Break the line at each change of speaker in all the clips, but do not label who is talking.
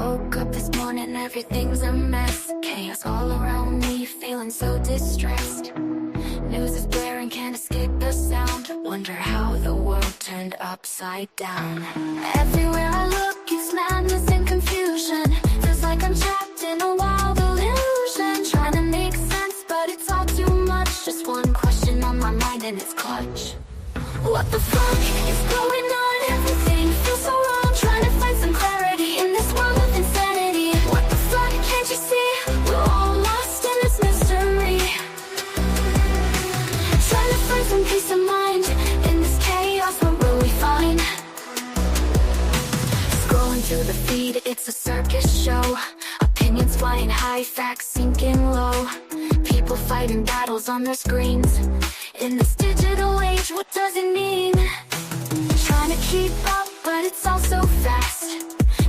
woke up this morning, everything's a mess. Chaos all around me, feeling so distressed. News is blaring, can't escape the sound. Wonder how the world turned upside down. Everywhere I look, it's madness and confusion. Feels like I'm trapped in a wild illusion. Trying to make sense, but it's all too much. Just one question on my mind and it's clutch. What the fuck is going on? Everything feels so wrong. Trying to find some clarity in this world of insanity. What the fuck, can't you see? We're all lost in this mystery. Trying to find some peace of mind in this chaos, what will we find? Scrolling through the feed, it's a circus show. Opinions flying high, facts sinking low. People fighting battles on their screens. In this digital age, what does it mean? Trying to keep up, but it's all so fast.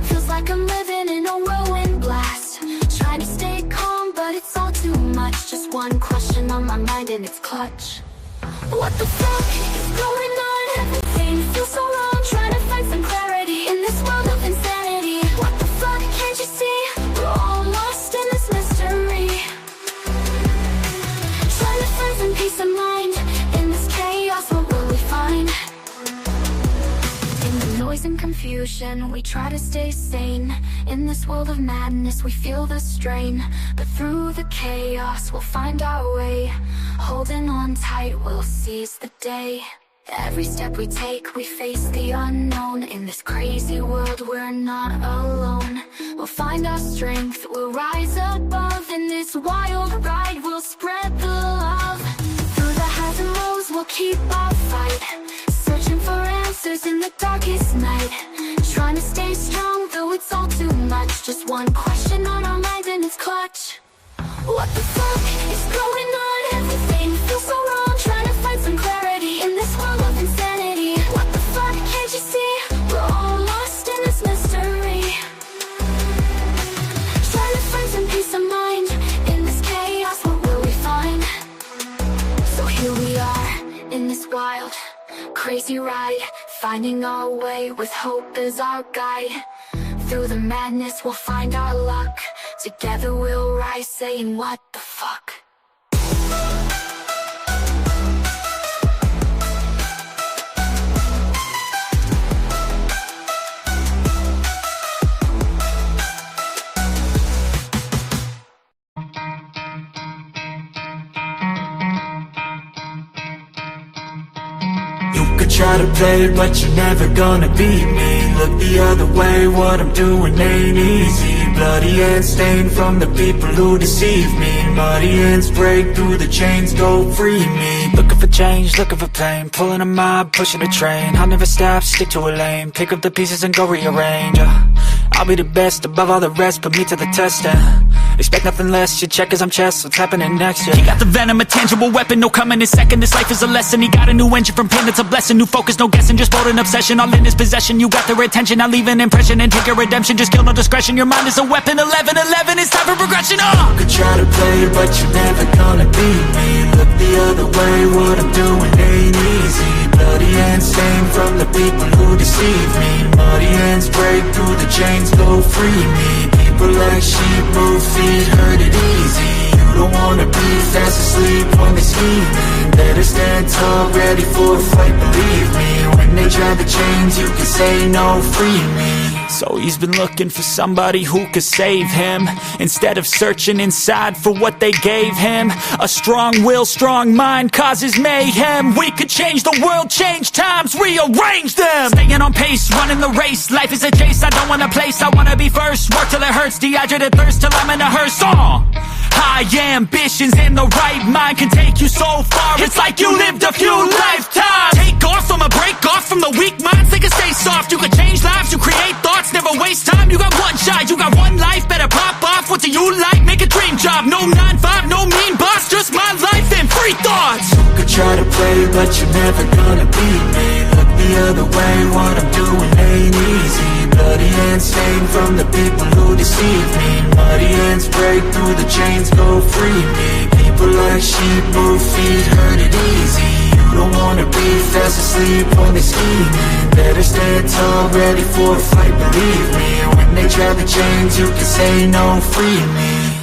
Feels like I'm living in a whirlwind blast. Trying to stay calm, but it's all too much. Just one question on my mind and it's clutch. What the fuck is going on? Everything feels so wrong. Trying to find some clarity in this world of insanity. What the fuck, can't you see? We're all lost in this mystery. Trying to find some peace of mind in this chaos, what will we find? In the noise and confusion, we try to stay sane. In this world of madness, we feel the strain. But through the chaos, we'll find our way. Holding on tight, we'll seize the day. Every step we take, we face the unknown. In this crazy world, we're not alone. We'll find our strength, we'll rise above. In this wild ride, we'll spread the love. Through the highs and lows, we'll keep our fight. Searching for answers in the darkest night. Trying to stay strong, though it's all too much. Just one question on our mind and it's clutch. What the fuck is going on? Everything feels so wrong. Trying to find some clarity in this world of insanity. What the fuck, can't you see? We're all lost in this mystery. Trying to find some peace of mind in this chaos, what will we find? So here we are, in this wild, crazy ride. Finding our way with hope as our guide. Through the madness, we'll find our luck. Together we'll rise, saying what the fuck.
Try to play, but you're never gonna beat me. Look the other way, what I'm doing ain't easy. Bloody hands stained from the people who deceive me. Muddy hands break through the chains, go free me. Looking for change, looking for pain. Pulling a mob, pushing a train. I'll never stop, stick to a lane. Pick up the pieces and go rearrange. I'll be the best above all the rest, put me to the test and expect nothing less, you check as I'm chess, what's happening next, yeah. He got the venom, a tangible weapon, no coming in second. This life is a lesson, he got a new engine from pain, it's a blessing. New focus, no guessing, just bold and obsession. All in his possession, you got their attention. I'll leave an impression and take your redemption. Just kill, no discretion, your mind is a weapon. 11-11, it's time for progression, You could try to play, but you're never gonna beat me. Look the other way, what I'm doing ain't easy. Bloody hands stained from the people who deceive me. Muddy hands break through the chains, go free me. People like sheep move feet, hurt it easy. You don't wanna be fast asleep when they're scheming. Better stand tall, ready for a fight, believe me. When they try the chains, you can say no, free me. So he's been looking for somebody who could save him, instead of searching inside for what they gave him. A strong will, strong mind causes mayhem. We could change the world, change times, rearrange them. Staying on pace, running the race. Life is a chase, I don't want a place, I wanna be first. Work till it hurts, dehydrated thirst till I'm in a hearse. High ambitions and the right mind can take you so far. It's like you lived a few lifetimes. Take off from a break off from the weak minds, they can stay soft. You can change lives, you create thoughts, never waste time. You got one shot, you got one life, better pop off. What do you like? Make a dream job. No 9-5, no mean boss, just my life and free thoughts. You could try to play, but you're never gonna beat me. Look the other way, what I'm doing ain't easy. Bloody hands stained from the people who deceive me. Muddy hands break through the chains, go free me. People like sheep move feet, hurt it easy. You don't wanna be fast asleep when they scheming. Better stand tall, ready for a fight, believe me. When they try to change, you can say no, free me.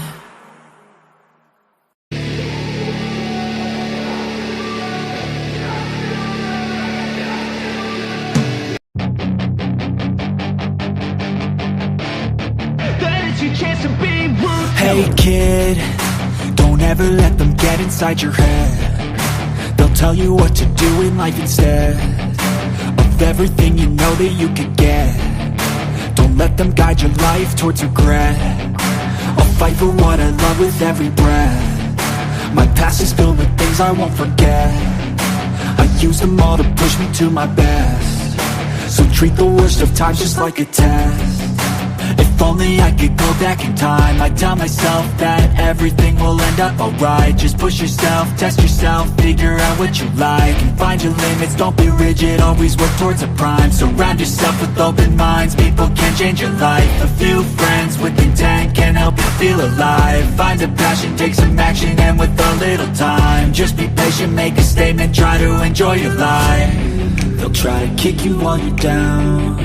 Hey kid, don't ever let them get inside your head. They'll tell you what to do in life instead of everything you know that you could get. Don't let them guide your life towards regret. I'll fight for what I love with every breath. My past is filled with things I won't forget. I use them all to push me to my best. So treat the worst of times just like a test. If only I could go back in time, I'd tell myself that everything will end up alright. Just push yourself, test yourself, figure out what you like, and find your limits, don't be rigid, always work towards a prime. Surround yourself with open minds, people can change your life. A few friends with intent can help you feel alive. Find a passion, take some action, and with a little time, just be patient, make a statement, try to enjoy your life. They'll try to kick you while you're down.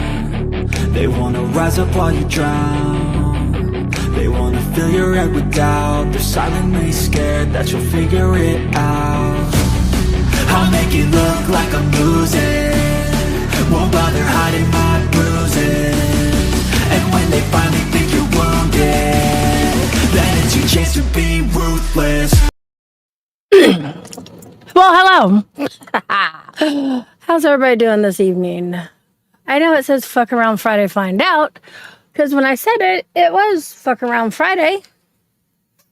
They wanna rise up while you drown. They wanna fill your head with doubt. They're silently scared that you'll figure it out. I'll make it look like I'm losing, won't bother hiding my bruises. And when they finally think you're wounded, then it's your chance to be ruthless.
Well, hello. How's everybody doing this evening? I know it says fuck around Friday, find out, because when I said it, it was fuck around Friday.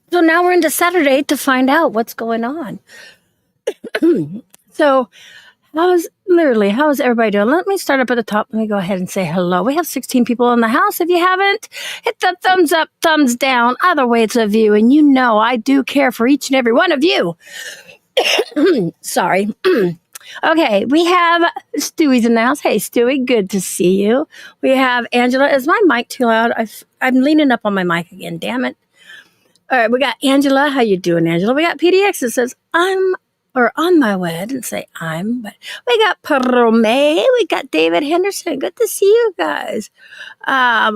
So now we're into Saturday to find out what's going on. So how's everybody doing? Let me start up at the top. Let me go ahead and say hello. We have 16 people in the house. If you haven't, hit the thumbs up, thumbs down, other ways of you. And you know I do care for each and every one of you. Sorry. Okay, we have Stewie's in the house. Hey, Stewie, good to see you. We have Angela. Is my mic too loud? I'm leaning up on my mic again, damn it. All right, we got Angela. How you doing, Angela? We got PDX that says, on my way. I didn't say I'm, but we got Perome. We got David Henderson. Good to see you guys. Yeah,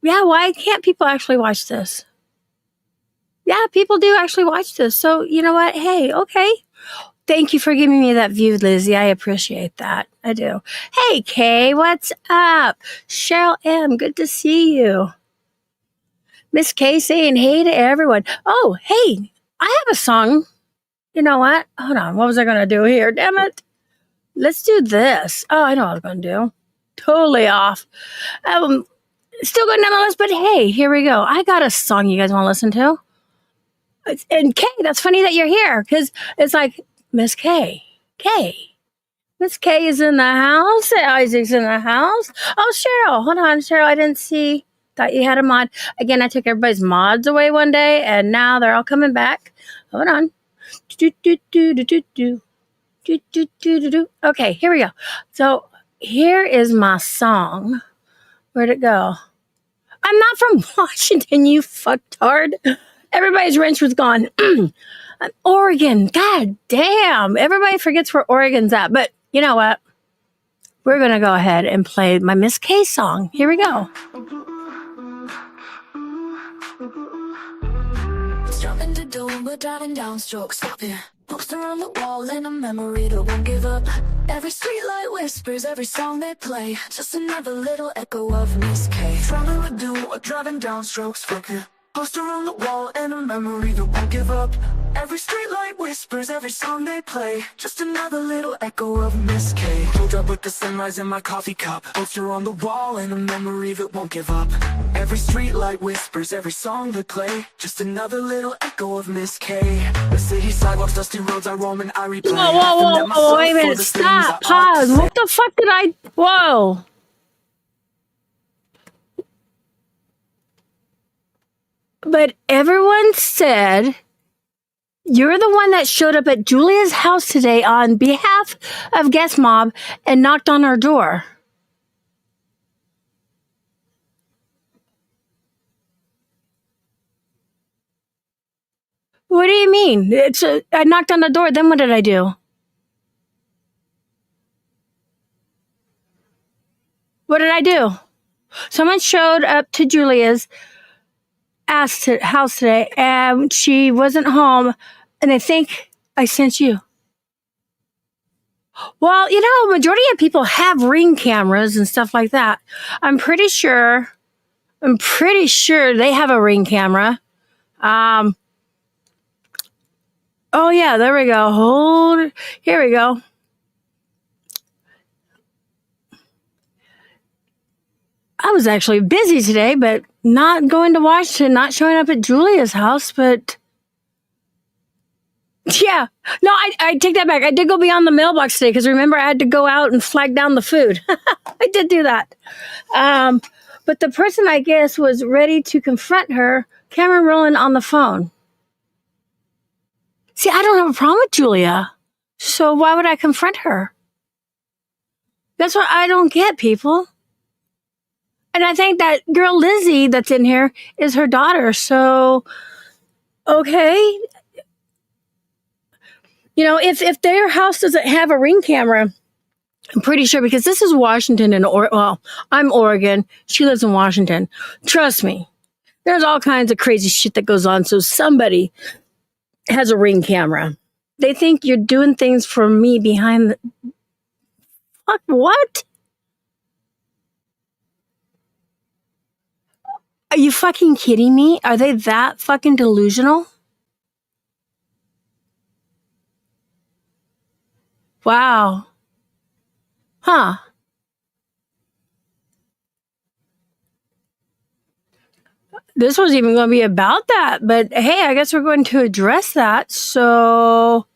why can't people actually watch this? Yeah, people do actually watch this. So, you know what? Hey, okay. Thank you for giving me that view, Lizzie. I appreciate that. I do. Hey, Kay, what's up? Cheryl M., good to see you. Miss Kay saying hey to everyone. Oh, hey, I have a song. You know what? Hold on. What was I going to do here? Damn it. Let's do this. Oh, I know what I was going to do. Totally off. Still good nonetheless, but hey, here we go. I got a song you guys want to listen to. And Kay, that's funny that you're here, because it's like, Miss Kay. Miss Kay is in the house. Isaac's in the house. Oh, Cheryl. Hold on, Cheryl. I didn't see. Thought you had a mod. Again, I took everybody's mods away one day, and now they're all coming back. Hold on. Okay, here we go. So here is my song. Where'd it go? I'm not from Washington, you fucktard. Everybody's wrench was gone. Oregon. God damn. Everybody forgets where Oregon's at. But you know what? We're going to go ahead and play my Miss K song. Here we go.
Jumping the dome, but driving down stroke, stopping. Poster on the wall in a memory that won't give up. Every streetlight whispers, every song they play, just another little echo of Miss K. Traveling with doom, driving down strokes, fucking. Poster on the wall and a memory that won't give up. Every streetlight whispers, every song they play, just another little echo of Miss K. Hold up with the sunrise in my coffee cup. Poster on the wall and a memory that won't give up. Every streetlight whispers, every song they play, just another little echo of Miss K. The city sidewalks, dusty roads I roam and I replay.
Whoa, wait a minute, stop, pause. What the fuck did I, whoa. But everyone said you're the one that showed up at Julia's house today on behalf of Guest Mob and knocked on her door. What do you mean? I knocked on the door, then what did I do? What did I do? Someone showed up to Julia's house today, and she wasn't home, and they think I sent you. Well, majority of people have Ring cameras and stuff like that. I'm pretty sure they have a Ring camera. Oh yeah, there we go. Here we go. I was actually busy today, but not going to Washington, not showing up at Julia's house, but yeah. No, I take that back. I did go beyond the mailbox today because remember I had to go out and flag down the food. I did do that. But the person, I guess, was ready to confront her, camera rolling on the phone. See, I don't have a problem with Julia. So why would I confront her? That's what I don't get, people. And I think that girl Lizzie that's in here is her daughter. So, okay. If their house doesn't have a Ring camera, I'm pretty sure, because this is Washington and I'm Oregon. She lives in Washington. Trust me, there's all kinds of crazy shit that goes on. So somebody has a Ring camera. They think you're doing things for me behind the... Fuck, what? Are you fucking kidding me? Are they that fucking delusional? Wow. Huh. This was even going to be about that, but hey, I guess we're going to address that. So,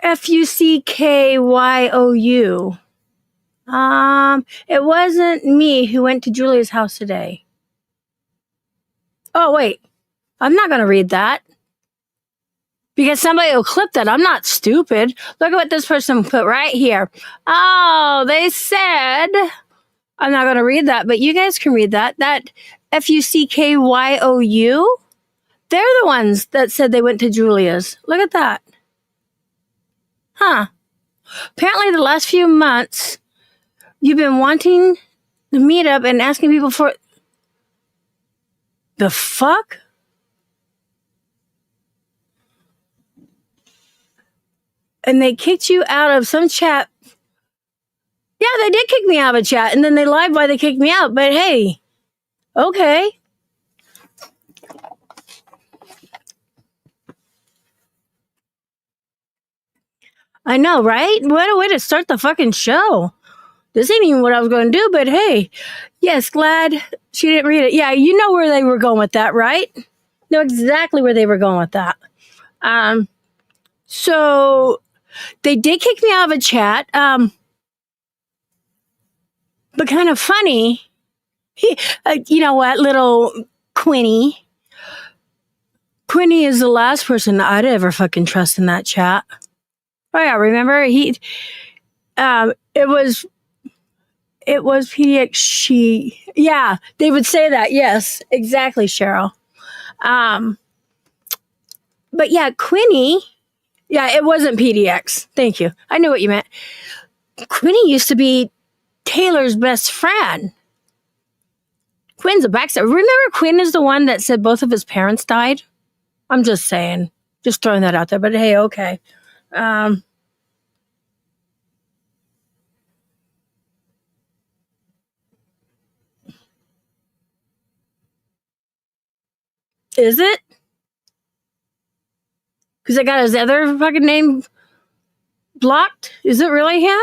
ᶠ:vᶜᴷ. It wasn't me who went to Julia's house today. Oh, wait. I'm not going to read that. Because somebody will clip that. I'm not stupid. Look at what this person put right here. Oh, they said... I'm not going to read that, but you guys can read that. That ᶠ:vᶜᴷ, they're the ones that said they went to Julia's. Look at that. Huh. Apparently the last few months, you've been wanting to meet up and asking people for... The fuck? And they kicked you out of some chat. Yeah, they did kick me out of a chat, and then they lied why they kicked me out. But hey, okay. I know, right? What a way to start the fucking show. This ain't even what I was going to do, but hey. Yes, glad she didn't read it. Yeah, you know where they were going with that, right? Know exactly where they were going with that. So they did kick me out of a chat. But kind of funny. You know what, little Quinny. Quinny is the last person I'd ever fucking trust in that chat. Oh yeah, remember it was PDX. Yeah, they would say that. Yes, exactly, Cheryl. But yeah, Quinny. Yeah, it wasn't PDX. Thank you. I knew what you meant. Quinny used to be Taylor's best friend. Quinn's a backstabber. Remember, Quinn is the one that said both of his parents died? I'm just saying. Just throwing that out there. But hey, okay. Is it? Because I got his other fucking name blocked? Is it really him?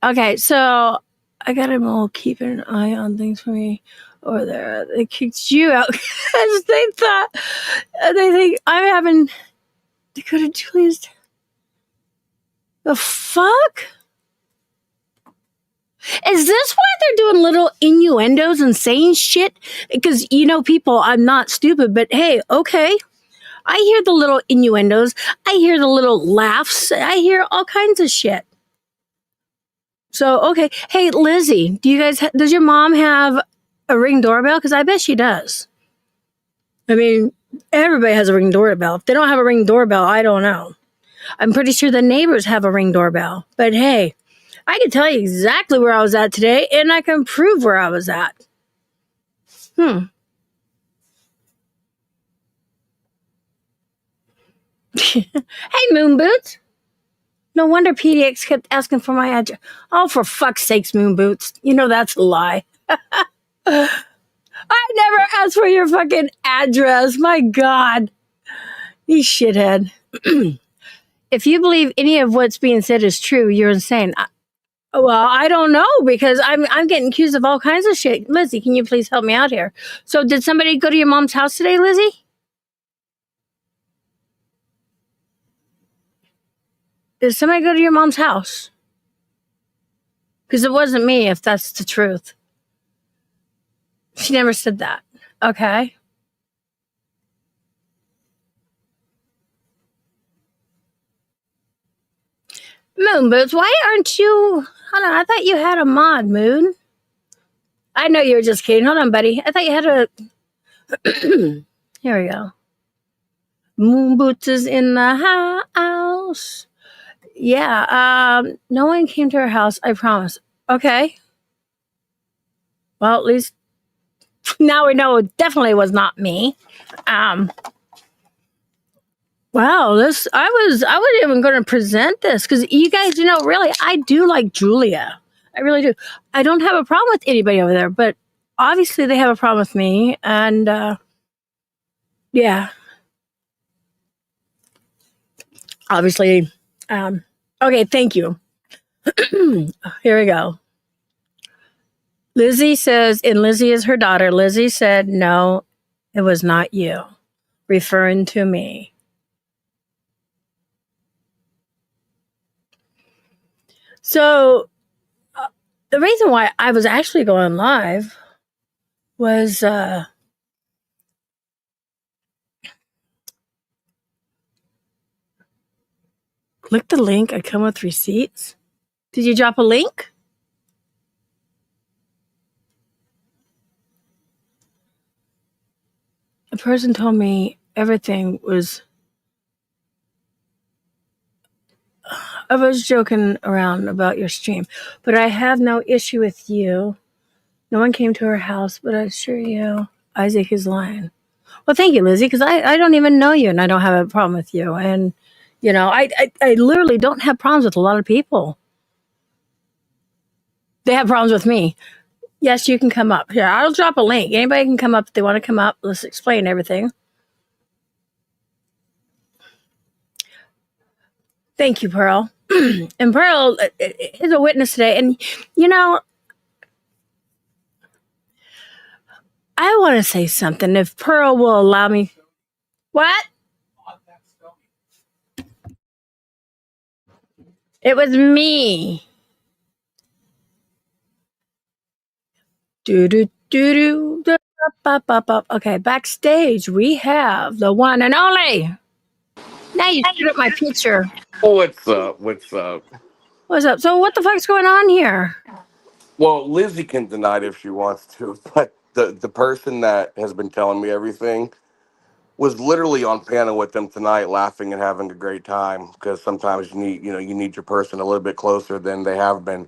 Okay, so I got him all keeping an eye on things for me over there. They kicked you out because they think I'm having to go to Julia's. The fuck? Is this why they're doing little innuendos and saying shit? Because, people, I'm not stupid, but hey, okay. I hear the little innuendos. I hear the little laughs. I hear all kinds of shit. So, okay. Hey, Lizzie, does your mom have a Ring doorbell? Because I bet she does. I mean, Everybody has a Ring doorbell. If they don't have a Ring doorbell, I don't know. I'm pretty sure the neighbors have a Ring doorbell. But hey, I can tell you exactly where I was at today, and I can prove where I was at. Hey, Moon Boots. No wonder PDX kept asking for my address. Oh, for fuck's sakes, Moon Boots. You know that's a lie. I never asked for your fucking address. My God. You shithead. If you believe any of what's being said is true, you're insane. Well, I don't know because I'm getting accused of all kinds of shit. Lizzie, can you please help me out here? So did somebody go to your mom's house today, Lizzie? Did somebody go to your mom's house? Because it wasn't me, if that's the truth. She never said that. Okay. Moon Boots, why aren't you... Hold on, I thought you had a mod, Moon. I know you were just kidding. Hold on, buddy. I thought you had a... Here we go. Moon Boots is in the house. Yeah, no one came to her house, I promise. Okay. Well, at least now we know it definitely was not me. Wow, this I wasn't even going to present this because you guys, really, I do like Julia. I really do. I don't have a problem with anybody over there, but obviously they have a problem with me, and yeah, obviously. Okay, thank you. Here we go. Lizzie says, and Lizzie is her daughter. Lizzie said, "No, it was not you," referring to me. So the reason why I was actually going live was click the link. I come with receipts. Did you drop a link? A person told me everything was... I was joking around about your stream, but I have no issue with you. No one came to her house, but I assure you, Isaac is lying. Well, thank you, Lizzie, because I don't even know you, and I don't have a problem with you. And, I literally don't have problems with a lot of people. They have problems with me. Yes, you can come up. Here, I'll drop a link. Anybody can come up if they want to come up. Let's explain everything. Thank you, Pearl. And Pearl is a witness today. And, I want to say something if Pearl will allow me. What? It was me. Okay, backstage we have the one and only. Now you screwed up my picture.
What's up? What's up?
What's up? So what the fuck's going on here?
Well, Lizzie can deny it if she wants to, but the person that has been telling me everything was literally on panel with them tonight, laughing and having a great time. Because sometimes you need your person a little bit closer than they have been.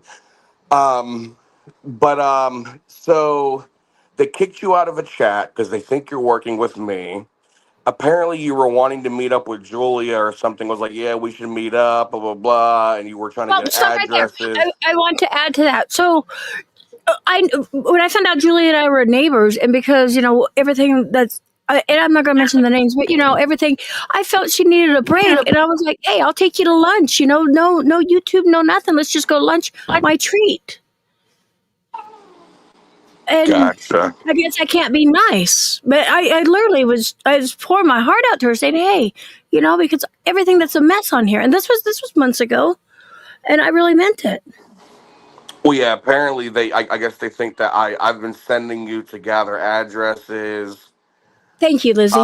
So they kicked you out of a chat because they think you're working with me. Apparently you were wanting to meet up with Julia or something. Was like, yeah, we should meet up, blah blah blah, and you were trying to get
Stop right there.
addresses.
I want to add to that. So when I found out Julia and I were neighbors, and because everything that's and I'm not going to mention the names, but everything, I felt she needed a break, and I was like, hey, I'll take you to lunch. No YouTube, no nothing. Let's just go lunch. My treat. And
Gotcha.
I guess I can't be nice, but I literally was pouring my heart out to her, saying, "Hey, because everything that's a mess on here." And this was months ago, and I really meant it.
Well, yeah. Apparently, I guess they think that I've been sending you to gather addresses.
Thank you, Lizzie.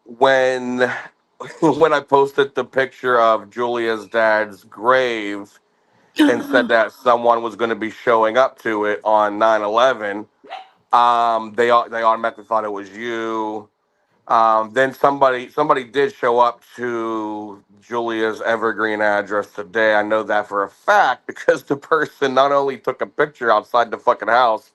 When I posted the picture of Julia's dad's grave and said that someone was going to be showing up to it on 9/11, they automatically thought it was you. Then somebody did show up to Julia's Evergreen address today. I know that for a fact because the person not only took a picture outside the fucking house,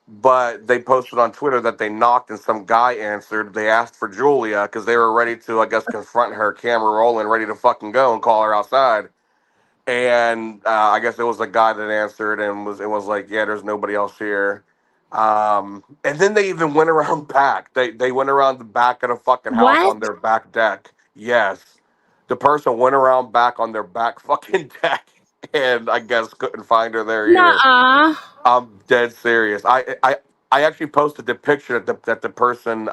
but they posted on Twitter that they knocked and some guy answered. They asked for Julia because they were ready to, I guess, confront her, camera rolling, ready to fucking go and call her outside. And I guess it was a guy that answered and was like, yeah, there's nobody else here. And then they even went around back. They went around the back of the fucking house
What?
on their back deck. Yes, the person went around back on their back fucking deck, and I guess couldn't find her there either.
Nuh-uh.
I'm dead serious. I actually posted the picture that the person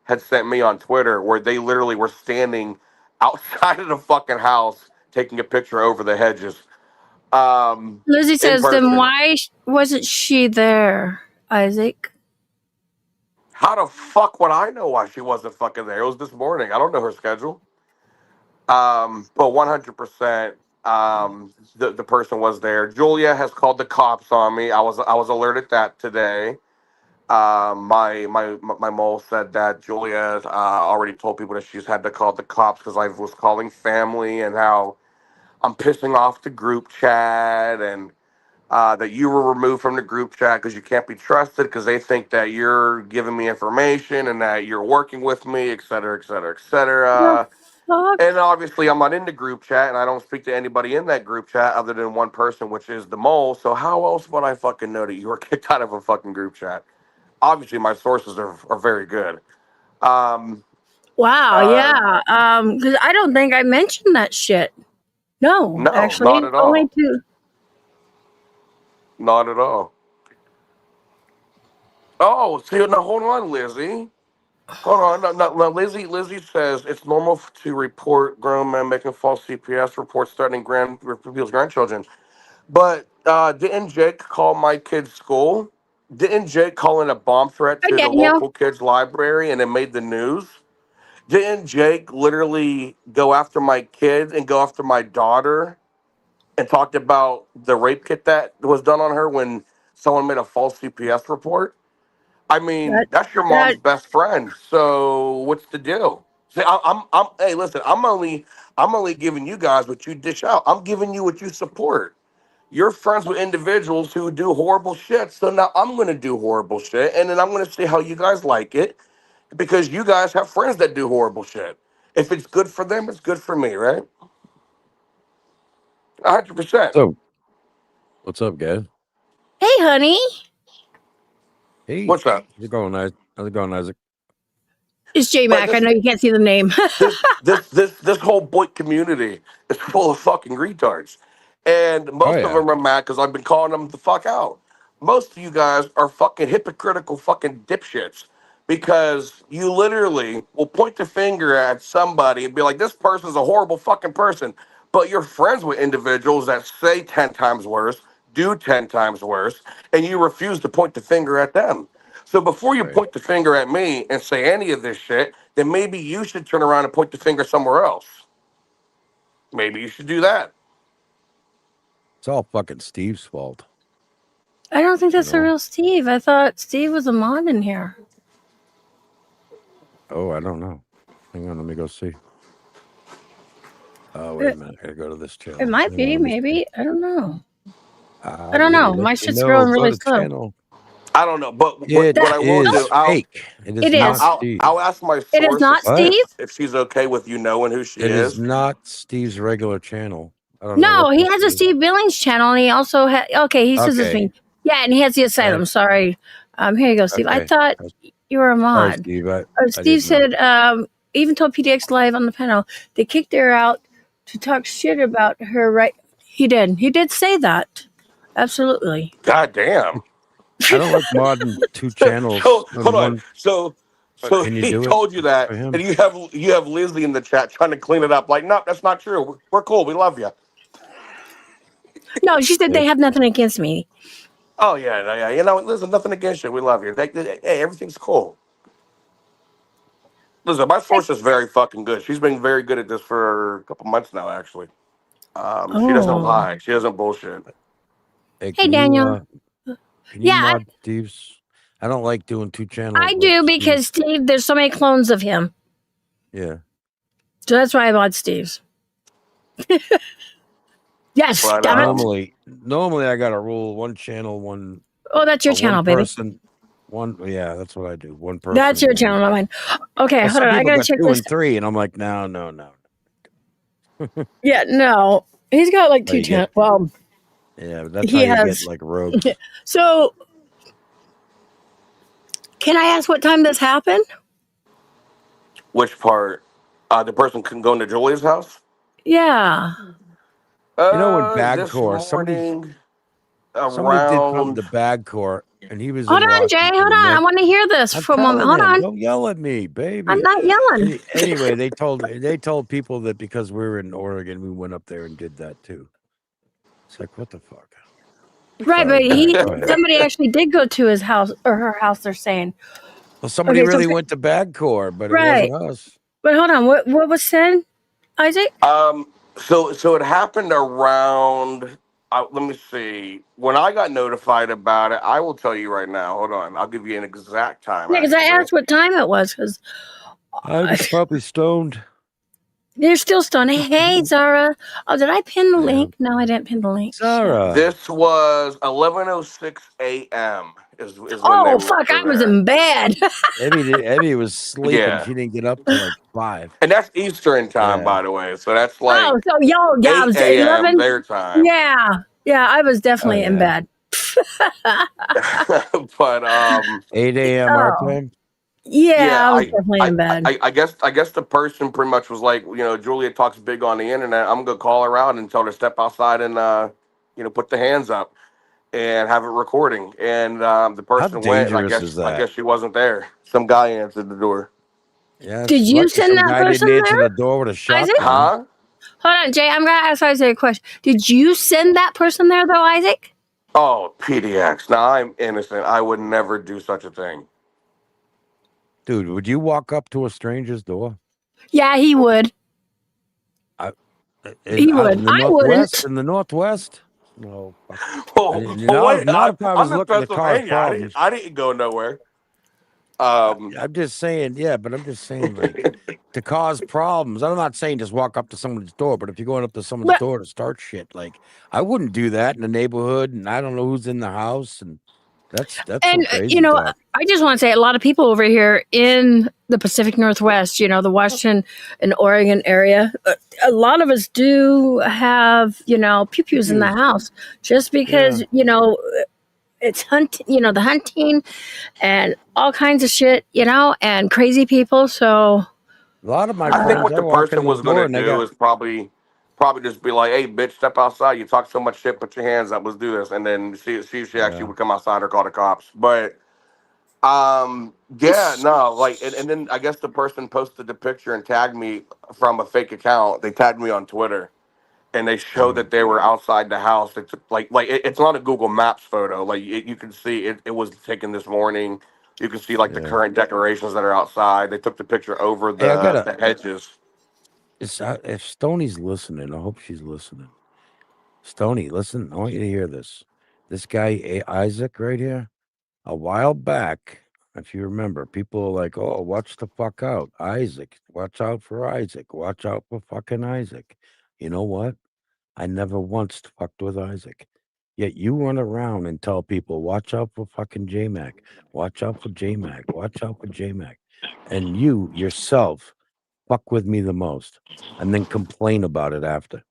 had sent me on Twitter, where they literally were standing outside of the fucking house taking a picture over the hedges.
Lizzie
In
says, then
person.
why wasn't she there, Isaac?
How the fuck would I know why she wasn't fucking there? It was this morning. I don't know her schedule. But 100%, the person was there. Julia has called the cops on me. I was alerted that today. My mole said that Julia already told people that she's had to call the cops because I was calling family and how I'm pissing off the group chat and that you were removed from the group chat because you can't be trusted because they think that you're giving me information and that you're working with me, et cetera, et cetera, et
The
cetera.
fuck?
And obviously, I'm not in the group chat, and I don't speak to anybody in that group chat other than one person, which is the mole. So how else would I fucking know that you were kicked out of a fucking group chat? Obviously, my sources are very good. Um,
Wow,
uh,
yeah. Because I don't think I mentioned that shit. No,
no, not
actually,
at
only
all.
to.
Not at all. Oh, see, now hold on, Lizzie. Hold on. Now, Lizzie says it's normal to report grown men making false CPS reports threatening people's grandchildren. But didn't Jake call my kid's school? Didn't Jake call in a bomb threat
Hi,
to the
Daniel.
local kids' library and it made the news? Didn't Jake literally go after my kid and go after my daughter and talked about the rape kit that was done on her when someone made a false CPS report? I mean,
That
that's your mom's
that
best friend. So what's the deal? See, hey, listen, I'm only giving you guys what you dish out. I'm giving you what you support. You're friends with individuals who do horrible shit. So now I'm going to do horrible shit. And then I'm going to see how you guys like it because you guys have friends that do horrible shit. If it's good for them, it's good for me, right? 100%.
So, what's up, guys?
Hey, honey.
Hey,
What's up?
how's it going, Isaac? How's it going, Isaac?
It's J
But
Mac. I know you can't see the name.
this whole boy community is full of fucking retards. And
Oh
most of
yeah,
them are mad because I've been calling them the fuck out. Most of you guys are fucking hypocritical fucking dipshits because you literally will point the finger at somebody and be like, this person's a horrible fucking person. But you're friends with individuals that say 10 times worse, do 10 times worse, and you refuse to point the finger at them. So before you
right.
point the finger at me and say any of this shit, then maybe you should turn around and point the finger somewhere else. Maybe you should do that.
It's all fucking Steve's fault.
I don't think
You
that's the
know.
real Steve. I thought Steve was a mod in here.
Oh, I don't know. Hang on, let me go see. Oh, wait a minute. I gotta go to this channel.
It might
Hang on,
be,
let me see.
maybe. I don't know.
I
I don't know.
will
My
let you
shit's
know.
growing
Go
really
to
slow.
channel.
I don't know, but what
It
what I will do,
is
I'll
fake. It is
It
not
is.
I'll
Steve.
I'll ask my
It is
source
not
What?
Steve.
if she's okay with you knowing who she
It is
is.
not Steve's regular channel. I don't know
No,
what
he
this
has a
is.
Steve Billings channel, and he also has. Okay, he says it's
Okay.
me. Yeah, and he has the Asylum. Sorry. Here you go, Steve. I
Okay.
thought you were a
Sorry,
mod.
Steve. I
Steve
didn't know.
said, even told PDX Live on the panel, they kicked her out to talk shit about her, right? He did. He did say that. Absolutely.
God damn.
I don't like modding two channels
So hold
on
on.
one.
So
Can you
he
do it
told you that,
for
and
him?
you have Lizzie in the chat trying to clean it up. Like, no, that's not true. We're cool. We love you.
No, she said
Yeah.
they have nothing against me.
Oh yeah. You know, listen, nothing against you. We love you. Hey, everything's cool. Listen, my source is very fucking good. She's been very good at this for a couple months now, actually. She doesn't
Oh.
lie. She doesn't bullshit.
Hey,
Hey, Daniel.
can you
Yeah,
mod Steve's? I don't like doing 2 channels.
I do because Steve, there's so many clones of him.
Yeah.
So that's why I bought Steve's. Yes,
But,
damn it.
Normally I got a rule: 1 channel, one.
Oh, that's your channel, baby.
Yeah, that's what I do. 1 person.
That's your channel, not mine. Okay, hold on. I gotta check
2
this.
and 3, and I'm like, no.
Yeah, no, he's got like 2 channels. Well,
yeah, but that's how you get like rogues.
So, can I ask what time this happened?
which part? The person can go into Julia's house?
Yeah.
You know, in
This
Bagcore, somebody
morning
did something
around.
to Bagcore, and he was
Hold
in
on, Jay.
Washington.
Hold on. I want to hear this
I'm
for a moment.
telling
Hold
him,
on.
don't yell at me, baby.
I'm not yelling.
Anyway, they told people that because we were in Oregon, we went up there and did that too. It's like, what the fuck?
Right,
Sorry,
but somebody actually did go to his house or her house. They're saying.
Well, somebody really went to Bagcore, but it wasn't us.
But hold on, what was said, Isaac?
So it happened around. Let me see. When I got notified about it, I will tell you right now. Hold on, I'll give you an exact time.
Yeah, because I asked what time it was. Because
I was probably stoned.
They're still stoned. Hey, Zara. Oh, did I pin the link? No, I didn't pin the link.
Zara.
This was 11:06 a.m. is when
oh fuck! I was in bed.
Abby was sleeping.
Yeah.
She didn't get up till like 5.
And that's Eastern time, by the way. So that's like
oh, so yeah,
8 a.m. their time.
Yeah, I was definitely in bed.
But
8 a.m. our time.
Yeah, I was definitely in bed.
I guess the person pretty much was like, Julia talks big on the internet. I'm gonna call her out and tell her to step outside and put the hands up and have it recording. And the person went. And I guess she wasn't there. Some guy answered the door.
Yeah.
Did you send that person there?
Didn't answer the door with a shotgun.
Huh?
Hold on, Jay. I'm gonna ask Isaac a question. Did you send that person there though, Isaac?
Oh, PDX. Now I'm innocent. I would never do such a thing.
Dude, would you walk up to a stranger's door?
Yeah, he would. He would. I wouldn't.
In the Northwest? No.
Wait,
not if I was looking to cause
Pennsylvania.
problems.
I didn't go nowhere.
I'm just saying, but I'm just saying, like, to cause problems. I'm not saying just walk up to someone's door, but if you're going up to someone's door to start shit, like, I wouldn't do that in the neighborhood, and I don't know who's in the house, and that's
and
crazy
I just want to say a lot of people over here in the Pacific Northwest, the Washington and Oregon area, a lot of us do have pew-pews in the house just because it's hunting, the hunting and all kinds of shit, and crazy people. So
a lot of my
I think what the person was going to do is probably just be like, "Hey, bitch, step outside. You talk so much shit. Put your hands up. Let's do this." And then see if she actually would come outside or call the cops. But and then I guess the person posted the picture and tagged me from a fake account. They tagged me on Twitter. And they showed that they were outside the house. They took it's not a Google Maps photo. Like you can see it was taken this morning. You can see the current decorations that are outside. They took the picture over the hedges.
If Stoney's listening, I hope she's listening. Stoney, listen, I want you to hear this. This guy Isaac right here, a while back, if you remember, people are like, "Oh, watch the fuck out, Isaac. Watch out for Isaac. Watch out for fucking Isaac." You know what? I never once fucked with Isaac. Yet you run around and tell people, watch out for fucking J-Mac. Watch out for J-Mac. Watch out for J-Mac. And you yourself fuck with me the most and then complain about it after.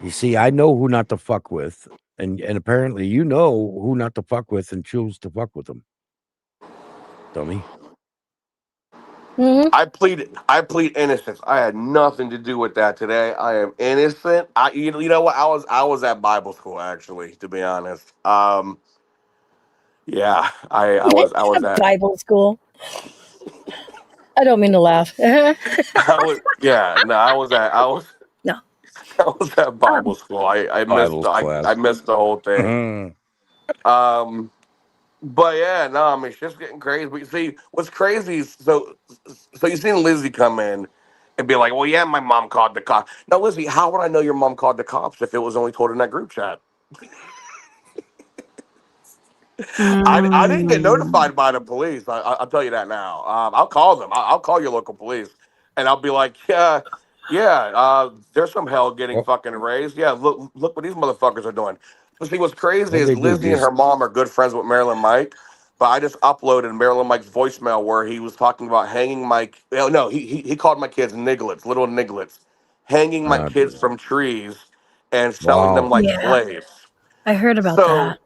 You see, I know who not to fuck with. And apparently you know who not to fuck with and choose to fuck with them. Dummy.
Mm-hmm.
I plead innocence. I had nothing to do with that today. I am innocent. You know what? I was at Bible school actually, to be honest. Yeah, I was at
Bible school. I don't mean to laugh.
I was at Bible school. I missed the whole thing. But yeah, no, I mean, it's just getting crazy. But see, what's crazy is so you seen Lizzie come in and be like, "Well, yeah, my mom called the cops." Now, Lizzie, how would I know your mom called the cops if it was only told in that group chat? I didn't get
Mm.
notified by the police. I'll tell you that now. I'll call them. I'll call your local police, and I'll be like, yeah, yeah. There's some hell getting
What
fucking raised. Yeah, look what these motherfuckers are doing. But see, what's crazy
what
is
they do?
Lizzie and
Just
her mom are good friends with Marilyn Mike. But I just uploaded Marilyn Mike's voicemail where he was talking about hanging my. Oh, no, he called my kids nigglets, little nigglets, hanging my kids
dude.
from trees and selling them
Wow.
like
Yeah,
slaves.
I heard about
So
that.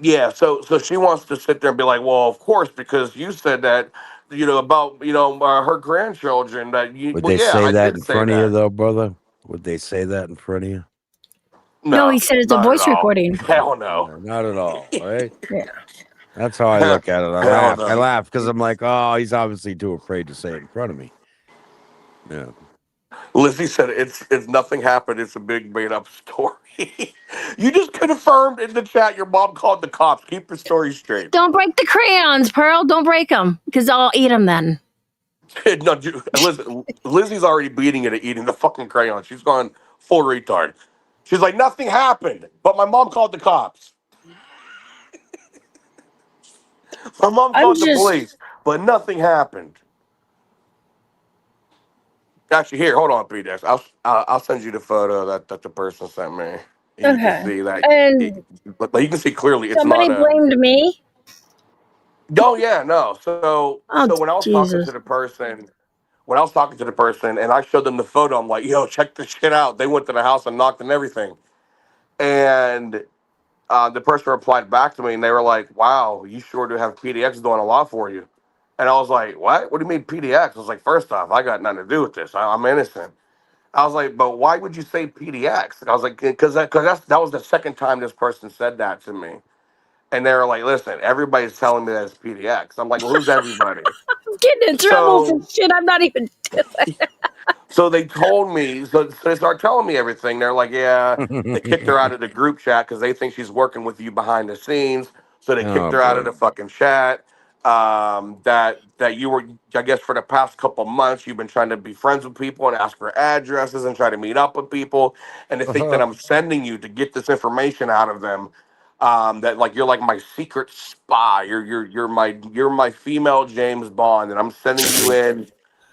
yeah, so she wants to sit there and be like, well, of course, because you said that, about her grandchildren. That you,
Would
well,
they
yeah,
say
I
that
did
in
say
front of you
that.
though, brother? Would they say that in front of you?
No, he
No,
said it's a
not at
voice
all.
recording.
Hell no.
Not at all, right?
Yeah.
That's how I look at it. I
Hell
laugh. I
no.
laugh because I'm like, oh, he's obviously too afraid to say it in front of me. Yeah.
Lizzie said it's nothing happened. It's a big made up story. You just confirmed in the chat your mom called the cops. Keep the story straight.
Don't break the crayons, Pearl. Don't break them, because I'll eat them then.
No, listen, Lizzie's already beating it at eating the fucking crayon. She's gone full retard. She's like, nothing happened, but my mom called the cops. My mom
I'm
called the
just
police, but nothing happened. Actually, here, hold on, PDX. I'll send you the photo that the person sent me, and you can
okay.
see that.
And
But you can see clearly it's
somebody
not a.
blamed me.
Oh yeah, no. So
Oh,
when I was talking to
Jesus.
the person, and I showed them the photo, I'm like, yo, check this shit out. They went to the house and knocked and everything, and the person replied back to me, and they were like, wow, you sure do have PDX doing a lot for you. And I was like, what? What do you mean PDX? I was like, first off, I got nothing to do with this. I'm innocent. I was like, but why would you say PDX? And I was like, because that was the second time this person said that to me. And they were like, listen, everybody's telling me that it's PDX. I'm like, well, who's everybody?
I'm getting in trouble for
So
shit I'm not even doing.
So they told me, so they start telling me everything. They're like, yeah, they kicked her out of the group chat because they think she's working with you behind the scenes. So they kicked
Oh
her out of
boy.
the fucking chat. That you were, I guess, for the past couple months, you've been trying to be friends with people and ask for addresses and try to meet up with people. And they think that I'm sending you to get this information out of them. That like you're like my secret spy. You're my female James Bond, and I'm sending you in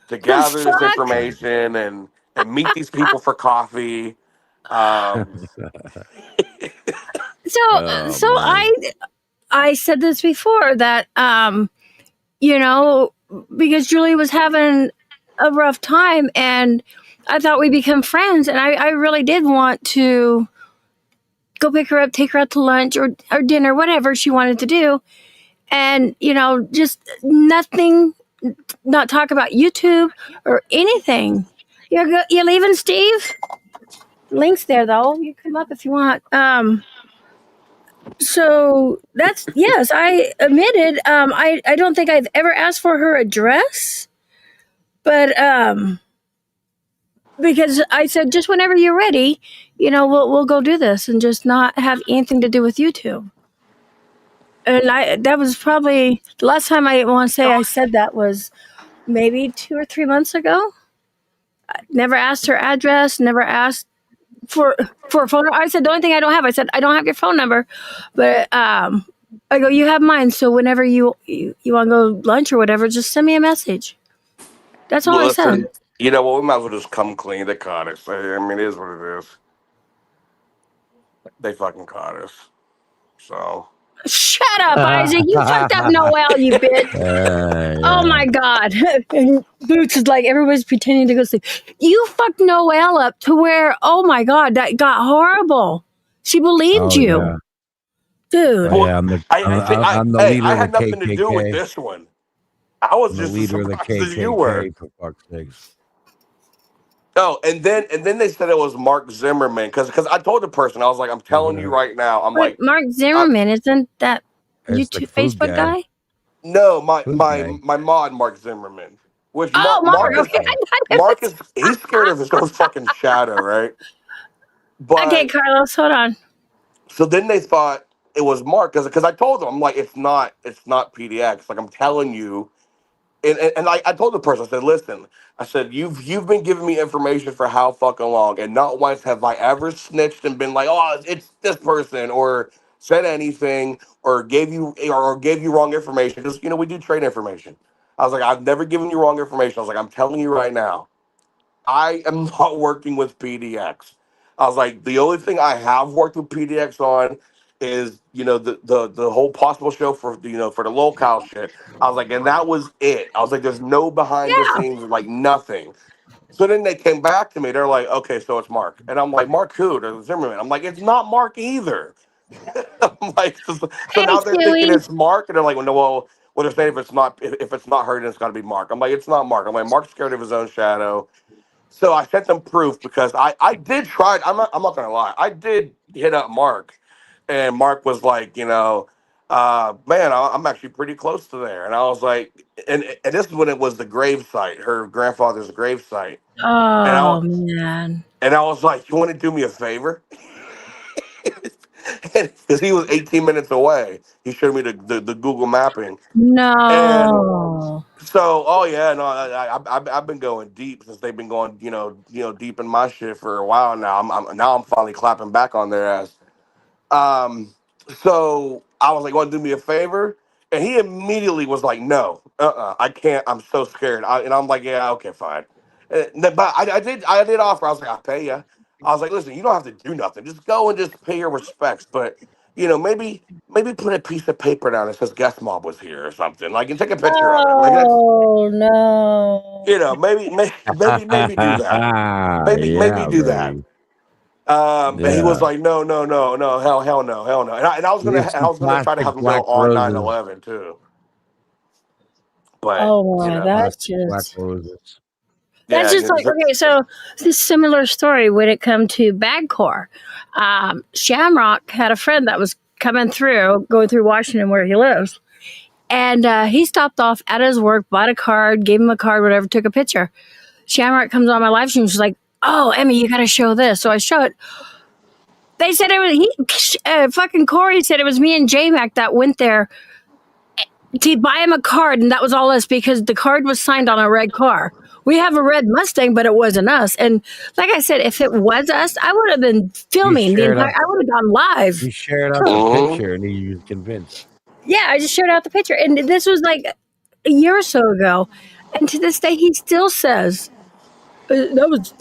to
The
gather this
fuck?
information and meet these people for coffee. Um,
So,
Oh
so
man.
I said this before that, you know, because Julie was having a rough time, and I thought we'd become friends, and I really did want to go pick her up, take her out to lunch or dinner, whatever she wanted to do. And, just nothing, not talk about YouTube or anything. You leaving, Steve? Link's there though. You come up if you want. So that's yes, I admitted. I don't think I've ever asked for her address, but because I said just whenever you're ready, we'll go do this and just not have anything to do with YouTube. And that was probably the last time I want to say I said that was maybe 2 or 3 months ago. I never asked her address, never asked for a phone number. I said the only thing I don't have, I said I don't have your phone number, but I go, you have mine, so whenever you want to go lunch or whatever, just send me a message. That's all I said.
listen, you know what? We might as well just come clean. They caught us. I mean, it is what it is. They fucking caught us. So
Shut up, Isaac. You fucked up Noel, you bitch. Oh my God. And Boots is like, everybody's pretending to go sleep. You fucked Noelle up to where, oh my God, that got horrible. She believed
Oh
you.
yeah.
Dude.
Oh
well,
yeah. I'm the
I think
I'm the
hey,
leader
I
of the
had nothing to do with
KKK.
this one. I was
I'm the
just as
leader of the
surprised as you were.
KKK for fuck's sakes.
Oh, and then they said it was Mark Zimmerman because I told the person I was like, I'm telling you right now, I'm
But
like,
Mark
I,
Zimmerman, isn't that
It's the
YouTube,
food
Facebook
guy.
guy?
no, my
Food
my
guy.
my mod Mark Zimmerman, which
Oh, Mark.
Mark
Oh,
is
Okay.
okay.
I thought it was.
He's scared of his own fucking shadow, right?
Okay,
But
Carlos, hold on.
so then they thought it was Mark because I told them I'm like it's not PDX, like I'm telling you. And I told the person, I said, listen, I said, you've been giving me information for how fucking long, and not once have I ever snitched and been like, oh, it's this person, or said anything or gave you wrong information. Just we do trade information. I was like, I've never given you wrong information. I was like, I'm telling you right now, I am not working with PDX. I was like, the only thing I have worked with PDX on is the whole possible show for for the locale shit. I was like, and that was it. I was like, there's no behind the
Yeah.
scenes, like nothing. So then they came back to me. They're like, okay, so it's Mark, and I'm like, Mark who? The Zimmerman. I'm like, it's not Mark either. I'm like, so
Hey,
now they're thinking
Stewie.
it's Mark, and they're like, well, no, well, they're saying if it's not her, then it's got to be Mark. I'm like, it's not Mark. I'm like, Mark's scared of his own shadow. So I sent them proof because I did try. I'm not gonna lie. I did hit up Mark, and Mark was like, man, I'm actually pretty close to there. And I was like, and this is when it was the grave site, her grandfather's grave site. And I
Oh man.
and I was like, you want to do me a favor? Because he was 18 minutes away. He showed me the Google mapping, and
No.
so, oh yeah, no, I've been going deep since they've been going, deep in my shit for a while now. I'm finally clapping back on their ass. Um, so I was like, "Want to do me a favor?" And he immediately was like, "No, I can't. I'm so scared." And I'm like, "Yeah, okay, fine." But I did offer. I was like, "I'll pay you." I was like, "Listen, you don't have to do nothing. Just go and just pay your respects. But maybe put a piece of paper down that says guest mob was here or something. Like, and take a picture of it. Like that's
Oh no.
maybe do that. Maybe
Yeah,
do that."
baby.
And he was
Yeah.
like, no, no, no, no, hell no, hell no. And
Get
I
some
was gonna try to
plastic
have him go
black
on
roses.
9/11 too. But
Oh my, that's
Plastic black
just
roses.
that's
yeah,
just like okay. So this similar story when it come to Bagcore. Shamrock had a friend that was coming through, going through Washington where he lives, and he stopped off at his work, bought a card, gave him a card, whatever, took a picture. Shamrock comes on my live stream. She's like, "Oh, Emmy, you got to show this." So I show it. They said it was fucking Corey said it was me and J Mac that went there to buy him a card, and that was all us because the card was signed on a red car. We have a red Mustang, but it wasn't us. And like I said, if it was us, I would have been
You
filming the
shared
entire.
up.
I would have gone live.
You shared up the
Mhm.
picture, and he was convinced.
Yeah, I just showed out the picture, and this was like a year or so ago. And to this day, he still says that was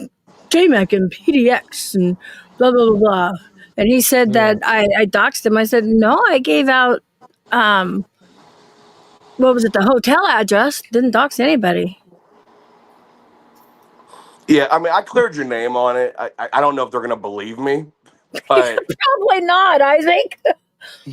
JMac and PDX and blah blah blah blah. And he said
Yeah.
that I doxed him. I said no, I gave out what was it, the hotel address? Didn't dox anybody.
Yeah, I mean, I cleared your name on it. I don't know if they're gonna believe me, but
Probably not, Isaac.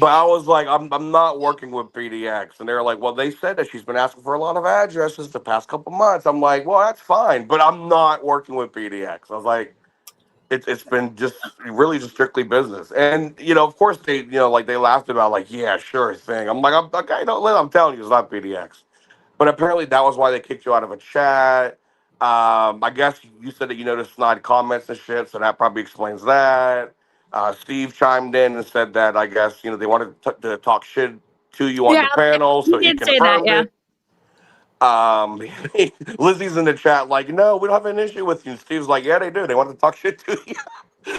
I was like, I'm not working with PDX, and they're like, well, they said that she's been asking for a lot of addresses the past couple months. I'm like, well, that's fine, but I'm not working with PDX. I was like, it's been just really just strictly business. And of course they like they laughed about like, yeah, sure thing. I'm like, I'm okay, no, I'm telling you, it's not PDX. But apparently that was why they kicked you out of a chat. I guess you said that you noticed snide comments and shit, so that probably explains that. Steve chimed in and said that I guess they wanted to talk shit to you on
Yeah,
the panel,
he
so he
did say that.
confirmed
Yeah.
it. Um, Lizzie's in the chat like, no, we don't have an issue with you. Steve's like, yeah, they do. They want to talk shit to you.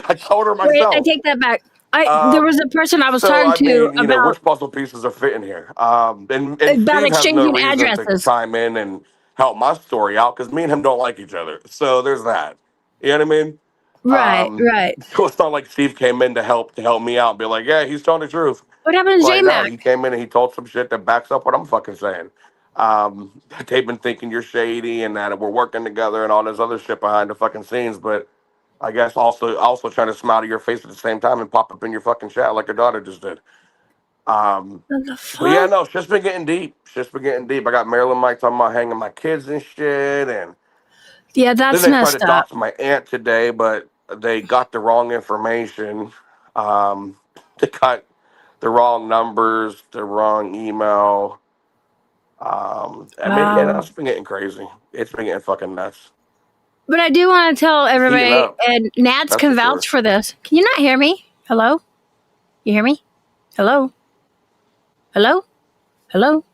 I told her
Wait, I
myself.
take that back. There was
Um,
a person I was
so
talking
I
to
mean,
about
which puzzle pieces are fitting here? And Steve has no
exchanging
reason to
addresses.
chime in and help my story out because me and him don't like each other. So there's that. You know what I mean?
Right, right.
So it's not like Steve came in to help me out and be like, yeah, he's telling the truth.
What happened to J
Like, no,
Mac?
he came in and he told some shit that backs up what I'm fucking saying. They've been thinking you're shady and that we're working together and all this other shit behind the fucking scenes, but I guess also trying to smile to your face at the same time and pop up in your fucking chat like your daughter just did. Um,
What the
but yeah,
fuck?
no, shit's been getting deep. Shit's been getting deep. I got Marilyn Mike talking about hanging my kids and shit, and
Yeah,
then
that's
they tried to
messed up.
dox my aunt today, but they got the wrong information. Um, they got the wrong numbers, the wrong email. I mean, yeah, no,
Wow.
it's been getting crazy. It's been getting fucking nuts.
But I do want to tell
It's heating
everybody,
up.
and Nats
That's for
can vouch
sure.
for this. Can you not hear me? Hello? You hear me? Hello? Hello? Hello?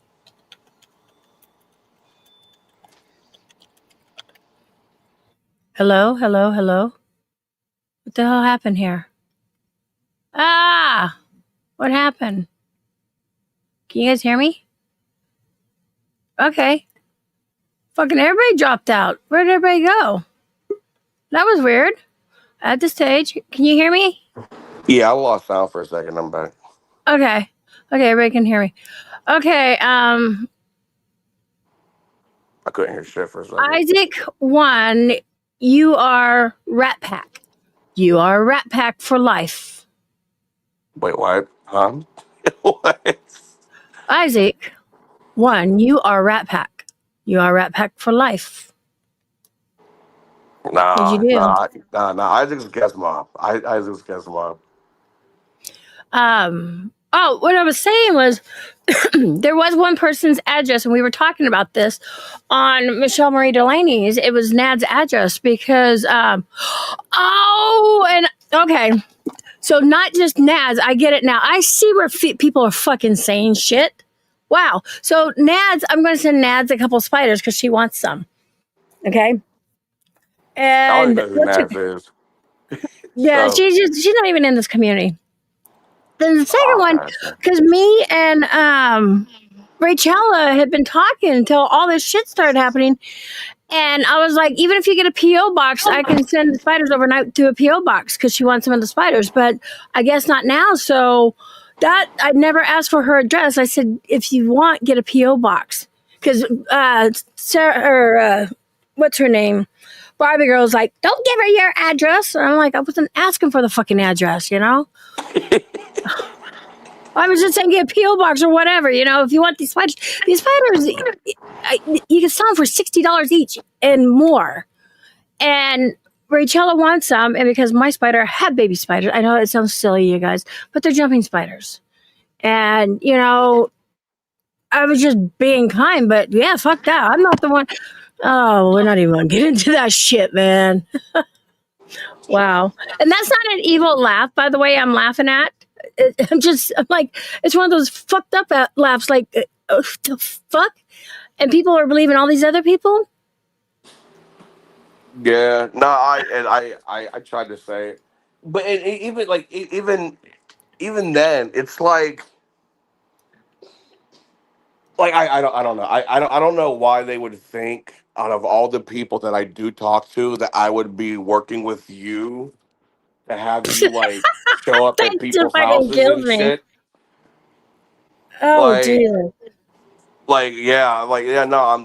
Hello? Hello? Hello? What the hell happened here? Ah! What happened? Can you guys hear me? Okay. Fucking everybody dropped out. Where did everybody go? That was weird. At the stage. Can you hear me?
Yeah, I lost sound for a second. I'm back.
Okay. Okay, everybody can hear me. Okay,
I couldn't hear shit for a second.
Isaac 1, you are Rat Pack. You are Rat Pack for life.
Wait, what? Huh? What?
Isaac 1, you are Rat Pack. You are Rat Pack for life. What'd you do?
Nah. Isaac's guest mom. Isaac's guest mom.
Oh, what I was saying was there was one person's address, and we were talking about this on Michelle Marie Delaney's. It was Nad's address because, okay. So not just Nad's, I get it now. I see where people are fucking saying shit. Wow. So Nad's, I'm going to send Nad's a couple spiders because she wants some. Okay.
I don't
And
even know who Nads is.
yeah,
So,
she's not even in this community. Then the second one,
gotcha.
because me and Rachella had been talking until all this shit started happening. And I was like, even if you get a P.O. box, I can send the spiders overnight to a P.O. box because she wants some of the spiders. But I guess not now. So that, I never asked for her address. I said, if you want, get a P.O. box. Because Sarah, what's her name? Barbie Girl's like, don't give her your address. And I'm like, I wasn't asking for the fucking address, you know? I was just saying get a P.O. box or whatever, you know, if you want these spiders. These spiders, you can sell them for $60 each and more. And Rachella wants some, and because my spider had baby spiders, I know it sounds silly, you guys, but they're jumping spiders. And, you know, I was just being kind, but yeah, fuck that. I'm not the one. Oh, we're not even going to get into that shit, man. Wow. And that's not an evil laugh, by the way, I'm laughing at. I'm like, it's one of those fucked up laughs, like, the fuck? And people are believing all these other people?
Yeah, no, I tried to say it, but even then, it's like I don't know. I don't know why they would think out of all the people that I do talk to that I would be working with you to have you like show up
That
at
just
people's
fucking
houses
kills
and
me.
shit.
Oh,
Like
Jesus.
yeah, no, I'm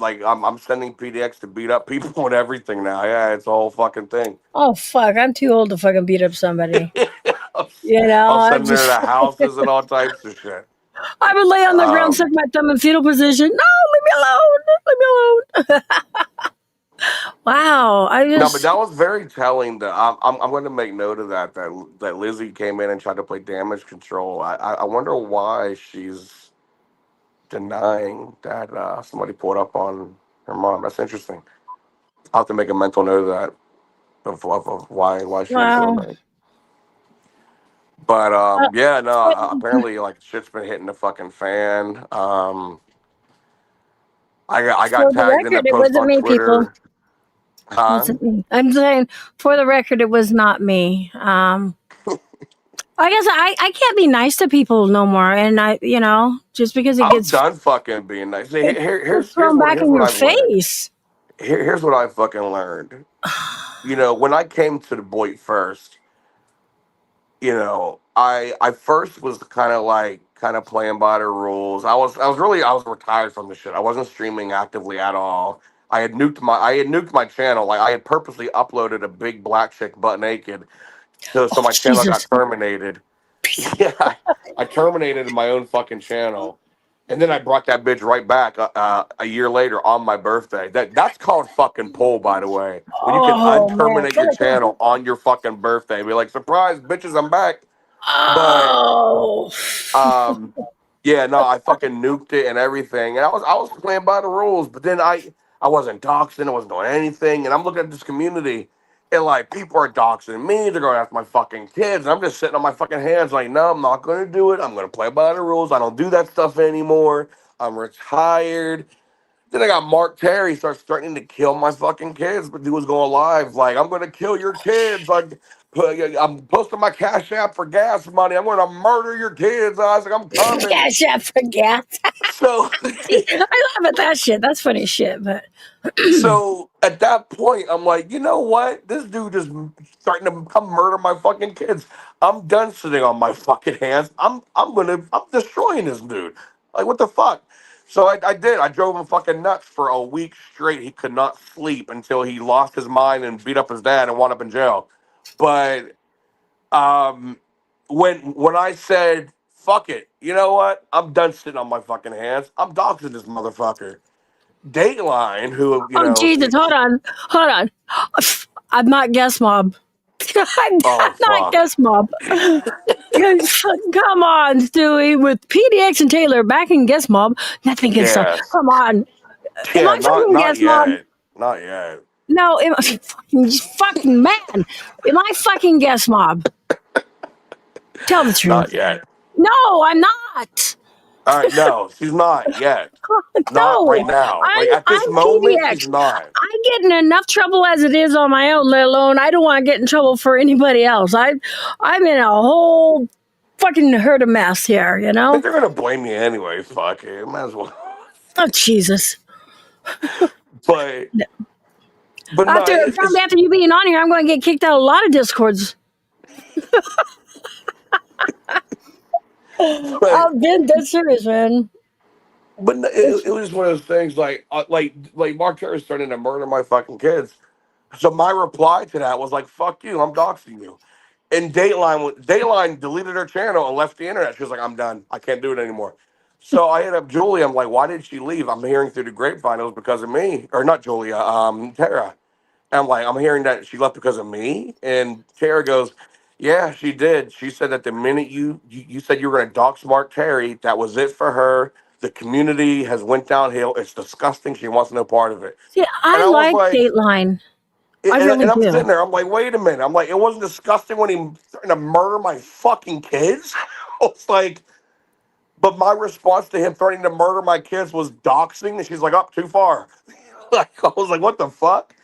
sending PDX to beat up people and everything now. Yeah, it's a whole fucking thing.
Oh, fuck. I'm too old to fucking beat up somebody.
I'm,
You know,
I'm
I
sending her
just,
to houses and all types of shit.
I would lay on the ground, suck
Um,
my thumb in fetal position. No, leave me alone. Leave me alone. Wow.
no, but that was very telling. That I'm going to make note of that Lizzie came in and tried to play damage control. I wonder why she's denying that somebody pulled up on her mom. That's interesting. I'll have to make a mental note of that of why she was doing
Wow.
that. But
Uh,
yeah, no. Apparently, like shit's been hitting the fucking fan. I got
for the
tagged in a
record, it
post
wasn't
on
me, people.
Twitter. Huh?
Wasn't me. I'm saying, for the record, it was not me. I guess I can't be nice to people no more. And just because it
I'm
gets
done fucking being nice. See,
thrown back
here's
in
what
your
I've learned.
face.
Here's what I fucking learned. When I came to the Boyd first, I first was kind of playing by the rules. I was retired from the shit. I wasn't streaming actively at all. I had nuked my channel. Like I had purposely uploaded a big black chick butt naked, so
Oh,
my channel got
Jesus.
terminated. Yeah, I terminated my own fucking channel, and then I brought that bitch right back a year later on my birthday. That's called fucking pull, by the way. When you can
Oh, man.
unterminate your channel on your fucking birthday, be like, surprise, bitches, I'm back. But
Oh.
um, yeah, no, I fucking nuked it and everything, and I was playing by the rules. But then I wasn't doxing, I wasn't doing anything, and I'm looking at this community, and like people are doxing me. They're going after my fucking kids, and I'm just sitting on my fucking hands, like, no, I'm not going to do it. I'm going to play by the rules. I don't do that stuff anymore. I'm retired. Then I got Mark Terry starts threatening to kill my fucking kids, but he was going live like, "I'm gonna kill your kids. Like, I'm posting my Cash App for gas money. I'm gonna murder your kids." I was like, "I'm coming."
Cash App for gas.
So,
I laugh at that shit. That's funny shit. But
so at that point, I'm like, you know what? This dude is starting to come murder my fucking kids. I'm done sitting on my fucking hands. I'm destroying this dude. Like, what the fuck? So I did. I drove him fucking nuts for a week straight. He could not sleep until he lost his mind and beat up his dad and wound up in jail. But um, when I said fuck it, you know what? I'm done sitting on my fucking hands. I'm doxing this motherfucker. Dateline, who
oh Jesus, hold on. I'm not guest mob. I'm
oh
not
fuck,
guest mob. Come on, Stewie, with PDX and Taylor backing guest mob. Nothing can stop.
yes,
Come on. Am
yeah,
I fucking
not
guest mob?
yet, not yet.
No, fucking man. Am I fucking guest mob? Tell the
Not
truth.
yet.
No, I'm not.
All right, no, she's not yet. Not
No,
right now. Like at this
I'm
moment,
PDX.
she's not.
I get in enough trouble as it is on my own, let alone I don't want to get in trouble for anybody else. I'm in a whole fucking herd of mess here, you
But
know?
they're gonna blame me anyway. Fuck it, might as well.
Oh Jesus.
But no,
After
it's
after you being on here, I'm going to get kicked out of a lot of discords.
but
I'm being dead serious, man.
no, it was just one of those things. Like Mark Terry's starting to murder my fucking kids. So my reply to that was like, "Fuck you, I'm doxing you." And Dateline deleted her channel and left the internet. She was like, "I'm done. I can't do it anymore." So I hit up Julia. I'm like, "Why did she leave?" I'm hearing through the grapevine it was because of me, or not Julia, Tara. And I'm like, I'm hearing that she left because of me. And Tara goes, "Yeah, she did. She said that the minute you said you were going to dox Mark Terry, that was it for her. The community has went downhill. It's disgusting. She wants no part of it."
See,
And
I
I was
like
like,
Dateline. I
and,
really
and I'm
do.
sitting there. I'm like, wait a minute. I'm like, it wasn't disgusting when he threatened to murder my fucking kids. I was like, but my response to him threatening to murder my kids was doxing, and she's like, "Up too far." Like I was like, what the fuck?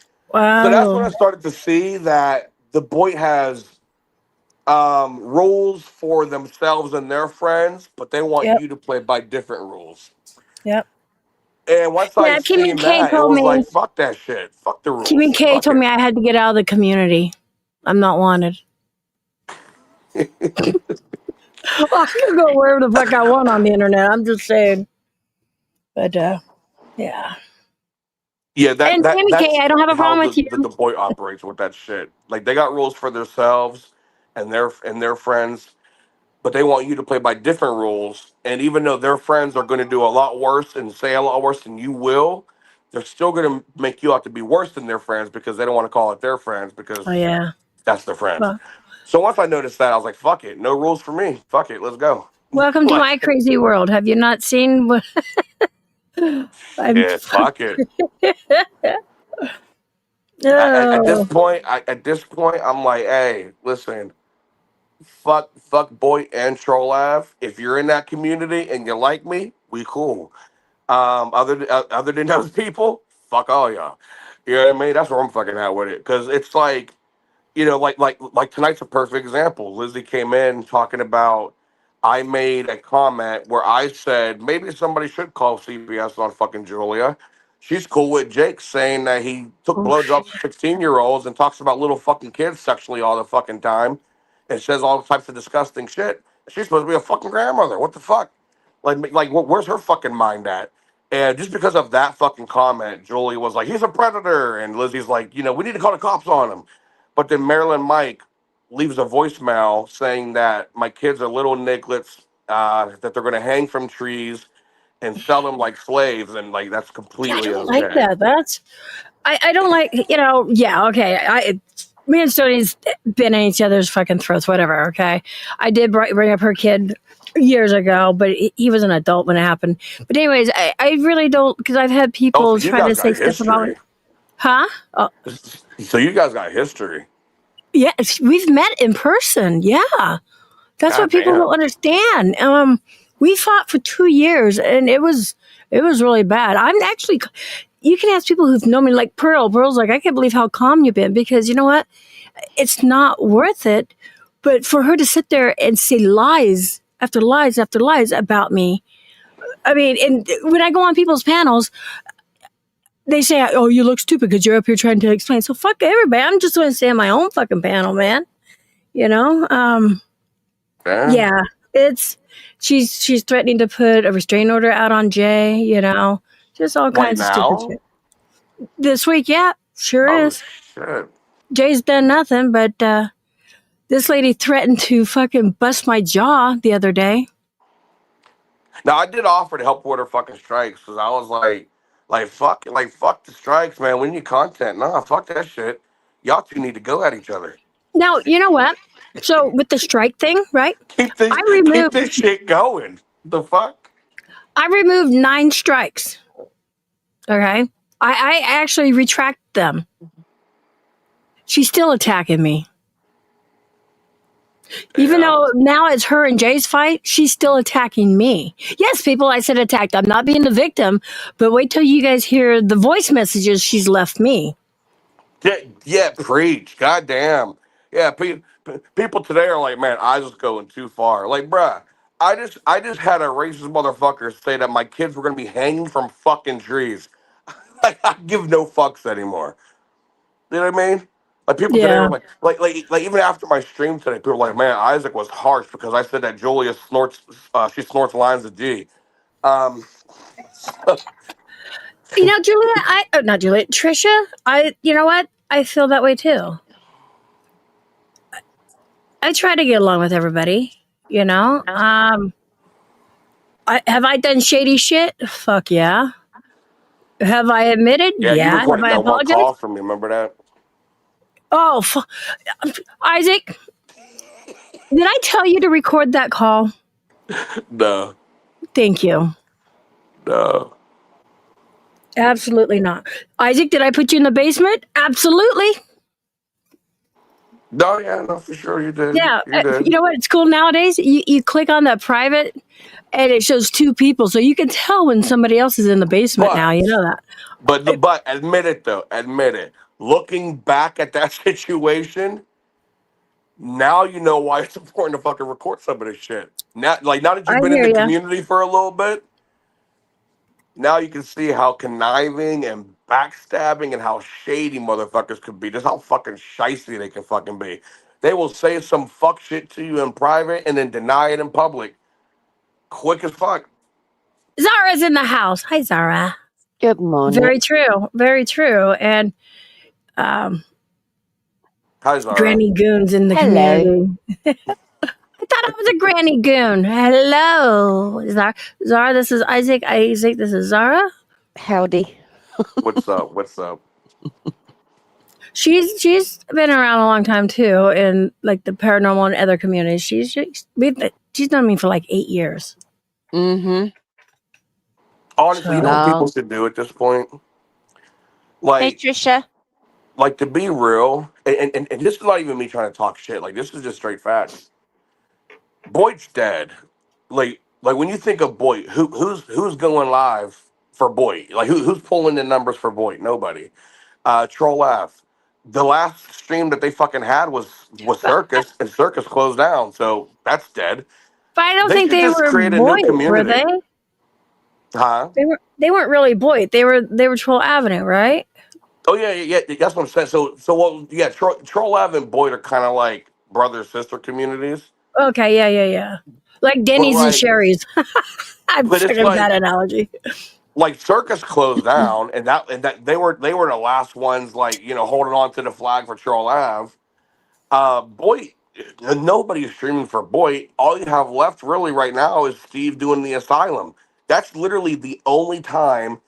So that's when
Wow.
I started to see that the boy has rules for themselves and their friends, but they want
Yep.
you to play by different rules.
Yep.
And once I
Yeah, Kimmy
seen
K
that, it
told
was
me.
like, fuck that shit. Fuck the
Kimmy
rules.
K
Fuck
told
it.
me I had to get out of the community. I'm not wanted. I can go wherever the fuck I want on the internet. I'm just saying. But yeah.
Yeah,
And Kimmy K,
that's
I don't have a
how
problem with you.
the boy operates with that shit. Like they got rules for themselves and their friends, but they want you to play by different rules. And even though their friends are going to do a lot worse and say a lot worse than you will, they're still going to make you out to be worse than their friends because they don't want to call it their friends
Oh
because
yeah.
that's their friends.
Well,
So once I noticed that, I was like, "Fuck it, no rules for me. Fuck it, let's go."
welcome to my
Like,
crazy world. Have you not seen what I'm
yeah, fuck it.
oh
At this point, I'm like, "Hey, listen, fuck boy and troll Ave. If you're in that community and you like me, we cool. Other than those people, fuck all y'all. You know what I mean? That's where I'm fucking at with it. Cause it's like, like tonight's a perfect example. Lizzie came in talking about I made a comment where I said maybe somebody should call CPS on fucking Julia. She's cool with Jake saying that he took
oh
blowjobs
shit.
for 16-year-olds and talks about little fucking kids sexually all the fucking time and says all types of disgusting shit. She's supposed to be a fucking grandmother. What the fuck? Where's her fucking mind at? And just because of that fucking comment, Julie was like, "He's a predator," and Lizzie's like, "We need to call the cops on him." But then Marilyn Mike leaves a voicemail saying that my kids are little nigglets, that they're going to hang from trees and sell them like slaves, and like that's
Yeah, I
completely
don't like
okay.
that. I don't like, yeah, okay. Me and Stoney's been at each other's fucking throats, whatever, okay? I did bring up her kid years ago, but he was an adult when it happened. But anyways, I really don't, because I've had
Oh, so
people
you
try to
guys
say
got
stuff about it.
history.
Huh? Oh,
So you guys got history.
yeah, we've met in person. Yeah. That's what
God
people
damn.
don't understand. We fought for 2 years, and it was It was really bad. I'm actually, you can ask people who've known me, like Pearl. Pearl's like, I can't believe how calm you've been, because you know what? It's not worth it. But for her to sit there and say lies after lies after lies about me, I mean, and when I go on people's panels, they say, oh, you look stupid because you're up here trying to explain. So fuck everybody. I'm just going to stay on my own fucking panel, man. You know? Yeah. She's threatening to put a restraining order out on Jay, you know? Just all kinds of stupid shit. This week, yeah, sure is.
Shit.
Jay's done nothing, but this lady threatened to fucking bust my jaw the other day.
Now I did offer to help with her fucking strikes because I was fuck the strikes, man. We need content. Nah, fuck that shit. Y'all two need to go at each other.
Now, you know what? So with the strike thing, right?
Keep this shit going. The fuck?
I removed 9 strikes. Okay? I actually retract them. She's still attacking me. Even though now it's her and Jay's fight, she's still attacking me. Yes, people, I said attacked. I'm not being the victim, but wait till you guys hear the voice messages she's left me.
Yeah, preach. Goddamn. Yeah, people today are like, man, I was going too far. Like, bruh, I just had a racist motherfucker say that my kids were gonna be hanging from fucking trees. Like, I give no fucks anymore. You know what I mean? Like, people today are like even after my stream today, people are like, man, Isaac was harsh because I said that Julia snorts lines of D.
You know, Trisha, you know what? I feel that way too. I try to get along with everybody, you know? Have I done shady shit? Fuck yeah. Have I admitted?
Yeah. You
Have
recorded
I
that one
apologized?
call from me, remember that?
Oh, Isaac, did I tell you to record that call?
No.
Thank you.
No.
Absolutely not. Isaac, did I put you in the basement? Absolutely.
No, yeah, no, for sure you did.
Yeah.
You did.
You know what? It's cool nowadays. You click on the private and it shows 2 people. So you can tell when somebody else is in the basement now. You know that.
But admit it though. Admit it. Looking back at that situation, now you know why it's important to fucking record some of this shit. Now that you've been in the community for a little bit, now you can see how conniving and backstabbing and how shady motherfuckers could be. Just how fucking shicey they can fucking be. They will say some fuck shit to you in private and then deny it in public. Quick as fuck.
Zara's in the house. Hi, Zara.
Good morning.
Very true. Very true. And
Hi, Zara.
Granny Goon's in the community. I thought I was a Granny Goon. Hello, Zara. This is Isaac. Isaac. This is Zara.
Howdy.
What's up? What's up?
She's been around a long time too, in like the paranormal and other communities. She's known me for like 8 years.
Mm-hmm.
Honestly, you know what people should do at this point? Like,
Hey, Trisha.
like to be real, and this is not even me trying to talk shit. Like, this is just straight facts. Boyd's dead. Like when you think of Boyd, who's going live for Boyd? Like who's pulling the numbers for Boyd? Nobody. Troll F. The last stream that they fucking had was Circus, and Circus closed down, so that's dead.
But I don't think they were Boyd, were they?
Huh?
They weren't really Boyd. They were Troll Avenue, right?
Oh yeah. That's what I'm saying. So well, yeah. Troll Ave and Boyd are kind of like brother sister communities.
Okay, yeah. Like Denny's and Sherry's. I'm figuring that analogy.
Like Circus closed down, and that they were the last ones, like, you know, holding on to the flag for Troll Ave. Boyd, nobody's streaming for Boyd. All you have left really right now is Steve doing the Asylum. That's literally the only time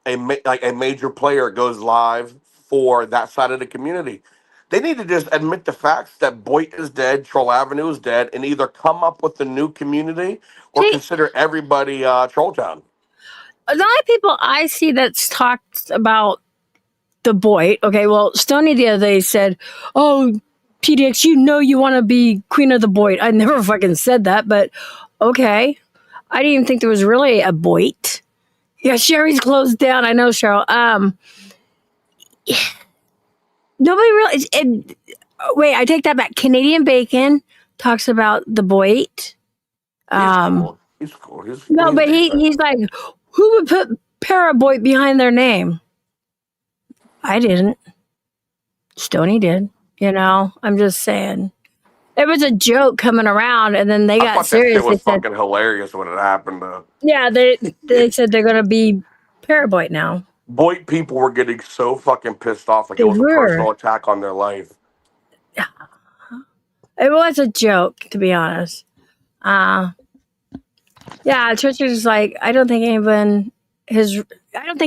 a major player goes live for that side of the community. They need to just admit the facts that Boyd is dead, Troll Avenue is dead, and either come up with a new community or consider everybody Troll Town.
A lot of people I see that's talked about the Boyd. Okay, well, Stoney the other day said, "Oh, PDX, you know you want to be queen of the Boyd." I never fucking said that, but okay. I didn't even think there was really a Boyd. Yeah, Sherry's closed down. I know, Cheryl. Nobody really. Wait, I take that back. Canadian Bacon talks about the Boit.
He's cool. He's cool.
No,
He's
but
decent.
he's like, who would put Paraboit behind their name? I didn't. Stoney did. You know, I'm just saying. There was a joke coming around, and then they
I
got
thought that
serious.
shit
They
was
said,
fucking hilarious when it happened, though.
yeah, they said they're going to be Paraboit now.
Boy, people were getting so fucking pissed off, like it
They
was a
were.
personal attack on their life.
It was a joke, to be honest. Yeah, Trisha is like, I don't think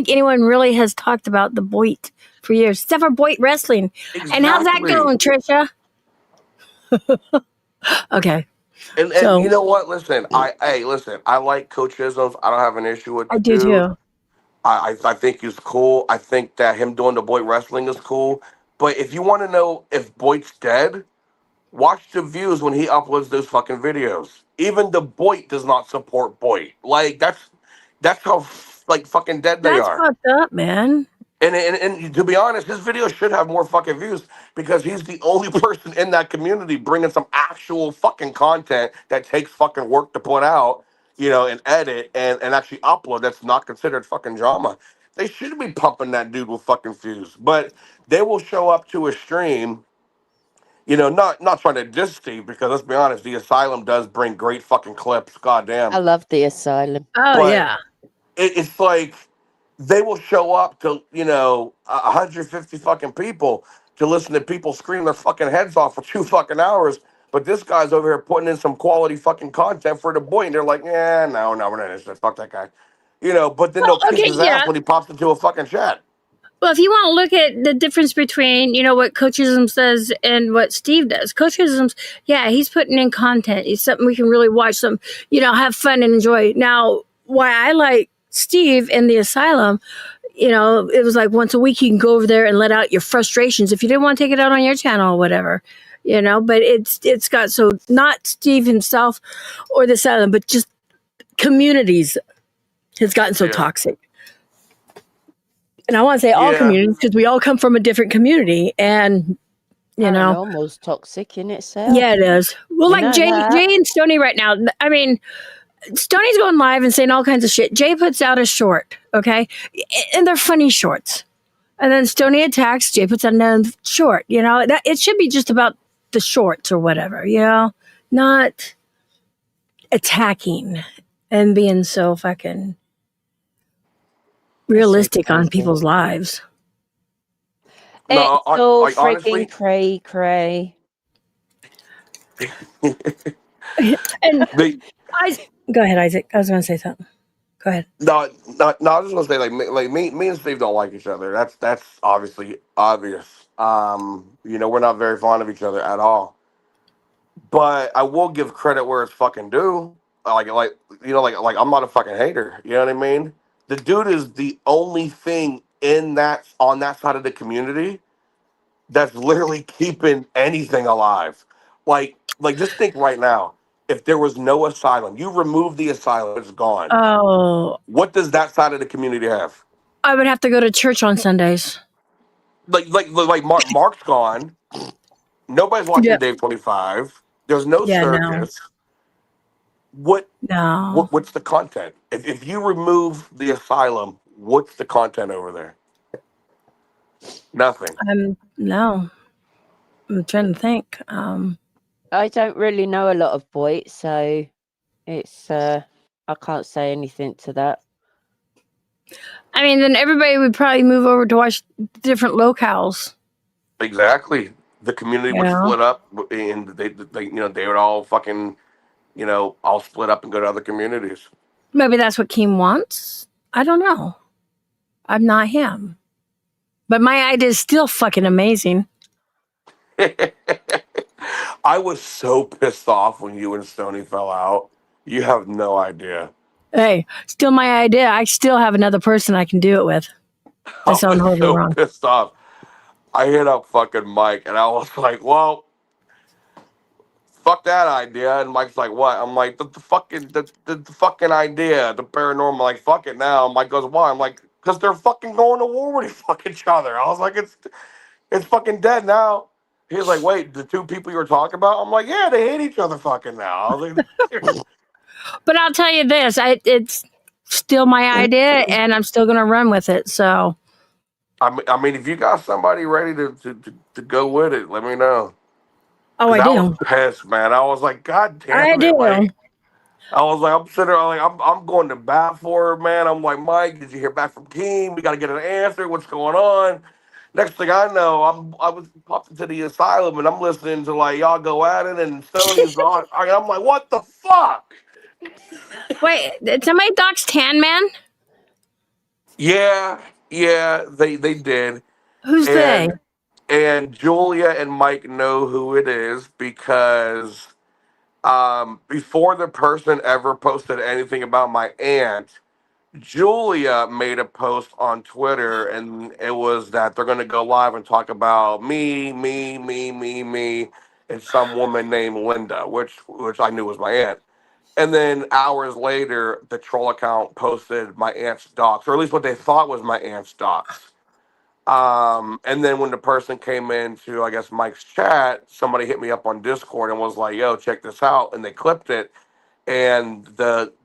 anyone really has talked about the Boit for years, except for Boit Wrestling.
Exactly.
And how's that going, Trisha? Okay.
And
So
you know what? Listen, I like Coach Isms. I don't have an issue with
I
the
do
dude.
too.
I think he's cool. I think that him doing the Boyd wrestling is cool. But if you want to know if Boyd's dead, watch the views when he uploads those fucking videos. Even the Boyd does not support Boyd. Like that's how like fucking dead they
That's
are.
fucked up, man.
And to be honest, his video should have more fucking views because he's the only person in that community bringing some actual fucking content that takes fucking work to put out, and edit and actually upload. That's not considered fucking drama. They should be pumping that dude with fucking views, but they will show up to a stream, not trying to diss Steve because let's be honest, the Asylum does bring great fucking clips, goddamn.
I love the Asylum.
Oh
But
yeah.
it's like they will show up to 150 fucking people to listen to people scream their fucking heads off for 2 fucking hours. But this guy's over here putting in some quality fucking content for the boy, and they're like, yeah, no, we're not interested. Fuck that guy, But then they'll kiss
Okay,
his
yeah.
ass when he pops into a fucking chat.
Well, if you want to look at the difference between, what Coachism says and what Steve does, Coachism's, yeah, he's putting in content. It's something we can really watch, some, have fun and enjoy. Now, why I like Steve in the Asylum, it was like once a week you can go over there and let out your frustrations if you didn't want to take it out on your channel or whatever, but it's got, so not Steve himself or the Asylum, but just communities has gotten so toxic. And I want to say all communities because we all come from a different community, and
Paranormal's toxic in itself.
Yeah, it is. Well, like Jay and Stoney right now. I mean, Stoney's going live and saying all kinds of shit. Jay puts out a short, okay, and they're funny shorts, and then Stoney attacks. Jay puts out another short. That it should be just about the shorts or whatever. Not attacking and being so fucking realistic on people's lives.
No, it's all freaking
honestly,
cray.
And go ahead, Isaac. I was going to say something. Go ahead.
No, I was just gonna say like me and Steve don't like each other. That's obviously obvious. We're not very fond of each other at all. But I will give credit where it's fucking due. Like I'm not a fucking hater. You know what I mean? The dude is the only thing on that side of the community that's literally keeping anything alive. Like just think right now. If there was no Asylum, you remove the Asylum, it's gone.
Oh.
What does that side of the community have?
I would have to go to church on Sundays.
Like Mark's gone. Nobody's watching Dave 25. There's no circus.
No.
What's the content? If you remove the Asylum, what's the content over there? Nothing.
No. I'm trying to think.
I don't really know a lot of Boyd, so it's I can't say anything to that.
I mean, then everybody would probably move over to watch different locales.
Exactly. The community would split up, and they would all fucking, all split up and go to other communities.
Maybe that's what Keem wants. I don't know. I'm not him. But my idea is still fucking amazing.
I was so pissed off when you and Stoney fell out. You have no idea.
Hey, still my idea. I still have another person I can do it with.
I was so pissed off. I hit up fucking Mike, and I was like, well, fuck that idea. And Mike's like, what? I'm like, the fucking idea, the paranormal. Like, fuck it now. Mike goes, why? I'm like, because they're fucking going to war with each other. I was like, it's fucking dead now. He's like, wait, the two people you were talking about? I'm like, yeah, they hate each other fucking now. I was like,
But I'll tell you this, it's still my idea, and I'm still going to run with it. So,
I mean, if you got somebody ready to go with it, let me know.
oh,
Cause
I
I was
do.
pissed, man. I was like, God
I
damn it!
do.
Like, I was like, I'm sitting there, like, I'm going to bat for her, man. I'm like, Mike, did you hear back from Keem? We got to get an answer. What's going on? Next thing I know, I was popped into the asylum and I'm listening to like y'all go at it and Sony's on. I'm like, what the fuck?
Wait, did somebody dox Tan Man?
Yeah, yeah, they did,
Who's they?
and Julia and Mike know who it is because before the person ever posted anything about my aunt, Julia made a post on Twitter, and it was that they're going to go live and talk about me, and some woman named Linda, which I knew was my aunt. And then hours later, the troll account posted my aunt's docs, or at least what they thought was my aunt's docs. And then when the person came into, I guess, Mike's chat, somebody hit me up on Discord and was like, "Yo, check this out," and they clipped it, and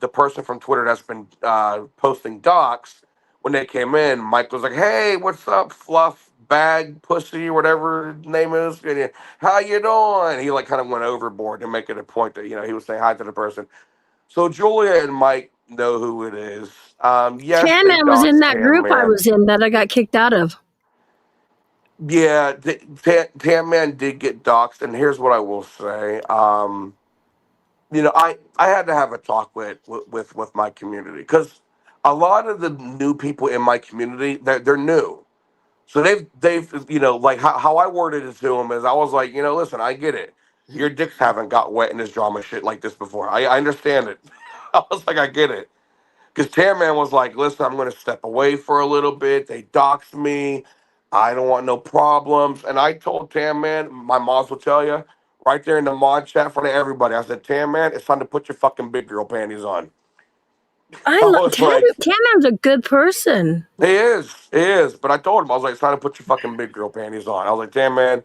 the person from Twitter that's been posting docs, when they came in, Mike was like, "Hey, what's up, fluff bag pussy, whatever his name is? And how you doing?" He like kind of went overboard to make it a point that he was saying hi to the person. So Julia and Mike know who it is. Yes,
Tan
they
Man was in
doxed
that
Tan
group I
Man.
was in that I got kicked out of.
Yeah, Tan Man did get doxed, and here's what I will say. I had to have a talk with my community because a lot of the new people in my community they're new, so they've like how I worded it to them is I was like, listen, I get it, your dicks haven't got wet in this drama shit like this before. I understand it. I was like, I get it. Because Tan Man was like, listen, I'm going to step away for a little bit. They doxed me. I don't want no problems. And I told Tan Man, my moms will tell you, right there in the mod chat in front of everybody, I said, Tan Man, it's time to put your fucking big girl panties on.
I
I
love
was like,
Tan Man's a good person.
he is. But I told him, I was like, it's time to put your fucking big girl panties on. I was like, Tan Man,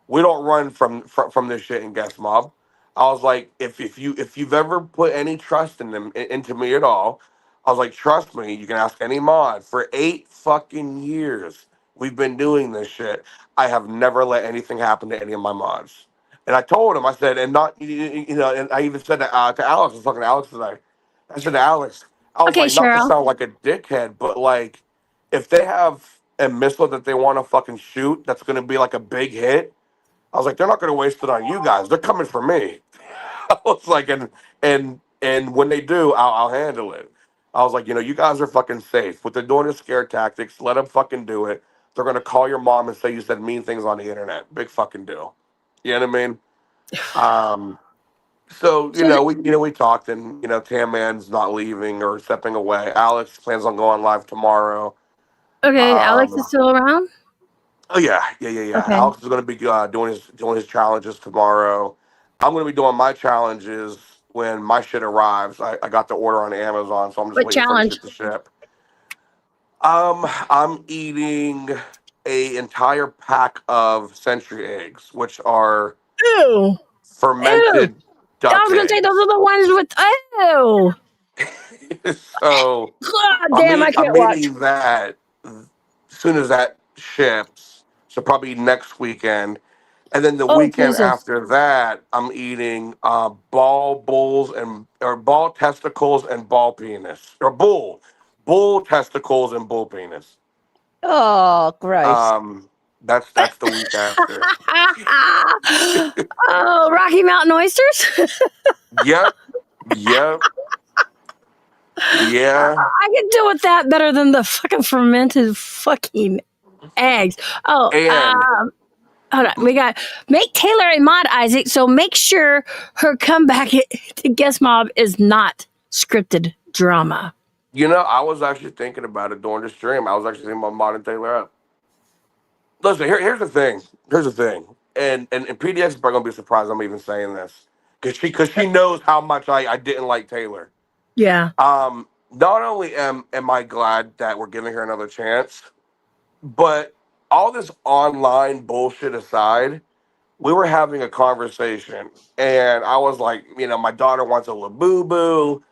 we don't run from this shit in guest mob. I was like, if you've ever put any trust in them into me at all, I was like, trust me, you can ask any mod. For 8 fucking years, we've been doing this shit. I have never let anything happen to any of my mods. And I told him, I said, and not and I even said that to Alex. I was talking to Alex today. I said to Alex, I was
Okay,
like, not to
Cheryl.
sound like a dickhead, but like, if they have a missile that they want to fucking shoot, that's going to be like a big hit. I was like, they're not going to waste it on you guys. They're coming for me. I was like, and when they do, I'll handle it. I was like, you guys are fucking safe. What they're doing is scare tactics. Let them fucking do it. They're gonna call your mom and say you said mean things on the internet. Big fucking deal. You know what I mean? So
So,
we talked, and Tam Man's not leaving or stepping away. Alex plans on going live tomorrow.
okay, Alex is
Um,
still around?
Oh yeah.
Okay.
Alex is going to be doing his challenges tomorrow. I'm going to be doing my challenges when my shit arrives. I got the order on Amazon, so I'm just
What
waiting for the
challenge?
shit to ship. I'm eating a entire pack of century eggs, which are
Ew. Ew.
fermented
I
duck
was going to say, those
eggs.
are the ones with, ew.
So
God
I'm
damn, I
eat,
can't
I'm
watch.
eating that as soon as that ships. So probably next weekend. And then the
Oh,
weekend
Jesus.
after that, I'm eating ball testicles and ball penis, or bull testicles and bull penis.
Oh, gross.
Um, that's the week after.
Oh, Rocky Mountain oysters?
Yep, yep, yeah.
I can deal with that better than the fucking fermented fucking eggs. Oh,
And
hold on. We got make Taylor a mod, Isaac. So make sure her comeback to Guest Mob is not scripted drama.
I was actually thinking about it during the stream. I was actually thinking about modding Taylor up. Listen, here's the thing. Here's the thing. And PDX is probably gonna be surprised I'm even saying this. because she knows how much I didn't like Taylor.
Yeah.
Not only am I glad that we're giving her another chance, but all this online bullshit aside, we were having a conversation, and I was like, my daughter wants a Labubu.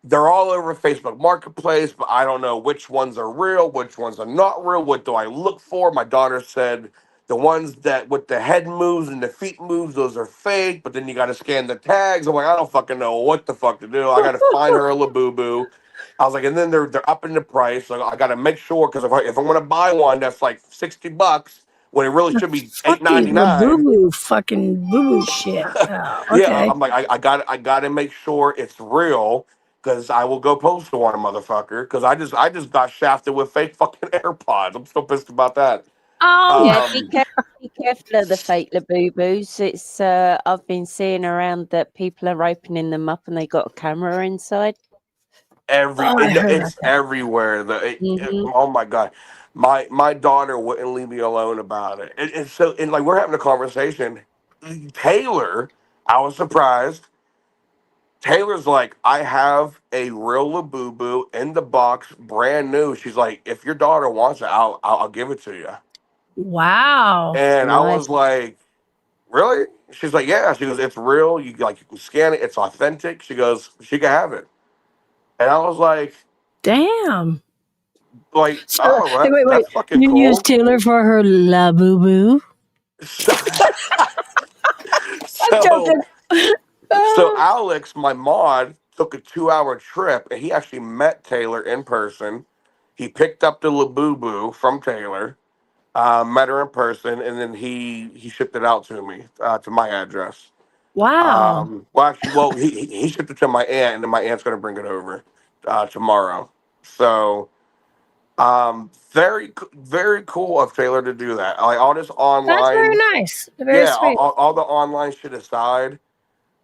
They're all over Facebook Marketplace, but I don't know which ones are real, which ones are not real. What do I look for? My daughter said the ones that with the head moves and the feet moves, those are fake, but then you got to scan the tags. I'm like, I don't fucking know what the fuck to do. I got to find her a Labubu. I was like, and then they're up in the price. So I got to make sure, because if I'm going to buy one that's like $60 when it really should be
Fucking
$8.99.
Labubu, fucking boo boo shit. Oh,
Yeah,
okay.
I'm like, I got to make sure it's real, because I will go postal on a motherfucker, because I just got shafted with fake fucking AirPods. I'm still pissed about that.
Oh,
Yeah,
Um,
be careful of the fake Labubus. It's I've been seeing around that people are opening them up and they got a camera inside.
I heard about
it's
that.
everywhere.
Hmm.
Oh my god, my daughter wouldn't leave me alone about it. And like we're having a conversation. Taylor, I was surprised. Taylor's like, I have a real Labubu in the box, brand new. She's like, if your daughter wants it, I'll give it to you.
Wow.
And I
Nice.
was like, really? She's like, yeah. She goes, it's real. You can scan it. It's authentic. She goes, she can have it. And I was
Damn.
like,
So,
oh,
hey, wait.
that's fucking
You used
cool.
Taylor for her Labubu?
So,
I'm
so,
joking.
so
Oh,
Alex, my mod, took a 2-hour trip, and he actually met Taylor in person. He picked up the Labubu from Taylor, met her in person, and then he shipped it out to my address.
wow.
Well, he shipped it to my aunt, and then my aunt's gonna bring it over tomorrow. So, very cool of Taylor to do that. Like all this
That's very
online,
nice. Very
yeah,
sweet.
all the online shit aside.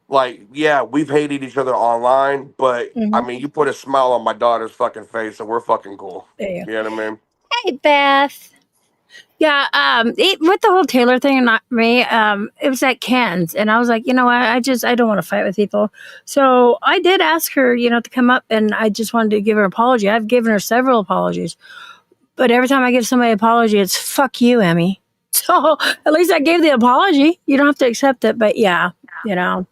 Like, yeah, we've hated each other online, but I
Hmm.
mean, you put a smile on my daughter's fucking face, so we're fucking cool.
There you go.
You know what I mean?
Hey, Beth. Yeah, with the whole Taylor thing and not me, it was at Ken's, and I was like, you know what, I don't want to fight with people, so I did ask her, to come up, and I just wanted to give her an apology. I've given her several apologies, but every time I give somebody an apology, it's fuck you, Emmy. So at least I gave the apology. You don't have to accept it, but yeah, you know,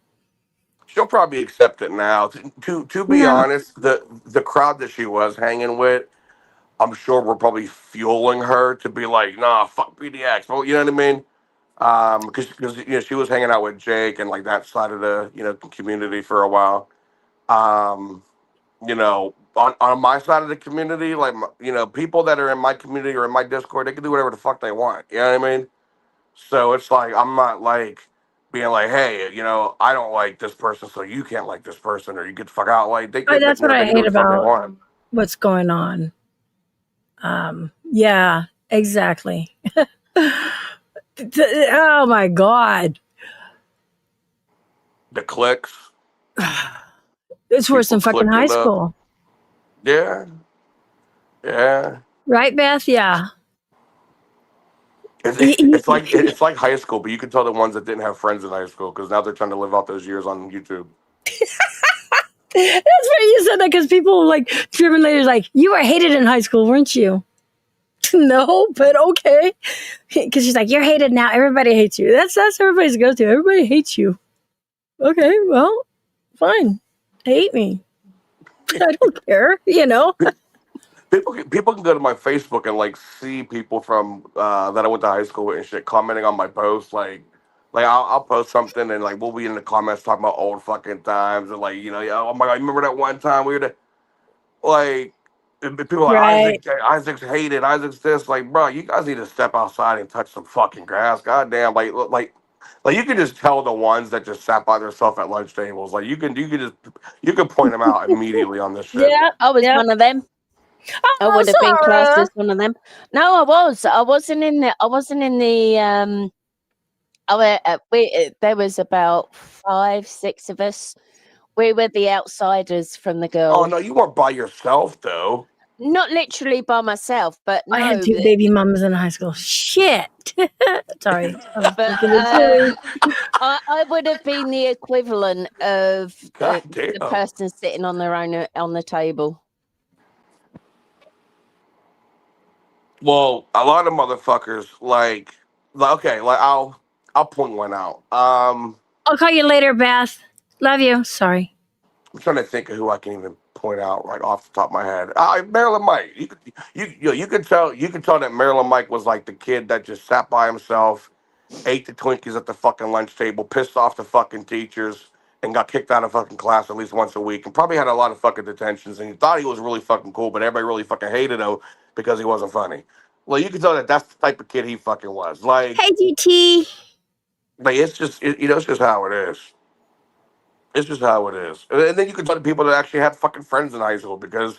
She'll probably accept it now. To be
no,
honest, the crowd that she was hanging with, I'm sure we're probably fueling her to be like, nah, fuck PDX. Well, you know what I mean? Because she was hanging out with Jake and like that side of the community for a while. Um, on my side of the community, like people that are in my community or in my Discord, they can do whatever the fuck they want. You know what I mean? So it's like I'm not like being like, hey, I don't like this person, so you can't like this person, or you get the fuck out. Like
that's what
they
I
can do
hate
what the fuck they
about
want.
what's going on. Yeah, exactly. Oh my god,
The clicks,
it's worse
people
than fucking high
clicking up.
school.
Yeah, yeah.
Right, Beth? Yeah.
It's like high school, but you can tell the ones that didn't have friends in high school because now they're trying to live out those years on YouTube.
That's funny you said that because people like driven ladies like, you were hated in high school, weren't you? No, but okay. Because she's like, you're hated now. Everybody hates you. That's everybody's go to. Everybody hates you. Okay, well, fine. Hate me. I don't care,
People can go to my Facebook and like see people from that I went to high school with and shit commenting on my posts. Like I'll post something and like we'll be in the comments talking about old fucking times and like yeah, oh my god, you remember that one time we were like people are like
Right.
Isaac's hated, Isaac's this. Like, bro, you guys need to step outside and touch some fucking grass. Goddamn, like you can just tell the ones that just sat by themselves at lunch tables. Like you can point them out immediately on this shit.
Yeah.
I was
Yeah.
one of them. I
Oh,
would have been classed
Sarah.
as one of them. No, I was. I wasn't in the. I wasn't in the. There was about 5, 6 of us. We were the outsiders from the
Oh
girls.
no, you weren't by yourself though.
Not literally by myself, but no.
I had 2 baby mamas in high school. Shit. Sorry.
But I would have been the equivalent of
God
the
damn.
person sitting on their own on the table.
Well, a lot of motherfuckers like okay, like I'll point one out.
I'll call you later, Beth. Love you. Sorry.
I'm trying to think of who I can even point out right off the top of my head. Marilyn Mike. You could tell that Marilyn Mike was like the kid that just sat by himself, ate the Twinkies at the fucking lunch table, pissed off the fucking teachers, and got kicked out of fucking class at least once a week, and probably had a lot of fucking detentions. And he thought he was really fucking cool, but everybody really fucking hated him because he wasn't funny. Well, you can tell that that's the type of kid he fucking was. Like,
Hey, GT.
like it's just it's just how it is. It's just how it is. And then you can tell the people that actually had fucking friends in high school because,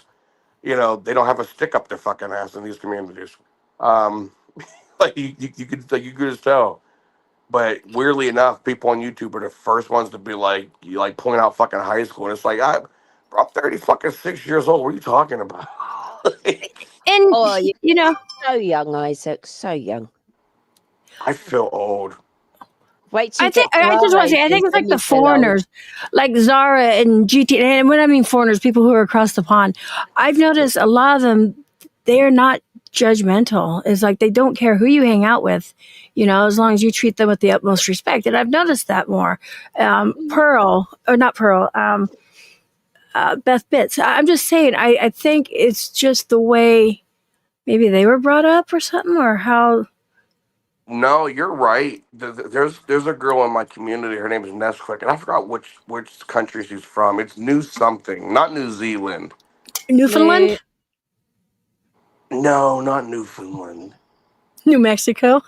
they don't have a stick up their fucking ass in these communities. Um, like you could just tell. But weirdly enough, people on YouTube are the first ones to be like, you like point out fucking high school. And it's like, I'm 30 fucking 6 years old. What are you talking about?
And,
Oh, so young, Isaac, so young.
I feel old.
Wait till
I just want to say, I think it's like the foreigners, like Zara and GT. And when I mean foreigners, people who are across the pond, I've noticed a lot of them, they're not judgmental. It's like they don't care who you hang out with, as long as you treat them with the utmost respect. And I've noticed that more. Beth Bits. I'm just saying, I think it's just the way maybe they were brought up or something, or how.
No, you're right. There's a girl in my community. Her name is Nesquik, and I forgot which country she's from. It's New something, not New Zealand.
Newfoundland?
No, not Newfoundland.
New Mexico?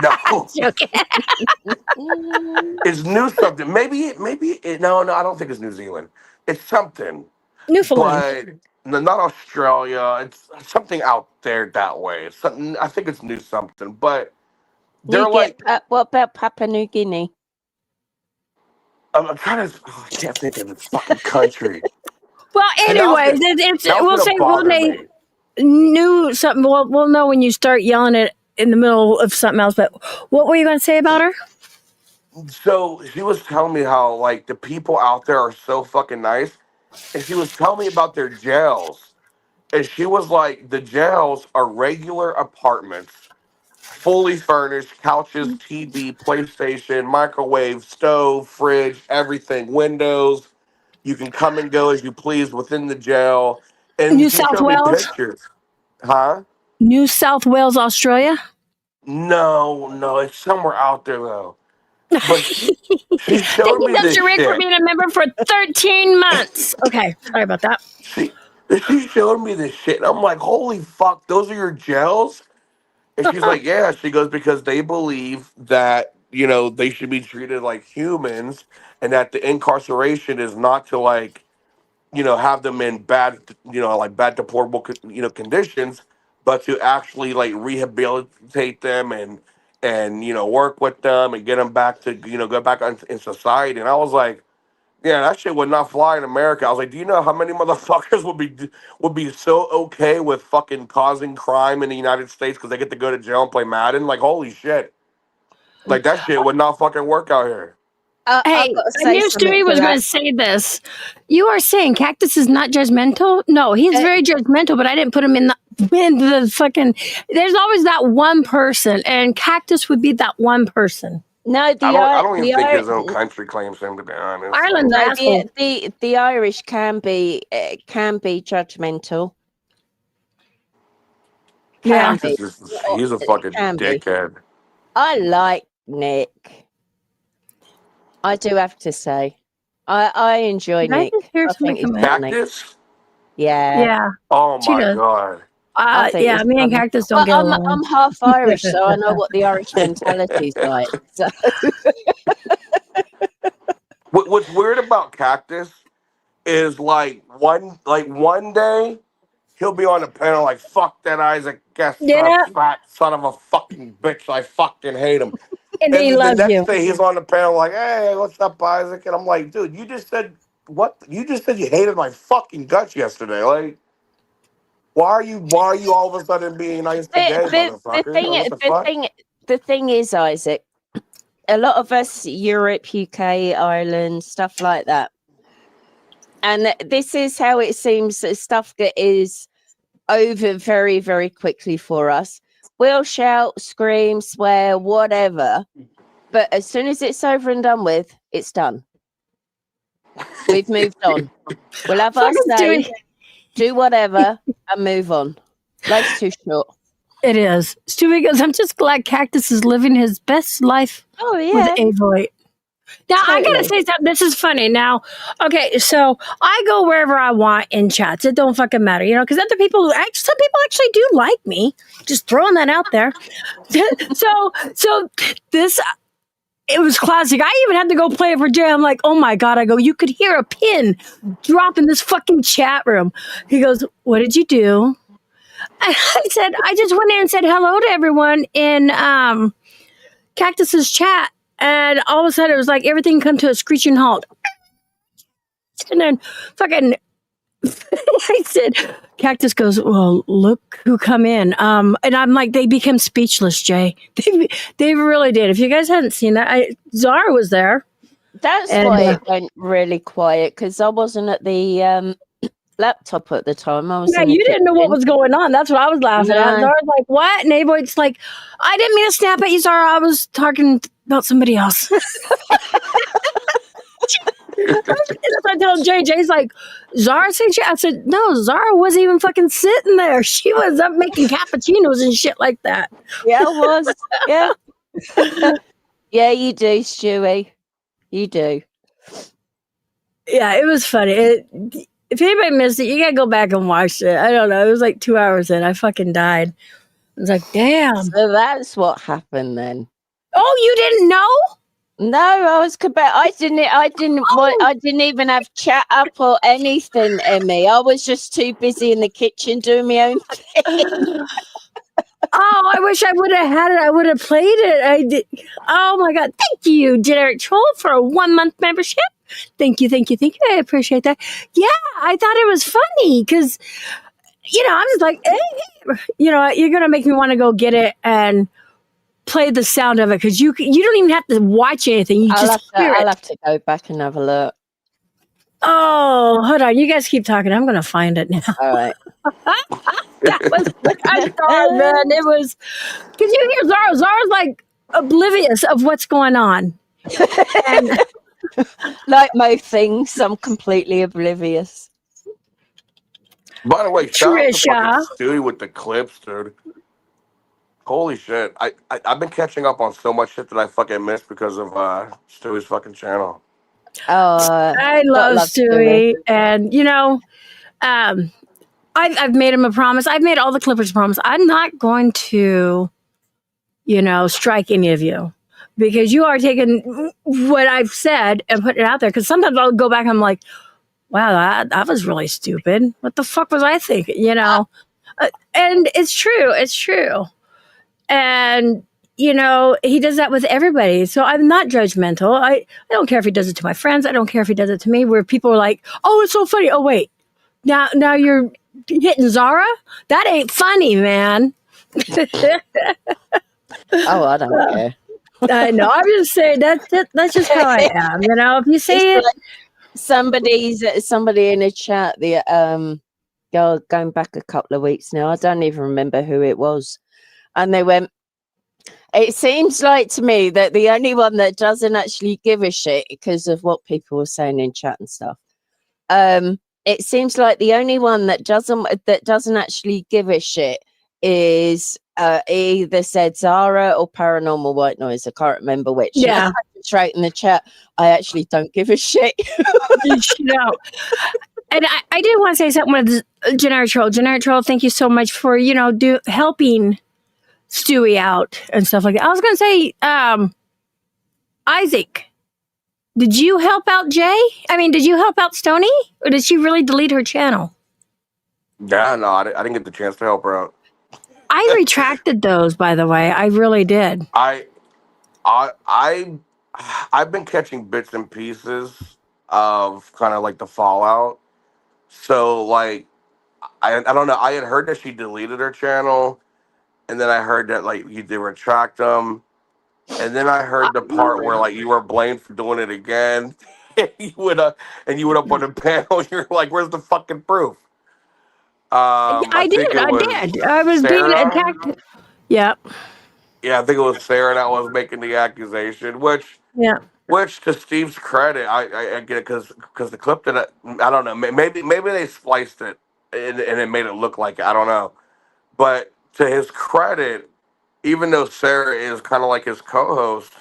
No,
Okay.
it's New something. Maybe no, I don't think it's New Zealand. It's something,
Newfoundland.
but not Australia. It's something out there that way. It's something. I think it's New something, but they're like.
What about Papua New Guinea?
I'm trying to. I can't think of the fucking country.
Well, anyway, we'll say
when
they knew something. We'll know when you start yelling it in the middle of something else. But what were you going to say about her?
So she was telling me how like the people out there are so fucking nice, and she was telling me about their jails, and she was like, the jails are regular apartments, fully furnished, couches, TV, PlayStation, microwave, stove, fridge, everything, windows. You can come and go as you please within the jail. And
New
she
South
showed me
Wales?
pictures. Huh?
New South Wales, Australia?
No, it's somewhere out there though. But she showed
Thank you,
me this
Dr. Rick, for
shit.
being a member for 13 months. Okay, sorry about that.
She showed me this shit, and I'm like, holy fuck, those are your gels? And she's like, yeah. She goes, because they believe that, they should be treated like humans, and that the incarceration is not to like, have them in bad, like bad deplorable, conditions, but to actually like rehabilitate them and work with them and get them back to, go back in society. And I was like, yeah, that shit would not fly in America. I was like, do you know how many motherfuckers would be so okay with fucking causing crime in the United States because they get to go to jail and play Madden? Like, holy shit. Like, that shit would not fucking work out here.
Hey, I knew Stewie was going to say this. You are saying Cactus is not judgmental? No, he's very judgmental, but I didn't put him in the fucking. There's always that one person, and Cactus would be that one person.
No,
I don't even think his own country claims him, to be honest.
Ireland's asshole.
The Irish can be judgmental.
Yeah,
he's a fucking dickhead.
I like Nick. I do have to say, I enjoy Nick. I think he's funny.
Cactus?
Yeah.
Oh my god.
Yeah, me and Cactus don't get along.
I'm half Irish, so I know what the Irish mentality is like. So.
What's weird about Cactus is like one day he'll be on the panel like, fuck that Isaac Guest, fat son of a fucking bitch, I fucking hate him.
And then he loves
the
you.
next day he's on the panel like, hey, what's up, Isaac? And I'm like, dude, you just said what? You just said you hated my fucking guts yesterday. Like, Why are you all of a sudden being nice today, motherfucker? What the fuck?
The thing is, Isaac, a lot of us, Europe, UK, Ireland, stuff like that. And this is how it seems that stuff that is over very, very quickly for us. We'll shout, scream, swear, whatever. But as soon as it's over and done with, it's done. We've moved on. We'll have our say, do whatever, and move on. Life's too short.
It is. Stewie goes, I'm just glad Cactus is living his best life with Avoid. Now, I got to say something. This is funny. Now, okay, so I go wherever I want in chats. It don't fucking matter, because other people, some people actually do like me. Just throwing that out there. so this, it was classic. I even had to go play it for Jay. I'm like, oh my God. I go, you could hear a pin drop in this fucking chat room. He goes, what did you do? And I said, I just went in and said hello to everyone in Cactus's chat. And all of a sudden, it was like everything come to a screeching halt. And then fucking, I said, Cactus goes, well, look who come in. And I'm like, they became speechless, Jay. They really did. If you guys hadn't seen that, Zara was there.
That's why it went really quiet, because I wasn't at the laptop at the time. I was
you didn't know what was going on. That's what I was laughing at. Zara's like, what? And Avoid's like, I didn't mean to snap at you, Zara. I was talking about somebody else. I told Jay's like, Zara said shit. I said, no, Zara wasn't even fucking sitting there. She was up making cappuccinos and shit like that.
Yeah, it was. Yeah. Yeah, you do, Stewie. You do.
Yeah, it was funny. If anybody missed it, you gotta go back and watch it. I don't know. It was like 2 hours in. I fucking died. I was like, damn.
So that's what happened then.
Oh, you didn't know?
No, I didn't even have chat up or anything, Emmy. I was just too busy in the kitchen doing my own thing.
Oh, I wish I would have had it. I would have played it. I did. Oh my God. Thank you, Generic Troll, for a 1 month membership. Thank you. I appreciate that. Yeah, I thought it was funny because, I'm just like, hey, you're going to make me want to go get it and play the sound of it because you don't even have to watch anything. You just hear it.
I'll have to go back and have a look.
Oh, hold on. You guys keep talking. I'm going to find it now.
All right.
That was what I thought, man. It was, because you hear Zara. Zara's like oblivious of what's going on. And,
like most things, I'm completely oblivious.
By the way, shout out to fucking Stewie with the clips, dude. Holy shit. I've been catching up on so much shit that I fucking missed because of Stewie's fucking channel.
I love Stewie. And, I've made him a promise. I've made all the Clippers a promise. I'm not going to, strike any of you. Because you are taking what I've said and putting it out there. Because sometimes I'll go back and I'm like, wow, that was really stupid. What the fuck was I thinking? And it's true. It's true. And, he does that with everybody. So I'm not judgmental. I don't care if he does it to my friends. I don't care if he does it to me. Where people are like, oh, it's so funny. Oh, wait. Now you're hitting Zara? That ain't funny, man.
Oh, I don't care.
I know. I'm just saying that's just how I am. If you say it,
like somebody in a chat, the going back a couple of weeks now. I don't even remember who it was, and they went. It seems like to me that the only one that doesn't actually give a shit because of what people were saying in chat and stuff. It seems like the only one that doesn't actually give a shit is either said Zara or Paranormal White Noise. I can't remember which.
Yeah.
Straight in the chat. I actually don't give a shit.
And I did want to say something with Generic Troll. Generic Troll, thank you so much for, helping Stewie out and stuff like that. I was going to say, Isaac, did you help out Jay? I mean, did you help out Stony? Or did she really delete her channel?
Yeah, no, I didn't get the chance to help her out.
I retracted those, by the way. I really did.
I've been catching bits and pieces of kind of like the fallout. So like I don't know. I had heard that she deleted her channel, and then I heard that like you did retract them, and then I heard the part where like you were blamed for doing it again. You went up on the panel. You're like, "Where's the fucking proof?" I
I
think
did.
it
I
was
did. I was being
Sarah.
attacked. Yep.
Yeah, I think it was Sarah that was making the accusation,
Yeah.
which to Steve's credit, I get it because the clip that I don't know, maybe they spliced it and it made it look like it, I don't know, but to his credit, even though Sarah is kind of like his co-host,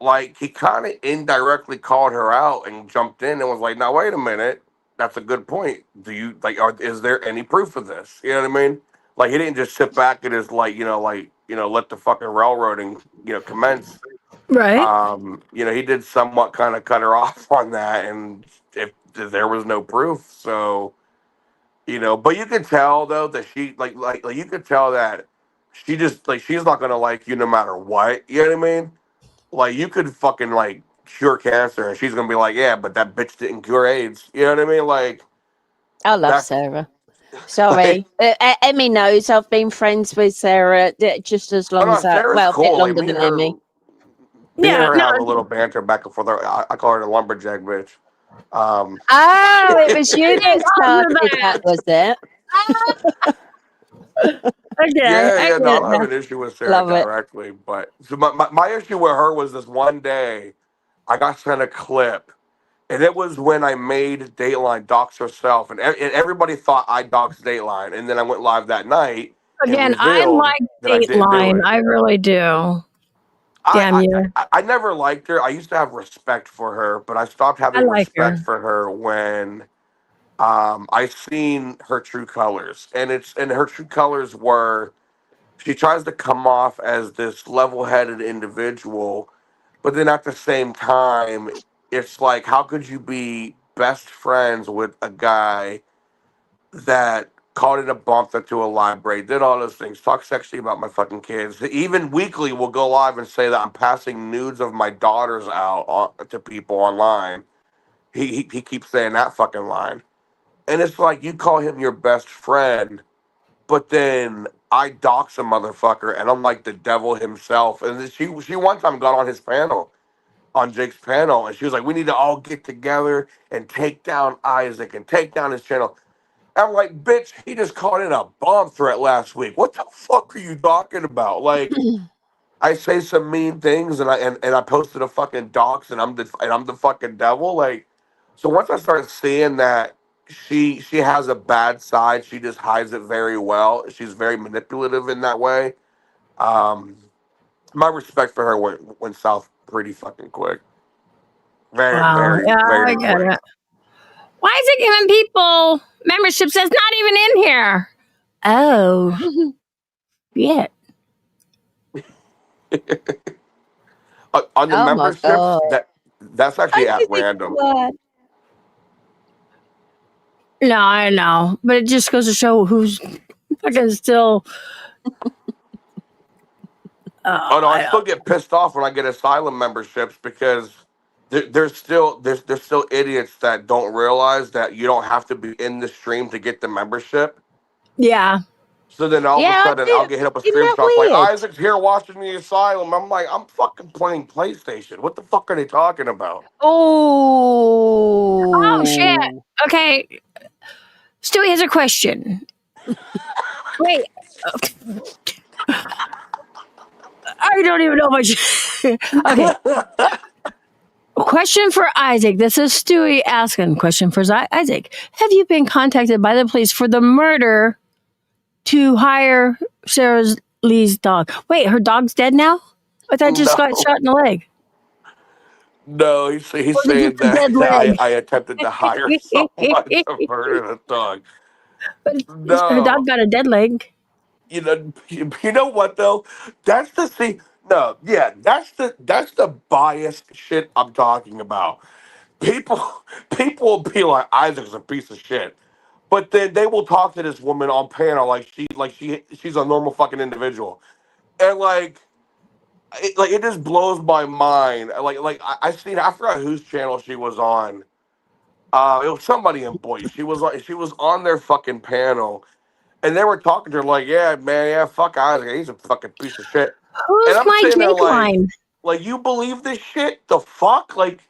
like he kind of indirectly called her out and jumped in and was like, "Now wait a minute, that's a good point. Do you like? Is there any proof of this? You know what I mean? Like he didn't just sit back and just let the fucking railroading commence.
Right.
He did somewhat kind of cut her off on that, and if there was no proof, so but you could tell though that she like you could tell that she just like she's not gonna like you no matter what. You know what I mean? Like you could fucking like cure cancer, and she's gonna be like, yeah, but that bitch didn't cure AIDS. You know what I mean? Like
I love
that's
Sarah.
like,
Sorry. Emmy knows I've been friends with Sarah just as
oh
long
no,
as
Sarah's
a bit
cool. Like
longer than Emmy.
me and
Yeah.
her
No.
have a little banter back and forth. I call her the lumberjack bitch. Um,
Oh, it was you that
After
started that, was it?
Okay.
Yeah,
I
yeah,
get
no, I
it
don't have
now.
an issue with Sarah
Love it.
directly, but so my issue with her was this one day I got sent a clip, and it was when I made Dateline dox herself, and everybody thought I doxed Dateline, and then I went live that night and
Again, I
revealed
like
that I didn't do
Dateline.
it.
I really do. Damn
I,
you.
I never liked her. I used to have respect for her, but I stopped
I
having
like
respect
her.
for her when I seen her true colors, and her true colors were she tries to come off as this level-headed individual, but then at the same time, it's like, how could you be best friends with a guy that called in a bump into a library, did all those things, talk sexually about my fucking kids, even weekly will go live and say that I'm passing nudes of my daughters out to people online. He keeps saying that fucking line. And it's like, you call him your best friend, but then I dox a motherfucker, and I'm like the devil himself. And then she one time got on his panel, on Jake's panel, and she was like, "We need to all get together and take down Isaac and take down his channel." I'm like, "Bitch, he just called in a bomb threat last week. What the fuck are you talking about?" Like, I say some mean things, and I posted a fucking dox, and I'm the fucking devil. Like, so once I started seeing that she has a bad side, she just hides it very well. She's very manipulative in that way. Um, my respect for her went south pretty fucking quick. Very,
Wow.
very,
Yeah, I
very
get
quick.
it. Why is it giving people memberships that's not even in here? Oh, yeah.
On the
Oh my
memberships,
God.
that's actually
I
at
do think
random.
No, I know. But it just goes to show who's fucking still.
Oh no, I
I
still
don't.
get pissed off when I get asylum memberships because there's still idiots that don't realize that you don't have to be in the stream to get the membership.
Yeah.
So then all of a
Yeah, I
sudden I'll
do.
get hit up with
Isn't that
screenshots like
weird?
Isaac's here watching the asylum. I'm like, I'm fucking playing PlayStation. What the fuck are they talking about?
Oh, shit.
Oh.
Okay. Stewie has a question. Wait. I don't even know what you. Okay. Question for Isaac. This is Stewie asking. Question for Isaac. Have you been contacted by the police for the murder to hire Sarah Lee's dog? Wait, her dog's dead now? I thought just got
No,
shot in the leg.
no, he's
Or is it just
saying
a dead
that
leg?
I attempted to hire someone to murder the dog.
But her
No,
dog got a dead leg.
you know what though? That's the see. No, yeah, that's the biased shit I'm talking about. People people will be like, Isaac's a piece of shit, but then they will talk to this woman on panel she's a normal fucking individual, and it just blows my mind. I seen, I forgot whose channel she was on, It was somebody in Boise. She was on their fucking panel, and they were talking to her like, "Yeah, man, yeah, fuck Isaac. He's a fucking piece of shit."
Who's
And I'm
my
sitting there
Jake line?
like, you believe this shit? The fuck? Like,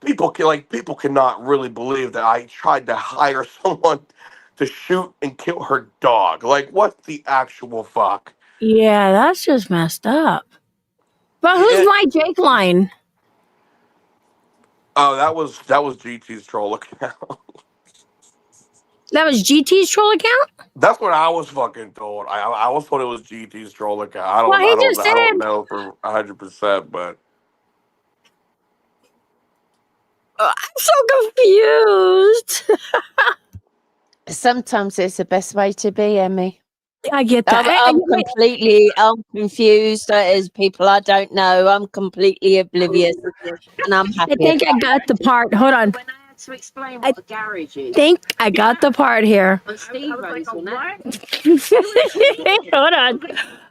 people cannot really believe that I tried to hire someone to shoot and kill her dog. Like, what the actual fuck?
Yeah, that's just messed up. But who's
Yeah.
my Jake line?
Oh, that was GT's troll account.
That was GT's troll account?
That's what I was fucking told. I was told it was GT's troll account.
Well, he just
I
said.
don't know for 100%, but
I'm so confused.
Sometimes it's the best way to be, Emmy.
I get that.
I'm confused. There's people I don't know. I'm completely oblivious, and I'm happy.
I think I got the part. Hold on.
When I had to explain what a garage is,
I think I got the part here.
on Steve Rose,
Hold on.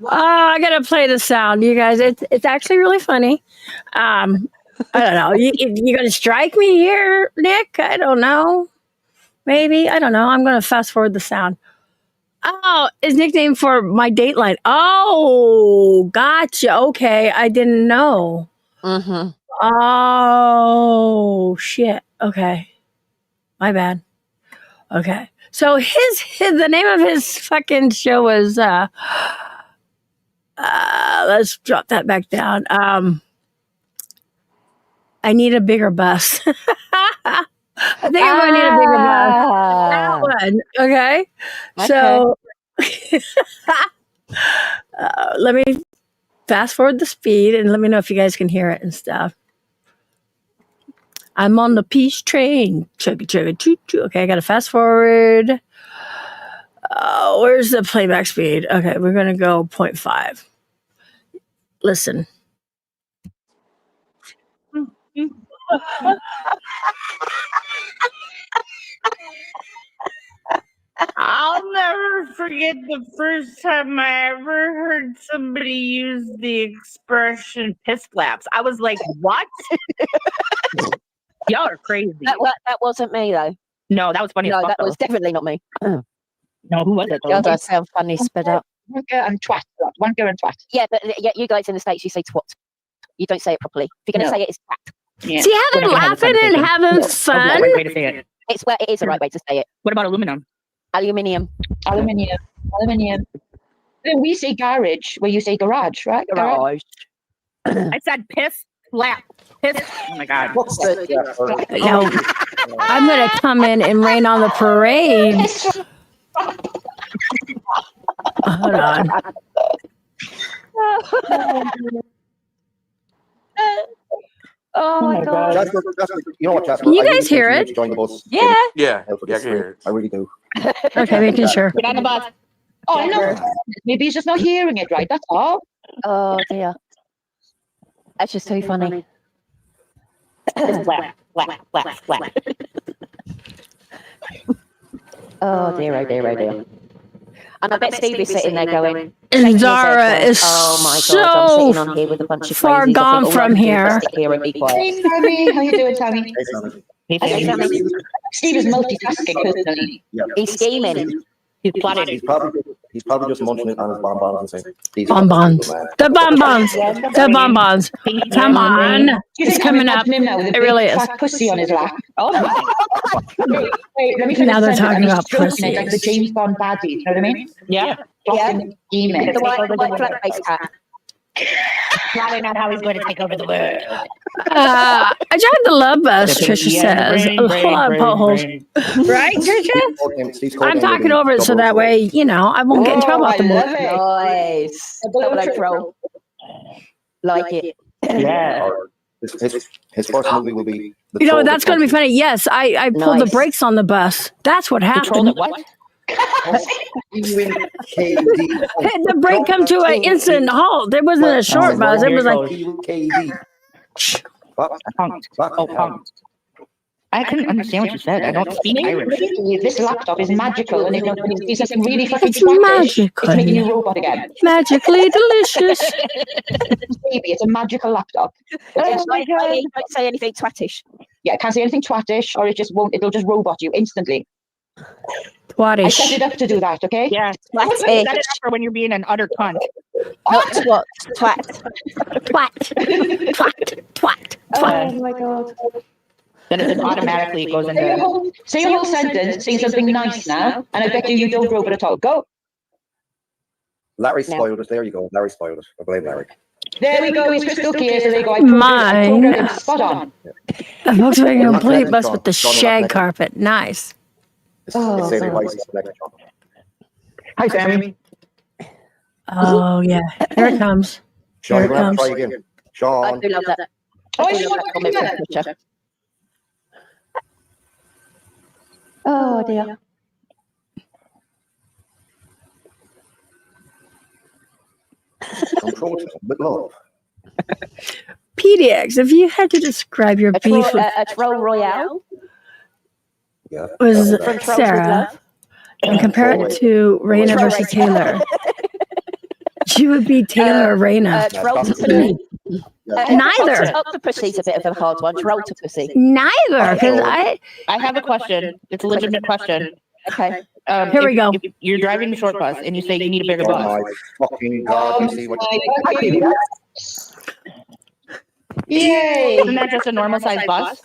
Oh, I gotta play the sound, you guys. It's actually really funny. I don't know. You gonna strike me here, Nick? I don't know. Maybe. I don't know. I'm gonna fast forward the sound. Oh, it's nickname for my Dateline. Oh, gotcha. Okay, I didn't know.
Mm-hmm.
Oh shit. Okay, my bad. Okay, so his the name of his fucking show was let's drop that back down. I need a bigger bus. I think I'm gonna need a bigger bus. That one. Okay. So let me fast forward the speed and let me know if you guys can hear it and stuff. I'm on the peace train. Chugga chugga choo choo. Okay, I gotta fast forward. Where's the playback speed? Okay, we're gonna go 0.5. Listen.
I'll never forget the first time I ever heard somebody use the expression piss flaps. I was like, what? Y'all are crazy.
That wasn't me, though.
No, that was funny.
No, that was definitely not me.
No, who was it?
God, I sound funny, spit up.
Wanker and twat. Wanker and twat.
Yeah, but you guys in the States, you say twat. You don't say it properly. If you're going to say it, it's twat.
Yeah.
See how they're laughing and having fun?
Right way to say it.
It is the right way to say it.
What about aluminum?
Aluminium.
Aluminium. Then we say garage, where you say garage, right?
Garage.
I said piss flap. Piss. Oh my god.
No, I'm gonna come in and rain on the parade. Hold on.
Oh my god.
Jasper, you know what, Jasper?
Can you
I really
guys hear
think you
it?
need to join the bus.
Yeah.
yeah,
Help with
I
this
can
thing.
hear it.
I really do.
Okay, making sure.
Get on the bus.
Oh, no. Maybe he's just not hearing it right. That's all.
Oh dear. That's just too funny.
Flap, flap, flap, flap.
Oh dear, oh dear, oh dear. And I bet Steve is sitting there going,
And Zara is
oh my god, I'm
so
sitting on here with a bunch of
far
crazies. I
gone
think all I
from
can do is
here.
sit here and be quiet.
Hey, Sammy. How you doing, Sammy?
Hey, Sammy.
Hey, Sammy.
Steve is multitasking, personally.
Yeah.
He's scheming.
He's plotted.
He's probably just munching it on his bonbons and saying, "These are
Bonbons.
good, man."
The bonbons. The bonbons. Come on.
Do you
It's
think
coming
I'm
up.
imagining him now with a
It
big
really is.
fat pussy on his lap? Oh my. Wait, let me finish
Now they're
the sentence.
talking
And he's
about
stroking it like the
pussies.
James Bond baddies, you know what I mean?
Yeah.
Fucking scheming.
The white flat face cat.
Plotting on how he's going to take over the world.
I drive the love bus, Trisha says. A lot of potholes. Right, Trisha?
Steve's
I'm
code name
talking
will be
over it so that
004.
way, you know, I won't get in trouble
Oh,
off the
I
board.
love it.
Nice.
A blow
Double
through.
throw. Like it.
Yeah.
Or his first movie will be.
You know, that's going to be funny. Yes, I pulled the
Nice.
brakes on the bus. That's what
Controlled
happened.
it what?
The brake come to an instant halt. It wasn't a short bus. It was like,
KD.
Oh, punked. I couldn't understand what you said. I don't speak Irish.
This laptop is magical, and if you see something really fucking
It's
twattish,
magical.
it's making you a robot again.
magically delicious.
Baby, it's a magical laptop.
Don't say anything twattish.
Yeah, it can't say anything twattish, or it just won't. It'll just robot you instantly. I
Twatish.
set it up to do that. Okay.
Yeah.
Twat.
Set it up for when you're being an utter cunt.
Not twat. Twat.
Twat. Twat. Twat.
Oh my god.
Then it automatically goes into.
Say a whole sentence, saying something nice now, and I bet you don't robot at all. Go.
Larry spoiled it. There you go. Larry spoiled it. I blame Larry.
There we go. He's crystal clear. So there you go. I
Mine.
told him spot on.
A Volkswagen
Not
complete
bad,
bus
Sean.
with the
Sean, not
shag
bad.
carpet. Nice.
It's Sadie Weiss.
Hi, Sammy.
Oh yeah. Here it comes.
Sean,
Here
you're
it
going to have to
comes.
try again.
I
Sean.
do love that.
Oh,
I
I
do
should
love that comment from Twitter. Oh dear.
Approach it with love.
PDX, if you had to describe your
A
beef
troll, a troll royale
Yeah.
was
that
from
was
Trolls with
Sarah
Love.
and compare it to Raina
Troll
versus
Raina.
Taylor, she would be Taylor or Raina.
Trolltopusy.
Neither.
Trolltopussy's a bit of a hard one. Trolltopusy.
Neither, because I.
I have a question. It's a legitimate question.
Okay.
Here we go.
If you're driving the short bus and you say you need a bigger
Oh
bus.
my fucking God. You see what
Yay!
Isn't that just a normal size bus?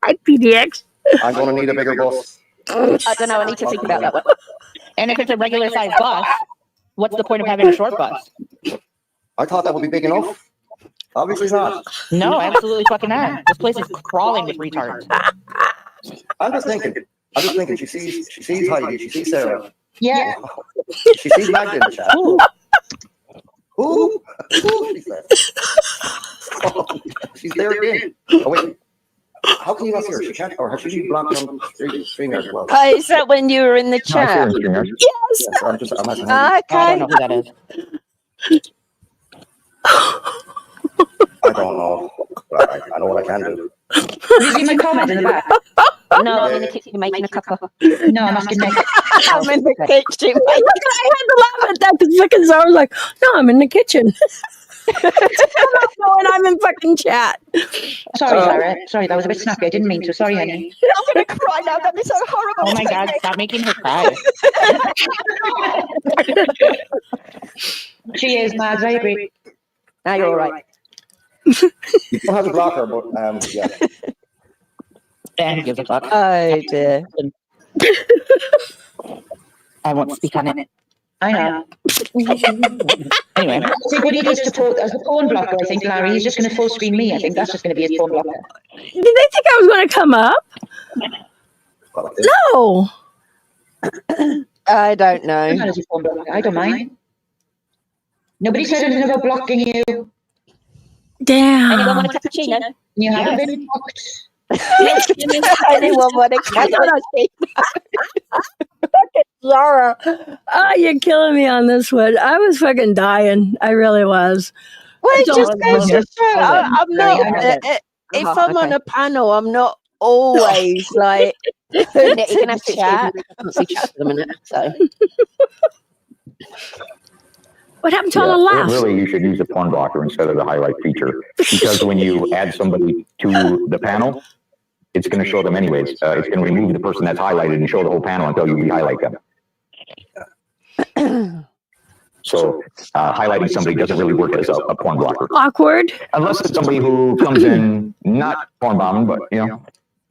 Hi, PDX.
I'm going to need a bigger bus.
I don't know. I need to think about that one.
And if it's a regular size bus, what's the point of having a short bus?
I thought that would be big enough. Obviously not.
No, absolutely fucking not. This place is crawling with retards.
I'm just thinking. She sees Heidi. She sees Sarah.
Yeah.
She sees Magda in the chat. Who? She said. She's there again. Oh wait. How can you not see her? She can't. Or has she been blocked on StreamYard as well?
Is that when you were in the chat?
Yes.
Yes, I'm asking.
I
Okay.
don't know who that is.
I don't know. But I know what I can do.
You see my comment in the back?
No, I'm in the kitchen making a cuppa.
No, I'm asking Nick.
I'm in the kitchen.
I had to laugh at that because fucking Zara was like, no, I'm in the kitchen. I'm not knowing I'm in fucking chat.
Sorry, Sarah. Sorry, that was a bit snappy. I didn't mean to. Sorry, honey.
I'm going to cry now. That'd be so horrible.
Oh my God, stop making her cry.
She is, Mads. I agree.
Now you're all right.
You don't have to block her, but yeah.
And who gives a fuck?
Oh dear.
I won't speak on it.
I know.
Anyway,
See what he does to put as a porn blocker. I think Larry. He's just going to full screen me. I think that's just going to be his porn blocker.
Did they think I was going to come up? No.
I don't know.
Not as a porn blocker. I don't mind. Nobody said anything about blocking you.
Damn.
Anyone want a cappuccino?
You haven't been blocked.
Anyone want a cappuccino?
Zara. Oh, you're killing me on this one. I was fucking dying. I really was.
Well, it
Don't
just goes to show. I'm not. If I'm on
okay.
a panel, I'm not always like. You can have to chat. I can't see chat for a minute. So.
What happened to all the laughs?
Really, you should use a porn blocker instead of the highlight feature, because when you add somebody to the panel, it's going to show them anyways. It's going to remove the person that's highlighted and show the whole panel until you re-highlight them. So highlighting somebody doesn't really work as a porn blocker.
Awkward.
Unless it's somebody who comes in not porn bombing, but you know.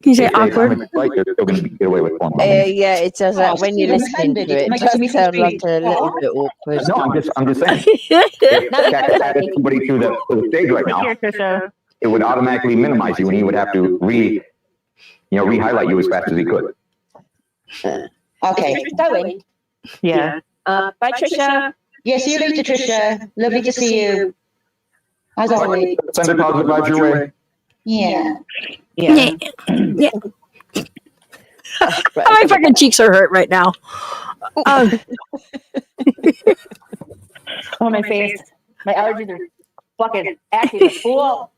Can you say
if they
awkward?
comment right, they're still going to get away with porn bombing.
Yeah, it does. When you listen to it, it does sound like a little bit awkward.
No, I'm just saying. If Jack added somebody to the stage right now,
here, Trisha.
it would automatically minimize you, and he would have to re-highlight you as fast as he could.
Okay.
Going.
Yeah.
Bye, Trisha.
Yeah, see you later, Trisha. Lovely to see you. As always.
Send a positive vibes your way.
Yeah.
Yeah.
Yeah. Oh, my fucking cheeks are hurt right now.
Oh, my face. My allergies are fucking acting a fool.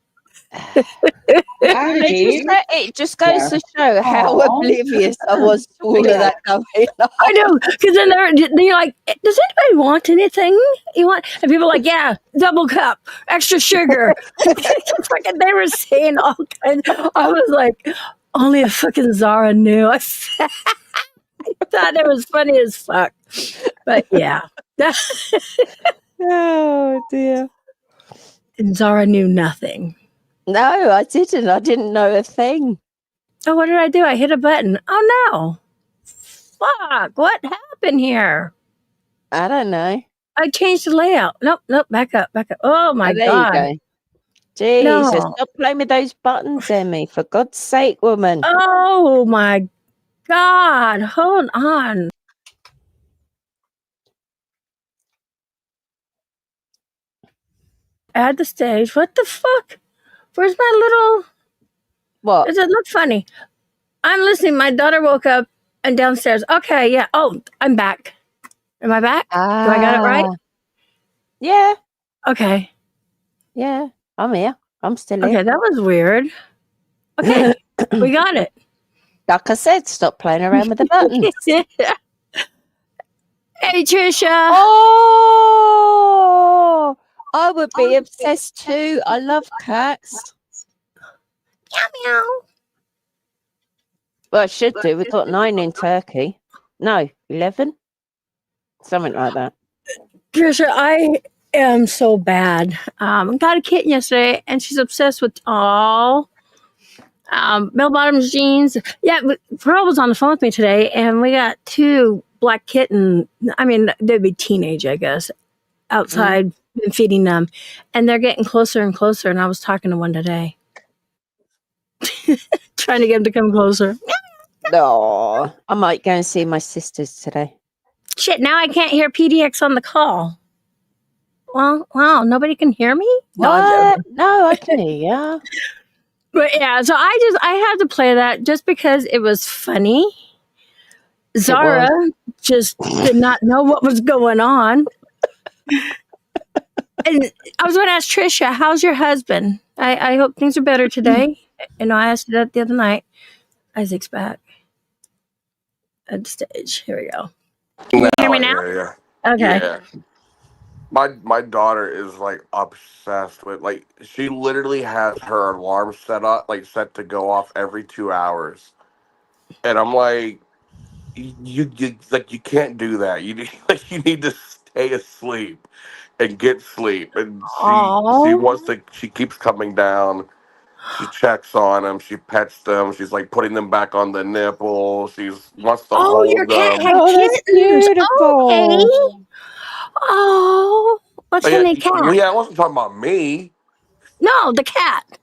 It just goes to show how
Aw.
oblivious I was to all of that going on.
I know, because then they're like, does anybody want anything? You want? And people are like, yeah, double cup, extra sugar. Fucking, they were saying all kinds. I was like, only a fucking Zara knew. I thought it was funny as fuck. But yeah.
Oh dear.
And Zara knew nothing.
No, I didn't. I didn't know a thing.
Oh, what did I do? I hit a button. Oh no. Fuck. What happened here?
I don't know.
I changed the layout. Nope. Back up. Oh my
there
God.
you go. Jesus,
No.
stop playing with those buttons, Emmy. For God's sake, woman.
Oh my God. Hold on. Add the stage. What the fuck? Where's my little...
What?
Does it look funny? I'm listening. My daughter woke up and downstairs. Okay, yeah. Oh, I'm back. Am I back? Do I got it right?
Yeah.
Okay.
Yeah. I'm here. I'm still here.
Okay, that was weird. Okay, we got it.
Like I said, stop playing around with the buttons.
Hey, Trisha.
Oh, I would be obsessed too. I love cats.
Meow.
Well, I should do. We've got 9 in Turkey. No, 11? Something like that.
Trisha, I am so bad. Got a kitten yesterday, and she's obsessed with bell bottoms jeans. Yeah, Pearl was on the phone with me today, and we got 2 black kitten. I mean, they'd be teenage, I guess, outside and feeding them, and they're getting closer and closer. And I was talking to one today, trying to get them to come closer.
No, I might go and see my sisters today.
Shit! Now I can't hear PDX on the call. Well, wow, nobody can hear me?
What? No, I can hear you.
But yeah, so I had to play that just because it was funny. Zara just did not know what was going on. And I was going to ask Trisha, how's your husband? I hope things are better today. And I asked her that the other night. Isaac's back at the stage. Here we go. Can you hear me now?
Yeah.
Okay.
Yeah. My daughter is like obsessed with, like, she literally has her alarm set to go off every 2 hours, and I'm like, you like, you can't do that. You need to stay asleep and get sleep. And she keeps coming down. She checks on them. She pets them. She's like putting them back on the nipple. She wants to hold
your cat
them.
had kittens.
Beautiful.
Okay. Oh, what's her name? Cat?
Well, yeah, I wasn't talking about me.
No, the cat.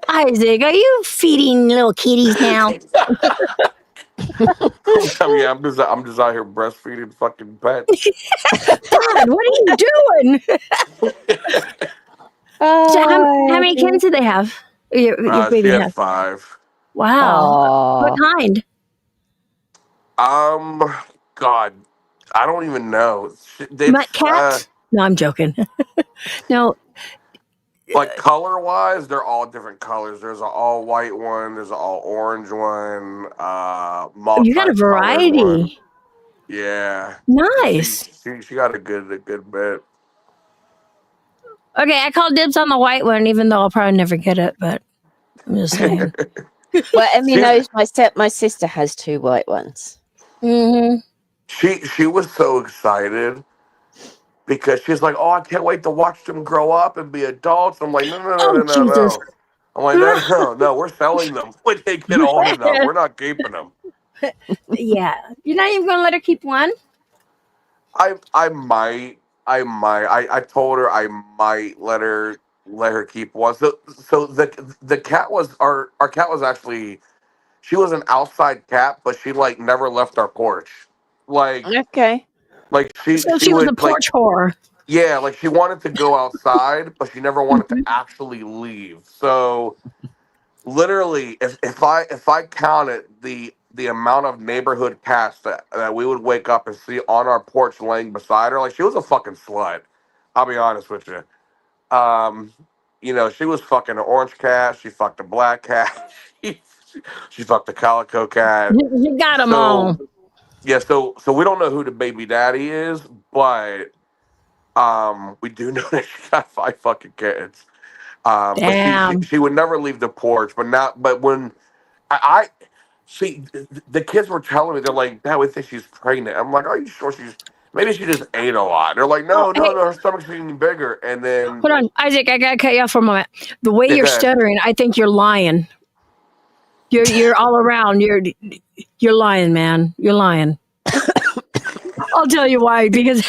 Isaac, are you feeding little kitties now?
Yeah, I'm just out here breastfeeding fucking pets.
God, what are you doing? So how many kittens do they have? Your baby
She has
has
5.
Wow. What kind?
God, I don't even know.
Mutt cats? No, I'm joking. No.
Like color-wise, they're all different colors. There's an all-white one. There's an all-orange one.
You got a variety.
One. Yeah.
Nice.
She got a good bit.
Okay, I called dibs on the white one, even though I'll probably never get it. But I'm just saying.
Well, Emmy knows my sister has 2 white ones.
Mm-hmm.
She was so excited because she's like, "Oh, I can't wait to watch them grow up and be adults." I'm like, "No. I'm like, no, we're selling them when they get old enough. We're not keeping them."
Yeah, you're not even gonna let her keep one.
I might. I told her I might let her keep one. So the cat was our cat was actually, she was an outside cat, but she like never left our porch. Like,
okay.
Like she
was a porch whore.
Yeah, like she wanted to go outside, but she never wanted to actually leave. So literally, if I counted the amount of neighborhood cats that we would wake up and see on our porch laying beside her, like, she was a fucking slut. I'll be honest with you. you know, she was fucking an orange cat. She fucked a black cat. She fucked a calico cat.
You got them all.
So yeah, so we don't know who the baby daddy is, but we do know that she got 5 fucking kids. But
Damn.
she would never leave the porch. But when I see the kids were telling me, they're like, "Dad, we think she's pregnant." I'm like, "Are you sure maybe she just ate a lot?" They're like, "No,
hey.
her stomach's getting bigger." And then
Hold on, Isaac, I gotta cut you off for a moment. The way you're stuttering, I think you're lying. You're all around. You're lying, man. You're lying. I'll tell you why. Because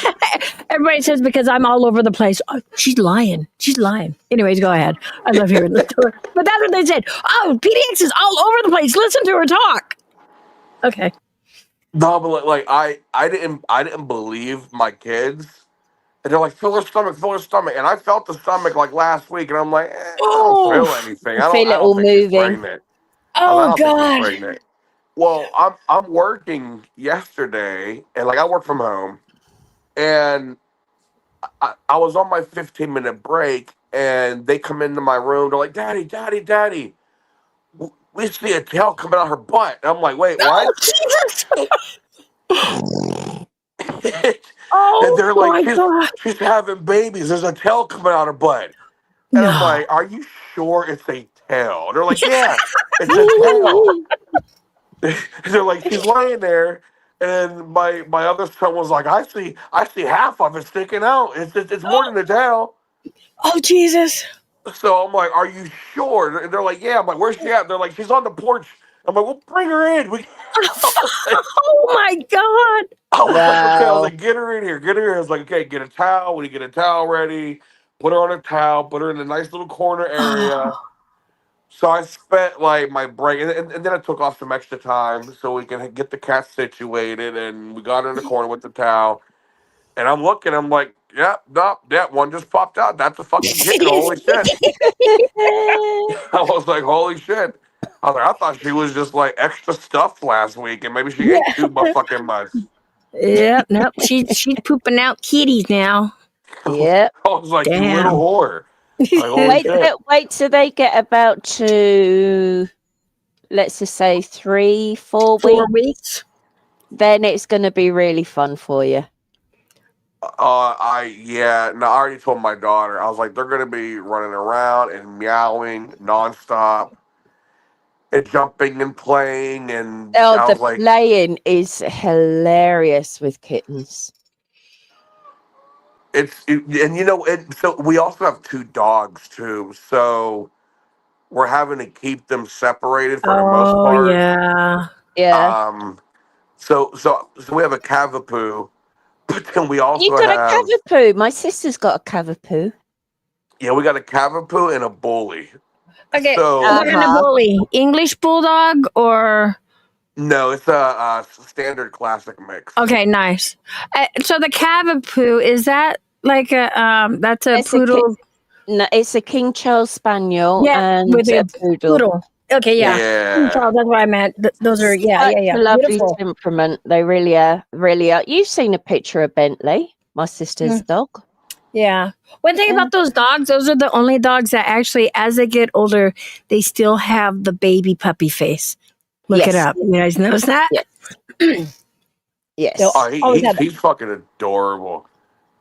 everybody says because I'm all over the place. Oh, she's lying. She's lying. Anyways, go ahead. I love hearing the story. But that's what they said. Oh, PDX is all over the place. Listen to her talk. Okay.
No, but like I didn't believe my kids. And they're like, feel her stomach. And I felt the stomach like last week, and I'm like, I don't feel anything. I don't think she's pregnant. I don't think she's pregnant. Well, I'm working yesterday, and like I work from home, and I was on my 15-minute break, and they come into my room. They're like, Daddy, we see a tail coming out her butt. And I'm like, wait, what?
Jesus.
And they're like, she's having babies. There's a tail coming out her butt. And I'm like, are you sure it's a tail? They're like, yeah, it's a tail. They're like, she's laying there, and my other son was like, I see half of it sticking out. It's more than a tail.
Oh Jesus!
So I'm like, are you sure? And they're like, yeah. I'm like, where's she at? They're like, she's on the porch. I'm like, well, bring her in.
Oh my God!
I was like, okay. I was like, get her in here. I was like, okay, get a towel. When you get a towel ready, put her on a towel. Put her in a nice little corner area. So I spent like my break, and then I took off some extra time so we can get the cat situated, and we got her in the corner with the towel. And I'm looking, I'm like, one just popped out. That's a fucking kitten. Holy shit! I was like, holy shit! I was like, I thought she was just like extra stuffed last week, and maybe she ate too fucking much.
Yep, nope. She's pooping out kitties now.
Yep.
I was like, you little whore. Like,
wait till they get about to, let's just say 3-4
weeks.
Then it's going to be really fun for you.
I already told my daughter. I was like, they're gonna be running around and meowing nonstop, and jumping and playing, and
the playing is hilarious with kittens.
And you know, so we also have 2 dogs too, so we're having to keep them separated for the most part.
Yeah.
So we have a cavapoo, but then we also
you got a cavapoo. My sister's got a cavapoo.
Yeah, we got a cavapoo and a bully.
Okay,
so
what kind of bully? English bulldog or?
No, it's a standard classic mix.
Okay, nice. So the cavapoo, is that like that's a poodle?
No, it's a King Charles Spaniel and
with
a poodle.
Okay, yeah. King Charles, that's what I meant. Those are, yeah.
A lovely temperament. They really are. You've seen a picture of Bentley, my sister's dog.
Yeah. One thing about those dogs, those are the only dogs that actually, as they get older, they still have the baby puppy face. Look it up. You guys notice that?
Yes. Yes.
Oh, he's fucking adorable.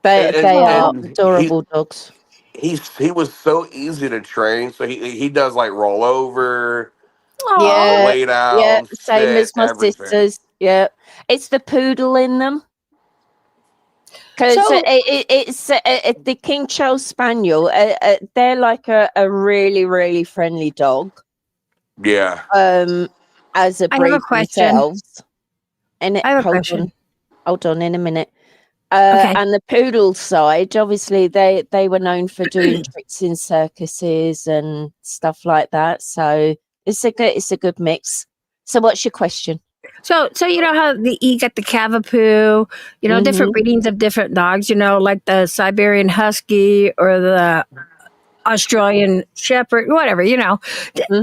They are adorable dogs.
He was so easy to train. So he does like roll over, lay down,
same as my sisters. Yeah, it's the poodle in them. Because it's the King Charles Spaniel. They're like a really, really friendly dog.
Yeah.
As a breed
I have a question.
themselves. And
I have a question.
Hold on in a minute. And the poodle side, obviously, they were known for doing tricks in circuses and stuff like that. So it's a good mix. So what's your question?
So you know how you get the cavapoo, you know, different breedings of different dogs, you know, like the Siberian Husky or the Australian Shepherd, whatever, you know.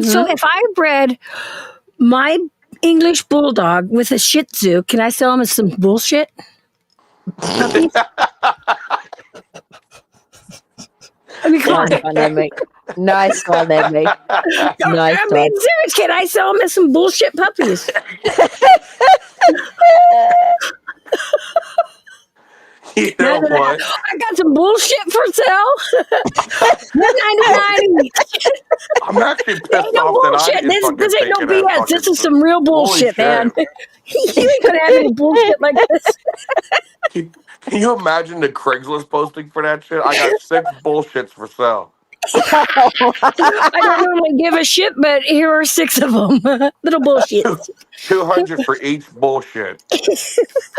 So if I bred my English Bulldog with a Shih Tzu, can I sell them as some bullshit? I mean, come on.
Nice one, Emmy. Nice
I'm
one.
being serious, kid. I sell them as some bullshit puppies.
You know what?
I got some bullshit for sale. $9.99 each.
I'm actually
Ain't
pissed
no
off that I
bullshit.
didn't
This ain't no
fucking
BS. This is some real bullshit, man. You ain't gonna have any bullshit like this.
Can you imagine the Craigslist posting for that shit? I got 6 bullshits for sale.
I don't normally give a shit, but here are 6 of them. Little bullshit.
200 for each bullshit.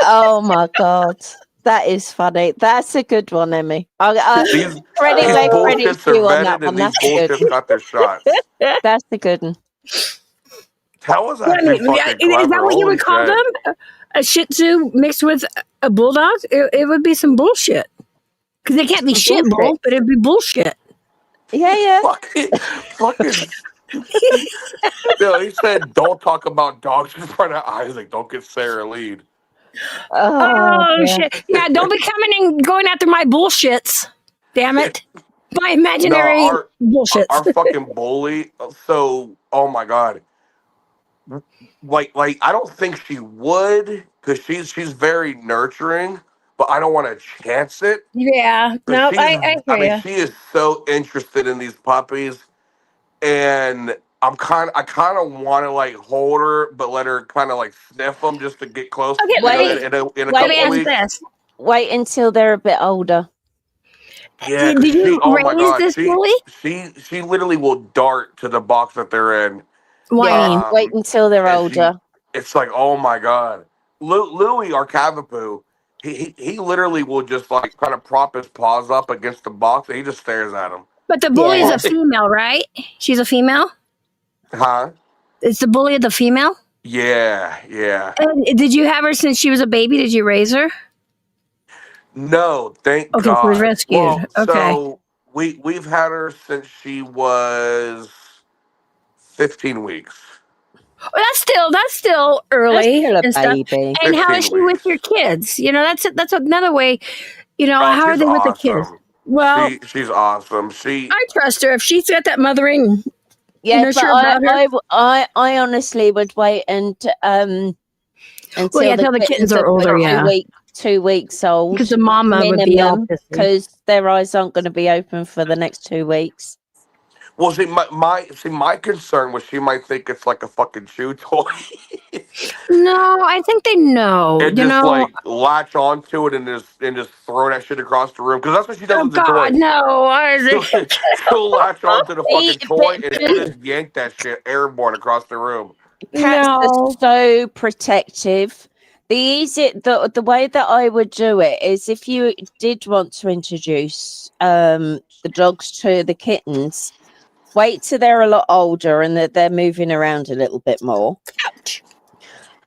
Oh my God. That is funny. That's a good one, Emmy.
These
Freddie made Freddie
bullshits are
chew on that
vetted
one.
and these
That's a good
bullshits
one.
got their shots.
That's a good one.
That was
Yeah, I
actually
mean,
fucking
is
clever.
that what you
Holy
would call
shit.
them? A Shih Tzu mixed with a bulldog? It would be some bullshit. Because they can't be
Some
shit bull,
bullshit.
but it'd be bullshit.
Yeah.
Fucking. No, he said, "Don't talk about dogs in front of Isaac. Don't get Sarah lead."
Oh,
yeah.
shit. Yeah, don't be coming and going after my bullshits. Damn it. My imaginary
No,
bullshits.
our fucking bully. So, oh my god. Like I don't think she would, because she's very nurturing, but I don't want to chance it.
Yeah. No, I
I
hear
mean,
you.
she is so interested in these puppies, and I kind of want to like hold her, but let her kind of like sniff them just to get close.
Okay,
You know,
Wait.
in a
let me
couple
ask
weeks.
this.
Wait until they're a bit older.
Yeah,
Did you
oh my
raise
god,
this bully?
she literally will dart to the box that they're in.
Whining.
Wait until they're
And
older.
it's like, oh my god, Louis, our Cavapoo, he literally will just like kind of prop his paws up against the box and he just stares at him.
But the bully is
Yeah.
a female, right? She's a female?
Huh?
Is the bully the female?
Yeah.
And did you have her since she was a baby? Did you raise her?
No, thank
Okay, she was
God.
rescued.
Well,
Okay.
so we've had her since she was 15 weeks.
Well, that's still early
That's still a
and stuff.
baby.
And how is
15
she with
weeks.
your kids? You know, that's another way. You know,
Oh,
how are
she's
they with the kids?
awesome.
Well,
She's awesome. She
I trust her if she's got that mothering.
Yeah,
You know,
but
sure about her.
I honestly would wait until
Well, till the kittens are older, yeah.
2 weeks old.
Because the mama would be all
minimum,
pissy.
because their eyes aren't going to be open for the next 2 weeks.
Well, see, my concern was she might think it's like a fucking chew toy
No, I think they know.
and
You
just
know,
like latch onto it and just throw that shit across the room because that's what she does
oh
with the
God,
toys.
no, Isaac.
She'll latch onto the fucking toy and she'll
But
just yank that shit airborne across the room.
cats
No.
are so protective. The way that I would do it is, if you did want to introduce the dogs to the kittens, wait till they're a lot older and that they're moving around a little bit more.
Ouch.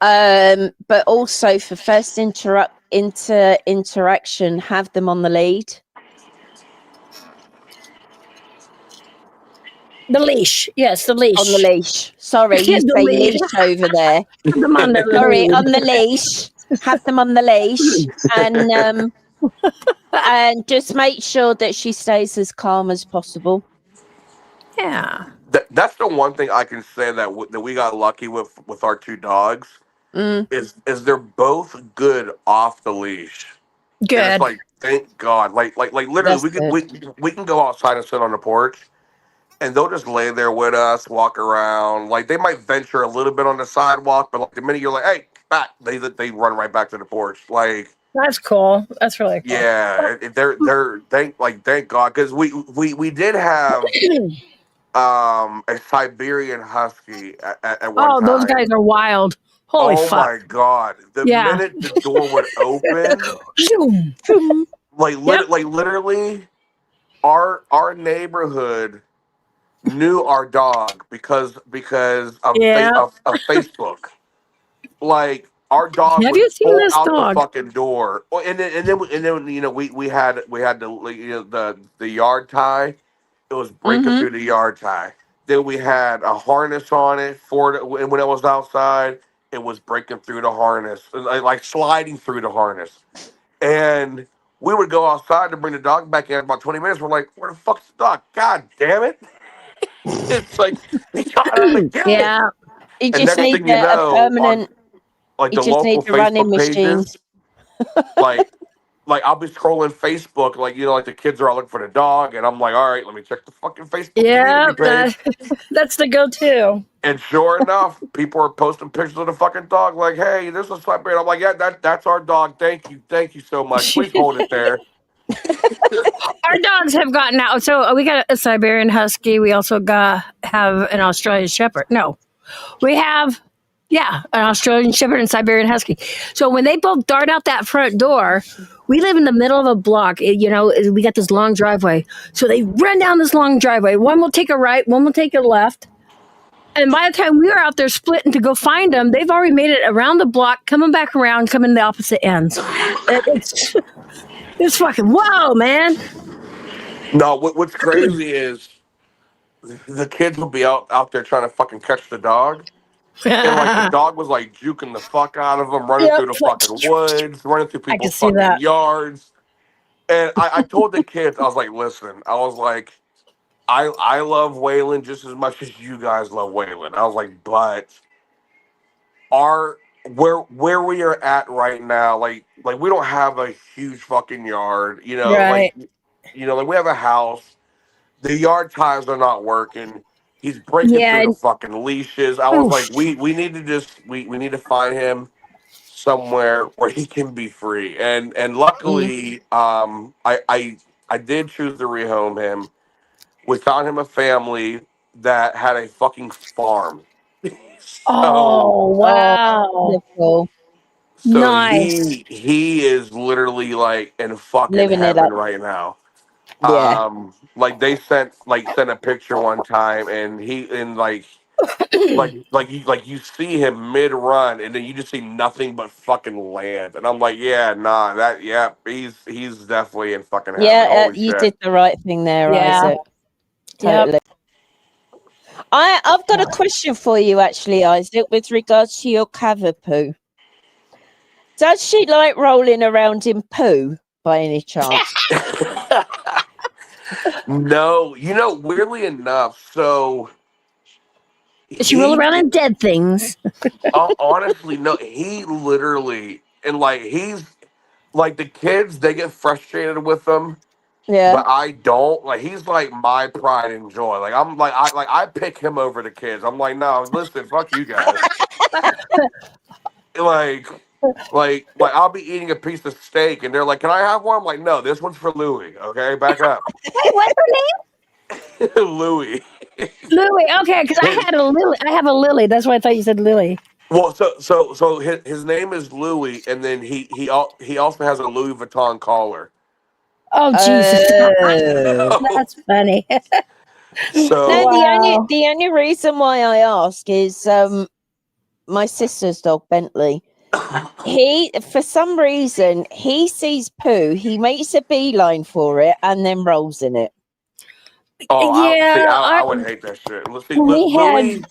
But also for first interaction, have them on the lead.
The leash. Yes, the leash.
On the leash. Sorry, you
The
say
leash.
leash over there.
Put them on the
Sorry,
lead.
on the leash. Have them on the leash, and just make sure that she stays as calm as possible.
Yeah.
That's the one thing I can say that we got lucky with our 2 dogs is they're both good off the leash. And
Good.
it's like, thank God. Like literally,
That's
we can go outside and sit on the porch, and they'll just lay there with us, walk around. Like they might venture a little bit on the sidewalk, but like the minute you're like, "Hey, back," they run right back to the porch. Like
That's cool. That's really cool.
yeah, they're thank God, because we did have a Siberian Husky at one
Oh,
time.
those guys are wild. Holy
Oh
fuck.
my God! The
Yeah.
minute the door would open.
Zoom.
Like literally, our neighborhood knew our dog because of
Yeah.
of Facebook. Like our dog
Have
would
you seen
pull
this
out
dog?
the fucking door. Oh, and then you know we had the yard tie. It was breaking through the yard tie. Then we had a harness on it and when it was outside, it was breaking through the harness, like sliding through the harness. And we would go outside to bring the dog back in about 20 minutes. We're like, where the fuck's the dog? God damn it. It's like he got it again.
Yeah.
You
And
just
next
need
thing you
a
know,
permanent.
like
You
the
just need
local
a running
Facebook
machine.
pages, like I'll be scrolling Facebook, like like the kids are all looking for the dog, and I'm like, all right, let me check the fucking Facebook
Yeah,
community page.
that's the go-to.
And sure enough, people are posting pictures of the fucking dog, like, hey, this is Siberian. I'm like, yeah, that's our dog. Thank you so much. Please hold it there.
Our dogs have gotten out. So we got a Siberian Husky. We also have an Australian Shepherd. No, we have, yeah, an Australian Shepherd and Siberian Husky. So when they both dart out that front door, we live in the middle of a block. We got this long driveway. So they run down this long driveway. One will take a right, one will take a left. And by the time we were out there splitting to go find them, they've already made it around the block, coming back around, coming the opposite ends. It's fucking wow, man.
No, what's crazy is the kids will be out there trying to fucking catch the dog. And like the dog was like juking the fuck out of them, running
Yep.
through the fucking woods, running through
I can
people's
see
fucking
that.
yards. And I told the kids, I was like, listen, I was like, I love Waylon just as much as you guys love Waylon. I was like, but where we are at right now, like we don't have a huge fucking yard,
Right.
like we have a house. The yard ties are not working. He's breaking through
Yeah.
the fucking leashes. I was like, we need to we need to find him somewhere where he can be free. And luckily, I did choose to rehome him. We found him a family that had a fucking farm.
Oh, wow.
Wonderful.
So
Nice.
he is literally like in fucking
Living it
heaven
up.
right now.
Yeah.
Like they sent a picture one time, and you see him mid run, and then you just see nothing but fucking land, and I'm like, yeah, nah, he's definitely in fucking heaven.
Yeah,
Holy
you
shit!
did the right thing there,
Yeah.
Isaac. Totally. I've got a question for you, actually, Isaac, with regards to your cavapoo. Does she like rolling around in poo by any chance?
No, weirdly enough, so
She roll around in dead things.
honestly, no, he literally, and like he's like the kids, they get frustrated with him.
Yeah.
But I don't. Like he's like my pride and joy. Like I pick him over the kids. I'm like, no, listen, fuck you guys. like I'll be eating a piece of steak and they're like, can I have one? I'm like, no, this one's for Louie. Okay, back up.
What's her name?
Louie.
Louie. Okay, because I had a Lily. I have a Lily. That's why I thought you said Lily.
Well, so his name is Louie, and then he also has a Louis Vuitton collar.
Oh Jesus, that's funny.
So
no, the only reason why I ask is my sister's dog Bentley. He, for some reason, he sees poo, he makes a beeline for it, and then rolls in it.
Oh
Yeah,
I would hate that shit. Let's see,
we had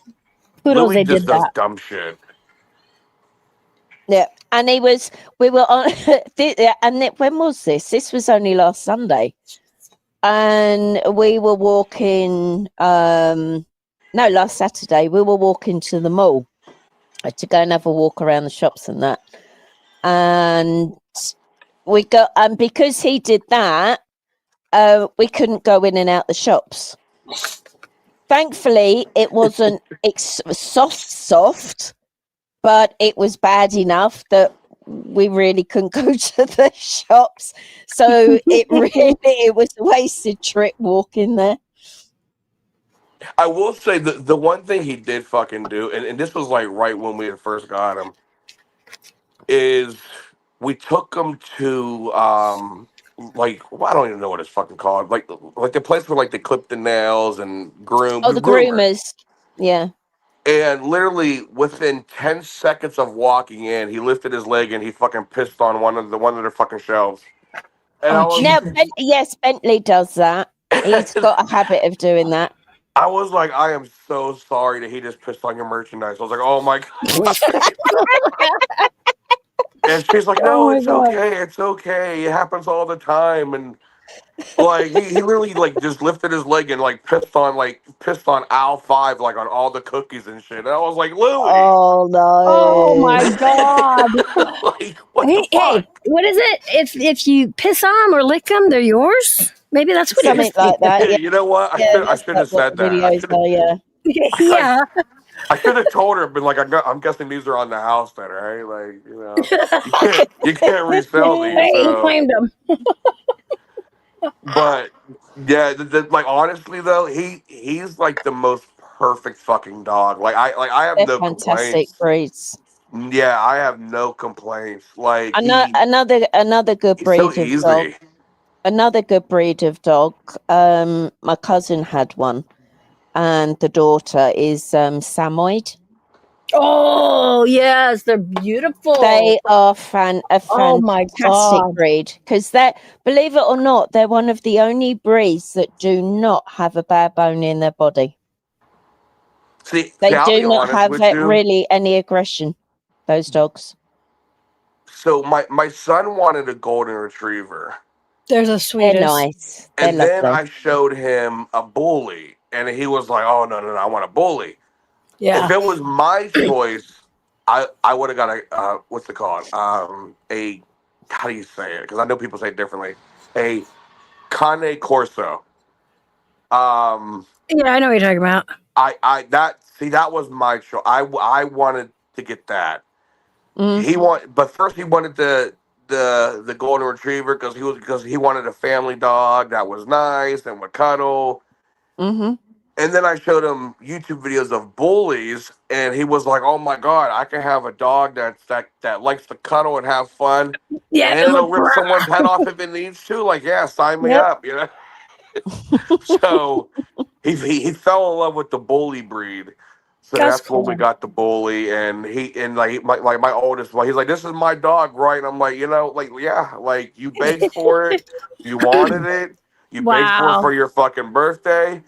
poodles.
Louis
They
just
did
does
that.
dumb shit.
Yeah, and we were on, when was this? This was only last Sunday, and we were walking. No, last Saturday we were walking to the mall to go and have a walk around the shops and that, and we got because he did that, we couldn't go in and out the shops. Thankfully, it wasn't soft. But it was bad enough that we really couldn't go to the shops. So it was a wasted trip walking there.
I will say the one thing he did fucking do, and this was like right when we had first got him, is we took him to I don't even know what it's fucking called. Like the place where like they clip the nails and groom.
Oh, the groomers. Yeah.
And literally within 10 seconds of walking in, he lifted his leg and he fucking pissed on one of their fucking shelves. And
yes, Bentley does that. He's got a habit of doing that.
I was like, I am so sorry that he just pissed on your merchandise. I was like, oh my God. And she's like, no, it's okay. It's okay. It happens all the time. And Like he literally like just lifted his leg and like pissed on aisle 5 like on all the cookies and shit. And I was like, Louis,
Oh no!
Oh my god!
like what the
Hey,
fuck?
what is it? If you piss on them or lick them, they're yours. Maybe that's what
Something like that. Yeah,
You know what?
yeah.
I
That's
should
like
have
what
said
the
that. I
videos
should have.
are. Yeah.
yeah.
I should have told her, but like I'm guessing these are on the house then, right? Like you can't resell these.
Hey, he
So,
claimed them.
but yeah, like honestly though, he's like the most perfect fucking dog. I have
They're
no
fantastic
complaints.
breeds.
Yeah, I have no complaints. Like
Another good
he's so
breed of dog.
easy.
Another good breed of dog. My cousin had one, and the daughter is Samoyed.
Oh yes, they're beautiful.
They are a
Oh my
fantastic
God.
breed because believe it or not, they're one of the only breeds that do not have a bare bone in their body.
See,
They
I'll
do
be
not
honest
have
with you.
really any aggression. Those dogs.
So my son wanted a golden retriever.
They're the
They're
sweetest.
nice. They're
And then
lovely.
I showed him a bully, and he was like, "Oh no, I want a bully."
Yeah.
If it was my choice, I would have got a what's it called? A how do you say it? Because I know people say it differently. A Cane Corso.
Yeah, I know what you're talking about.
That was my choice. I wanted to get that.
Mm.
But first he wanted the golden retriever because he wanted a family dog that was nice and would cuddle.
Mm-hmm.
And then I showed him YouTube videos of bullies, and he was like, "Oh my god, I can have a dog that likes to cuddle and have fun,
Yeah,
and
it
it'll
looked
rip someone's head off if it needs to." Like, yeah, sign me
Yep.
up, you know. So he fell in love with the bully breed. So
That's
that's when we
cool.
got the bully, and my oldest one, he's like, "This is my dog, right?" And I'm like, yeah, like you begged for it, you wanted it, you begged for it
Wow.
for your fucking birthday.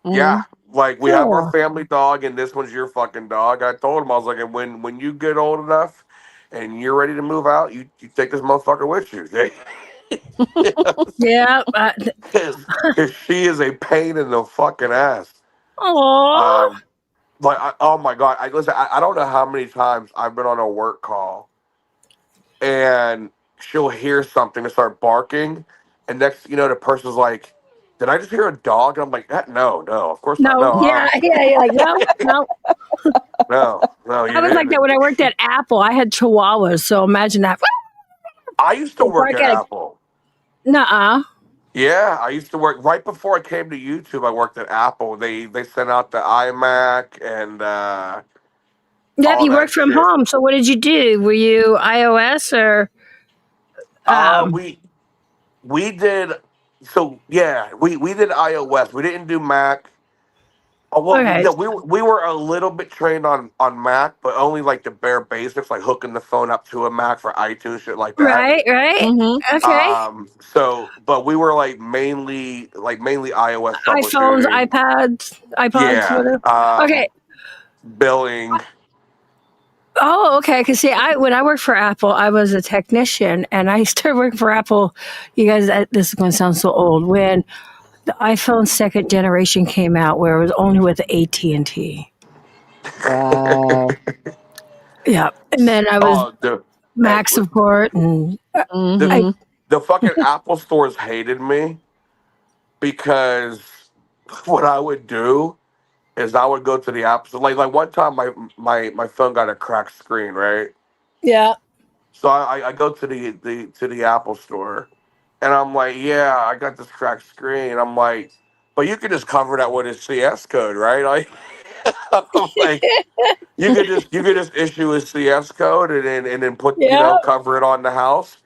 Yeah,
Mm.
like we have our
Cool.
family dog, and this one's your fucking dog. I told him, I was like, and when you get old enough and you're ready to move out, you take this motherfucker with you.
Yeah.
Because she is a pain in the fucking ass.
Oh.
Oh my god! I don't know how many times I've been on a work call, and she'll hear something and start barking, and next you know the person's like, "Did I just hear a dog?" And I'm like, No, of course not.
No.
No,
Yeah. Yeah. You're like no.
no, you
I was like that
didn't.
when I worked at Apple. I had Chihuahuas, so imagine that.
I used to
They
work
bark
at
at
Apple.
Nuh-uh.
Yeah, I used to work right before I came to YouTube. I worked at Apple. They sent out the iMac and
Yep.
all
You
that
worked from
shit.
home. So what did you do? Were you iOS or?
Uh, we we did so yeah. We did iOS. We didn't do Mac. Oh well,
Okay.
yeah, we were a little bit trained on Mac, but only like the bare basics, like hooking the phone up to a Mac for iTunes, shit like that.
Right. Right.
Mm-hmm.
Okay.
But we were mainly iOS
iPhones,
troubleshooting.
iPods,
Yeah.
whatever. Okay.
Billing.
Oh, okay. Because see, when I worked for Apple, I was a technician, and I started working for Apple. You guys, this is going to sound so old. When the iPhone second generation came out, where it was only with AT&T.
Wow.
Yeah, and then I was
Oh, the hey,
Mac support, and
the
Mm-hmm.
the fucking Apple stores hated me because what I would do is I would go to the app store. Like one time, my phone got a cracked screen, right?
yeah,
So I go to the Apple store, and I'm like, yeah, I got this cracked screen. I'm like, but you can just cover that with a CS code, right? Like, I'm like, you could just issue a CS code and then put
yeah.
cover it on the house.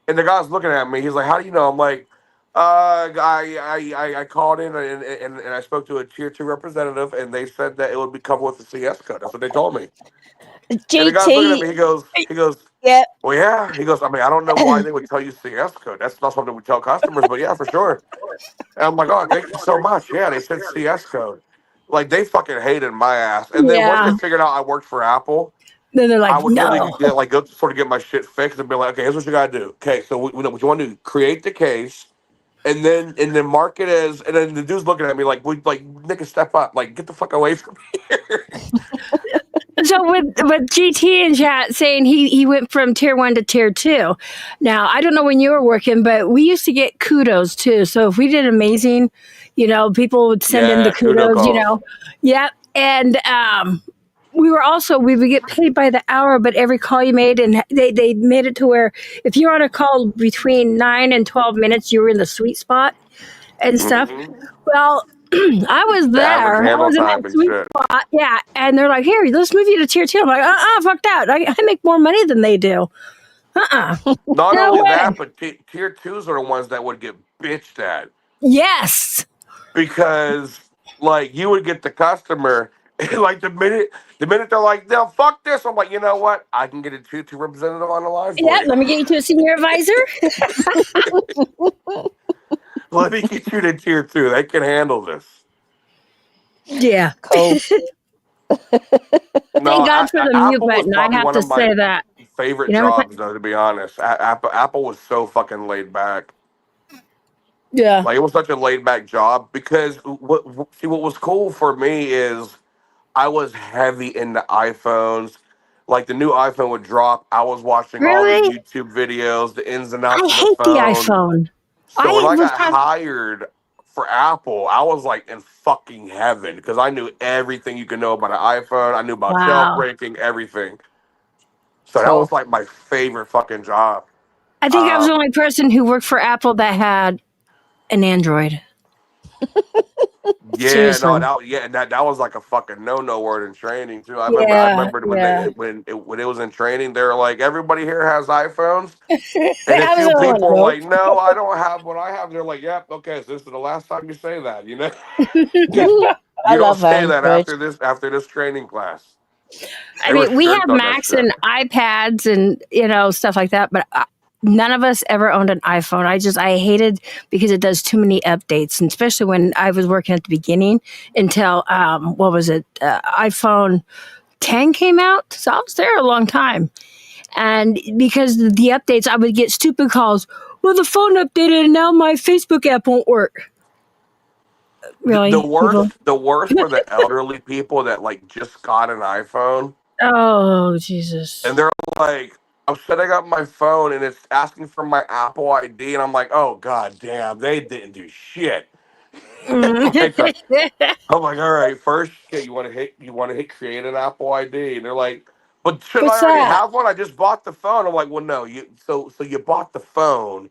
And the guy's looking at me. He's like, "How do you know?" I'm like, I called in and I spoke to a tier 2 representative, and they said that it would be covered with the CS code. That's what they told me. And the guy's looking at
GT.
me. He goes,
Yep.
well, yeah. He goes, I mean, I don't know why they would tell you CS code. That's not something we tell customers, but yeah, for sure. And I'm like, oh, thank you so much. Yeah, they said CS code. Like, they fucking hated my ass. And then once
Yeah.
they figured out I worked for Apple,
Then they're
I
like,
would literally
no.
like go sort of get my shit fixed and be like, okay, here's what you gotta do. Okay, so what you want to do? Create the case, and then mark it as, and then the dude's looking at me like, nigga, step up, like get the fuck away from here.
So with GT in chat saying he went from tier 1 to tier 2. Now I don't know when you were working, but we used to get kudos too. So if we did amazing, people would send in the
kudo
kudos.
calls.
Yep, and we would get paid by the hour, but every call you made, and they made it to where if you're on a call between 9 and 12 minutes, you were in the sweet spot and stuff. Well, I was
The average
there. I
handle
was in
time
that
and
sweet
shit.
spot. Yeah, and they're like, "Here, let's move you to tier 2." I'm like, fuck that. I make more money than they do.
Not
No
only
way.
that, but tier 2s are the ones that would get bitched at.
Yes.
Because like you would get the customer and like the minute they're like, no, fuck this, I'm like, you know what, I can get a tier 2 representative on the line for
Yeah,
you.
let me get you to a senior advisor.
Let me get you to tier 2. They can handle this.
Yeah.
Cool.
Thank God for the mute
Apple was
button. I
probably
have
one
to
of my
say that.
favorite
You know what I'm
jobs, though, to be honest. Apple was so fucking laid back.
Yeah.
Like, it was such a laid back job because what was cool for me is I was heavy into iPhones. Like the new iPhone would drop, I was watching all the
Really?
YouTube videos, the ins and
I
outs of the
hate the
phone.
iPhone.
So when
I
I
was
got
trying.
hired for Apple, I was like in fucking heaven because I knew everything you could know about an iPhone. I knew about
Wow.
jailbreaking, everything. So that
Cool.
was like my favorite fucking job.
I think I was the only person who worked for Apple that had an Android.
Yeah, no,
Seriously.
that was like a fucking no word in training too. I
Yeah.
remember
Yeah.
when it was in training, they were like, everybody here has iPhones, and a
I was
few
the only
people were
one.
like, no, I don't have what I have. They're like, yep, okay, so this is the last time you say that,
I
you don't
love
say that
Android.
after this training class.
I
They were
mean, we have
strict on that
Macs
shit.
and iPads and stuff like that, but none of us ever owned an iPhone. I hated because it does too many updates, and especially when I was working at the beginning until what was it? iPhone 10 came out, so I was there a long time. And because the updates, I would get stupid calls. Well, the phone updated, and now my Facebook app won't work.
The
Really, people?
worst were the elderly people that like just got an iPhone.
Oh, Jesus.
And they're like, I'm setting up my phone and it's asking for my Apple ID. And I'm like, oh, god damn, they didn't do shit. Like, I'm like, all right, first, okay, you want to hit create an Apple ID. And they're like, but shouldn't I
What's
already
that?
have one? I just bought the phone. I'm like, well, no, so you bought the phone,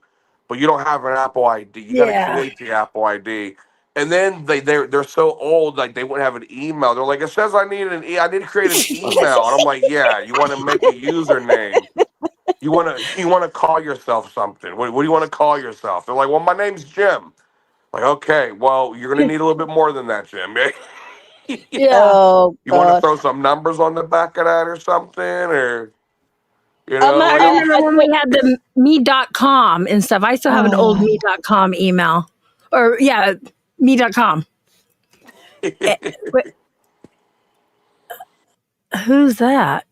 but you don't have an Apple ID. You got to
Yeah.
create the Apple ID. And then they're so old, like they wouldn't have an email. They're like, it says I need I need to create an email. And I'm like, yeah, you want to make a username. You want to call yourself something. What do you want to call yourself? They're like, well, my name's Jim. Like, okay, well, you're gonna need a little bit more than that, Jim.
Yeah.
Oh
You want to
God.
throw some numbers on the back of that or something, or
I
like, oh,
remember when we had the me.com and stuff. I still have an old me.com email. Or, yeah, me.com. Wait, who's that?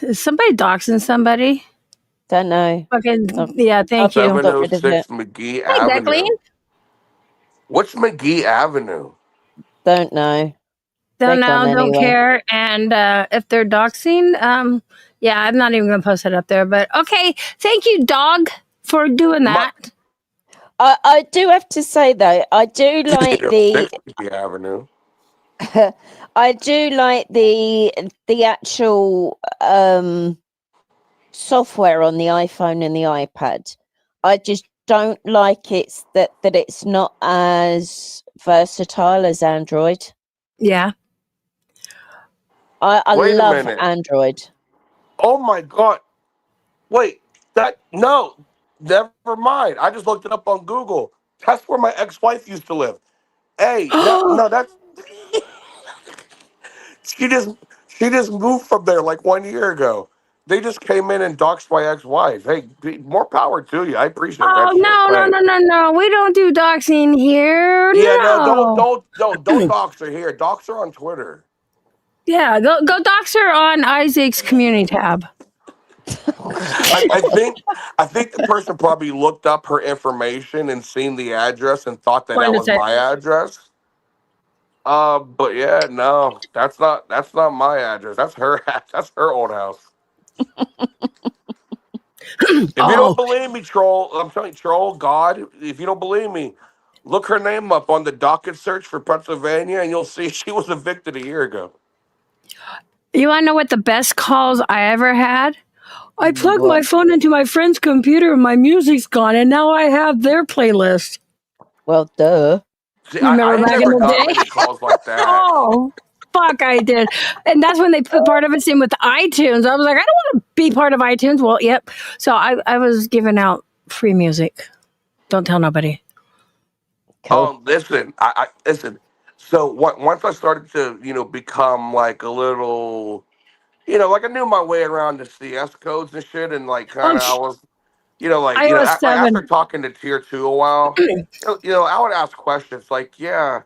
Is somebody doxing somebody?
Don't know.
Fucking,
I've,
yeah, thank
I've
you.
got rid of it.
706 McGee
Hey, Beckleen.
Avenue. What's McGee Avenue?
Don't know.
Don't
Click on
know, don't
anyway.
care. And if they're doxing, yeah, I'm not even going to post it up there. But okay, thank you, dog, for doing that.
I do have to say though, I do like the
6 McGee Avenue.
I do like the actual software on the iPhone and the iPad. I just don't like that it's not as versatile as Android.
Yeah.
I
Wait a
love
minute.
Android.
Oh my god! Wait, no, never mind. I just looked it up on Google. That's where my ex-wife used to live. Hey, no, that's she just moved from there like 1 year ago. They just came in and doxed my ex-wife. Hey, more power to you. I appreciate that
Oh,
shit. Hey.
no. We don't do doxing here.
Yeah, no,
No.
don't dox her here. Dox her on Twitter.
Yeah, go dox her on Isaac's community tab.
I think the person probably looked up her information and seen the address and thought that that
Wanted to
was
say,
my address. But yeah, no, that's not my address. That's her. That's her old house. If you don't
oh,
believe me, troll, I'm telling you, troll, God, if you don't believe me, look her name up on the docket search for Pennsylvania, and you'll see she was evicted a year ago.
you want to know what the best calls I ever had? I plugged my
What?
phone into my friend's computer and my music's gone, and now I have their playlist.
Well, duh.
See,
You remember
I ain't
back in
never
the
gotten
day?
any calls like that.
Oh, fuck, I did. And that's when they put part of us in with iTunes. I was like, I don't want to be part of iTunes. Well, yep. So I was giving out free music. Don't tell nobody.
Cool.
Listen, I listen. So once I started to, become like a little, like I knew my way around the CS codes and shit, and like kind
Oh,
of I was,
iOS
like after
7.
talking to tier two a while, I would ask questions like, yeah,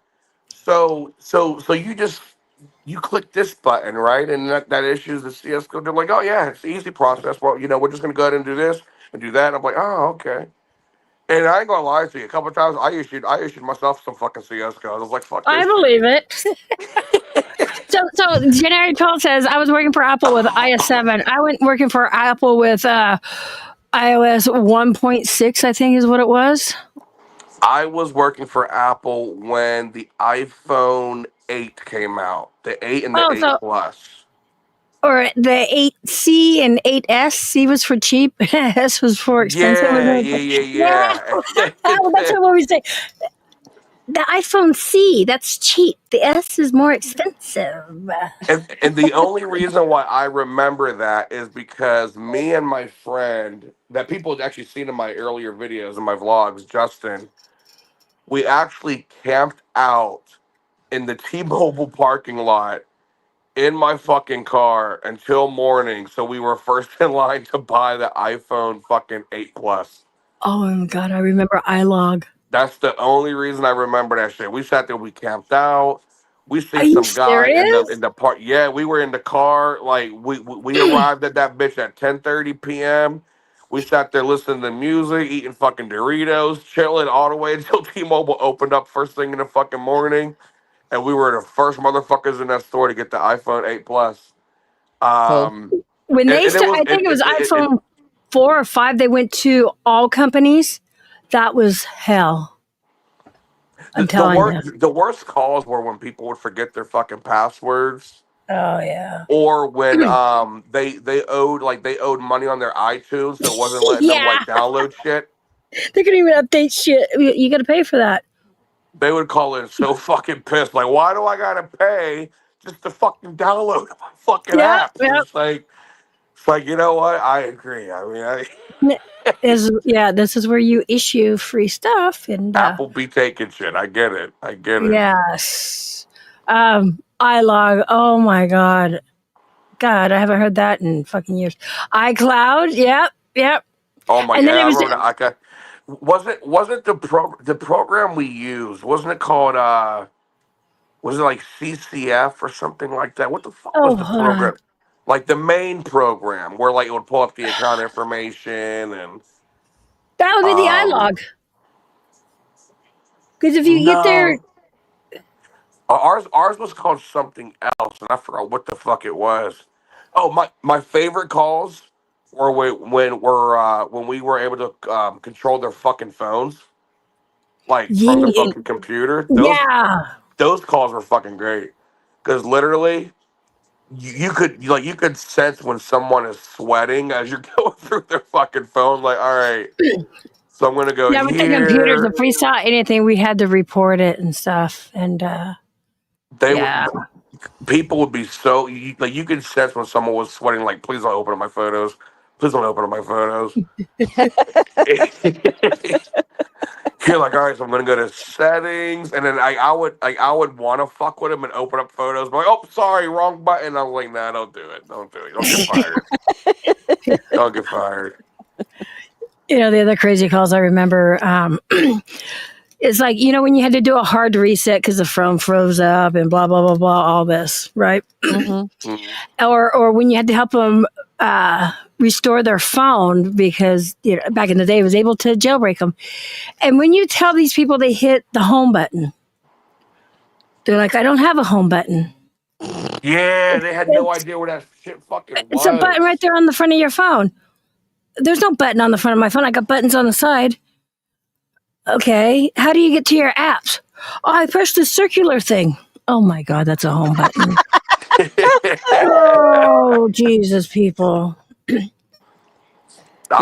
so you click this button, right, and that issues the CS code. They're like, oh yeah, it's the easy process. Well, we're just gonna go ahead and do this and do that. And I'm like, oh, okay. And I ain't gonna lie to you. A couple of times I issued myself some fucking CS codes. I was like, fuck
I
this shit.
believe it. So January 12th says, I was working for Apple with iOS 7. I went working for Apple with iOS 1.6, I think is what it was.
I was working for Apple when the iPhone 8 came out. The 8 and the
Oh,
8
so
Plus.
or the 8C and 8S. C was for cheap, S was for expensive.
Yeah,
Yeah, oh, that's
yeah.
what we say. The iPhone C, that's cheap. The S is more expensive.
And the only reason why I remember that is because me and my friend, that people had actually seen in my earlier videos and my vlogs, Justin, we actually camped out in the T-Mobile parking lot in my fucking car until morning, so we were first in line to buy the iPhone fucking 8 Plus.
Oh my God, I remember iLog.
That's the only reason I remember that shit. We sat there, we camped out. We
Are
see
you
some guy in the
serious?
park. Yeah, we were in the car. Like we arrived at that bitch at 10:30 p.m. We sat there listening to music, eating fucking Doritos, chilling all the way until T-Mobile opened up first thing in the fucking morning, and we were the first motherfuckers in that store to get the iPhone 8 Plus.
Cool.
When they
And it was
I think it was iPhone 4 or 5, they went to all companies. That was hell. I'm
the
telling you.
worst calls were when people would forget their fucking passwords,
Oh yeah.
or when they owed money on their iTunes, so it wasn't letting them
Yeah.
like download shit.
They couldn't even update shit. You got to pay for that.
They would call in so fucking pissed, like, why do I gotta pay just to fucking download my fucking
Yep.
apps?
Yep.
It's like, you know what? I agree. I mean,
This is where you issue free stuff, and
Apple be taking shit. I get it. I get it.
yes. iLog. Oh my God. God, I haven't heard that in fucking years. iCloud. Yep.
Oh my
And then
god,
it
I
was
remember that. Wasn't the program we used? Wasn't it called was it like CCF or something like that? What the fuck was the
hold on.
program? Like the main program where like it would pull up the account information and
That would be the
um
iLog. Because if you get there,
no. Ours was called something else and I forgot what the fuck it was. Oh my favorite calls were when we were able to control their fucking phones like from the
yeah,
fucking computer.
yeah.
Those calls were fucking great because literally you could sense when someone is sweating as you're going through their fucking phone. Like, all right, so I'm gonna go
Yeah, with the computers,
here.
if we saw anything, we had to report it and stuff. And
They would
yeah.
people would be so like you could sense when someone was sweating. Like, please don't open up my photos. Please don't open up my photos. You're like, all right, so I'm gonna go to settings, and then I would want to fuck with him and open up photos. But like, oh, sorry, wrong button. I was like, nah, don't do it. Don't do it. Don't get fired. Don't get fired.
The other crazy calls I remember is like, when you had to do a hard reset because the phone froze up and blah, blah, blah, blah, all this, right?
Mm-hmm.
Mm.
Or when you had to help them restore their phone because back in the day, it was able to jailbreak them. And when you tell these people they hit the home button, they're like, I don't have a home button.
Yeah, they had no idea where that shit fucking was.
It's a button right there on the front of your phone. There's no button on the front of my phone. I got buttons on the side. Okay. How do you get to your apps? Oh, I pressed the circular thing. Oh my God, that's a home button. Oh, Jesus, people.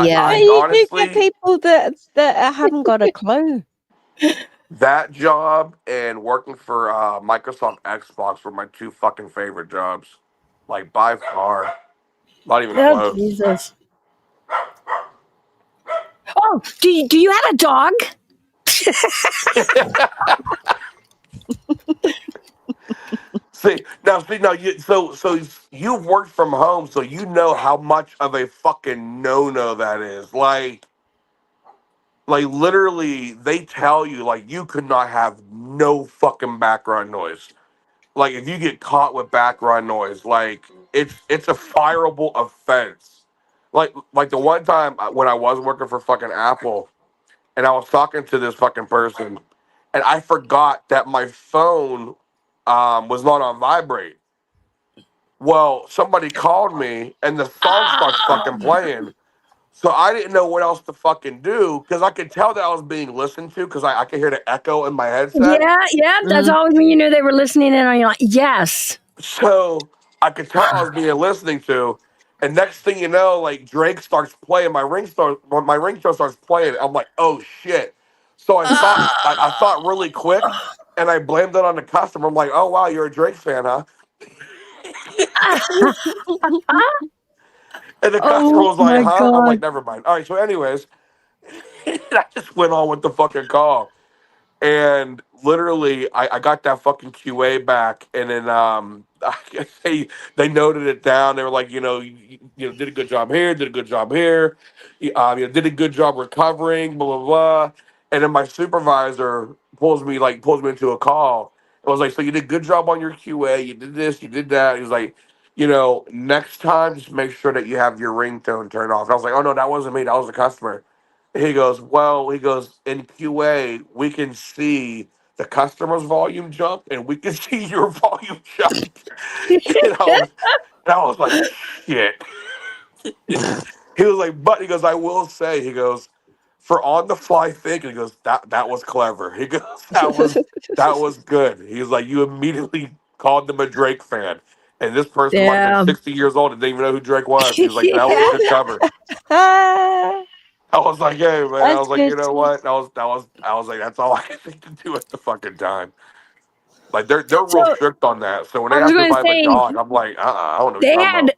Yeah, you do get people that haven't got a clue.
That job and working for Microsoft Xbox were my two fucking favorite jobs. Like, by far. Not even
Oh,
close.
Jesus. Oh, do you have a dog?
See, so you've worked from home, so you know how much of a fucking no-no that is. Like literally, they tell you, like, you could not have no fucking background noise. Like, if you get caught with background noise, like, it's a fireable offense. Like the one time when I was working for fucking Apple, and I was talking to this fucking person, and I forgot that my phone was not on vibrate. Well, somebody called me, and the song starts fucking playing. So I didn't know what else to fucking do because I could tell that I was being listened to because I could hear the echo in my headset.
Yeah. That's always when you knew they were listening in on you. Like, yes.
So I could tell I was being listening to, and next thing you know, like Drake starts playing, my ringtone starts playing. I'm like, oh shit. So I thought really quick, and I blamed it on the customer. I'm like, oh wow, you're a Drake fan, huh? And the customer was like, huh?
God.
I'm like, never mind. All right, so anyways, I just went on with the fucking call. And literally, I got that fucking QA back, and then they noted it down. They were like, did a good job here, did a good job here, did a good job recovering, blah blah blah. And then my supervisor pulls me into a call. It was like, so you did a good job on your QA, you did this, you did that. He was like, next time, just make sure that you have your ringtone turned off. And I was like, oh no, that wasn't me, that was the customer. He goes, in QA, we can see the customer's volume jump and we can see your volume jump. And I was like, shit. He was like, but he goes, I will say, he goes, for on the fly thinking, he goes, that was clever. He goes, that was good. He was like, you immediately called them a Drake fan. And this person might have been 60 years old and didn't even know who Drake was. He was like, that was a good cover. I was like, hey man, I was like, you know what? I was like, that's all I can think to do at the fucking time. Like they're real strict on that. So when they ask me if I have a dog, I'm like, I don't know.
They had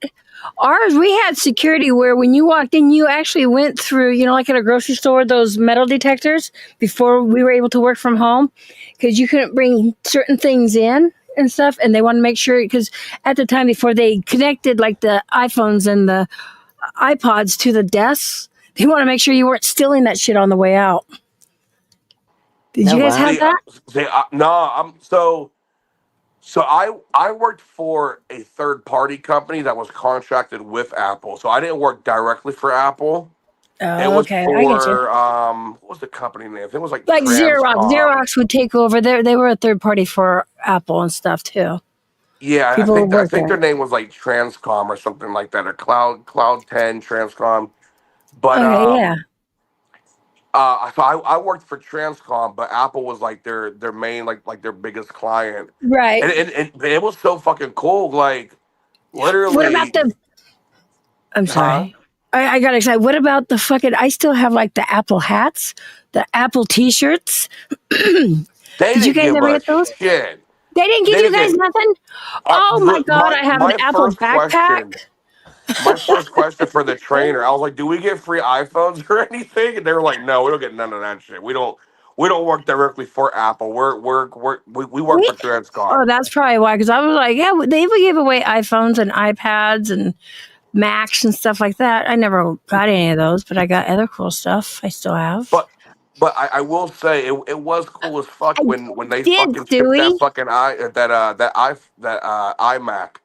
ours. We had security where when you walked in, you actually went through, like at a grocery store, those metal detectors before we were able to work from home because you couldn't bring certain things in and stuff. And they want to make sure because at the time before they connected like the iPhones and the iPods to the desks. They want to make sure you weren't stealing that shit on the way out. Did you guys have that?
No, so I worked for a third party company that was contracted with Apple. So I didn't work directly for Apple.
Oh,
it was
okay.
for
I get you.
What was the company name? It was like
Xerox. Xerox would take over. They were a third party for Apple and stuff too.
Yeah, I think their name was like Transcom or something like that, or Cloud 10 Transcom. But
yeah.
So I worked for Transcom, but Apple was like their main like their biggest client.
Right.
And it was so fucking cool. Like literally.
What about the? I'm sorry. I got excited. What about the fucking? I still have like the Apple hats, the Apple T-shirts. Did you guys ever get those?
Shit.
They didn't give you guys nothing? Oh my God, I have an Apple backpack.
My first question for the trainer, I was like, do we get free iPhones or anything? And they were like, no, we don't get none of that shit. We don't work directly for Apple. We work for Transcom.
Oh, that's probably why. Because I was like, yeah, they would give away iPhones and iPads and Macs and stuff like that. I never got any of those, but I got other cool stuff. I still have.
But I will say it was cool as fuck when they fucking shipped that fucking iMac.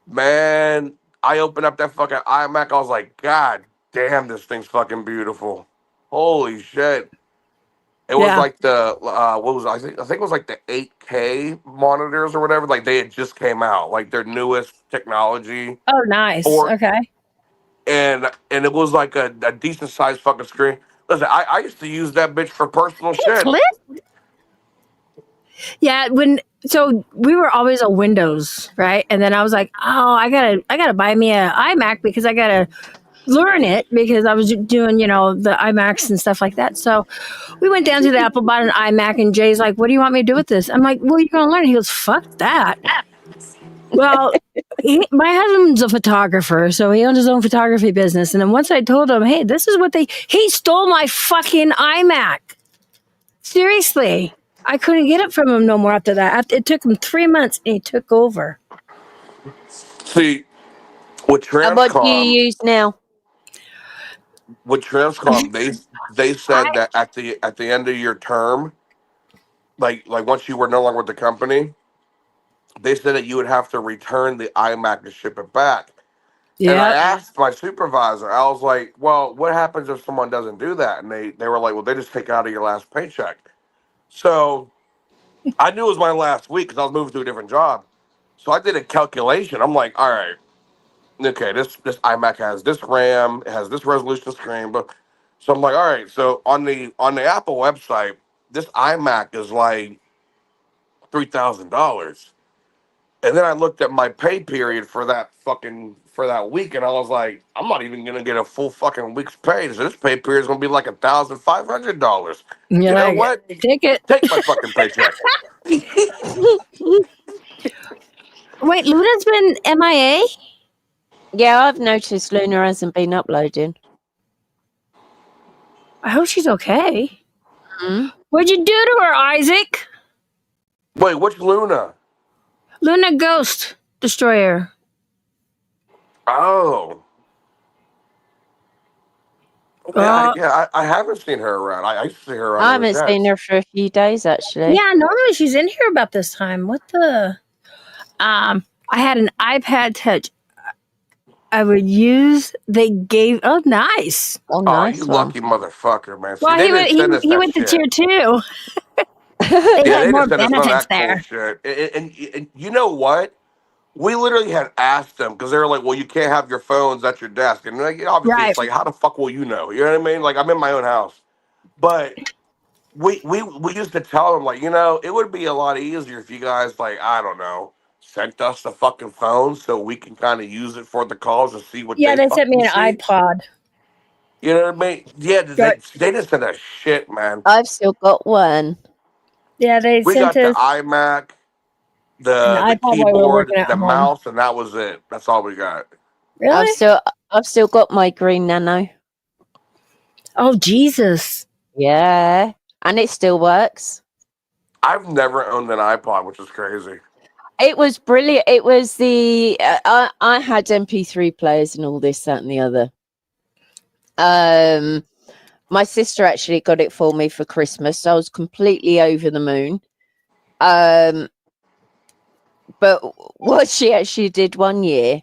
Man, I opened up that fucking iMac. I was like, God damn, this thing's fucking beautiful. Holy shit! It was
Yeah.
like the what was I think it was like the 8K monitors or whatever. Like they had just came out, like their newest technology
Oh, nice.
for,
Okay.
and it was like a decent sized fucking screen. Listen, I used to use that bitch for personal
Hey,
shit.
Cliff. Yeah, so we were always on Windows, right? And then I was like, oh, I gotta buy me an iMac because I gotta learn it because I was doing, the iMacs and stuff like that. So we went down to the Apple, bought an iMac, and Jay's like, what do you want me to do with this? I'm like, well, you're gonna learn. He goes, fuck that. Well, my husband's a photographer, so he owns his own photography business. And then once I told him, hey, this is what he stole my fucking iMac. Seriously. I couldn't get it from him no more after that. It took him 3 months and he took over.
See, with
And what do you
Transcom,
use now?
they said that at the end of your term, like once you were no longer with the company, they said that you would have to return the iMac and ship it back. And I asked my supervisor, I was like, well, what happens if someone doesn't do that? And they were like, well, they just take it out of your last paycheck. So I knew it was my last week because I was moving to a different job. So I did a calculation. I'm like, all right, okay, this iMac has this RAM, it has this resolution screen, but so I'm like, all right, so on the Apple website, this iMac is like $3,000. And then I looked at my pay period for that week, and I was like, I'm not even gonna get a full fucking week's pay. So this pay period is gonna be like $1,500. You
You're
know
like,
what?
take it.
Take my fucking paycheck.
Wait, Luna's been MIA?
Yeah, I've noticed Luna hasn't been uploading.
I hope she's okay.
Hmm?
What'd you do to her, Isaac?
Wait, which Luna?
Luna Ghost Destroyer.
Oh. Okay, I haven't seen her around. I used to see her around.
I haven't seen her for a few days, actually.
Yeah, normally she's in here about this time. What the? I had an iPad Touch. I would use. They gave. Oh, nice.
Oh, nice.
You lucky motherfucker, man. See,
Well, he went to tier 2. They had more benefits there.
And you know what? We literally had asked them because they were like, well, you can't have your phones at your desk. And like, obviously, It's like, how the fuck will you know? You know what I mean? Like, I'm in my own house. But we used to tell them, like, it would be a lot easier if you guys, like, I don't know, sent us the fucking phone so we can kind of use it for the calls and see what
they sent me an iPod.
You know what I mean? Yeah, they didn't send us shit, man.
I've still got one.
Yeah,
we got the iMac, the keyboard, the mouse, and that was it. That's all we got.
Really?
I've still got my green Nano.
Oh, Jesus.
Yeah, and it still works.
I've never owned an iPod, which is crazy.
It was brilliant. It was I had MP3 players and all this, that, and the other. My sister actually got it for me for Christmas, so I was completely over the moon. But what she actually did one year,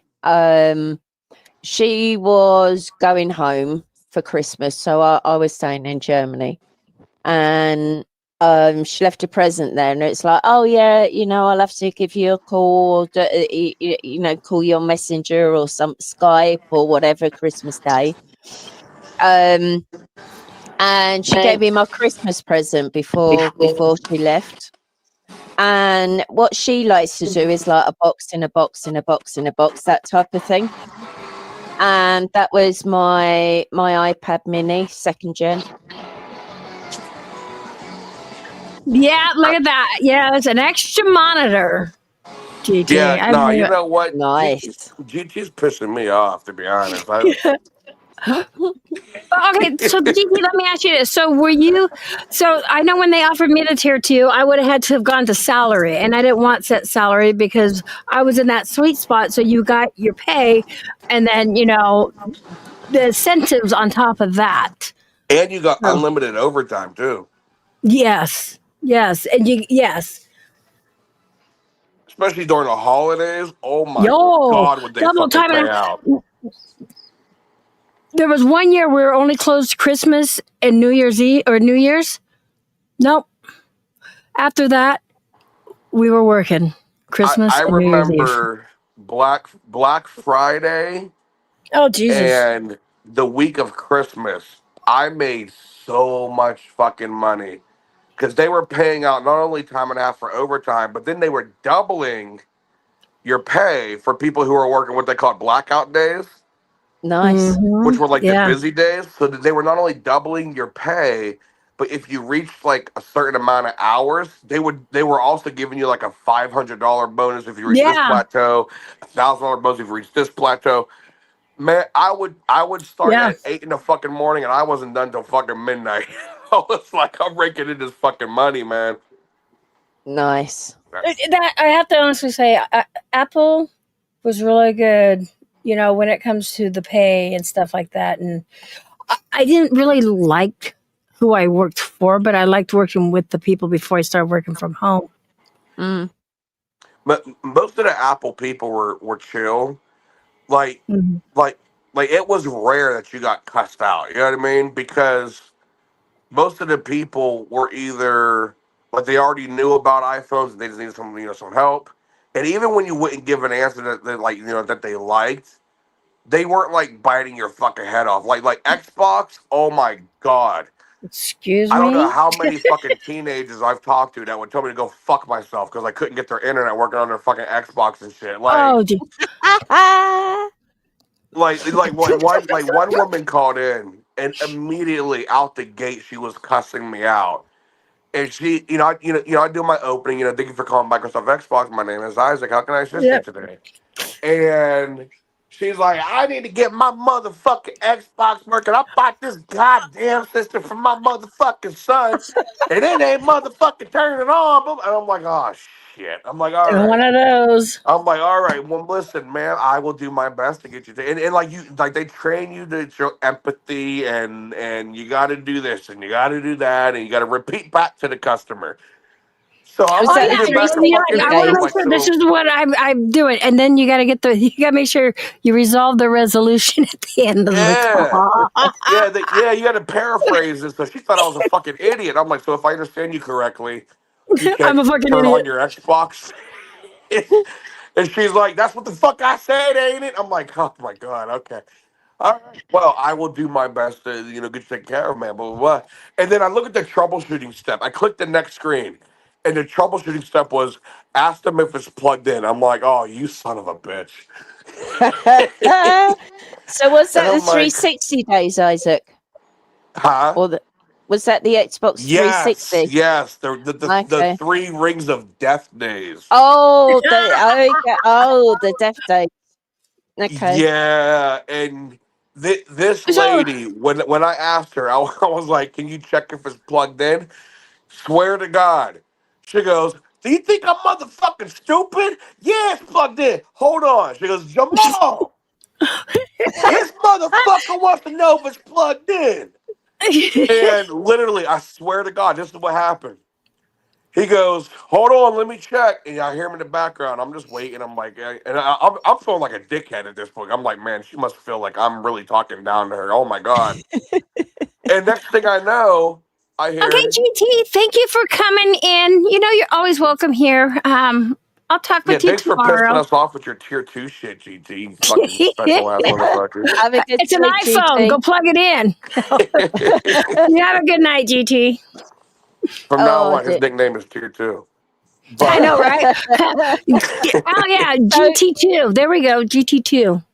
she was going home for Christmas, so I was staying in Germany, and she left a present there, and it's like, oh yeah, I'll have to give you a call, call your messenger or some Skype or whatever Christmas Day. And she gave me my Christmas present before she left. And what she likes to do is like a box in a box in a box in a box, that type of thing. And that was my iPad mini 2nd gen.
Yeah, look at that. Yeah, it's an extra monitor. GT.
Yeah, no, you know what?
Nice.
GT's pissing me off, to be honest.
Okay, so GT, let me ask you this. So I know when they offered me the tier 2, I would have had to have gone to salary, and I didn't want set salary because I was in that sweet spot. So you got your pay and then, the incentives on top of that.
And you got unlimited overtime too.
Yes. And yes.
especially during the holidays. Oh my
Yo,
God, would they
double
fucking
time.
pay out?
There was one year we were only closed Christmas and New Year's Eve or New Year's. Nope. After that, we were working Christmas
I
and New Year's Eve.
remember Black Friday
Oh Jesus!
and the week of Christmas. I made so much fucking money because they were paying out not only time and a half for overtime, but then they were doubling your pay for people who were working what they called blackout days,
Nice.
which were like the
Yeah.
busy days. So that they were not only doubling your pay, but if you reached like a certain amount of hours, they were also giving you like a $500 bonus if you reach this
Yeah.
plateau, $1,000 bonus if you reach this plateau. Man, I would start
Yeah.
at 8 in the fucking morning and I wasn't done till fucking midnight. I was like, I'm raking in this fucking money, man.
Nice.
That I have to honestly say, Apple was really good. You know, when it comes to the pay and stuff like that, and I didn't really like who I worked for, but I liked working with the people before I started working from home.
Mm.
But most of the Apple people were chill. Like
Mhm.
like it was rare that you got cussed out. You know what I mean? Because most of the people were either like they already knew about iPhones and they just needed some help. And even when you wouldn't give an answer that like that they liked, they weren't like biting your fucking head off. Like Xbox, oh my God.
Excuse
I don't know
me.
how many fucking teenagers I've talked to that would tell me to go fuck myself because I couldn't get their internet working on their fucking Xbox and shit.
Oh,
One woman called in and immediately out the gate she was cussing me out. And she, I do my opening. Thank you for calling Microsoft Xbox. My name is Isaac. How can I assist you
yep.
today? And she's like, I need to get my motherfucking Xbox working. I bought this goddamn system for my motherfucking son, and it ain't motherfucking turning it on. And I'm like, oh shit. I'm like, all
One
right.
of those.
I'm like, all right, well, listen, man, I will do my best to get you to, and like they train you to show empathy, and you got to do this, and you got to do that, and you got to repeat back to the customer. So I'm
Was
Oh
that the
repeating back to
yeah,
fucking
I
360
want to
her. I'm
days?
make
like,
sure this
so
is what I'm doing, and then you got to you got to make sure you resolve the resolution at the end of the
yeah,
call.
you got to paraphrase this. So she thought I was a fucking idiot. I'm like, so if I understand you correctly, you
I'm
can't
a fucking
turn on
idiot.
your Xbox. And she's like, that's what the fuck I said, ain't it? I'm like, oh my God, okay. All right. Well, I will do my best to, get you taken care of, man, blah, blah, blah. And then I look at the troubleshooting step. I click the next screen, and the troubleshooting step was ask them if it's plugged in. I'm like, oh, you son of a bitch.
So was
And
that the
I'm like,
360 days, Isaac?
huh?
Or was that the Xbox
Yes,
360?
yes. The
Okay.
3 rings of death days.
Oh, the Death Day. Okay.
Yeah, and this
So
lady, when I asked her, I was like, "Can you check if it's plugged in?" Swear to God, she goes, "Do you think I'm motherfucking stupid? Yeah, it's plugged in. Hold on." She goes, "Jamal, this motherfucker wants to know if it's plugged in." And literally, I swear to God, this is what happened. He goes, hold on, let me check. And I hear him in the background. I'm just waiting. I'm like, I'm feeling like a dickhead at this point. I'm like, man, she must feel like I'm really talking down to her. Oh my God. And next thing I know, I
okay,
hear,
GT, thank you for coming in. You know you're always welcome here. I'll talk
yeah,
with you
thanks for pissing
tomorrow.
us off with your tier 2 shit, GT, you fucking special ass motherfucker.
Have a good
It's an
day,
iPhone. Go
GT.
plug it in. You have a good night, GT.
From now
Oh,
on, his nickname is tier 2.
I know,
But
right? Oh yeah,
So,
GT2. There we go, GT2.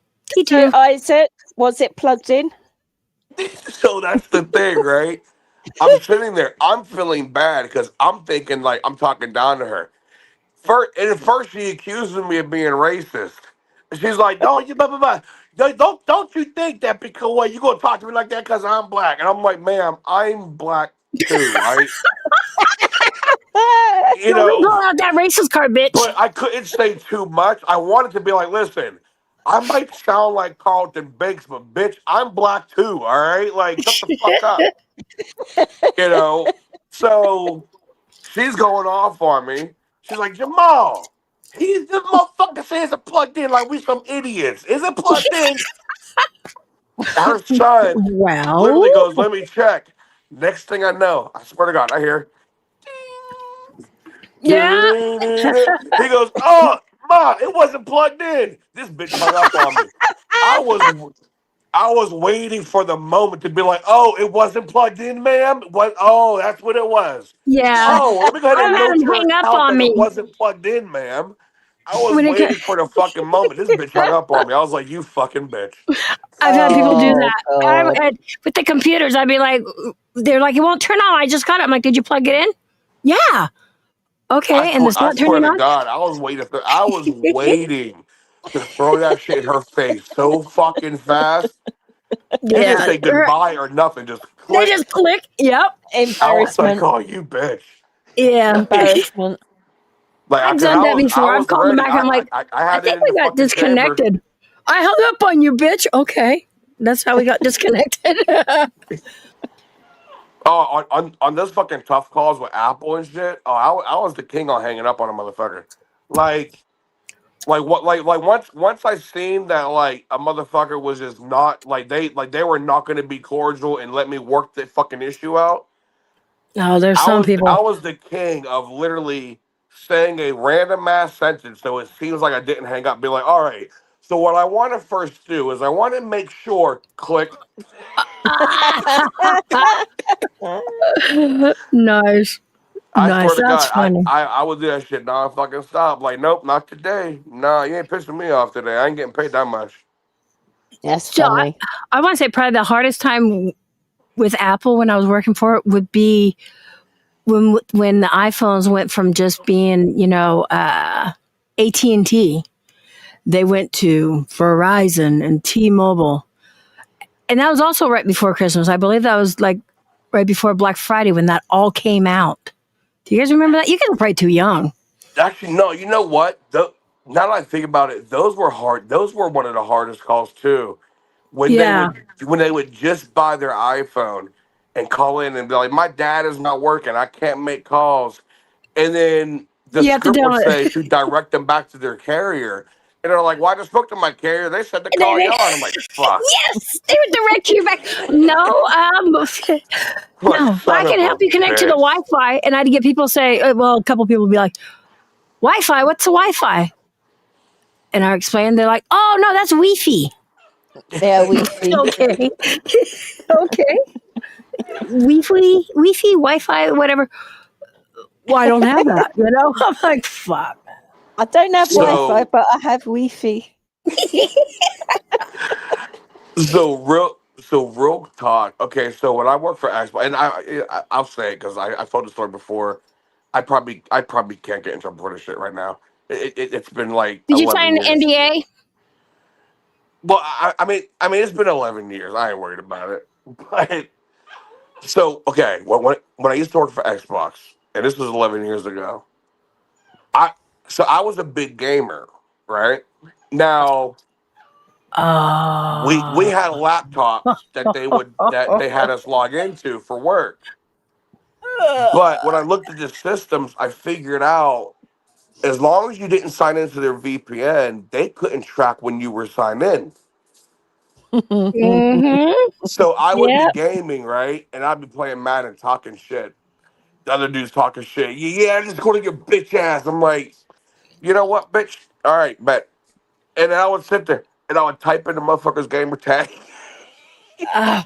so
T2.
Isaac, was it plugged in?
so that's the thing, right? I'm sitting there. I'm feeling bad because I'm thinking like I'm talking down to her. At first, she accuses me of being racist. And she's like, "No, you blah blah blah. Don't you think that because what you gonna talk to me like that because I'm black?" And I'm like, "Ma'am, I'm black too, right? You
Don't be
know,
pulling out that racist card, bitch.
but I couldn't say too much. I wanted to be like, listen, I might sound like Carlton Banks, but bitch, I'm black too. All right, like shut the fuck up, you know." So she's going off on me. She's like, Jamal, This motherfucker says it's plugged in like we some idiots. Is it plugged in? Her son literally
Well,
goes, "Let me check." Next thing I know, I swear to God, I hear.
yeah.
He goes, "Oh, Ma, it wasn't plugged in." This bitch hung up on me. I was I was waiting for the moment to be like, "Oh, it wasn't plugged in, ma'am. What? Oh, that's what it was.
Yeah.
Oh, let me go ahead
I've
and
had
note
him
your
hang up
account
on
that it
me
wasn't plugged in, ma'am." I was
when it.
waiting for the fucking moment. This bitch hung up on me. I was like, "You fucking bitch."
I've had people do
Oh
that.
God.
With the computers, I'd be like, they're like, it won't turn on. I just got it. I'm like, did you plug it in? Yeah. Okay. And it's
I
not
swear
turning
to
on.
God, I was waiting to throw that shit in her face so fucking fast. You didn't
Yeah.
say goodbye or nothing. Just
They
click.
just click. Yep.
I was like,
Embarrassment.
"Oh, you bitch!"
Yeah.
Embarrassment.
I've
Cause
done that
I
before. I've
was
called them
ready.
back. I'm like,
I
I
had it
think
in
we
the
got
fucking chamber.
disconnected. I hung up on you, bitch. Okay. That's how we got disconnected.
Oh, on those fucking tough calls with Apple and shit. Oh, I was the king on hanging up on a motherfucker. Like, once I seen that like a motherfucker was just not they were not going to be cordial and let me work the fucking issue out.
Oh, there's some
I
people.
was the king of literally saying a random ass sentence so it seems like I didn't hang up. Be like, all right. So what I want to first do is I want to make sure. Click.
Nice.
I swear
Nice.
to
That's
God,
funny.
I would do that shit non-fucking stop. Like, nope, not today. Nah, you ain't pissing me off today. I ain't getting paid that much.
That's
So
funny.
I want to say probably the hardest time with Apple when I was working for it would be when the iPhones went from just being, AT&T, they went to Verizon and T-Mobile. And that was also right before Christmas. I believe that was like right before Black Friday when that all came out. Do you guys remember that? You guys are probably too young.
Actually, no. You know what? Now that I think about it, those were hard. Those were one of the hardest calls too.
Yeah.
When they would just buy their iPhone and call in and be like, "My dad is not working. I can't make calls." And then the
You have to
script would
tell it.
say to direct them back to their carrier. And they're like, "Well, I just spoke to my carrier. They said to call
They,
y'all." And I'm like, "Fuck."
yes, they would direct you back. No,
I'm like,
no, I
son
can
of a
help you connect to the
bitch.
Wi-Fi. And I'd get people say, well, a couple people would be like, Wi-Fi, what's the Wi-Fi? And I explain, they're like, oh, no, that's Wi-Fi.
Yeah, Wi-Fi.
Okay. Okay. Wi-Fi, Wi-Fi, whatever. Well, I don't have that, I'm like, fuck.
I don't have Wi-Fi,
So
but I have Wi-Fi.
so real talk. Okay, so when I worked for Xbox, and I'll say it because I've told the story before. I probably can't get in trouble for this shit right now. It's been like
Did you
11
sign an
years.
NDA?
Well, I mean, it's been 11 years. I ain't worried about it. But so okay, when I used to work for Xbox, and this was 11 years ago, I I was a big gamer, right? Now we
Oh.
had laptops that they had us log into for work. But when I looked at the systems, I figured out as long as you didn't sign into their VPN, they couldn't track when you were signed in.
Mm-hmm.
So I would be
Yep.
gaming, right? And I'd be playing Madden talking shit. The other dude's talking shit. Yeah, just go to your bitch ass. I'm like, you know what, bitch? All right, bet. And then I would sit there and I would type in the motherfucker's gamer tag
That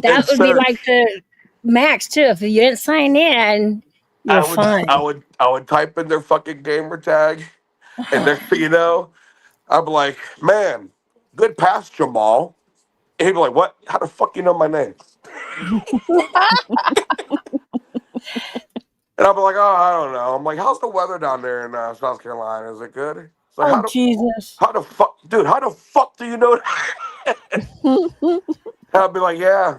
and
would be like
search.
the max too. If you didn't sign in, you're
I would I
fine.
would I would type in their fucking gamer tag, and next thing you know, I'd be like, man, good pass, Jamal. And he'd be like, what? How the fuck you know my name? And I'd be like, oh, I don't know. I'm like, how's the weather down there in South Carolina? Is it good? It's like,
Oh Jesus!
how the fuck, dude? How the fuck do you know that? I'd be like, yeah,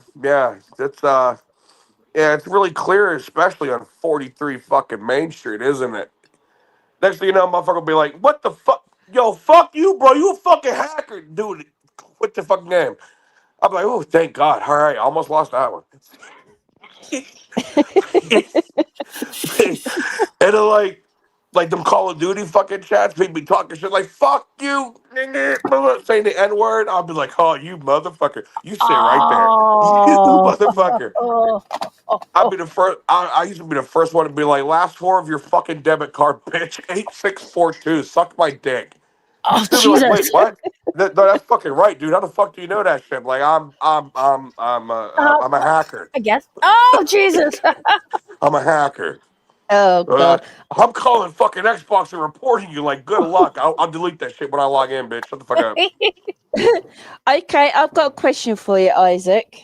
it's really clear, especially on 43 fucking Main Street, isn't it? Next thing you know, motherfucker will be like, what the fuck? Yo, fuck you, bro. You a fucking hacker. Dude, quit the fucking game. I'm like, oh, thank God. All right, I almost lost that one. And then, like, like them Call of Duty fucking chats, people be talking shit like "fuck you," nigga, saying the N word. I'll be like, "Oh, you motherfucker! You sit right there, you motherfucker." I'd be the first. I used to be the first one to be like, "Last four of your fucking debit card, bitch, 8642. Suck my dick."
Oh,
They'd be like, "Wait,
Jesus.
what?" No, that's fucking right, dude. How the fuck do you know that shit? Like, I'm a hacker.
I guess. Oh, Jesus.
I'm a hacker.
Oh God.
I'm calling fucking Xbox and reporting you. Like, good luck. I'll delete that shit when I log in, bitch. Shut the fuck up.
Okay, I've got a question for you, Isaac.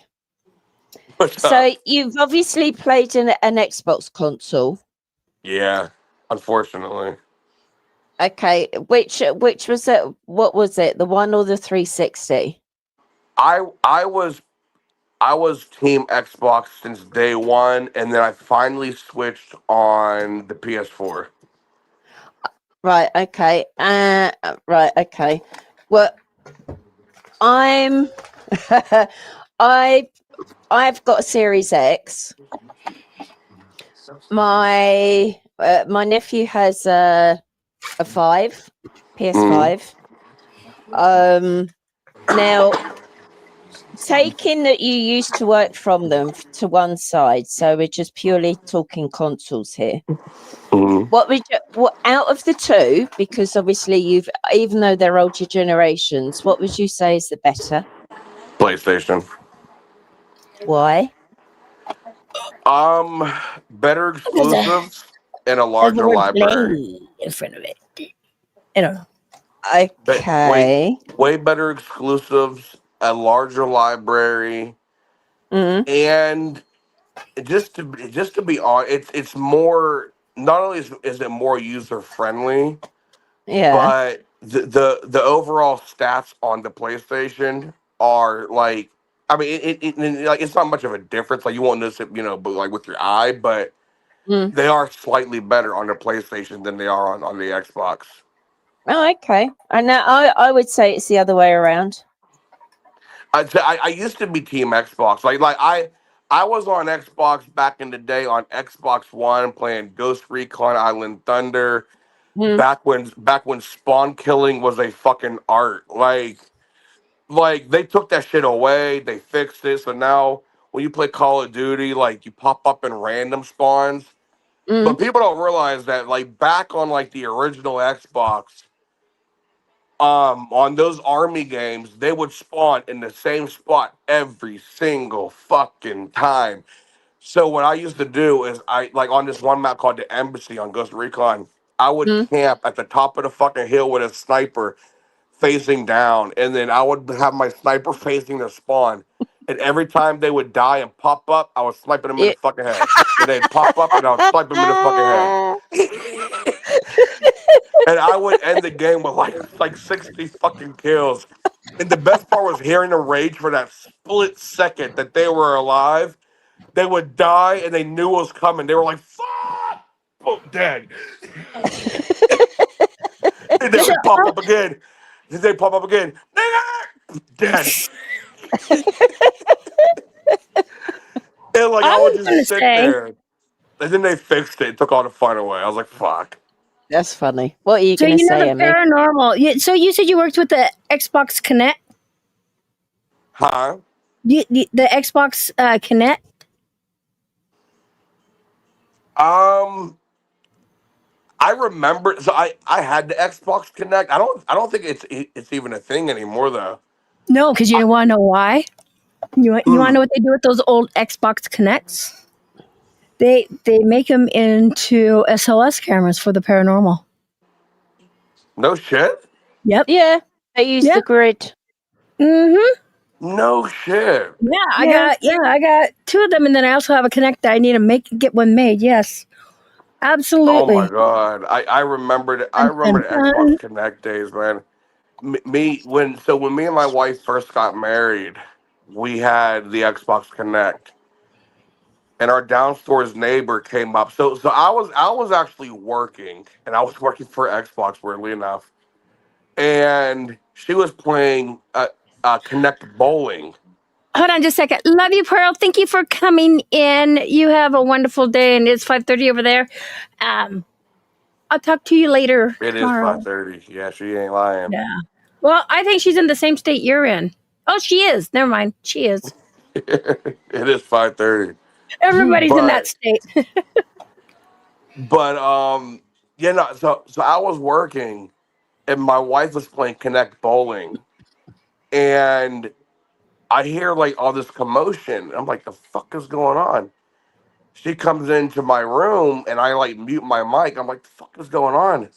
What's
So
up?
you've obviously played an Xbox console.
Yeah, unfortunately.
Okay, which was it? What was it? The one or the 360?
I was Team Xbox since day one, and then I finally switched on the PS4.
Right. Okay. Right. Okay. Well, I'm. I've got a Series X. My nephew has a 5 PS5. Now, taking that you used to work from them to one side, so we're just purely talking consoles here. What would you, what out of the two? Because obviously even though they're older generations, what would you say is the better?
PlayStation.
Why?
Better exclusives and a
There's the
larger
word
library.
play in front of it. I don't know.
Okay.
Way better exclusives, a larger library, and just to be on, it's more. Not only is it more user friendly,
Yeah.
but the overall stats on the PlayStation are like. I mean, like it's not much of a difference. Like you won't notice it, but like with your eye, but they are slightly better on the PlayStation than they are on the Xbox.
Oh, okay. And now I would say it's the other way around.
I used to be Team Xbox. Like I was on Xbox back in the day on Xbox One playing Ghost Recon Island Thunder. Back when spawn killing was a fucking art. Like they took that shit away. They fixed it. So now when you play Call of Duty, like you pop up in random spawns. But people don't realize that like back on like the original Xbox, on those army games, they would spawn in the same spot every single fucking time. So what I used to do is I like on this one map called the Embassy on Ghost Recon, I would camp at the top of the fucking hill with a sniper facing down, and then I would have my sniper facing their spawn. And every time they would die and pop up, I was sniping them in the fucking head. And they'd pop up and I would snipe them in the fucking head. And I would end the game with like 60 fucking kills. And the best part was hearing the rage for that split second that they were alive. They would die and they knew it was coming. They were like, fuck! Boom, dead. And they would pop up again. And they pop up again. Nigga! Dead. And like I would just sit there. And then they fixed it and took all the fun away. I was like, fuck.
That's funny. What are you
So
going to say,
the
Emmy?
paranormal. So you said you worked with the Xbox Connect?
Huh?
The Xbox Connect?
I remember. So I had the Xbox Connect. I don't think it's even a thing anymore though.
No, because you want to know why? You want to know what they do with those old Xbox Connects? They make them into SOS cameras for the paranormal.
No shit.
Yep.
Yeah, they use the grid.
No shit.
Yeah, I got 2 of them, and then I also have a Connect that I need to get one made. Yes, absolutely.
Oh my god, I remember the Xbox Connect days, man. When me and my wife first got married, we had the Xbox Connect, and our downstairs neighbor came up. So I was actually working, and I was working for Xbox, weirdly enough, and she was playing Connect Bowling.
Hold on just a second. Love you, Pearl. Thank you for coming in. You have a wonderful day, and it's 5:30 over there. I'll talk to you later
It is
tomorrow.
5:30. Yeah, she ain't lying.
Yeah. Well, I think she's in the same state you're in. Oh, she is. Never mind. She is.
It is 5:30.
Everybody's in that
But
state.
yeah, no. So I was working, and my wife was playing Connect Bowling, and I hear like all this commotion. I'm like, the fuck is going on? She comes into my room, and I like mute my mic. I'm like, the fuck is going on?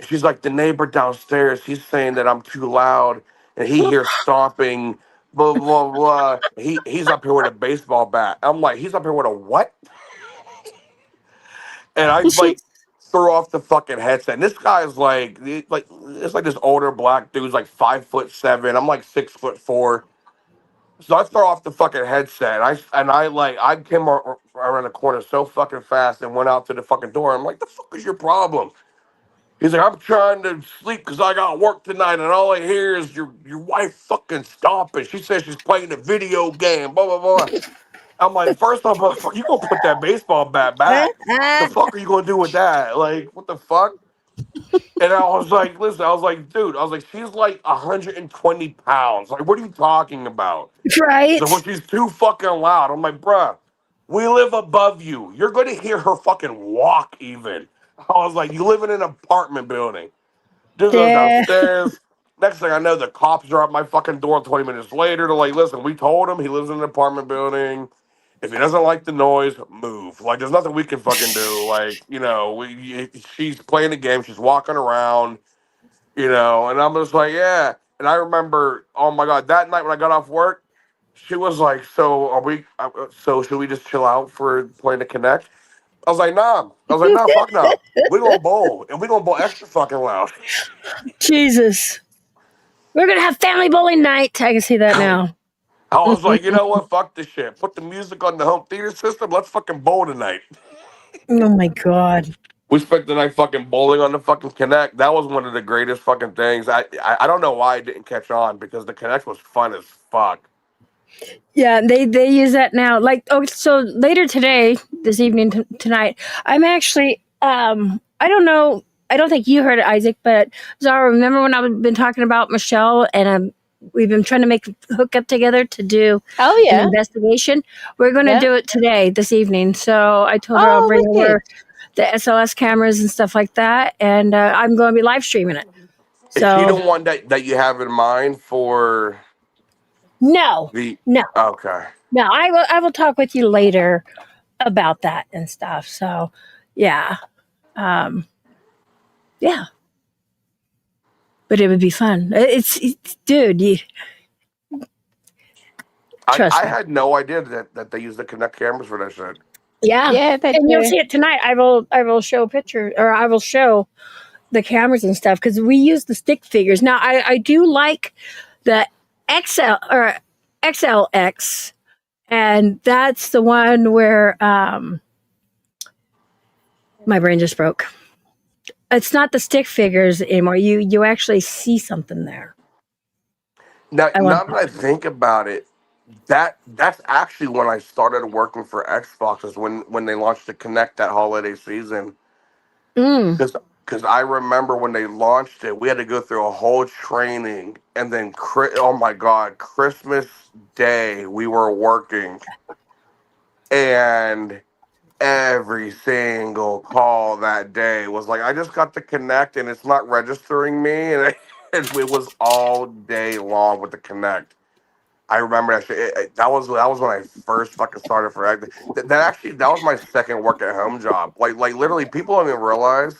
She's like, the neighbor downstairs, he's saying that I'm too loud and he hears stomping, blah, blah, blah. He's up here with a baseball bat. I'm like, he's up here with a what? And I like threw off the fucking headset. And this guy's like it's like this older black dude's like 5'7". I'm like 6'4". So I throw off the fucking headset. I came around the corner so fucking fast and went out to the fucking door. I'm like, the fuck is your problem? He's like, I'm trying to sleep because I got work tonight, and all I hear is your wife fucking stomping. She says she's playing a video game, blah, blah, blah. I'm like, first off, motherfucker, you gonna put that baseball bat back. The fuck are you gonna do with that? Like, what the fuck? And I was like, listen, I was like, dude, I was like, she's like 120 pounds. Like, what are you talking about?
Right.
So when she's too fucking loud, I'm like, bruh, we live above you. You're gonna hear her fucking walk even. I was like, you live in an apartment building. Dude goes
Yeah.
downstairs. Next thing I know, the cops are at my fucking door 20 minutes later. They're like, listen, we told him he lives in an apartment building. If he doesn't like the noise, move. Like, there's nothing we can fucking do. Like, she's playing the game. She's walking around, and I'm just like, yeah. And I remember, oh my God, that night when I got off work, she was like, so should we just chill out for playing the Connect? I was like, nah. Fuck no. We're gonna bowl, and we're gonna bowl extra fucking loud.
Jesus. We're going to have family bowling night. I can see that now.
I was like, you know what? Fuck this shit. Put the music on the home theater system. Let's fucking bowl tonight.
Oh my God.
We spent the night fucking bowling on the fucking Connect. That was one of the greatest fucking things. I don't know why it didn't catch on because the Connect was fun as fuck.
Yeah, they use that now. Like, so later today, this evening, tonight, I'm actually, I don't know, I don't think you heard it, Isaac, but Zara, remember when I've been talking about Michelle and we've been trying to hook up together to do an investigation? We're going to do it today, this evening. So I told her I'll bring over the SLS cameras and stuff like that, and I'm going to be live streaming it. So,
is she the one that you have in mind for?
No.
Okay.
No, I will talk with you later about that and stuff. So, yeah. Yeah. But it would be fun. It's dude, trust
I
me.
had no idea that they use the Connect cameras for that shit.
Yeah.
Yeah,
and you'll see it tonight. I will show a picture, or I will show the cameras and stuff, because we use the stick figures. Now, I do like the XL or XLX, and that's the one where my brain just broke. It's not the stick figures anymore. You actually see something there.
Now that I think about it, that's actually when I started working for Xbox, is when they launched the Connect that holiday season. Because I remember when they launched it, we had to go through a whole training, and then oh my God, Christmas Day we were working, and every single call that day was like, I just got the Connect and it's not registering me, and it was all day long with the Connect. I remember that shit. That was when I first fucking started for acting. That was my second work at home job. Like literally, people don't even realize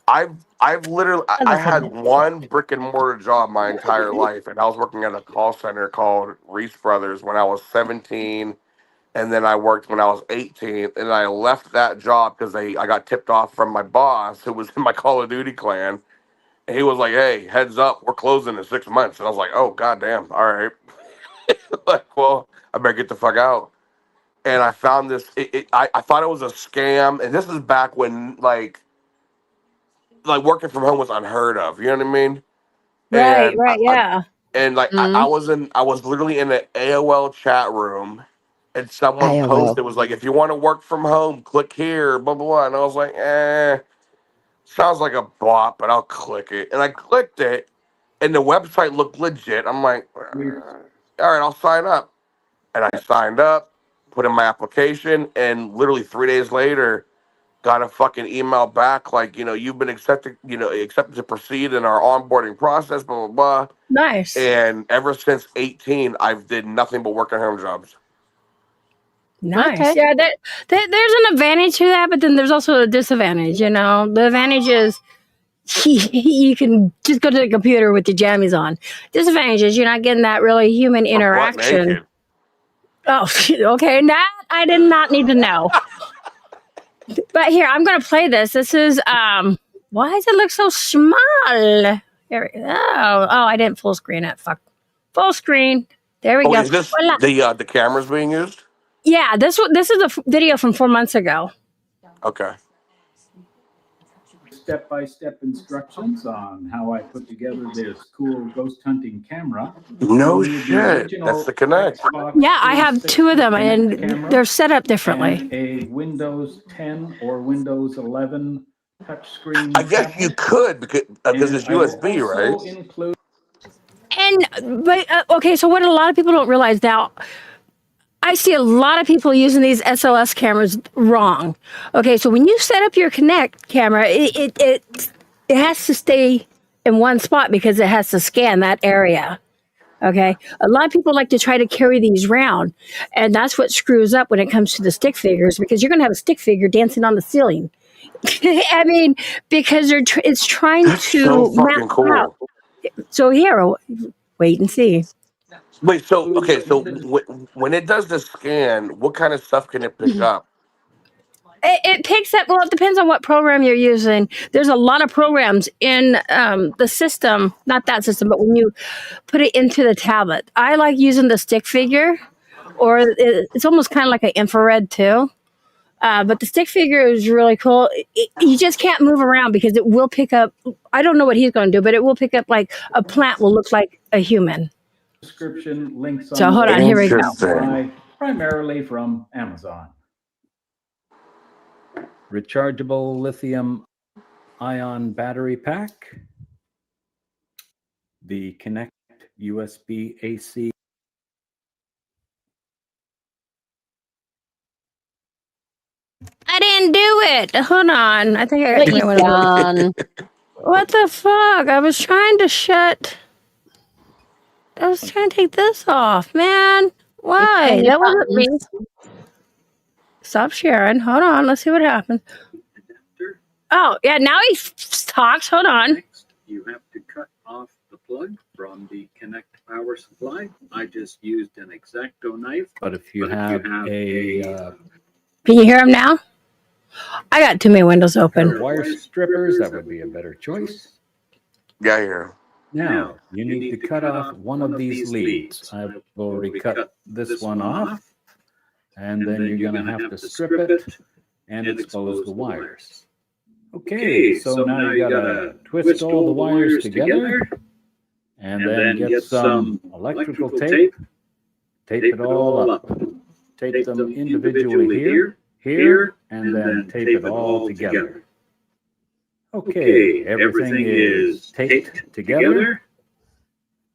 I had one brick and mortar job my entire life, and I was working at a call center called Reese Brothers when I was 17. And then I worked when I was 18, and I left that job because I got tipped off from my boss, who was in my Call of Duty clan. And he was like, hey, heads up, we're closing in 6 months. And I was like, oh, goddamn, all right. Like, well, I better get the fuck out. And I found this, I thought it was a scam. And this is back when, like working from home was unheard of. You know what I mean?
Right,
And
yeah.
I was literally in an AOL chat room. And someone posted, was like, if you want to work from home, click here, blah, blah, blah. And I was like, sounds like a bot, but I'll click it. And I clicked it, and the website looked legit. I'm like, all right, I'll sign up. And I signed up, put in my application, and literally 3 days later, got a fucking email back like, you've been accepted to proceed in our onboarding process, blah, blah, blah.
Nice.
And ever since 18, I've did nothing but work at home jobs.
Nice.
Okay.
Yeah, there's an advantage to that, but then there's also a disadvantage. The advantage is you can just go to the computer with your jammies on. Disadvantage is you're not getting that really human
I'm butt
interaction.
naked.
Oh, okay. That I did not need to know. But here, I'm going to play this. This is, why does it look so small? Here we go. Oh, I didn't full screen it. Fuck. Full screen. There we
Oh,
go.
is this
Voila.
the cameras being used?
Yeah, this is a video from 4 months ago.
Okay.
Step-by-step instructions on how I put together this cool ghost hunting camera.
No
Only the
shit.
original
That's the Connect.
Xbox
Yeah, I have
360
two of them,
Connect
and
camera
they're set up differently.
and a Windows 10 or Windows 11 touchscreen
I guess you
tablet.
could because it's
And I will
USB,
also
right?
include
Okay, so what a lot of people don't realize now, I see a lot of people using these SLS cameras wrong. Okay, so when you set up your Connect camera, it has to stay in one spot because it has to scan that area. Okay, a lot of people like to try to carry these around, and that's what screws up when it comes to the stick figures, because you're going to have a stick figure dancing on the ceiling. I mean, because it's trying
That's
to
so
map
fucking cool.
out. So here, wait and see.
Wait, so when it does the scan, what kind of stuff can it pick up?
It picks up. Well, it depends on what program you're using. There's a lot of programs in the system, not that system, but when you put it into the tablet. I like using the stick figure, or it's almost kind of like an infrared too. But the stick figure is really cool. You just can't move around because it will pick up. I don't know what he's going to do, but it will pick up like a plant will look like a human.
description links on
So hold on, here we go.
buy primarily from Amazon. Rechargeable lithium-ion battery pack. The Connect USB AC.
I didn't do it. Hold on. I think I got
What
too
you
many ones.
done?
What the fuck? I was trying to take this off, man. Why?
Any
That wasn't me.
buttons?
Stop sharing. Hold on. Let's see what happens. Oh, yeah. Now he talks. Hold on.
Next, you have to cut off the plug from the Connect power supply. I just used an X-Acto knife.
But if you have a
Can you hear him now? I got too many windows open.
wire strippers, that would be a better choice.
Yeah, here.
Now, you need to cut off one of these leads. I've already cut this one off. And then you're going to have to strip it and expose the wires. Okay, so now you got to twist all the wires together and then get some electrical tape. Tape it all up. Tape them individually here, and then tape it all together. Okay, everything is taped together.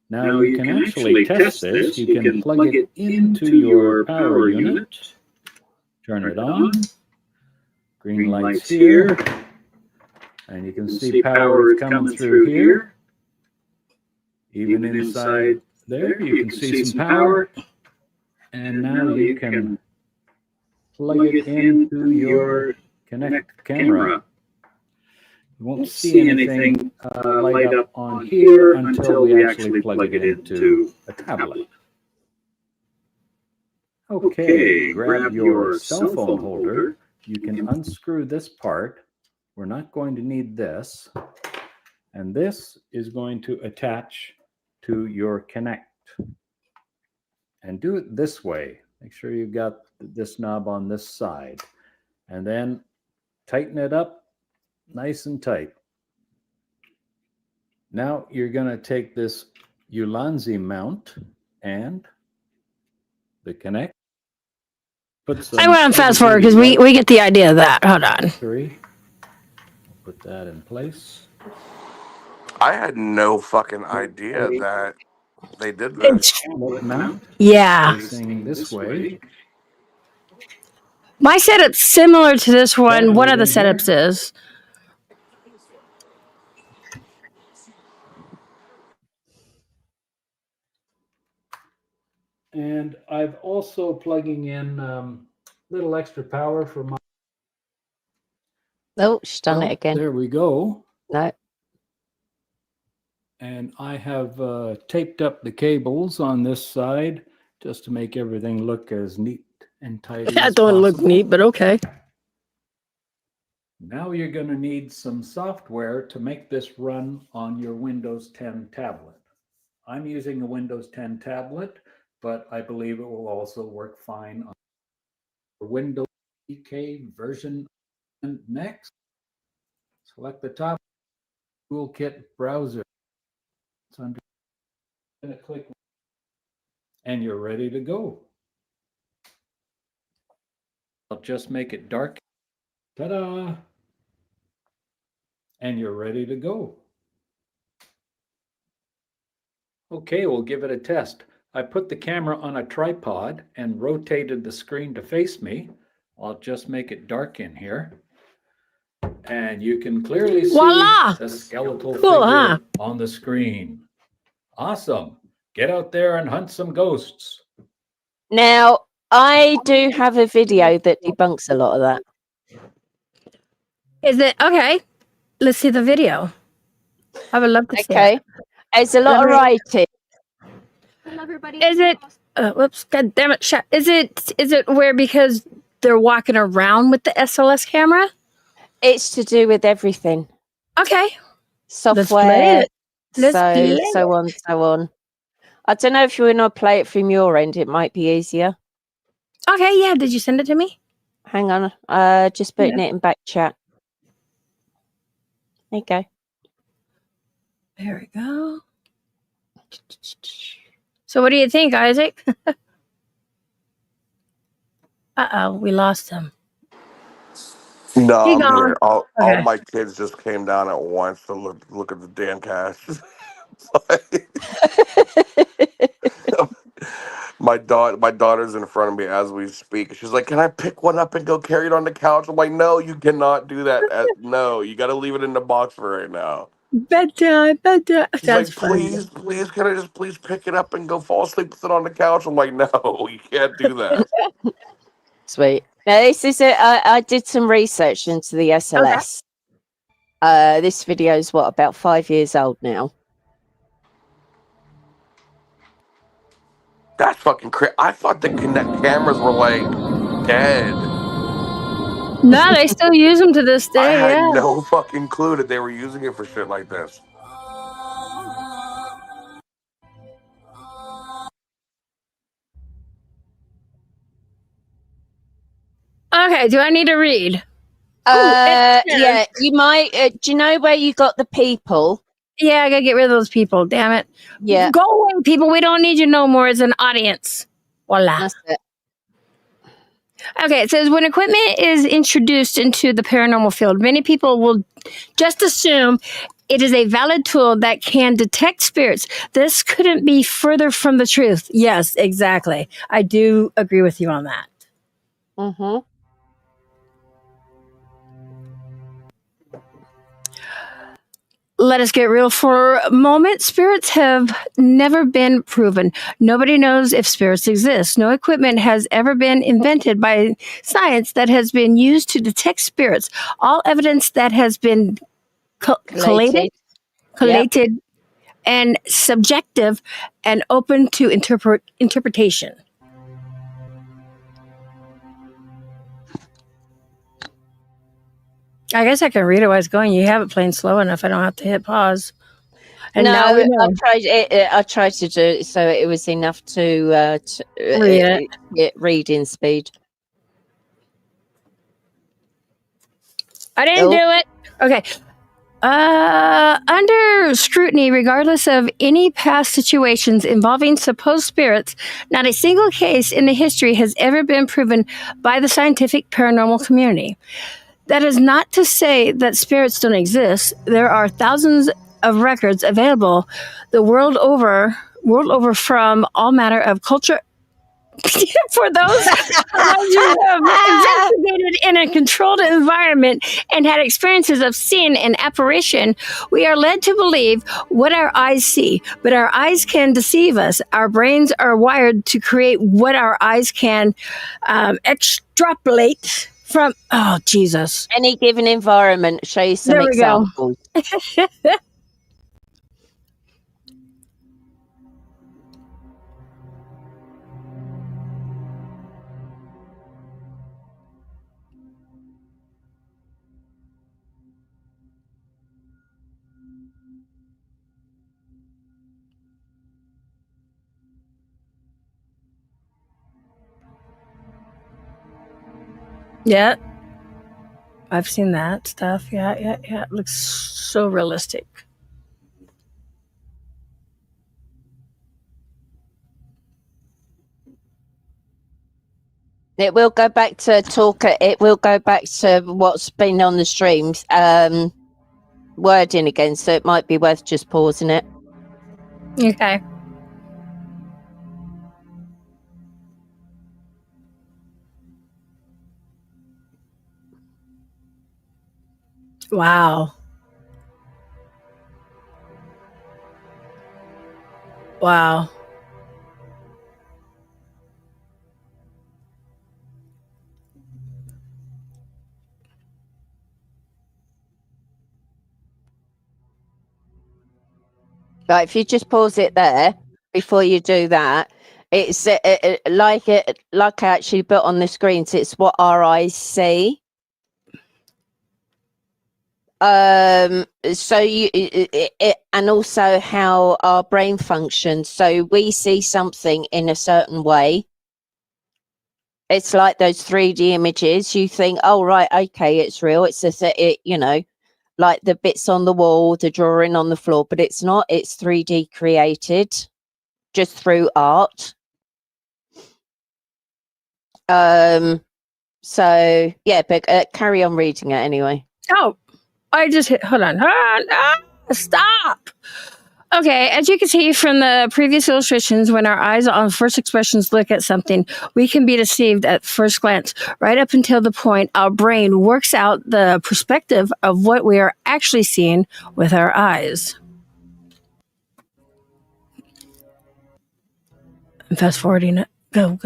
Now you can actually test this. You can plug it into your power unit. Turn it on. Green light's here. And you can see power is coming through here. Even inside there, you can see some power. And now you can plug it into your Connect camera. You won't see anything light up on here until we actually plug it into a tablet. Okay, grab your cell phone holder. You can unscrew this part. We're not going to need this. And this is going to attach to your Connect. And do it this way. Make sure you've got this knob on this side. And then tighten it up nice and tight. Now you're going to take this ᶠvᶜᴷ mount and the Connect.
I went on fast forward because we get the idea of that. Hold on.
3. Put that in place.
I had no fucking idea that they did this.
It's,
Look now.
yeah.
Facing this way.
My setup's similar to this one. One of the setups is.
And I'm also plugging in little extra power for my.
Oh, she's done it again.
There we go.
No.
And I have taped up the cables on this side just to make everything look as neat and tidy
That
as
don't look
possible.
neat, but okay.
Now you're going to need some software to make this run on your Windows 10 tablet. I'm using a Windows 10 tablet, but I believe it will also work fine on Windows EK version. And next, select the top toolkit browser. It's under, click, and you're ready to go. I'll just make it dark. Ta-da! And you're ready to go. Okay, we'll give it a test. I put the camera on a tripod and rotated the screen to face me. I'll just make it dark in here. And you can clearly see
Voila!
the skeletal
Cool,
figure
huh?
on the screen. Awesome. Get out there and hunt some ghosts.
Now, I do have a video that debunks a lot of that.
Is it okay? Let's see the video. I would love to see
Okay.
it.
It's a lot of writing.
Is it? Whoops! God damn it! Is it where because they're walking around with the SLS camera?
It's to do with everything.
Okay.
Software.
Let's play
So on, so on. I don't know if you want to play it from your end. It might be easier.
Okay, yeah. Did you send it to me?
Hang on. Just putting it in back chat. There you go.
There we go. So what do you think, Isaac? Uh-oh, we lost him.
No,
He
I'm
gone.
here. All
Okay.
my kids just came down at once to look at the damn cash. My daughter's in front of me as we speak. She's like, "Can I pick one up and go carry it on the couch?" I'm like, "No, you cannot do that. No, you got to leave it in the box for right now."
Bedtime.
She's
That's
like,
funny.
please, can I just please pick it up and go fall asleep with it on the couch? I'm like, "No, you can't do that."
Sweet. Now, this is I did some research into the SLS. This video is about 5 years old now.
That's fucking crazy. I thought the Kinect cameras were like dead.
No, they still use them to this day.
I had
Yeah.
no fucking clue that they were using it for shit like this.
Okay. Do I need to read?
Yeah, you might. Do you know where you got the people?
Yeah, I gotta get rid of those people. Damn it.
Yeah.
Go away, people. We don't need you no more as an audience. Voila.
That's it.
Okay, it says when equipment is introduced into the paranormal field, many people will just assume it is a valid tool that can detect spirits. This couldn't be further from the truth. Yes, exactly. I do agree with you on that.
Mm-hmm.
Let us get real for a moment. Spirits have never been proven. Nobody knows if spirits exist. No equipment has ever been invented by science that has been used to detect spirits. All evidence that has been collated and subjective and open to interpretation. I guess I can read it while it's going. You have it playing slow enough. I don't have to hit pause. And now we know.
I tried to do it so it was enough to read in speed.
I didn't do it. Okay. Under scrutiny, regardless of any past situations involving supposed spirits, not a single case in the history has ever been proven by the scientific paranormal community. That is not to say that spirits don't exist. There are thousands of records available the world over from all manner of culture. For those who have investigated in a controlled environment and had experiences of seeing an apparition, we are led to believe what our eyes see. But our eyes can deceive us. Our brains are wired to create what our eyes can extrapolate from. Oh, Jesus.
Any given environment. Show you some
There we
examples.
Yeah. I've seen that stuff. Yeah. It looks so realistic.
It will go back to talker. It will go back to what's been on the streams. Wording again, so it might be worth just pausing it.
Okay. Wow. Wow.
Right, if you just pause it there before you do that, it's like I actually put on the screens. It's what our eyes see. So and also how our brain functions. So we see something in a certain way. It's like those 3D images. You think, oh right, okay, it's real. It's just like the bits on the wall, the drawing on the floor, but it's not. It's 3D created just through art. So yeah, but carry on reading it anyway.
Oh, I just hit. Hold on. Stop. Okay, as you can see from the previous illustrations, when our eyes on first expressions look at something, we can be deceived at first glance, right up until the point our brain works out the perspective of what we are actually seeing with our eyes. I'm fast forwarding it. Go.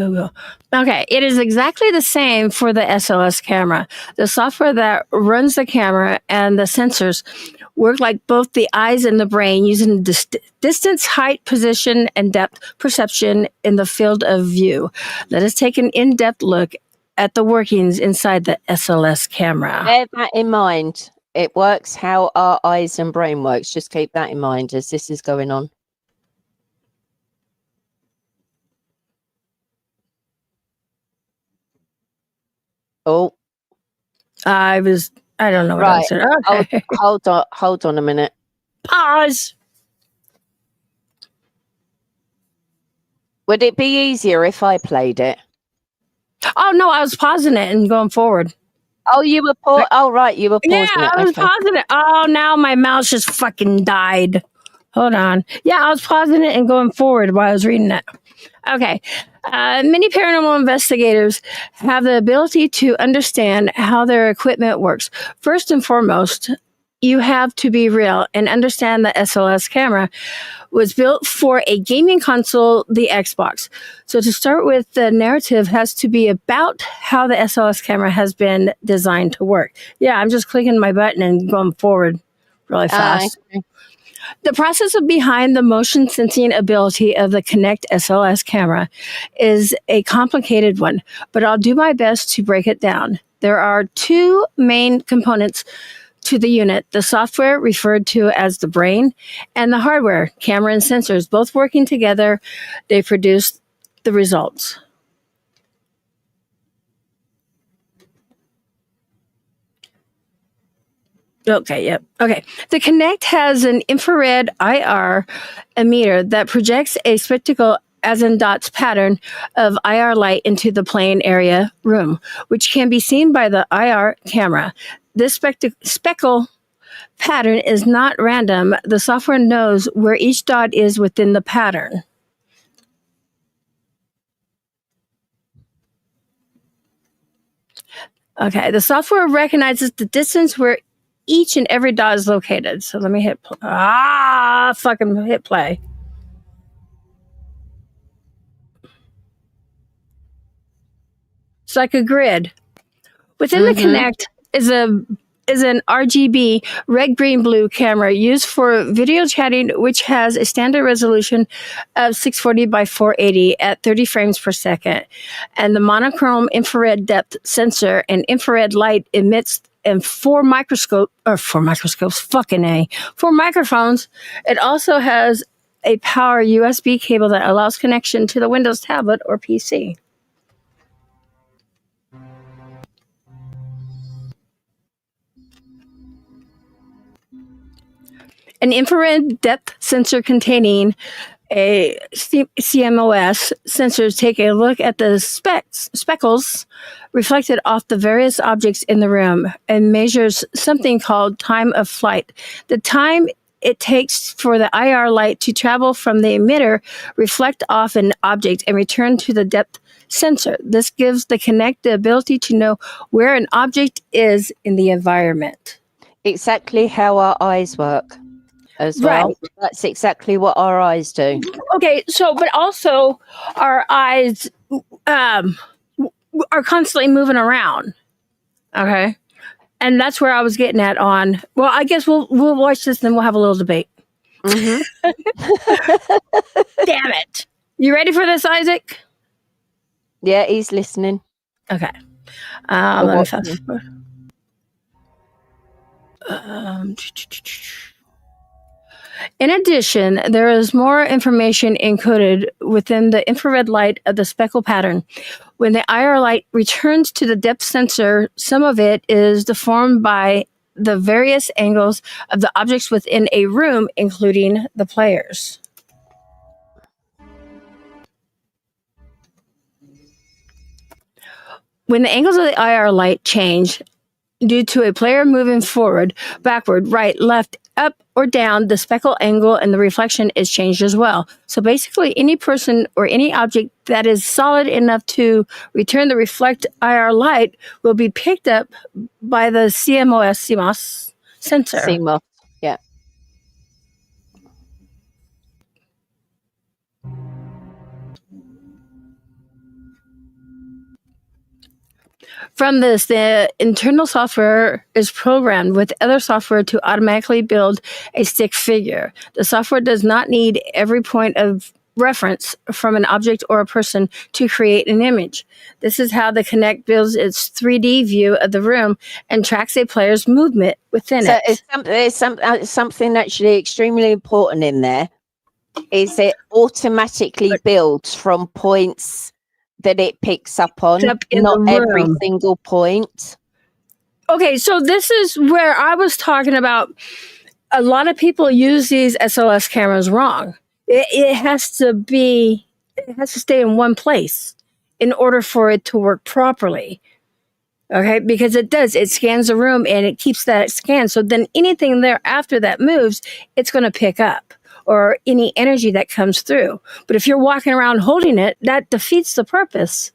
Okay, it is exactly the same for the SLS camera. The software that runs the camera and the sensors work like both the eyes and the brain, using distance, height, position, and depth perception in the field of view. Let us take an in-depth look at the workings inside the SLS camera.
Bear that in mind. It works how our eyes and brain works. Just keep that in mind as this is going on. Oh,
I don't know what I said. Okay.
Hold on a minute.
Pause.
Would it be easier if I played it?
Oh no, I was pausing it and going forward.
Oh, you were oh right, you were pausing it.
Yeah, I was pausing it. Oh, now my mouse just fucking died. Hold on. Yeah, I was pausing it and going forward while I was reading it. Okay. Many paranormal investigators have the ability to understand how their equipment works. First and foremost, you have to be real and understand the SLS camera was built for a gaming console, the Xbox. So to start with, the narrative has to be about how the SLS camera has been designed to work. Yeah, I'm just clicking my button and going forward really fast.
Okay.
The process behind the motion sensing ability of the Kinect SLS camera is a complicated one, but I'll do my best to break it down. There are two main components to the unit: the software, referred to as the brain, and the hardware, camera and sensors. Both working together, they produce the results. Okay, yep. Okay. The Kinect has an infrared IR emitter that projects a spectacle as in dots pattern of IR light into the playing area room, which can be seen by the IR camera. This speckle pattern is not random. The software knows where each dot is within the pattern. Okay, the software recognizes the distance where each and every dot is located. So let me hit fucking hit play. It's like a grid. Within the Connect is an RGB red, green, blue camera used for video chatting, which has a standard resolution of 640 by 480 at 30 frames per second. And the monochrome infrared depth sensor and infrared light emits and four microphones. It also has a power USB cable that allows connection to the Windows tablet or PC. An infrared depth sensor containing a CMOS sensors take a look at the speckles reflected off the various objects in the room and measures something called time of flight. The time it takes for the IR light to travel from the emitter, reflect off an object, and return to the depth sensor. This gives the Kinect the ability to know where an object is in the environment.
Exactly how our eyes work as well. Right. That's exactly what our eyes do.
Okay, so, but also our eyes are constantly moving around. Okay. And that's where I was getting at on, well, I guess we'll watch this and then we'll have a little debate. Damn it. You ready for this, Isaac?
Yeah, he's listening.
Okay. Let me fast forward. In addition, there is more information encoded within the infrared light of the speckle pattern. When the IR light returns to the depth sensor, some of it is deformed by the various angles of the objects within a room, including the players. When the angles of the IR light change due to a player moving forward, backward, right, left, up, or down, the speckle angle and the reflection is changed as well. So basically, any person or any object that is solid enough to return the reflect IR light will be picked up by the CMOS sensor.
CMOS, yeah.
From this, the internal software is programmed with other software to automatically build a stick figure. The software does not need every point of reference from an object or a person to create an image. This is how the Kinect builds its 3D view of the room and tracks a player's movement within it.
There's something actually extremely important in there, is it automatically builds from points that it picks up on, not every single point.
Okay, so this is where I was talking about a lot of people use these SLS cameras wrong. It has to stay in one place in order for it to work properly. Okay, because it scans the room and it keeps that scan. So then anything there after that moves, it's going to pick up, or any energy that comes through. But if you're walking around holding it, that defeats the purpose.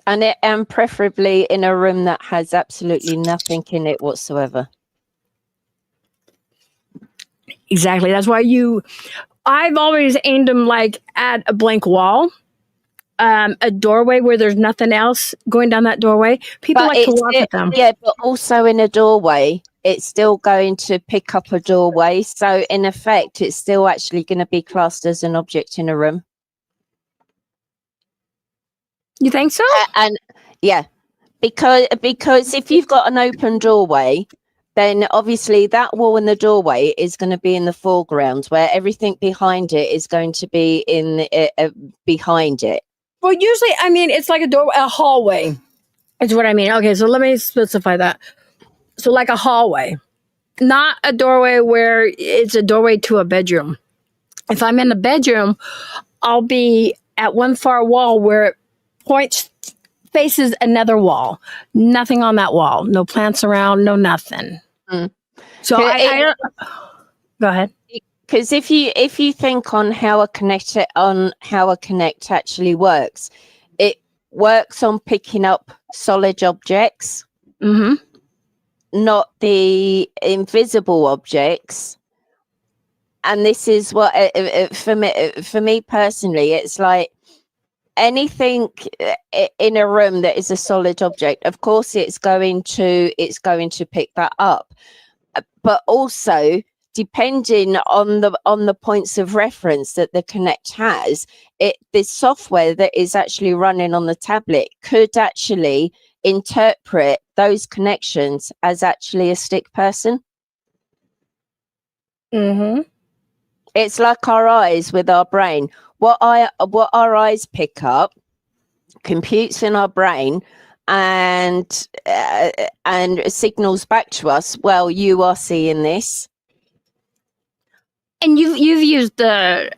And preferably in a room that has absolutely nothing in it whatsoever.
Exactly. That's why I've always aimed them like at a blank wall, a doorway where there's nothing else going down that doorway. People like to walk at them.
Yeah, but also in a doorway, it's still going to pick up a doorway. So in effect, it's still actually going to be classed as an object in a room.
You think so?
And yeah, because if you've got an open doorway, then obviously that wall in the doorway is going to be in the foreground, where everything behind it is going to be in behind it.
Well, usually, I mean, it's like a hallway. Is what I mean. Okay, so let me specify that. So like a hallway, not a doorway where it's a doorway to a bedroom. If I'm in a bedroom, I'll be at one far wall where it faces another wall. Nothing on that wall. No plants around. No nothing.
Mm.
So I go ahead.
Because if you think on how a Connect actually works, it works on picking up solid objects, not the invisible objects. And this is what for me personally, it's like anything in a room that is a solid object. Of course, it's going to pick that up, but also, depending on the points of reference that the Connect has, this software that is actually running on the tablet could actually interpret those connections as actually a stick person. It's like our eyes with our brain. What our eyes pick up computes in our brain and signals back to us. Well, you are seeing this. And
you've used the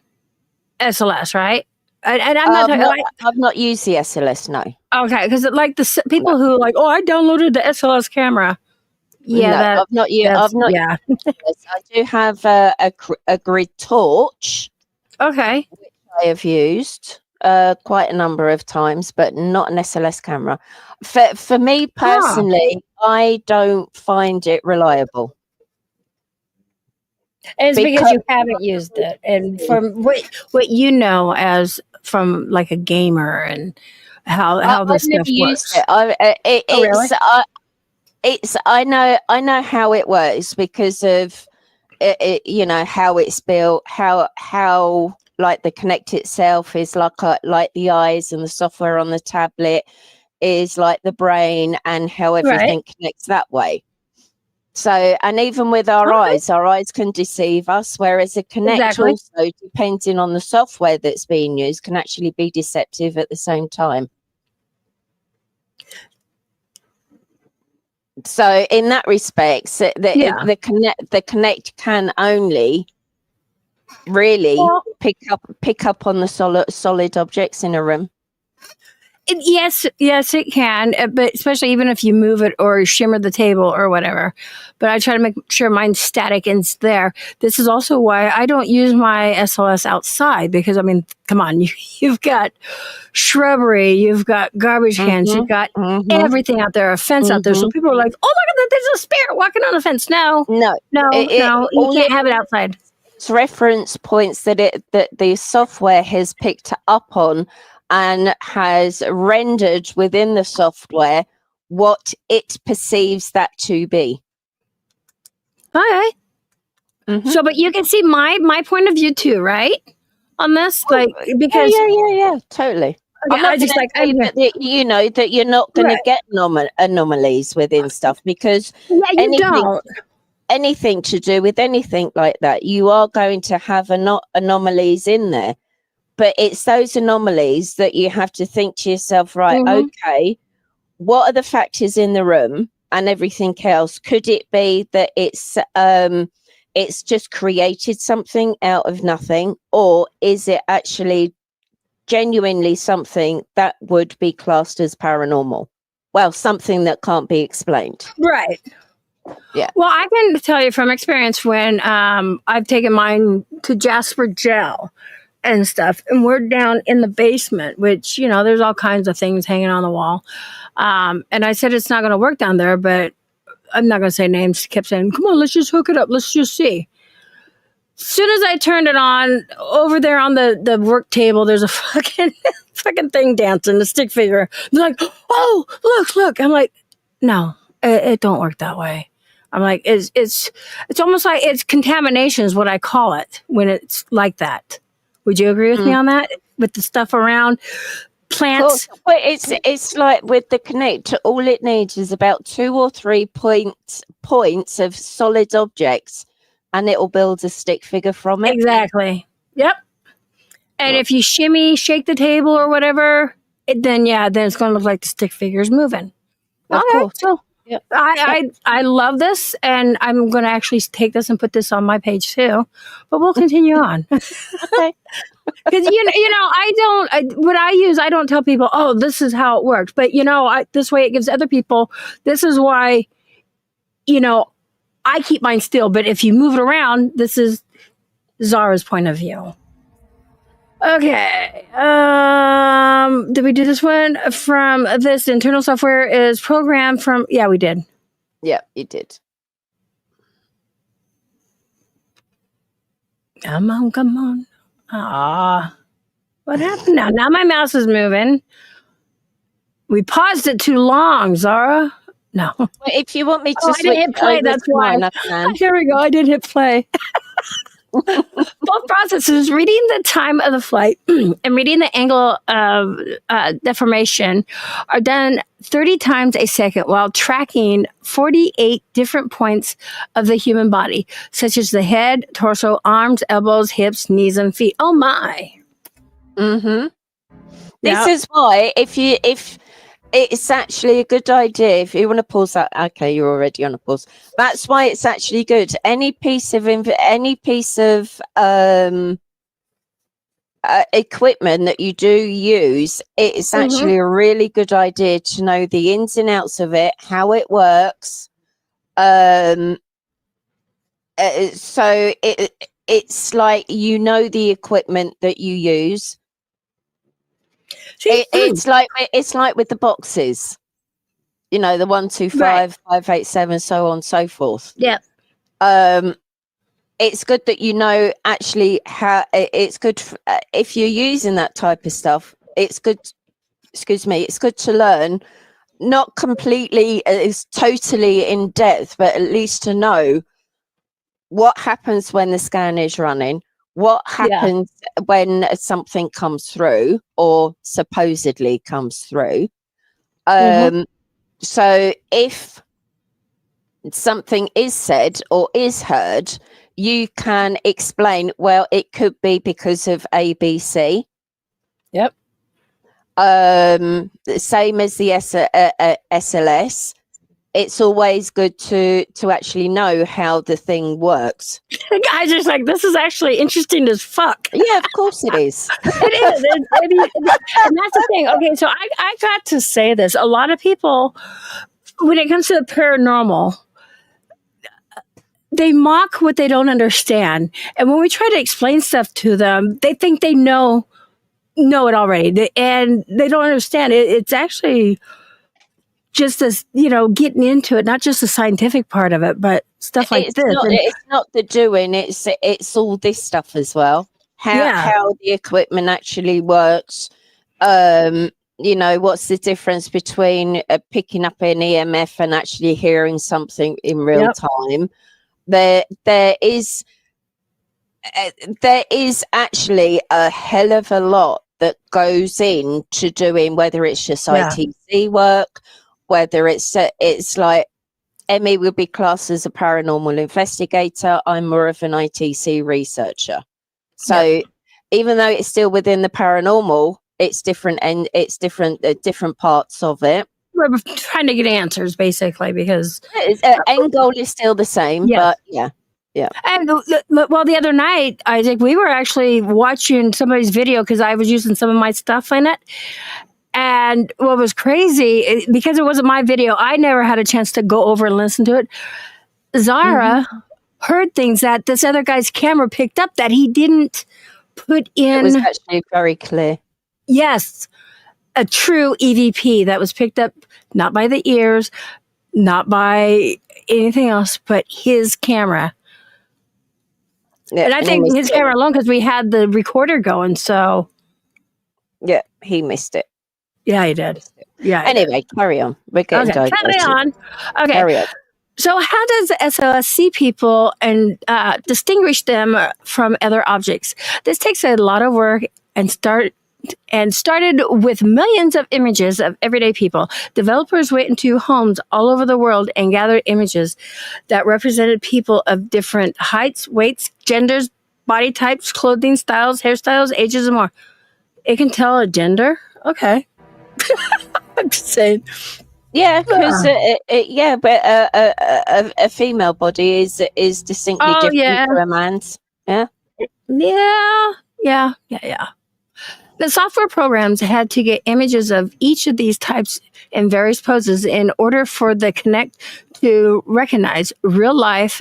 SLS, right? And
I've not used the SLS, no.
Okay, because like the people who like, I downloaded the SLS camera. Yeah,
no, I've not used.
Yeah,
I do have a grid torch.
Okay,
which I have used quite a number of times, but not an SLS camera. For me personally, I don't find it reliable.
And it's because you haven't used it, and from what you know as from like a gamer and how this stuff works.
Really? I know how it works because of how it's built, how like the Connect itself is like the eyes, and the software on the tablet is like the brain, and how everything connects that way. So, and even with our eyes can deceive us, whereas a Connect also, depending on the software that's being used, can actually be deceptive at the same time. So, in that respect, the Connect can only really pick up on the solid objects in a room.
Yes, it can, but especially even if you move it or shimmer the table or whatever. But I try to make sure mine's static and it's there. This is also why I don't use my SLS outside, because I mean, come on, you've got shrubbery, you've got garbage cans, you've got everything out there, a fence out there. So people are like, "Oh, look at that! There's a spirit walking on the fence." No, you can't have it outside.
It's reference points that the software has picked up on and has rendered within the software what it perceives that to be.
Okay. So, but you can see my point of view too, right? On this, like, because
yeah, totally.
Okay, I just like
that you're not going to get anomalies within stuff, because anything to do with anything like that, you are going to have anomalies in there. But it's those anomalies that you have to think to yourself, right, okay, what are the factors in the room and everything else? Could it be that it's just created something out of nothing, or is it actually genuinely something that would be classed as paranormal? Well, something that can't be explained.
Right.
Yeah.
Well, I can tell you from experience when I've taken mine to Jasper Gel and stuff, and we're down in the basement, which, there's all kinds of things hanging on the wall. And I said, it's not going to work down there, but I'm not going to say names. She kept saying, come on, let's just hook it up. Let's just see. As soon as I turned it on, over there on the work table, there's a fucking thing dancing, the stick figure. They're like, oh, look. I'm like, no, it don't work that way. I'm like, it's almost like it's contamination is what I call it when it's like that. Would you agree with me on that? With the stuff around plants?
Well, it's like with the Connect, all it needs is about 2 or 3 points of solid objects, and it will build a stick figure from it.
Exactly. Yep. And if you shake the table or whatever, then it's going to look like the stick figure's moving.
Of course.
So yep. I love this, and I'm going to actually take this and put this on my page too. But we'll continue on.
Okay.
Because what I use, I don't tell people, oh, this is how it works. But this way it gives other people. This is why, I keep mine still. But if you move it around, this is Zara's point of view. Okay. Did we do this one? From this internal software is programmed from. Yeah, we did.
Yeah, you did.
Come on. What happened now? Now my mouse is moving. We paused it too long, Zara. No.
Well, if you want me to
I didn't hit play, that's why. Here we go. I did hit play. Both processes, reading the time of the flight and reading the angle of deformation, are done 30 times a second while tracking 48 different points of the human body, such as the head, torso, arms, elbows, hips, knees, and feet. Oh my.
Mm-hmm. This is why if it's actually a good idea, if you want to pause that, okay, you're already on a pause. That's why it's actually good. Any piece of equipment that you do use, it's actually a really good idea to know the ins and outs of it, how it works. So it's like the equipment that you use. It's like with the boxes, the 1, 2, 5, 5, 8, 7, so on and so forth.
Yeah.
It's good that actually how it's good if you're using that type of stuff. It's good. Excuse me. It's good to learn, not completely, it's totally in depth, but at least to know what happens when the scan is running. What happens when something comes through or supposedly comes through? So if something is said or is heard, you can explain, well, it could be because of ABC.
Yep.
Same as the SLS. It's always good to actually know how the thing works.
The guys are like, this is actually interesting as fuck.
Yeah, of course it is.
It is. And that's the thing. Okay, so I got to say this. A lot of people, when it comes to the paranormal, they mock what they don't understand. And when we try to explain stuff to them, they think they know it already. And they don't understand it. It's actually just as, getting into it, not just the scientific part of it, but stuff like this.
It's not the doing, it's all this stuff as well. How the equipment actually works. What's the difference between picking up an EMF and actually hearing something in real time? There is actually a hell of a lot that goes into doing, whether it's just ITC work, whether it's like Emmy would be classed as a paranormal investigator. I'm more of an ITC researcher. So even though it's still within the paranormal, it's different, and it's different parts of it.
We're trying to get answers, basically, because
end goal is still the same. But yeah.
And the other night, Isaac, we were actually watching somebody's video because I was using some of my stuff in it. And what was crazy, because it wasn't my video, I never had a chance to go over and listen to it. Zara heard things that this other guy's camera picked up that he didn't put in.
It was actually very clear.
Yes, a true EVP that was picked up not by the ears, not by anything else, but his camera. Yeah, and I think his camera alone, because we had the recorder going, so.
Yeah, he missed it.
Yeah, he did. Yeah.
Anyway, carry on. We're getting
carry on. Okay.
Carry on.
So how does the SOS see people and distinguish them from other objects? This takes a lot of work and started with millions of images of everyday people. Developers went into homes all over the world and gathered images that represented people of different heights, weights, genders, body types, clothing styles, hairstyles, ages, and more. It can tell a gender? Okay. I'm just saying.
Yeah, because but a female body is distinctly different to a man's. Yeah.
Yeah. Yeah. The software programs had to get images of each of these types in various poses in order for the Kinect to recognize real life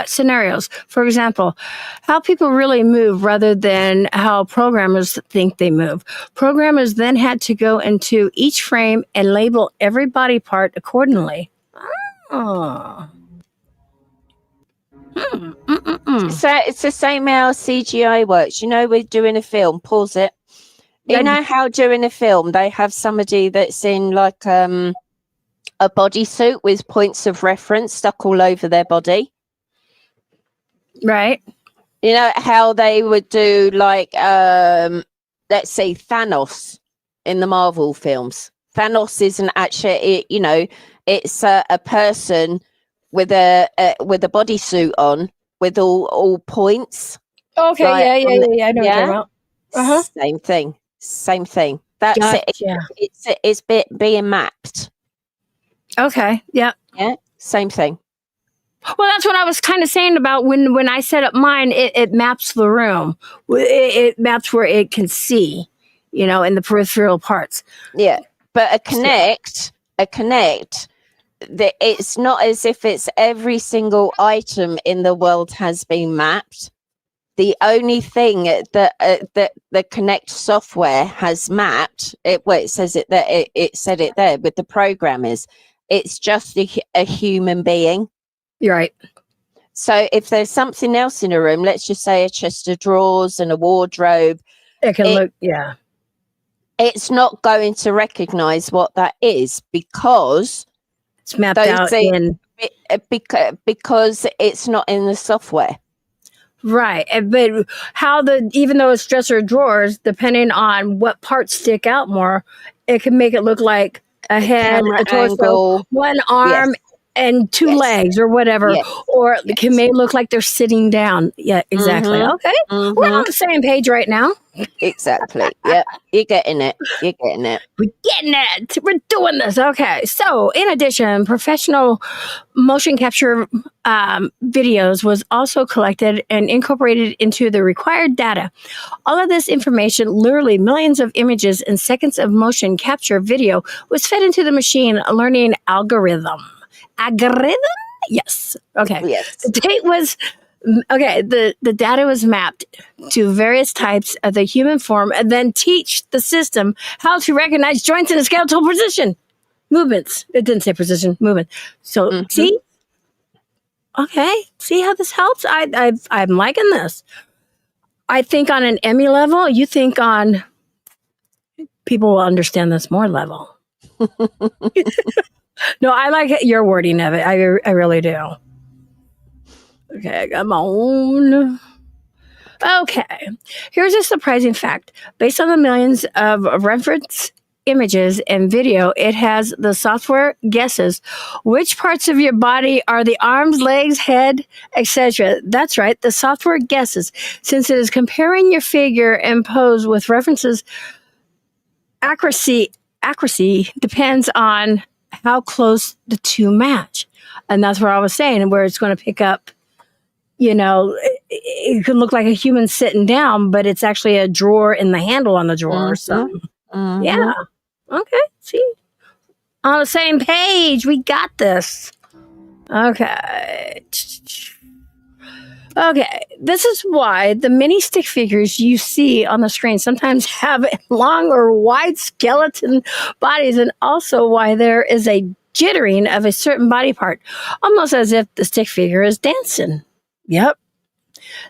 scenarios. For example, how people really move rather than how programmers think they move. Programmers then had to go into each frame and label every body part accordingly. Oh.
So it's the same how CGI works. You know, we're doing a film. Pause it. You know how during a film they have somebody that's in like a bodysuit with points of reference stuck all over their body,
right?
You know how they would do like let's say Thanos in the Marvel films. Thanos isn't actually, you know, it's a person with a bodysuit on with all points.
Okay,
like,
yeah. I know what you're talking about. Uh-huh.
Same thing. That's
gotcha.
It's being mapped.
Okay. Yeah.
Yeah. Same thing.
Well, that's what I was kind of saying about when I set up mine. It maps the room. It maps where it can see, you know, in the peripheral parts.
Yeah, but a Kinect, it's not as if it's every single item in the world has been mapped. The only thing that the Kinect software has mapped, it says it there. It said it there with the programmers. It's just a human being.
You're right.
So if there's something else in a room, let's just say a chest of drawers and a wardrobe,
it can look. Yeah.
It's not going to recognize what that is because
it's mapped out
because it's not in the software.
Right. But even though it's dresser drawers, depending on what parts stick out more, it can make it look like a head, a torso, angle, one arm, and two legs or whatever. Or it may look like they're sitting down. Yeah, exactly.
Mm-hmm.
Okay. Mm-hmm. We're on the same page right now.
Exactly. Yep. You're getting it. We're getting it.
We're doing this. Okay. So in addition, professional motion capture videos was also collected and incorporated into the required data. All of this information, literally millions of images and seconds of motion capture video, was fed into the machine learning algorithm. Yes. Okay.
Yes.
The date was the data was mapped to various types of the human form and then teach the system how to recognize joints in a skeletal position. Movements. It didn't say position, movement. So see? Okay. See how this helps? I'm liking this. I think on an Emmy level, you think on people will understand this more level. No, I like your wording of it. I really do. Okay, come on. Okay, here's a surprising fact. Based on the millions of reference images and video, it has the software guesses which parts of your body are the arms, legs, head, etc. That's right, the software guesses. Since it is comparing your figure and pose with references, accuracy depends on how close the two match. And that's what I was saying, where it's going to pick up, you know, it could look like a human sitting down, but it's actually a drawer in the handle on the drawer or something. Yeah. Okay. See? On the same page. We got this. Okay. Okay. This is why the mini stick figures you see on the screen sometimes have long or wide skeleton bodies, and also why there is a jittering of a certain body part, almost as if the stick figure is dancing. Yep.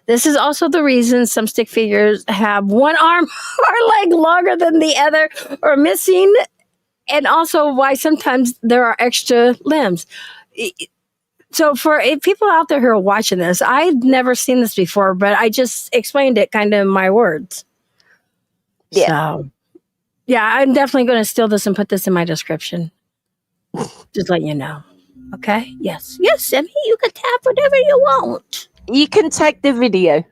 This is also the reason some stick figures have one arm or leg longer than the other or missing, and also why sometimes there are extra limbs. So for people out there who are watching this, I've never seen this before, but I just explained it kind of in my words. Yeah. So, yeah, I'm definitely going to steal this and put this in my description. Just let you know. Okay? Yes. Yes, Emmy, you can tap whatever you want.
You can take the video.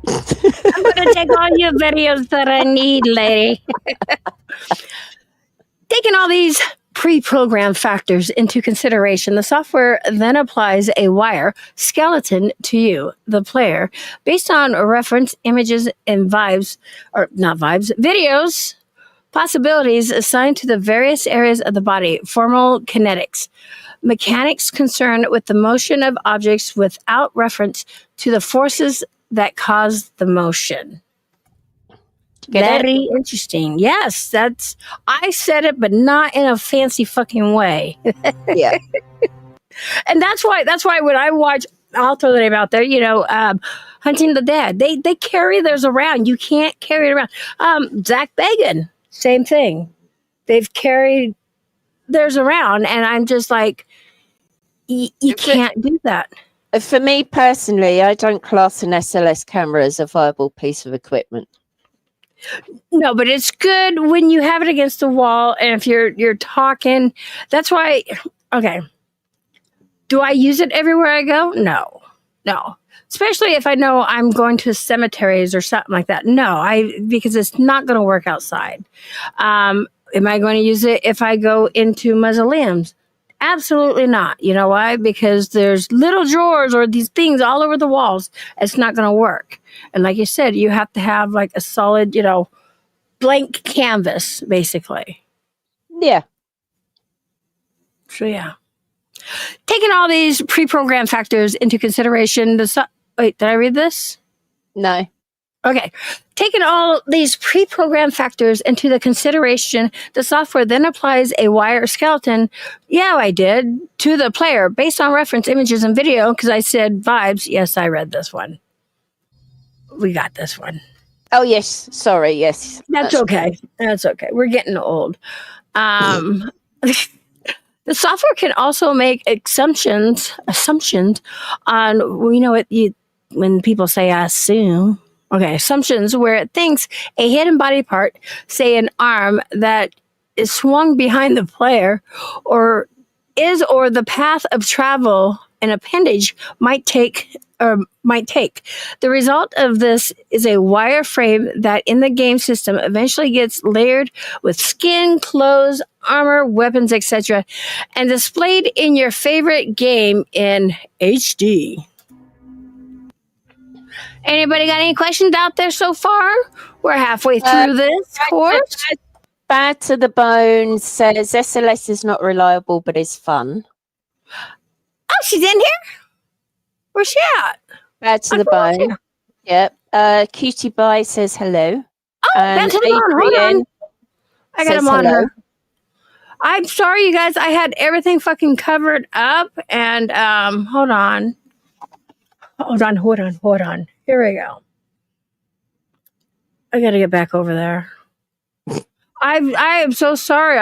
I'm going to take all your videos that I need, lady. Taking all these pre-programmed factors into consideration, the software then applies a wire skeleton to you, the player, based on reference images and videos, possibilities assigned to the various areas of the body, formal kinetics, mechanics concerned with the motion of objects without reference to the forces that cause the motion. Very interesting. Yes, I said it, but not in a fancy fucking way.
Yeah.
And that's why when I watch, I'll throw the name out there, Hunting the Dead, they carry theirs around. You can't carry it around. Zach Bagan, same thing. They've carried theirs around, and I'm just like, you can't do that.
For me personally, I don't class an SLS camera as a viable piece of equipment.
No, but it's good when you have it against the wall, and if you're talking. That's why. Okay. Do I use it everywhere I go? No. Especially if I know I'm going to cemeteries or something like that. No, because it's not going to work outside. Am I going to use it if I go into mausoleums? Absolutely not. You know why? Because there's little drawers or these things all over the walls. It's not going to work. And like you said, you have to have like a solid, blank canvas, basically.
Yeah.
So, yeah. Taking all these pre-programmed factors into consideration, wait, did I read this?
No.
Okay. Taking all these pre-programmed factors into the consideration, the software then applies a wire skeleton, I did, to the player based on reference images and video, because I said vibes. Yes, I read this one. We got this one.
Oh, yes. Sorry, yes.
That's okay. That's okay. We're getting old. The software can also make assumptions on, when people say assume. Okay, assumptions where it thinks a hidden body part, say an arm that is swung behind the player, or the path of travel an appendage might take. The result of this is a wire frame that in the game system eventually gets layered with skin, clothes, armor, weapons, etc., and displayed in your favorite game in HD. Anybody got any questions out there so far? We're halfway through this course.
Bad to the Bone says SLS is not reliable, but is fun.
Oh, she's in here? Where's she at?
Bad to the Bone. Yep. Cutie Bye says hello.
Oh, Bad to the Bone. Hold on. I got him on her. I'm sorry, you guys. I had everything fucking covered up. And hold on. Here we go. I got to get back over there. I am so sorry.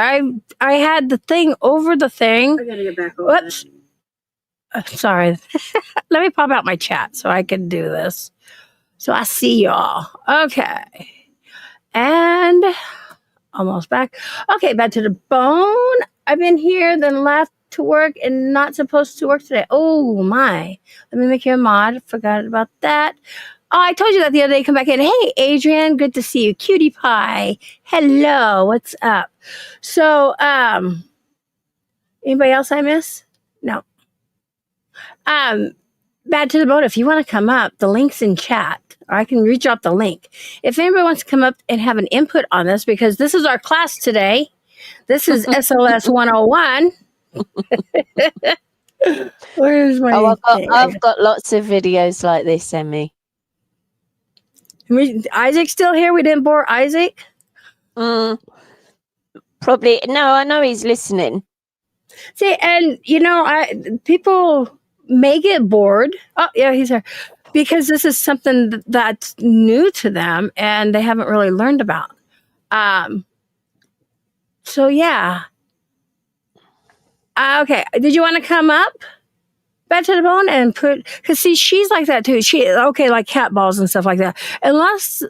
I had the thing over the thing. I got to get back over Whoops. Sorry. Let me pop out my chat so I can do this. So I see y'all. Okay. And almost back. Okay, Bad to the Bone. I've been here, then left to work and not supposed to work today. Oh my. Let me make you a mod. Forgot about that. Oh, I told you that the other day. Come back in. Hey, Adrian. Good to see you. Cutie Pie. Hello. What's up? So, anybody else I miss? No. Bad to the Bone. If you want to come up, the link's in chat. Or I can redrop the link. If anybody wants to come up and have an input on this, because this is our class today. This is SLS 101. Where's my
I've got lots of videos like this, Emmy.
Isaac's still here? We didn't bore Isaac?
Probably. No, I know he's listening.
See, and people may get bored. Oh, yeah, he's here. Because this is something that's new to them and they haven't really learned about. So, yeah. Okay. Did you want to come up? Bad to the Bone and because see, she's like that too. Like cat balls and stuff like that. Unless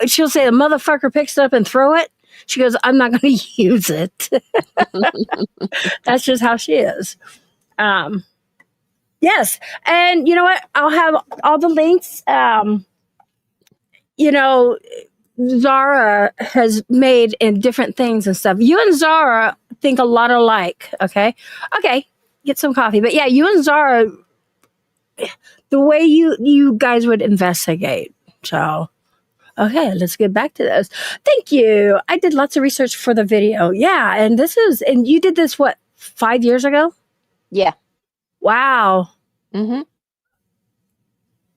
she'll say the motherfucker picks it up and throw it. She goes, I'm not going to use it. That's just how she is. Yes. And you know what? I'll have all the links. Zara has made in different things and stuff. You and Zara think a lot alike. Okay. Get some coffee. But yeah, you and Zara, the way you guys would investigate. So, okay, let's get back to this. Thank you. I did lots of research for the video. Yeah, and you did this, what, 5 years ago?
Yeah.
Wow.
Mm-hmm.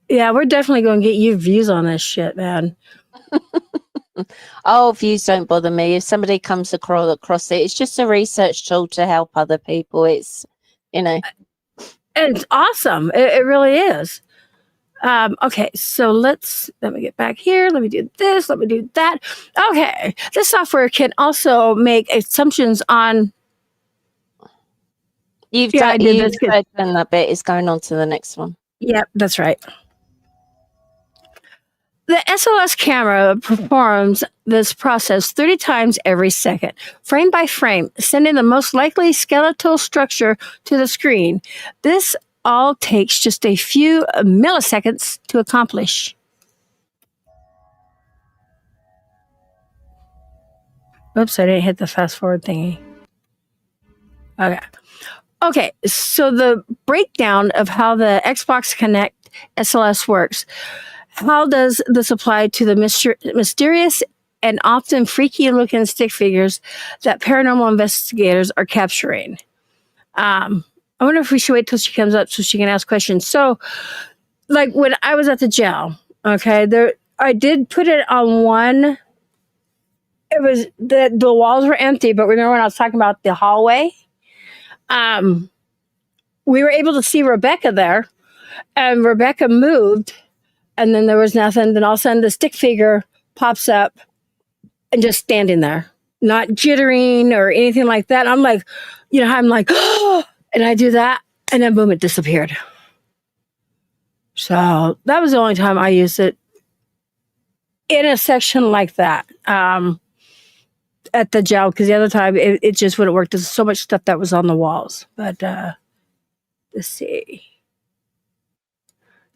Yeah, we're definitely going to get you views on this shit, man.
Oh, views don't bother me. If somebody comes across it, it's just a research tool to help other people. It's,
It's awesome. It really is. Okay, so let me get back here. Let me do this. Let me do that. Okay, this software can also make assumptions on.
You've done that bit. It's going on to the next one.
Yep, that's right. The SLS camera performs this process 30 times every second, frame by frame, sending the most likely skeletal structure to the screen. This all takes just a few milliseconds to accomplish. Oops, I didn't hit the fast forward thingy. Okay, so the breakdown of how the Xbox Connect SLS works. How does this apply to the mysterious and often freaky-looking stick figures that paranormal investigators are capturing? I wonder if we should wait till she comes up so she can ask questions. So, like when I was at the jail, okay, I did put it on one. It was the walls were empty, but remember when I was talking about the hallway? We were able to see Rebecca there, and Rebecca moved. And then there was nothing. Then all of a sudden the stick figure pops up and just standing there, not jittering or anything like that. I'm like, I'm like, oh, and I do that. And then boom, it disappeared. So that was the only time I used it in a section like that at the jail. Because the other time it just wouldn't work. There's so much stuff that was on the walls. But let's see.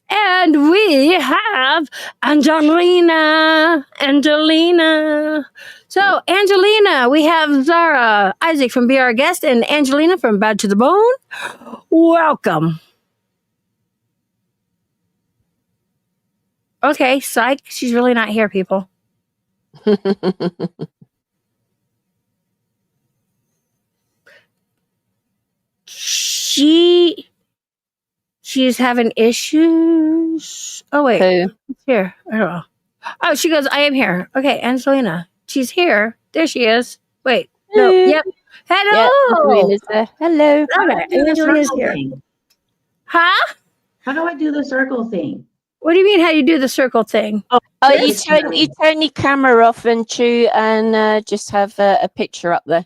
And we have Angelina. So, Angelina, we have Zara, Isaac from Be Our Guest, and Angelina from Bad to the Bone. Welcome. Okay, psych. She's really not here, people. She's having issues. Oh, wait.
Who?
Here. I don't know. Oh, she goes, I am here. Okay, Angelina. She's here. There she is. Wait. No. Yep. Hello.
Angelina's there. Hello.
Okay, Angelina's here. Huh?
How do I do the circle thing?
What do you mean how you do the circle thing?
Oh, you turn your camera off and just have a picture up there.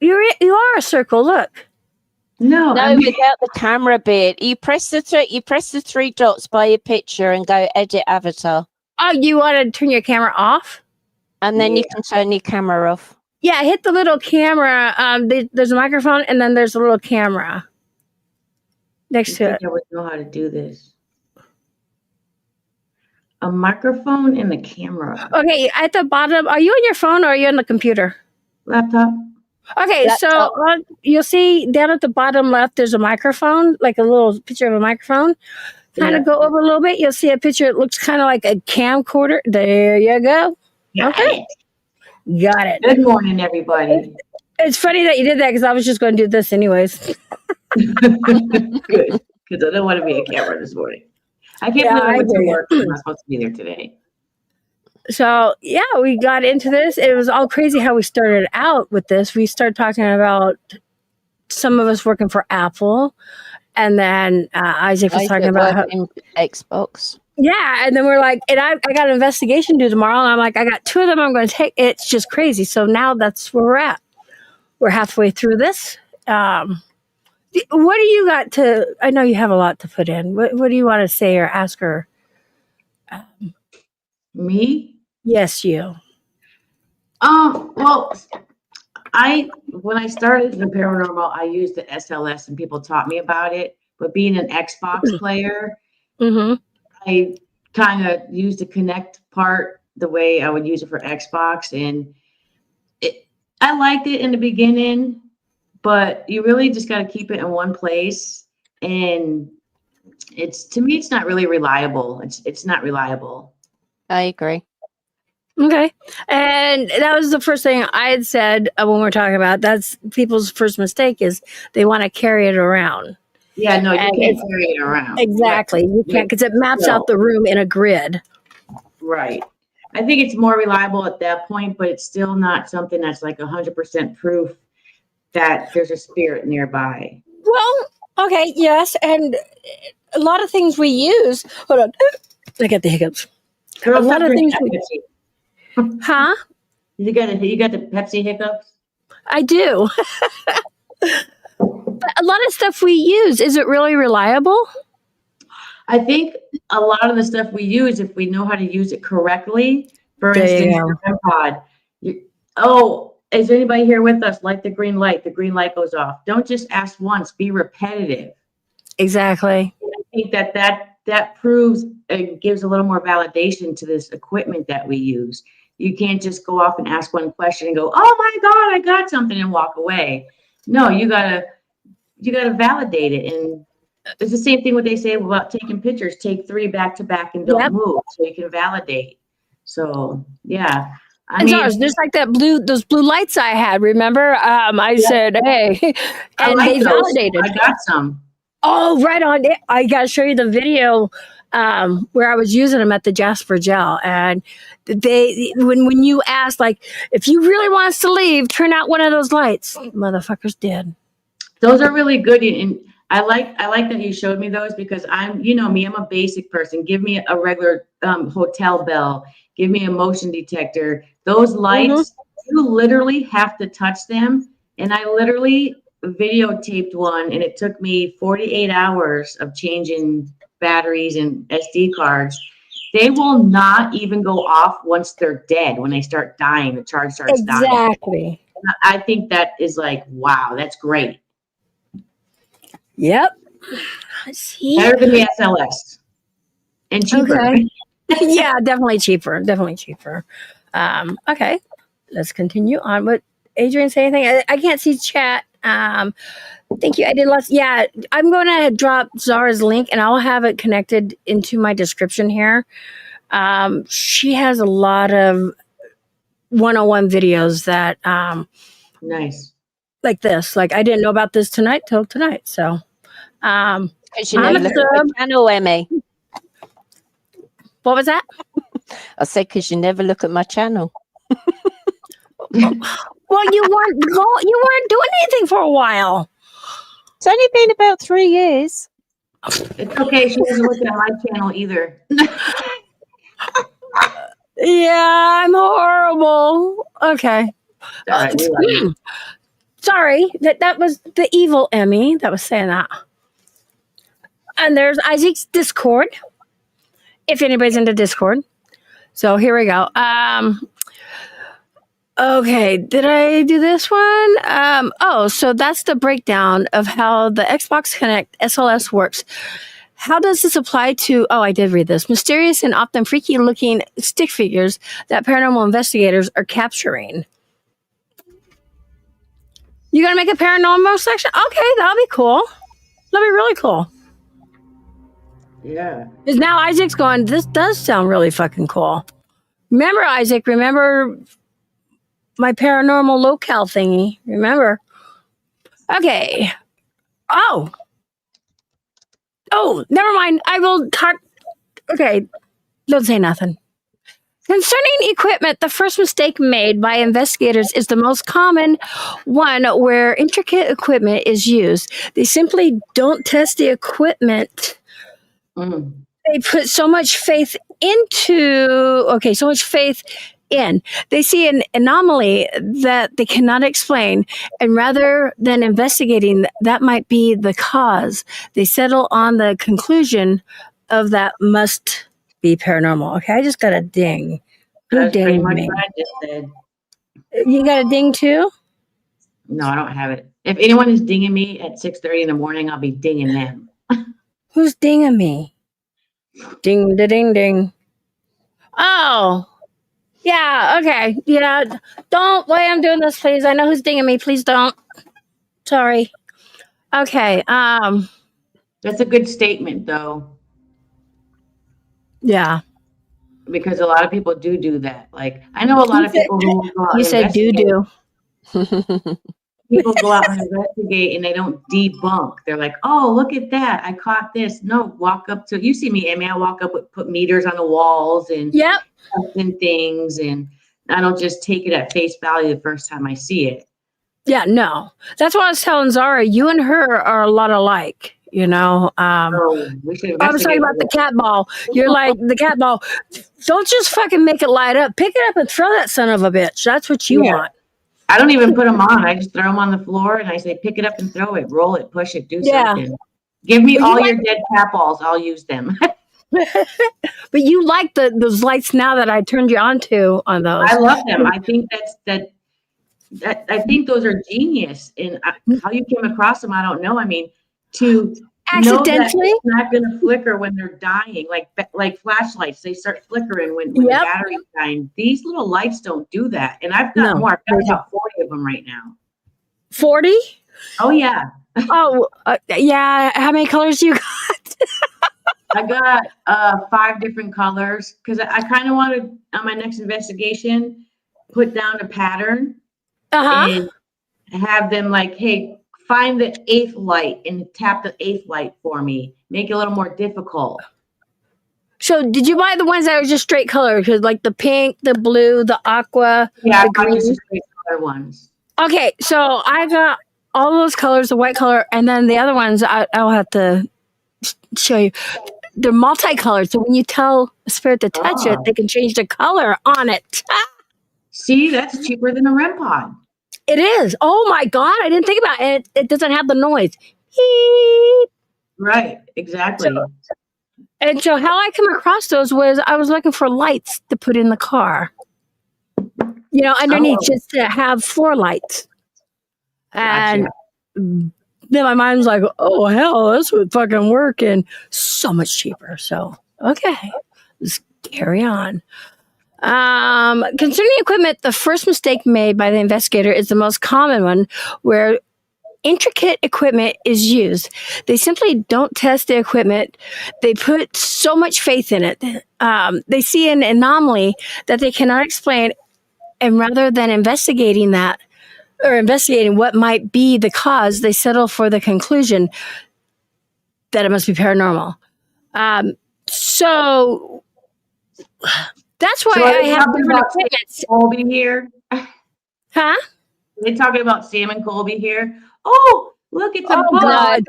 You are a circle. Look.
No, without the camera bit. You press the three dots by your picture and go edit avatar.
Oh, you want to turn your camera off?
And then you can turn your camera off.
Yeah, hit the little camera. There's a microphone and then there's a little camera next to it.
I would know how to do this. A microphone and a camera.
Okay, at the bottom, are you on your phone or are you on the computer?
Laptop.
Okay,
Laptop.
So you'll see down at the bottom left, there's a microphone, like a little picture of a microphone. Kind of go over a little bit. You'll see a picture. It looks kind of like a camcorder. There you go. Okay. Got it.
Good morning, everybody.
It's funny that you did that because I was just going to do this anyways.
Good. Because I don't want to be a camera this morning. I can't believe I went to work. I'm not supposed to be there today.
So, yeah, we got into this. It was all crazy how we started out with this. We started talking about some of us working for Apple. And then Isaac was talking about how
Xbox.
Yeah, and then we're like, and I got an investigation due tomorrow, and I'm like, I got 2 of them I'm going to take. It's just crazy. So now that's where we're at. We're halfway through this. What do you got to? I know you have a lot to put in. What do you want to say or ask her?
Me?
Yes, you.
Well, when I started in the paranormal, I used the SLS and people taught me about it. But being an Xbox player, I kind of used the Connect part the way I would use it for Xbox, and I liked it in the beginning, but you really just got to keep it in one place. And to me, it's not really reliable. It's not reliable.
I agree.
Okay. And that was the first thing I had said when we were talking about that's people's first mistake is they want to carry it around.
Yeah, no, you can't carry it around.
Exactly. You can't because it maps out the room in a grid.
Right. I think it's more reliable at that point, but it's still not something that's like 100% proof that there's a spirit nearby.
Well, okay, yes. And a lot of things we use. Hold on. I get the hiccups.
Girl,
a lot of things. Huh?
You got the Pepsi hiccups?
I do. But a lot of stuff we use, is it really reliable?
I think a lot of the stuff we use, if we know how to use it correctly, for instance, your REM pod. Is anybody here with us? Light the green light. The green light goes off. Don't just ask once. Be repetitive.
Exactly.
And I think that proves and gives a little more validation to this equipment that we use. You can't just go off and ask one question and go, "Oh my God, I got something," and walk away. No, you gotta validate it. And it's the same thing what they say about taking pictures. Take 3 back to back and don't move, so you can validate. So yeah. I mean,
there's like those blue lights I had. Remember, I said, "Hey," and they validated.
I got some.
Oh, right on. I got to show you the video where I was using them at the Jasper Gel, and when you asked, like, if you really want us to leave, turn out one of those lights. Motherfuckers did.
Those are really good, and I like that you showed me those because I'm a basic person. Give me a regular hotel bell. Give me a motion detector. Those lights, you literally have to touch them. And I literally videotaped one, and it took me 48 hours of changing batteries and SD cards. They will not even go off once they're dead. When they start dying, the charge starts dying.
Exactly.
I think that is like, wow, that's great.
Yep. See?
Better than the SLS. And cheaper.
Okay. Yeah, definitely cheaper. Definitely cheaper. Okay. Let's continue on. What Adrian say anything? I can't see chat. Thank you. I did lots. Yeah, I'm going to drop Zara's link and I'll have it connected into my description here. She has a lot of 101 videos that
nice.
Like this. Like I didn't know about this till tonight. So
because you never look at my channel, Emmy.
What was that?
I said because you never look at my channel.
Well, you weren't doing anything for a while.
It's only been about 3 years.
It's okay. She doesn't look at my channel either.
Yeah, I'm horrible. Okay. Sorry, that was the evil Emmy that was saying that. And there's Isaac's Discord, if anybody's into Discord. So here we go. Okay, did I do this one? So that's the breakdown of how the Xbox Connect SLS works. How does this apply to, I did read this, mysterious and often freaky looking stick figures that paranormal investigators are capturing? You gonna make a paranormal section? Okay, that'll be cool. That'll be really cool.
Yeah.
Because now Isaac's going, this does sound really fucking cool. Remember, Isaac, remember my paranormal locale thingy. Remember? Okay. Oh, never mind. I will talk. Okay. Don't say nothing. Concerning equipment, the first mistake made by investigators is the most common one where intricate equipment is used. They simply don't test the equipment. They put so much faith in. They see an anomaly that they cannot explain, and rather than investigating that might be the cause, they settle on the conclusion of that must be paranormal. Okay, I just got a ding. Who dinged me?
What I just said.
You got a ding too?
No, I don't have it. If anyone is dinging me at 6:30 in the morning, I'll be dinging them.
Who's dinging me? Ding, da, ding, ding. Oh, Yeah, okay. Yeah. Don't while I'm doing this, please. I know who's dinging me. Please don't. Sorry. Okay.
That's a good statement, though,
Yeah.
because a lot of people do that. Like, I know a lot of people who go out
You
and
said
investigate. People go out and investigate and they don't debunk. They're like, oh, look at that. I caught this. No, walk up to, you see me, Amy, I walk up with, put meters on the walls and
Yep.
and things. And I don't just take it at face value the first time I see it.
Yeah, no. That's what I was telling Zara. You and her are a lot alike, you know.
We should
I was talking about the cat ball. You're like, the cat ball. Don't just fucking make it light up. Pick it up and throw that son of a bitch. That's what you want.
I don't even put them on. I just throw them on the floor and I say, pick it up and throw it, roll it, push it, do something. Give me all your dead cat balls. I'll use them.
But you like those lights now that I turned you on to on those.
I love them. I think I think those are genius. And how you came across them, I don't know. I mean, to
accidentally,
it's not going to flicker when they're dying, like flashlights. They start flickering when the battery's dying. These little lights don't do that. And I've got more. I've got about 40 of them right now.
40?
Oh yeah.
Oh yeah. How many colors do you got?
I got 5 different colors because I kind of wanted on my next investigation put down a pattern and have them like, hey, find the 8th light and tap the 8th light for me. Make it a little more difficult.
So did you buy the ones that are just straight color? Because like the pink, the blue, the aqua, the green,
just straight color ones.
Okay, so I got all those colors, the white color, and then the other ones I'll have to show you. They're multicolored, so when you tell a spirit to touch it, they can change the color on it.
See, that's cheaper than a REM pod.
It is. Oh my God, I didn't think about it. It doesn't have the noise. Beep.
Right, exactly.
So how I come across those was I was looking for lights to put in the car. You know, underneath just to have floor lights. And then my mind's like, oh, hell, this would fucking work and so much cheaper. So, okay, let's carry on. Concerning equipment, the first mistake made by the investigator is the most common one where intricate equipment is used. They simply don't test the equipment. They put so much faith in it. They see an anomaly that they cannot explain, and rather than investigating that, or investigating what might be the cause, they settle for the conclusion that it must be paranormal. So that's why I have different equipment.
Colby here.
Huh?
They talking about Sam and Colby here. Oh, look, it's a bug.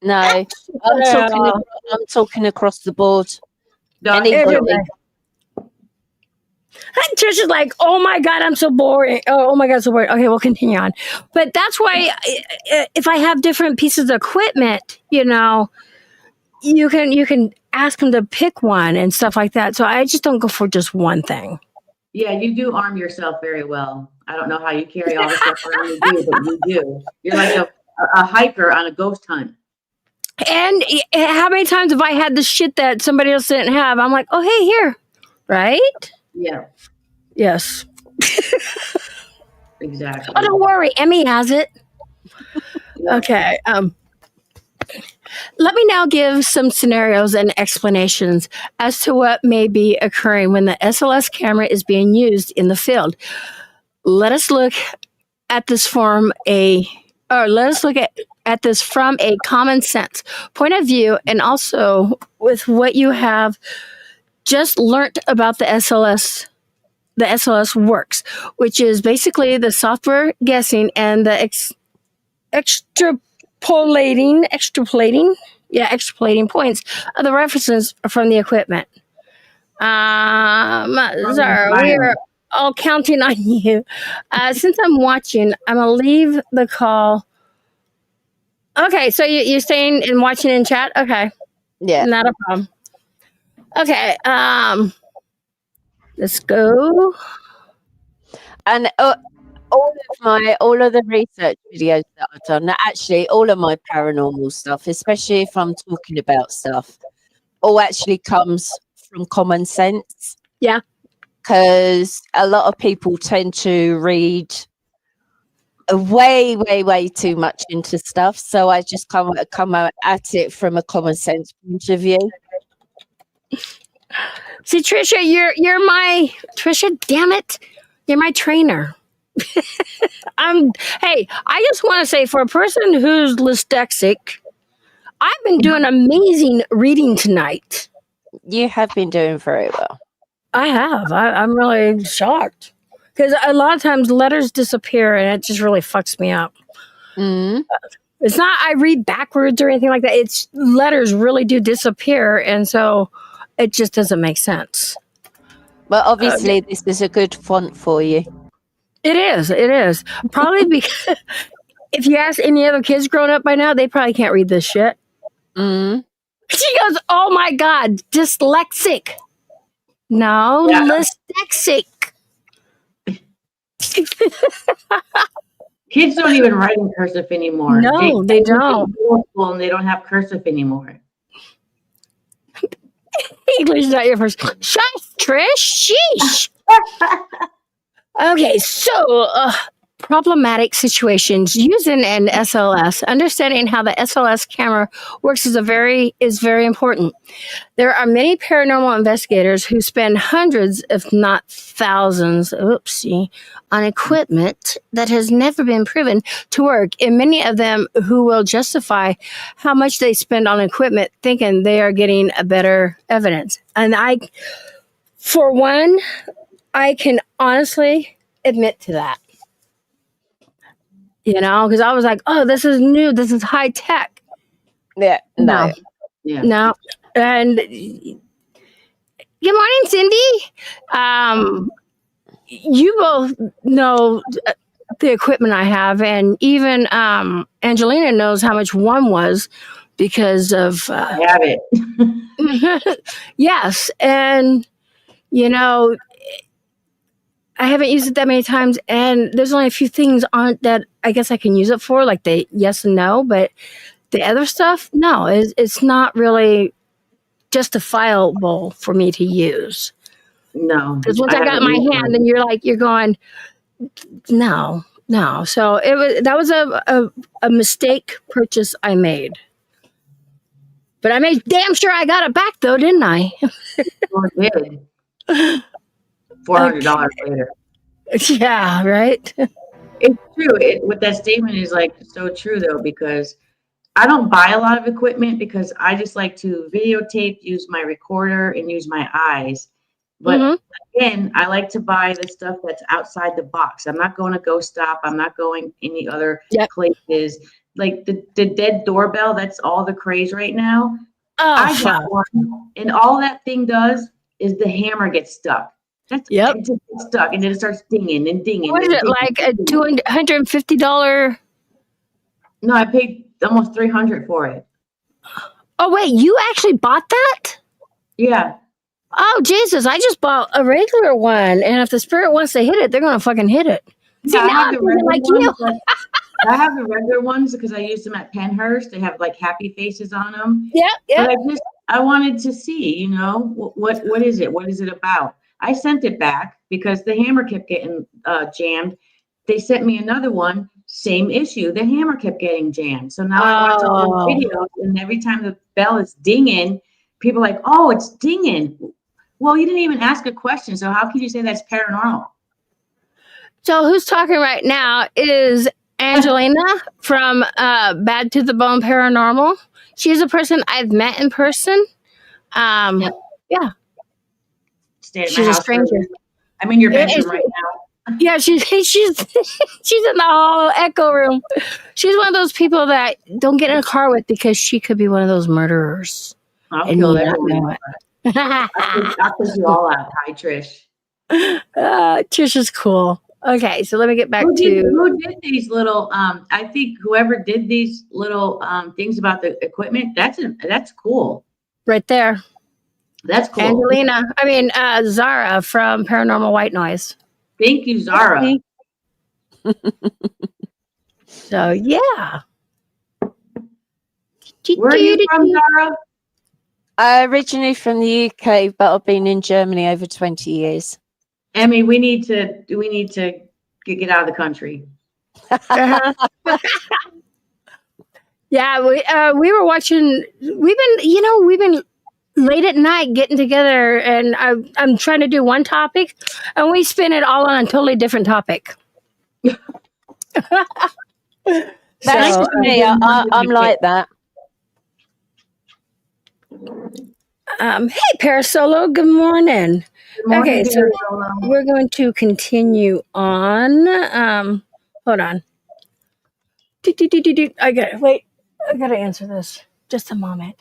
No. I'm talking across the board.
Trish is like, oh my God, I'm so boring. Oh my God, so boring. Okay, we'll continue on. But that's why if I have different pieces of equipment, you know, you can ask them to pick one and stuff like that. So I just don't go for just one thing.
Yeah, you do arm yourself very well. I don't know how you carry all the stuff around you do, but you do. You're like a hiker on a ghost hunt.
And how many times have I had the shit that somebody else didn't have? I'm like, oh, hey, here. Right?
Yeah.
Yes.
Exactly.
Oh, don't worry. Emmy has it. Okay. Let me now give some scenarios and explanations as to what may be occurring when the SLS camera is being used in the field. Let us look at this from a common sense point of view, and also with what you have just learned about the SLS. The SLS works, which is basically the software guessing and the extrapolating points of the references from the equipment. Zara, we are all counting on you. Since I'm watching, I'm gonna leave the call. Okay, so you're staying and watching in chat? Okay.
Yeah.
Not a problem. Okay, let's go.
And all of the research videos that I've done, actually all of my paranormal stuff, especially if I'm talking about stuff, all actually comes from common sense.
Yeah.
because a lot of people tend to read way too much into stuff. So I just come at it from a common sense point of view.
See, Trisha, you're my Trisha. Damn it, you're my trainer. Hey, I just want to say, for a person who's dyslexic, I've been doing amazing reading tonight.
You have been doing very well.
I have. I'm really shocked because a lot of times letters disappear and it just really fucks me up.
Mm.
It's not I read backwards or anything like that. It's letters really do disappear, and so it just doesn't make sense.
Well, obviously, this is a good font for you.
It is. It is. Probably because if you ask any other kids growing up by now, they probably can't read this shit.
Mm.
She goes, "Oh my God, dyslexic." No, dyslexic.
Kids don't even write in cursive anymore.
No, they don't.
And they don't have cursive anymore.
English is not your first. Shush, Trish. Sheesh. Okay, so problematic situations using an SLS. Understanding how the SLS camera works is very important. There are many paranormal investigators who spend hundreds, if not thousands, on equipment that has never been proven to work, and many of them who will justify how much they spend on equipment thinking they are getting a better evidence. And for one, I can honestly admit to that. You know, because I was like, oh, this is new. This is high tech.
Yeah.
No.
Yeah.
No. And good morning, Cindy. You both know the equipment I have, and even Angelina knows how much one was because of...
I have it.
Yes. And, you know... I haven't used it that many times, and there's only a few things on it that I guess I can use it for, like the yes and no, but the other stuff, no, it's not really justifiable for me to use.
No.
Because once I got it in my hand, and you're going, no. So that was a mistake purchase I made. But I made damn sure I got it back, though, didn't I?
Sure did. $400 later.
Yeah, right.
It's true. What that statement is like so true though, because I don't buy a lot of equipment because I just like to videotape, use my recorder, and use my eyes. But again, I like to buy the stuff that's outside the box. I'm not going to Go Stop. I'm not going any other places. Like the dead doorbell, that's all the craze right now.
Oh,
I got one, and all that thing does is the hammer gets stuck. It just gets stuck, and then it starts dinging and dinging.
What is it, like a $250?
No, I paid almost $300 for it.
Oh wait, you actually bought that?
Yeah.
Oh Jesus, I just bought a regular one, and if the spirit wants to hit it, they're gonna fucking hit it. See,
I
now
have
I'm
the
thinking
regular
like
ones.
you.
I have the regular ones because I used them at Penhurst. They have like happy faces on them.
Yeah.
But I wanted to see, you know, what is it? What is it about? I sent it back because the hammer kept getting jammed. They sent me another one, same issue. The hammer kept getting jammed. So now I watch all the videos, and every time the bell is dinging, people are like, oh, it's dinging. Well, you didn't even ask a question. So how can you say that's paranormal?
So who's talking right now is Angelina from Bad to the Bone Paranormal. She's a person I've met in person. Yeah.
She's a stranger. I'm in your bedroom right now.
Yeah, she's in the whole echo room. She's one of those people that don't get in a car with because she could be one of those murderers.
I'll kill everyone. I'll put you all out. Hi, Trish.
Trish is cool. Okay, so let me get back
who
to
did these little. I think whoever did these little things about the equipment. That's cool.
Right there.
That's cool.
Angelina. I mean, Zara from Paranormal White Noise.
Thank you, Zara.
So, yeah.
Where are you from, Zara?
Originally from the UK, but I've been in Germany over 20 years.
Emmy, we need to get out of the country.
Yeah, we were watching. We've been late at night getting together, and I'm trying to do one topic, and we spin it all on a totally different topic.
That's me. I'm like that.
Hey, Parasolo. Good morning.
Good morning,
Okay, so
Parasolo.
we're going to continue on. Hold on. I gotta answer this. Just a moment.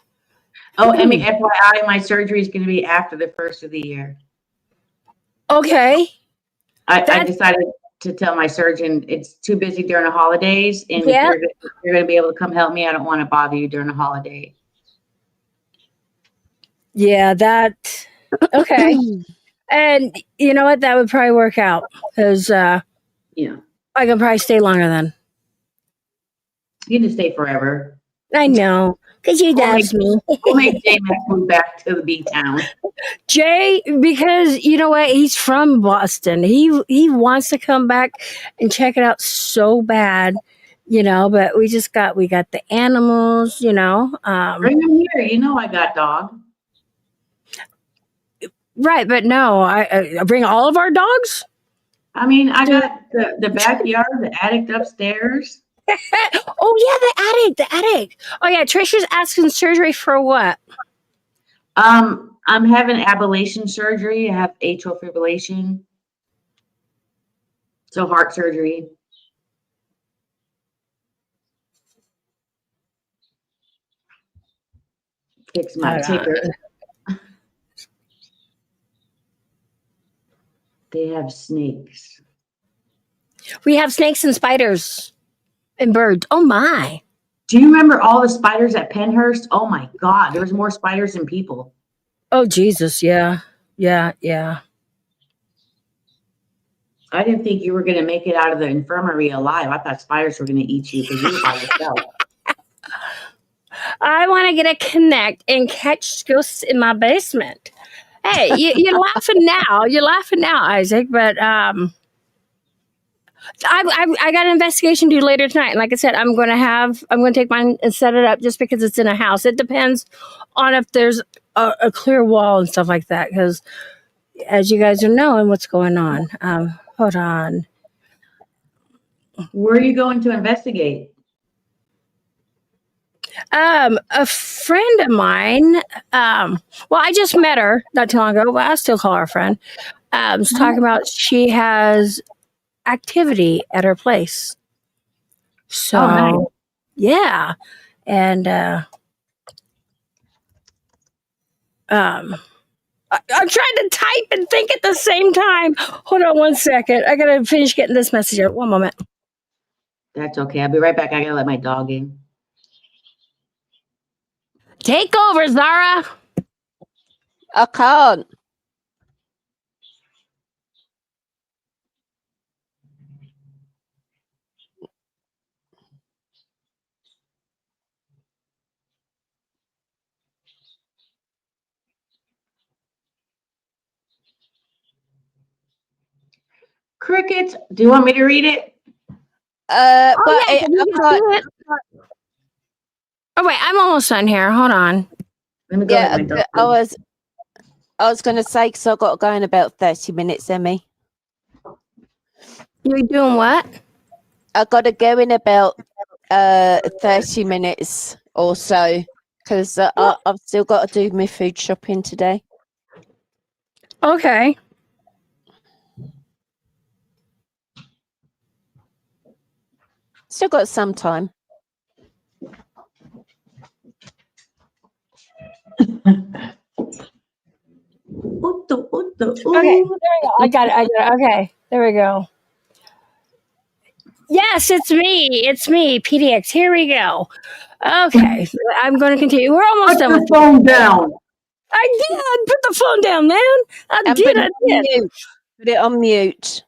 Oh, Emmy, FYI, my surgery is going to be after the first of the year.
Okay.
I decided to tell my surgeon it's too busy during the holidays, and
Yeah.
if you're going to be able to come help me, I don't want to bother you during the holiday.
Yeah, that. Okay. And you know what? That would probably work out because I can probably stay longer then.
You can stay forever.
I know, because you love me.
We'll make Jay move back to the B town.
Jay, because you know what? He's from Boston. He wants to come back and check it out so bad, but we got the animals,
Bring them here. You know I got dog.
Right, but no, I bring all of our dogs?
I mean, I got the backyard, the attic upstairs.
Oh yeah, the attic. Oh yeah, Trisha's asking surgery for what?
I'm having ablation surgery. I have atrial fibrillation. So heart surgery. Fix my ticker. They have snakes.
We have snakes and spiders and birds. Oh my.
Do you remember all the spiders at Penhurst? Oh my God, there was more spiders than people.
Oh Jesus, yeah. Yeah.
I didn't think you were going to make it out of the infirmary alive. I thought spiders were going to eat you because you were by yourself.
I want to get a Connect and catch ghosts in my basement. Hey, you're laughing now. You're laughing now, Isaac. But I got an investigation due later tonight. And like I said, I'm going to take mine and set it up just because it's in a house. It depends on if there's a clear wall and stuff like that. Because as you guys are knowing, what's going on. Hold on.
Where are you going to investigate?
A friend of mine, well, I just met her not too long ago, but I still call her a friend. Was talking about she has activity at her place. So,
nice.
Yeah. And I'm trying to type and think at the same time. Hold on one second. I gotta finish getting this message out. One moment.
That's okay. I'll be right back. I gotta let my dog in.
Take over, Zara.
I can't.
Crickets. Do you want me to read it?
Oh wait, I'm almost done here. Hold on.
Let me go.
Yeah, I was going to say because I've got to go in about 30 minutes, Emmy.
You're doing what?
I've got to go in about 30 minutes or so because I've still got to do my food shopping today.
Okay.
Still got some time.
Okay, there we go. I got it. Okay, there we go. Yes, it's me, PDX. Here we go. Okay, I'm going to continue. We're almost done.
Put the phone down.
I did. Put the phone down, man. I did.
Put it on mute.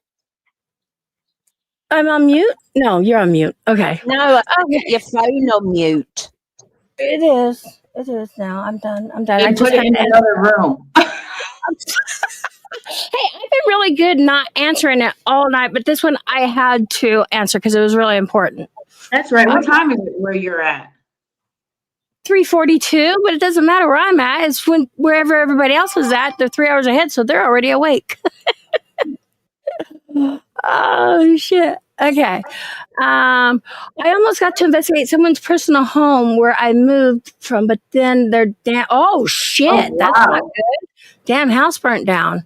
I'm on mute? No, you're on mute. Okay.
No, put your phone on mute.
It is. It is now. I'm done.
I put it in another room.
Hey, I've been really good not answering it all night, but this one I had to answer because it was really important.
That's right. What time is it where you're at?
3:42, but it doesn't matter where I'm at. It's wherever everybody else is at. They're 3 hours ahead, so they're already awake. Oh shit. Okay. I almost got to investigate someone's personal home where I moved from, but then they're oh shit.
Oh, wow.
That's not good. Damn house burnt down.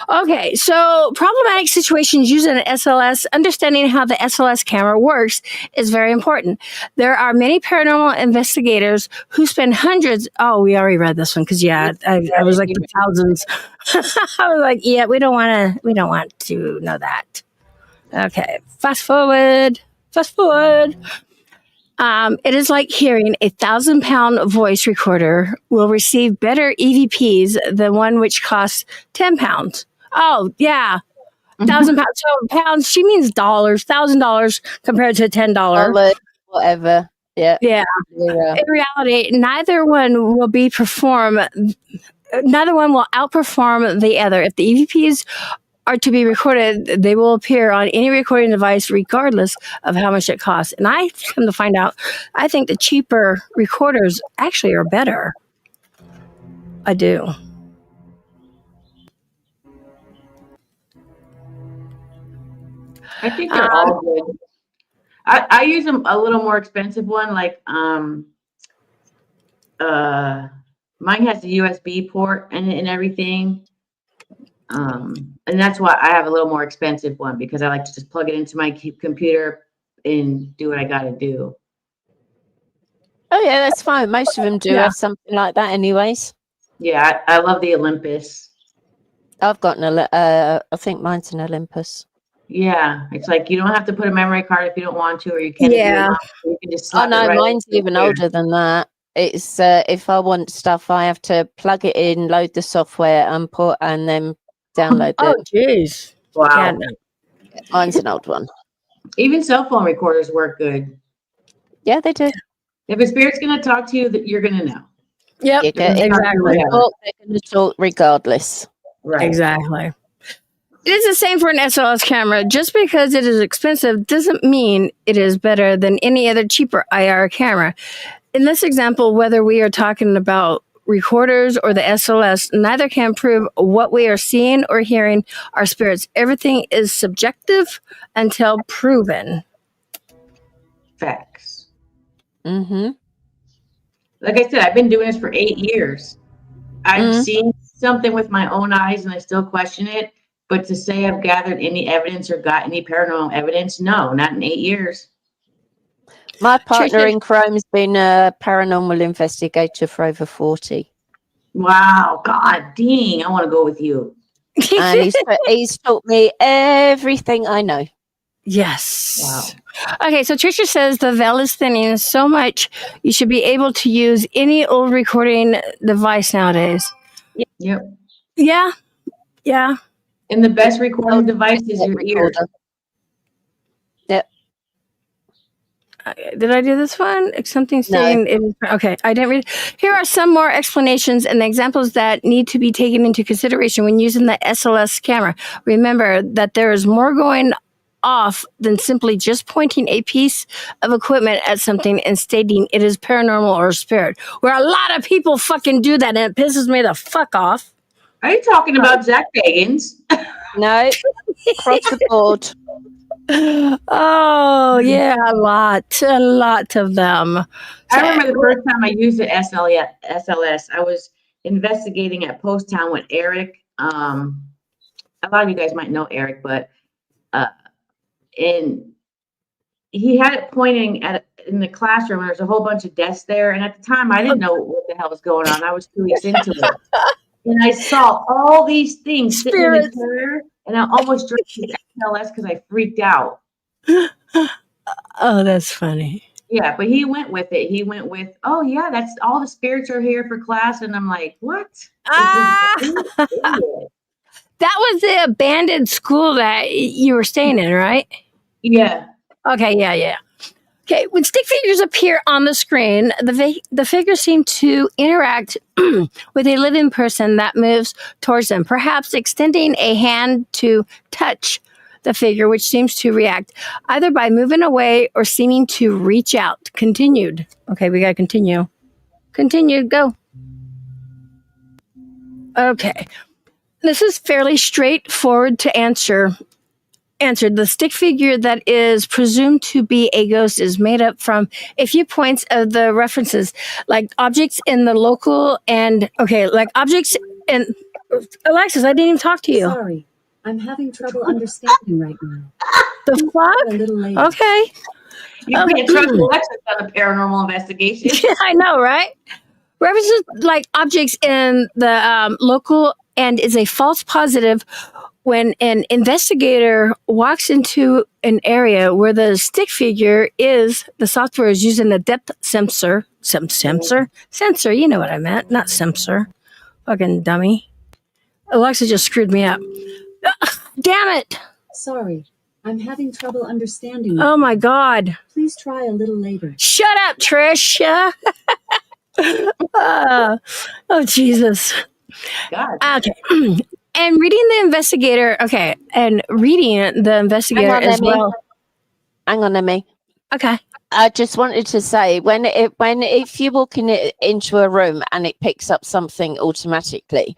Okay, so problematic situations using an SLS, understanding how the SLS camera works is very important. There are many paranormal investigators who spend hundreds. Oh, we already read this one because I was like the thousands. I was like, yeah, we don't want to know that. Okay, fast forward. It is like hearing a 1,000-pound voice recorder will receive better EVPs than one which costs 10 pounds. Oh, yeah. 1,000 pounds. So pounds, she means dollars, $1,000 compared to $10.
Whatever. Yeah.
Yeah. In reality, neither one will outperform the other. If the EVPs are to be recorded, they will appear on any recording device regardless of how much it costs. And I come to find out, I think the cheaper recorders actually are better. I do.
I think they're all good. I use a little more expensive one, like mine has the USB port and everything. And that's why I have a little more expensive one, because I like to just plug it into my computer and do what I got to do.
Oh yeah, that's fine. Most of them do have something like that anyways.
Yeah, I love the Olympus.
I've got I think mine's an Olympus.
Yeah, it's like you don't have to put a memory card if you don't want to, or you can't.
Yeah.
You can just slap it right
mine's even older than that. It's if I want stuff, I have to plug it in, load the software, and then download it.
Oh, jeez.
Wow.
Yeah, mine's an old one.
Even cell phone recorders work good.
Yeah, they do.
If a spirit's going to talk to you, that you're going to know.
Yep, exactly.
They're going to talk regardless.
Right.
Exactly. It is the same for an SLS camera. Just because it is expensive doesn't mean it is better than any other cheaper IR camera. In this example, whether we are talking about recorders or the SLS, neither can prove what we are seeing or hearing are spirits. Everything is subjective until proven.
Facts.
Mm-hmm.
Like I said, I've been doing this for 8 years. I've seen something with my own eyes and I still question it. But to say I've gathered any evidence or got any paranormal evidence, no, not in 8 years.
My partner in crime's been a paranormal investigator for over 40.
Wow, God dang, I want to go with you.
And he's taught me everything I know.
Yes.
Wow.
Okay, so Tricia says the veil is thinning so much you should be able to use any old recording device nowadays.
Yep.
Yeah. Yeah.
And the best recording device is your ear.
Yep.
Did I do this one? Something saying okay, I didn't read. Here are some more explanations and examples that need to be taken into consideration when using the SLS camera. Remember that there is more going off than simply just pointing a piece of equipment at something and stating it is paranormal or spirit, where a lot of people fucking do that and it pisses me the fuck off.
Are you talking about Zach Bagans?
No, across the board.
Oh yeah, a lot of them.
I remember the first time I used the SLS. I was investigating at Post Town with Eric. A lot of you guys might know Eric, but and he had it pointing in the classroom. There's a whole bunch of desks there, and at the time I didn't know what the hell was going on. I was 2 weeks into it. And I saw all these things sitting in the chair, and I almost drank the SLS because I freaked out.
Oh, that's funny.
Yeah, but he went with it. He went with, oh yeah, that's all the spirits are here for class, and I'm like, what?
That was the abandoned school that you were staying in, right?
Yeah.
Okay, yeah. Okay, when stick figures appear on the screen, the figures seem to interact with a living person that moves towards them, perhaps extending a hand to touch the figure, which seems to react either by moving away or seeming to reach out. Continued. Okay, we gotta continue. Continued, go. Okay. This is fairly straightforward to answer. Answered. The stick figure that is presumed to be a ghost is made up from a few points of the references, like objects in the local and like objects in Alexis, I didn't even talk to you.
Sorry, I'm having trouble understanding right now.
The fuck?
A little later.
Okay.
You can't trust Alexis on a paranormal investigation.
Yeah, I know, right? References like objects in the local and is a false positive when an investigator walks into an area where the stick figure is. The software is using a depth sensor, you know what I meant, not sensor. Fucking dummy. Alexa just screwed me up. Damn it.
Sorry, I'm having trouble understanding.
Oh my God.
Please try a little later.
Shut up, Trish. Oh, Jesus.
God.
Okay. And reading the investigator, as well.
Hang on, Emmy.
Okay.
I just wanted to say, if you walk into a room and it picks up something automatically,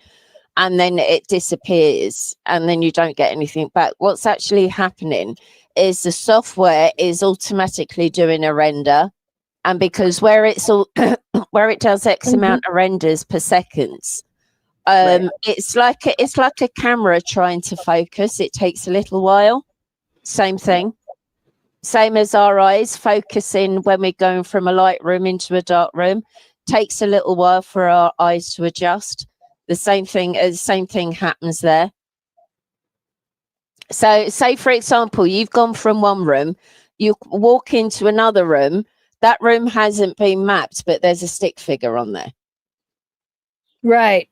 and then it disappears, and then you don't get anything back, what's actually happening is the software is automatically doing a render, and because where it does X amount of renders per second. It's like a camera trying to focus. It takes a little while. Same thing. Same as our eyes focusing when we're going from a light room into a dark room. Takes a little while for our eyes to adjust. The same thing happens there. So say, for example, you've gone from one room, you walk into another room, that room hasn't been mapped, but there's a stick figure on there.
Right.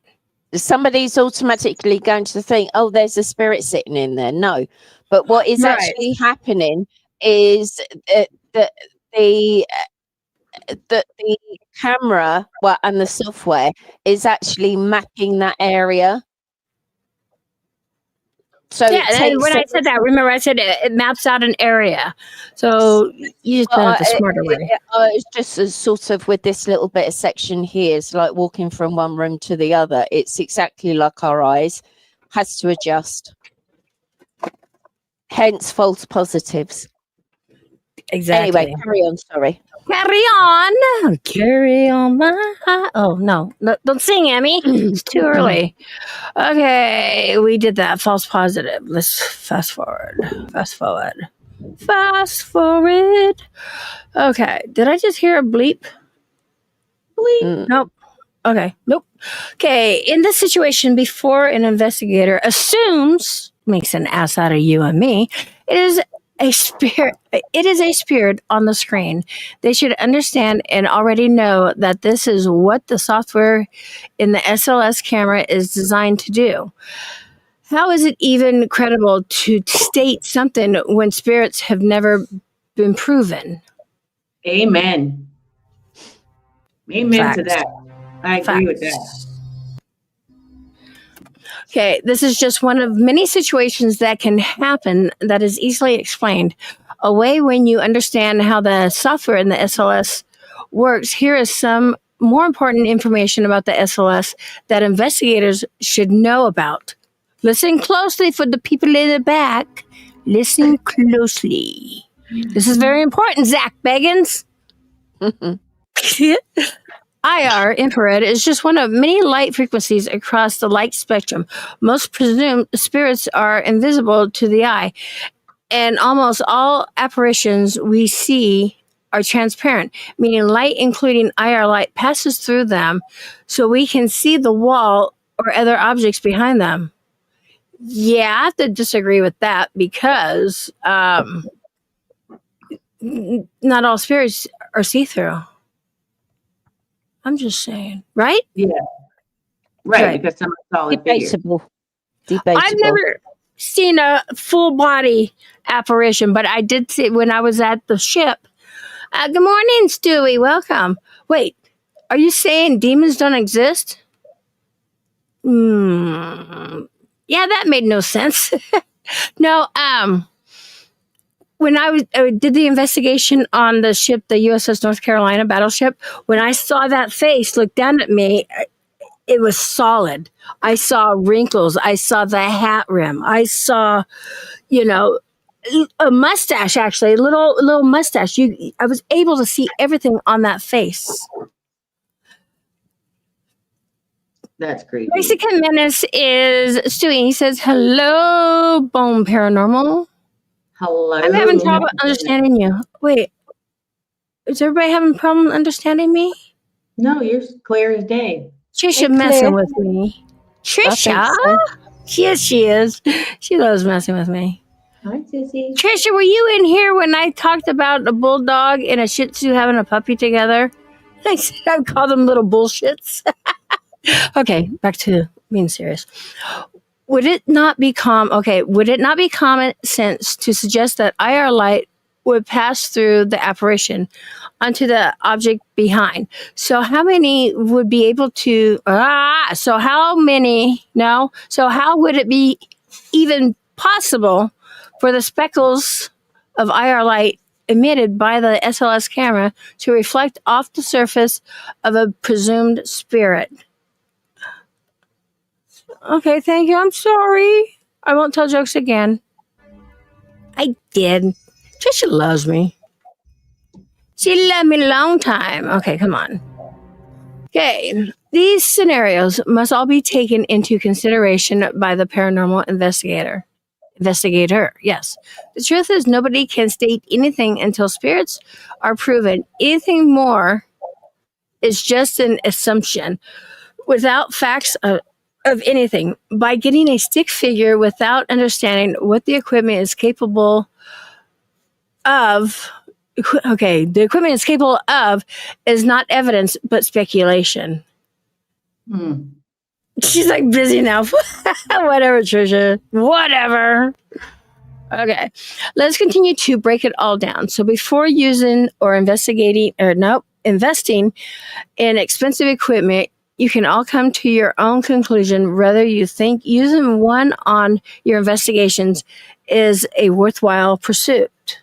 Somebody's automatically going to think, oh, there's a spirit sitting in there. No. But what is actually happening is that the camera and the software is actually mapping that area. So
yeah, and when I said that, remember I said it maps out an area. So you just went the smarter way.
It's just as sort of with this little bit of section here, it's like walking from one room to the other. It's exactly like our eyes, has to adjust. Hence false positives.
Exactly.
Anyway, carry on, sorry.
Carry on my heart. Oh, no, don't sing, Emmy. It's too early. Okay, we did that. False positive. Let's fast forward. Okay, did I just hear a bleep? Bleep. Nope. Okay, nope. Okay, in this situation, before an investigator makes an ass out of you and me, it is a spirit on the screen. They should understand and already know that this is what the software in the SLS camera is designed to do. How is it even credible to state something when spirits have never been proven?
Amen. Amen to that. I agree with that.
Okay, this is just one of many situations that can happen that is easily explained away when you understand how the software in the SLS works. Here is some more important information about the SLS that investigators should know about. Listen closely for the people in the back. Listen closely. This is very important, Zach Beggins. IR, infrared, is just one of many light frequencies across the light spectrum. Most presumed spirits are invisible to the eye, and almost all apparitions we see are transparent, meaning light, including IR light, passes through them so we can see the wall or other objects behind them. Yeah, I have to disagree with that because not all spirits are see-through. I'm just saying, right?
Yeah. Right. Because some solid
Debatable.
I've never seen a full body apparition, but I did see when I was at the ship, Good morning, Stewie. Welcome. Wait, are you saying demons don't exist? Yeah, that made no sense. No, when I did the investigation on the ship, the USS North Carolina battleship, when I saw that face look down at me, it was solid. I saw wrinkles. I saw the hat rim. I saw, a mustache, actually, a little mustache. I was able to see everything on that face.
That's creepy.
Mexican Menace is Stewie. He says, hello, Bone Paranormal.
Hello.
I'm having trouble understanding you. Wait, is everybody having a problem understanding me?
No, you're clear as day.
Trisha messing with me. Trisha? So. Yes, she is. She loves messing with me.
Hi, Sissy.
Trisha, were you in here when I talked about a bulldog and a Shih Tzu having a puppy together? I said I call them little bullshits. Okay, back to being serious. Would it not be common sense to suggest that IR light would pass through the apparition onto the object behind? So how many would be able to so how would it be even possible for the speckles of IR light emitted by the SLS camera to reflect off the surface of a presumed spirit? Okay, thank you. I'm sorry. I won't tell jokes again. I did. Trisha loves me. She loved me a long time. Okay, come on. Okay, these scenarios must all be taken into consideration by the paranormal investigator, yes. The truth is nobody can state anything until spirits are proven. Anything more is just an assumption without facts of anything. By getting a stick figure without understanding what the equipment is capable of, the equipment is capable of is not evidence but speculation. She's like busy now. Whatever, Trisha. Whatever. Okay. Let's continue to break it all down. So before using or investing in expensive equipment, you can all come to your own conclusion whether you think using one on your investigations is a worthwhile pursuit.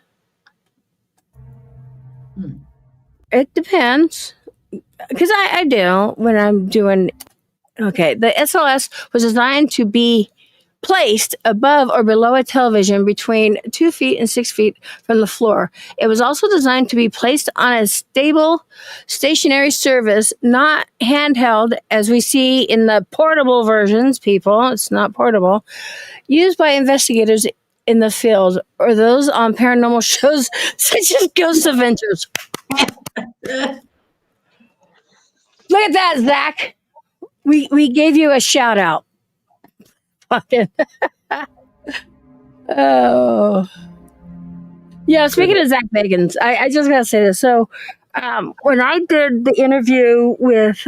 It depends. Because I do when I'm doing... Okay, the SLS was designed to be placed above or below a television between 2 feet and 6 feet from the floor. It was also designed to be placed on a stable, stationary surface, not handheld, as we see in the portable versions, people. It's not portable. Used by investigators in the field or those on paranormal shows such as Ghost Adventures. Look at that, Zach. We gave you a shout out. Fucking. Oh. Yeah, speaking of Zach Bagans, I just gotta say this. So when I did the interview with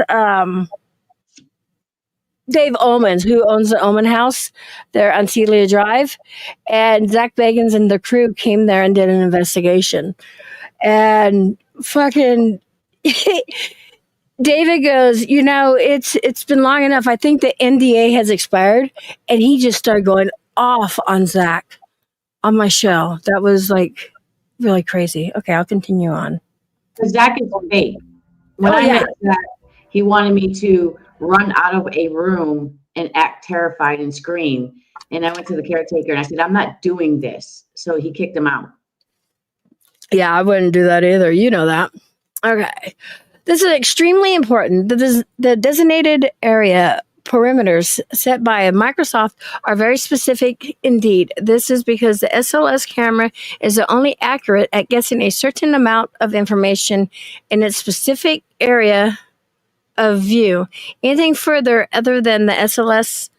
Dave Omens, who owns the Omen House there on Celia Drive, and Zach Bagans and the crew came there and did an investigation. And fucking David goes, it's been long enough. I think the NDA has expired. And he just started going off on Zach on my show. That was like really crazy. Okay, I'll continue on.
Zach is fake. When I met Zach, he wanted me to run out of a room and act terrified and scream. And I went to the caretaker and I said, I'm not doing this. So he kicked him out.
Yeah, I wouldn't do that either. You know that. Okay. This is extremely important. The designated area perimeters set by Microsoft are very specific indeed. This is because the SLS camera is the only accurate at guessing a certain amount of information in its specific area of view. Anything further other than the SLS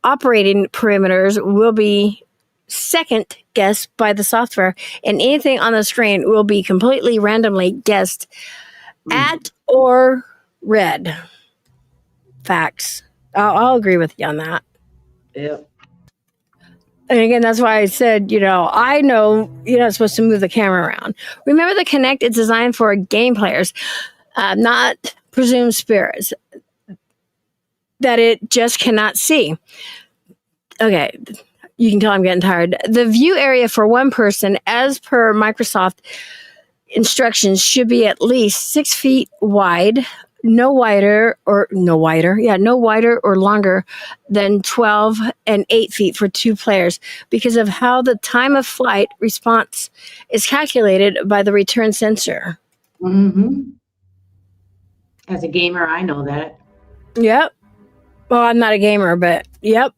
operating perimeters will be second guessed by the software, and anything on the screen will be completely randomly guessed at or read. Facts. I'll agree with you on that.
Yep.
And again, that's why I said, I know you're not supposed to move the camera around. Remember, the Kinect is designed for game players, not presumed spirits that it just cannot see. Okay, you can tell I'm getting tired. The view area for one person, as per Microsoft instructions, should be at least 6 feet wide, no wider or longer than 12 and 8 feet for 2 players, because of how the time of flight response is calculated by the return sensor.
Mm-hmm. As a gamer, I know that.
Yep. Well, I'm not a gamer, but yep.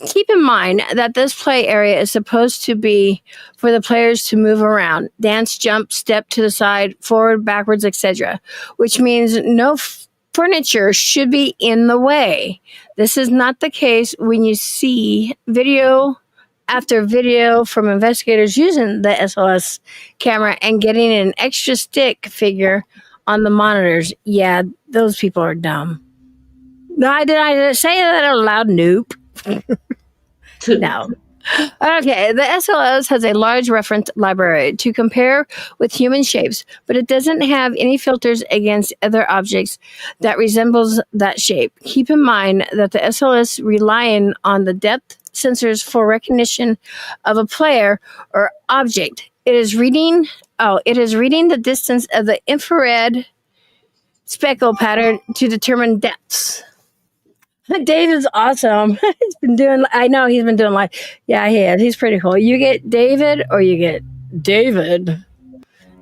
Keep in mind that this play area is supposed to be for the players to move around, dance, jump, step to the side, forward, backwards, etc., which means no furniture should be in the way. This is not the case when you see video after video from investigators using the SLS camera and getting an extra stick figure on the monitors. Yeah, those people are dumb. No, did I say that out loud? Nope. No. Okay, the SLS has a large reference library to compare with human shapes, but it doesn't have any filters against other objects that resembles that shape. Keep in mind that the SLS relying on the depth sensors for recognition of a player or object. It is reading the distance of the infrared speckle pattern to determine depths. Dave is awesome. He's been doing live. Yeah, he is. He's pretty cool. You get David or you get David.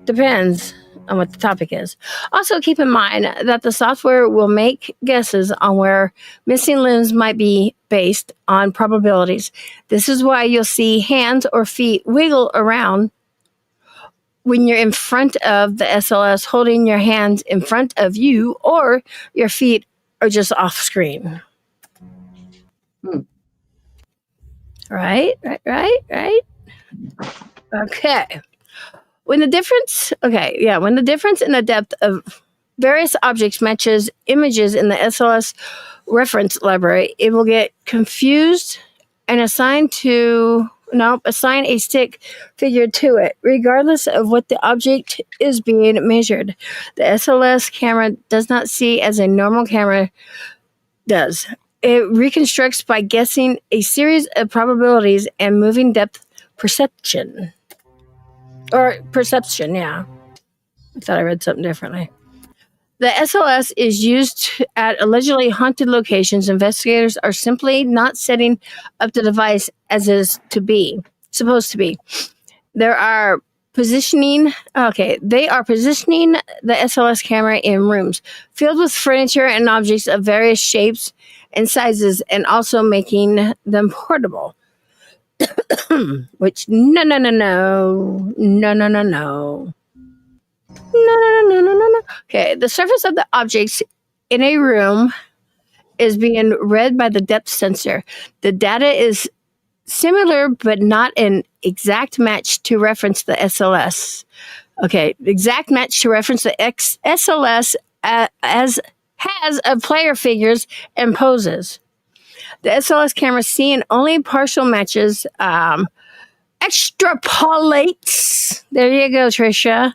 Depends on what the topic is. Also, keep in mind that the software will make guesses on where missing limbs might be based on probabilities. This is why you'll see hands or feet wiggle around when you're in front of the SLS, holding your hands in front of you, or your feet are just off screen. Right. Okay. When the difference in the depth of various objects matches images in the SLS reference library, it will get confused and assign a stick figure to it, regardless of what the object is being measured. The SLS camera does not see as a normal camera does. It reconstructs by guessing a series of probabilities and moving depth perception. Yeah. I thought I read something differently. The SLS is used at allegedly haunted locations. Investigators are simply not setting up the device as is supposed to be. They are positioning the SLS camera in rooms filled with furniture and objects of various shapes and sizes, and also making them portable. Which no. Okay, the surface of the objects in a room is being read by the depth sensor. The data is similar, but not an exact match to reference the SLS. Okay, exact match to reference the SLS as has of player figures and poses. The SLS camera, seeing only partial matches, extrapolates. There you go, Tricia.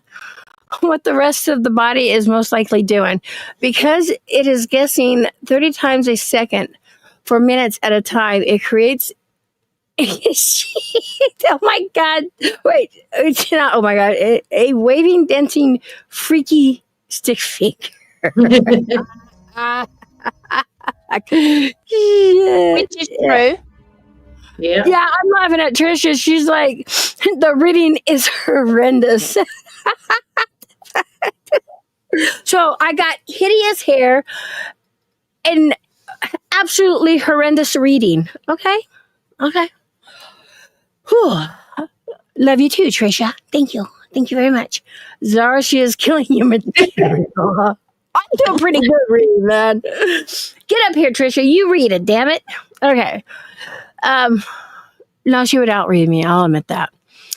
What the rest of the body is most likely doing, because it is guessing 30 times a second for minutes at a time. It creates oh my god! Wait, oh my god! A waving, dancing, freaky stick figure.
Which is true.
Yeah.
Yeah, I'm laughing at Tricia. She's like, the reading is horrendous. So I got hideous hair and absolutely horrendous reading. Okay. Whew. Love you too, Tricia. Thank you very much. Zara, she is killing you material. I'm doing pretty good reading, man. Get up here, Tricia. You read it, damn it. Okay. No, she would outread me. I'll admit that.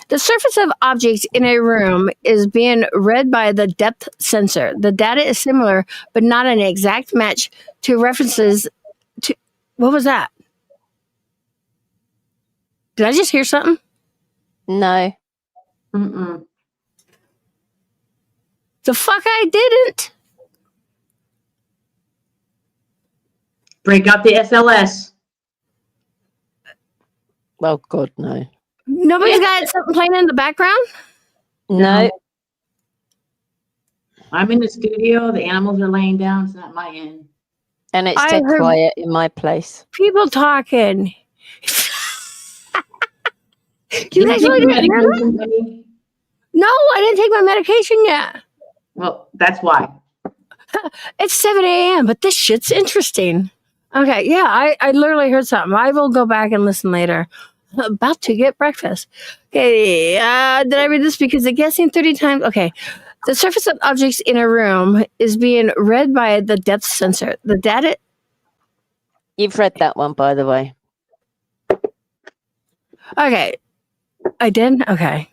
The surface of objects in a room is being read by the depth sensor. The data is similar, but not an exact match to references to... What was that? Did I just hear something?
No.
Mm-mm.
The fuck I didn't.
Break out the SLS.
Oh God, no.
Nobody's got something playing in the background?
No.
I'm in the studio. The animals are laying down. It's not my end.
And it's
I
dead
heard-
quiet in my place.
People talking. You guys
take
really
your
didn't hear that?
medication, buddy?
No, I didn't take my medication yet.
Well, that's why.
It's 7 a.m., but this shit's interesting. Okay, yeah, I literally heard something. I will go back and listen later. About to get breakfast. Okay, did I read this? Because the guessing 30 times. Okay, the surface of objects in a room is being read by the depth sensor. The data.
You've read that one, by the way.
Okay, I did? Okay.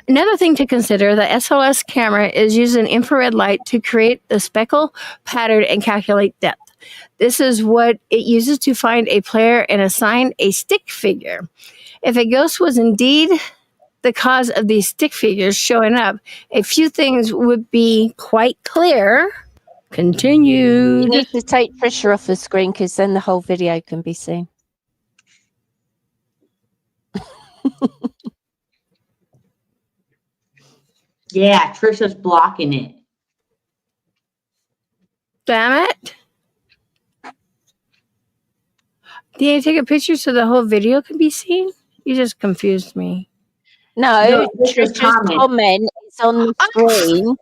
Another thing to consider, the SLS camera is using infrared light to create the speckle pattern and calculate depth. This is what it uses to find a player and assign a stick figure. If a ghost was indeed the cause of these stick figures showing up, a few things would be quite clear. Continue.
You need to take Trisha off the screen because then the whole video can be seen.
Yeah, Trisha's blocking it.
Damn it. Do you take a picture so the whole video can be seen? You just confused me.
No,
Trisha's
Trisha's comment is on the screen.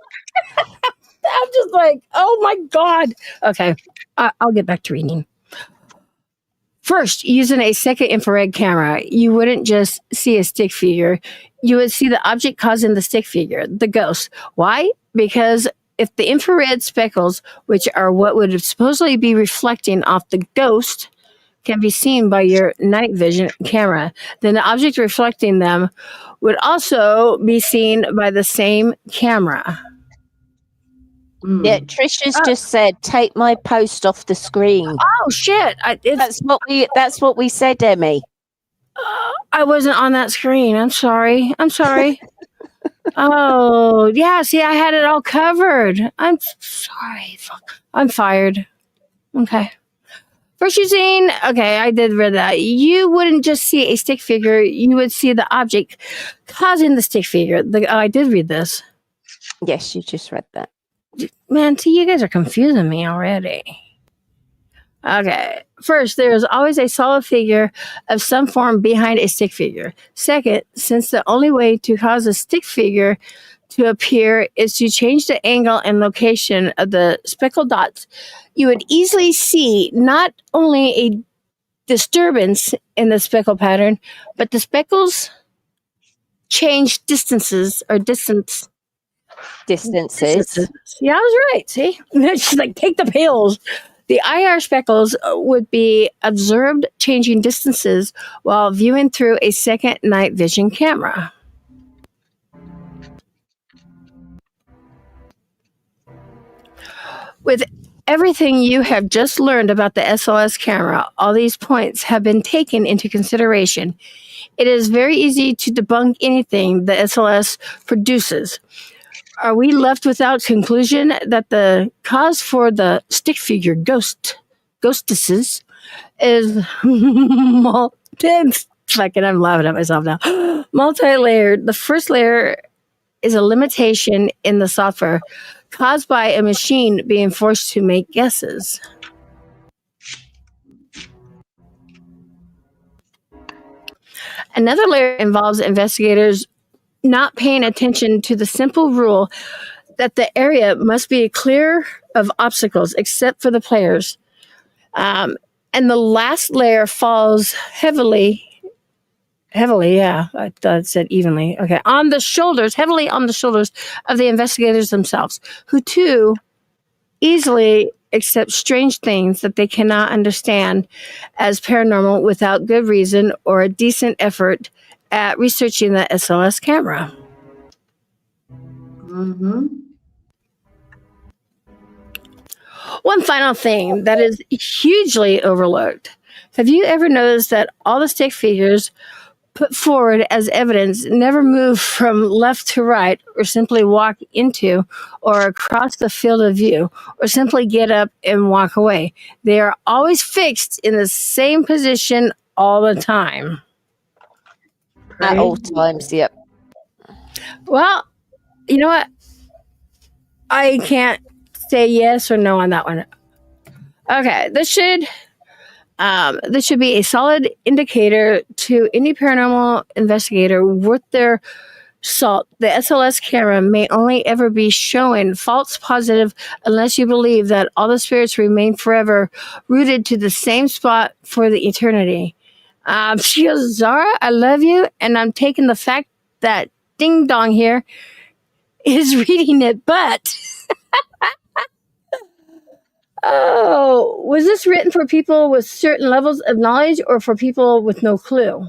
I'm just like, oh my God. Okay, I'll get back to reading. First, using a second infrared camera, you wouldn't just see a stick figure. You would see the object causing the stick figure, the ghost. Why? Because if the infrared speckles, which are what would supposedly be reflecting off the ghost, can be seen by your night vision camera, then the object reflecting them would also be seen by the same camera.
Yeah, Trisha's just said, take my post off the screen.
Oh shit!
That's what we said, Emmy.
I wasn't on that screen. I'm sorry. Oh yeah. See, I had it all covered. I'm sorry. Fuck. I'm fired. Okay. First, using I did read that. You wouldn't just see a stick figure. You would see the object causing the stick figure. I did read this.
Yes, you just read that.
Man, see, you guys are confusing me already. Okay. First, there is always a solid figure of some form behind a stick figure. Second, since the only way to cause a stick figure to appear is to change the angle and location of the speckled dots, you would easily see not only a disturbance in the speckle pattern, but the speckles change distances. Yeah, I was right. See? She's like, take the pills. The IR speckles would be observed changing distances while viewing through a second night vision camera. With everything you have just learned about the SLS camera, all these points have been taken into consideration. It is very easy to debunk anything the SLS produces. Are we left without conclusion that the cause for the stick figure ghostesses is I'm laughing at myself now. Multi-layered. The first layer is a limitation in the software caused by a machine being forced to make guesses. Another layer involves investigators not paying attention to the simple rule that the area must be clear of obstacles except for the players. And the last layer falls heavily, yeah, I thought it said evenly. Okay, heavily on the shoulders of the investigators themselves, who too easily accept strange things that they cannot understand as paranormal without good reason or a decent effort at researching the SLS camera.
Mm-hmm. One
final thing that is hugely overlooked. Have you ever noticed that all the stick figures put forward as evidence never move from left to right, or simply walk into or across the field of view, or simply get up and walk away? They are always fixed in the same position all the time.
At all times, yep.
Well, you know what? I can't say yes or no on that one. Okay, this should be a solid indicator to any paranormal investigator worth their salt. The SLS camera may only ever be showing false positive unless you believe that all the spirits remain forever rooted to the same spot for the eternity. She goes, Zara, I love you, and I'm taking the fact that Ding Dong here is reading it, but oh, was this written for people with certain levels of knowledge or for people with no clue?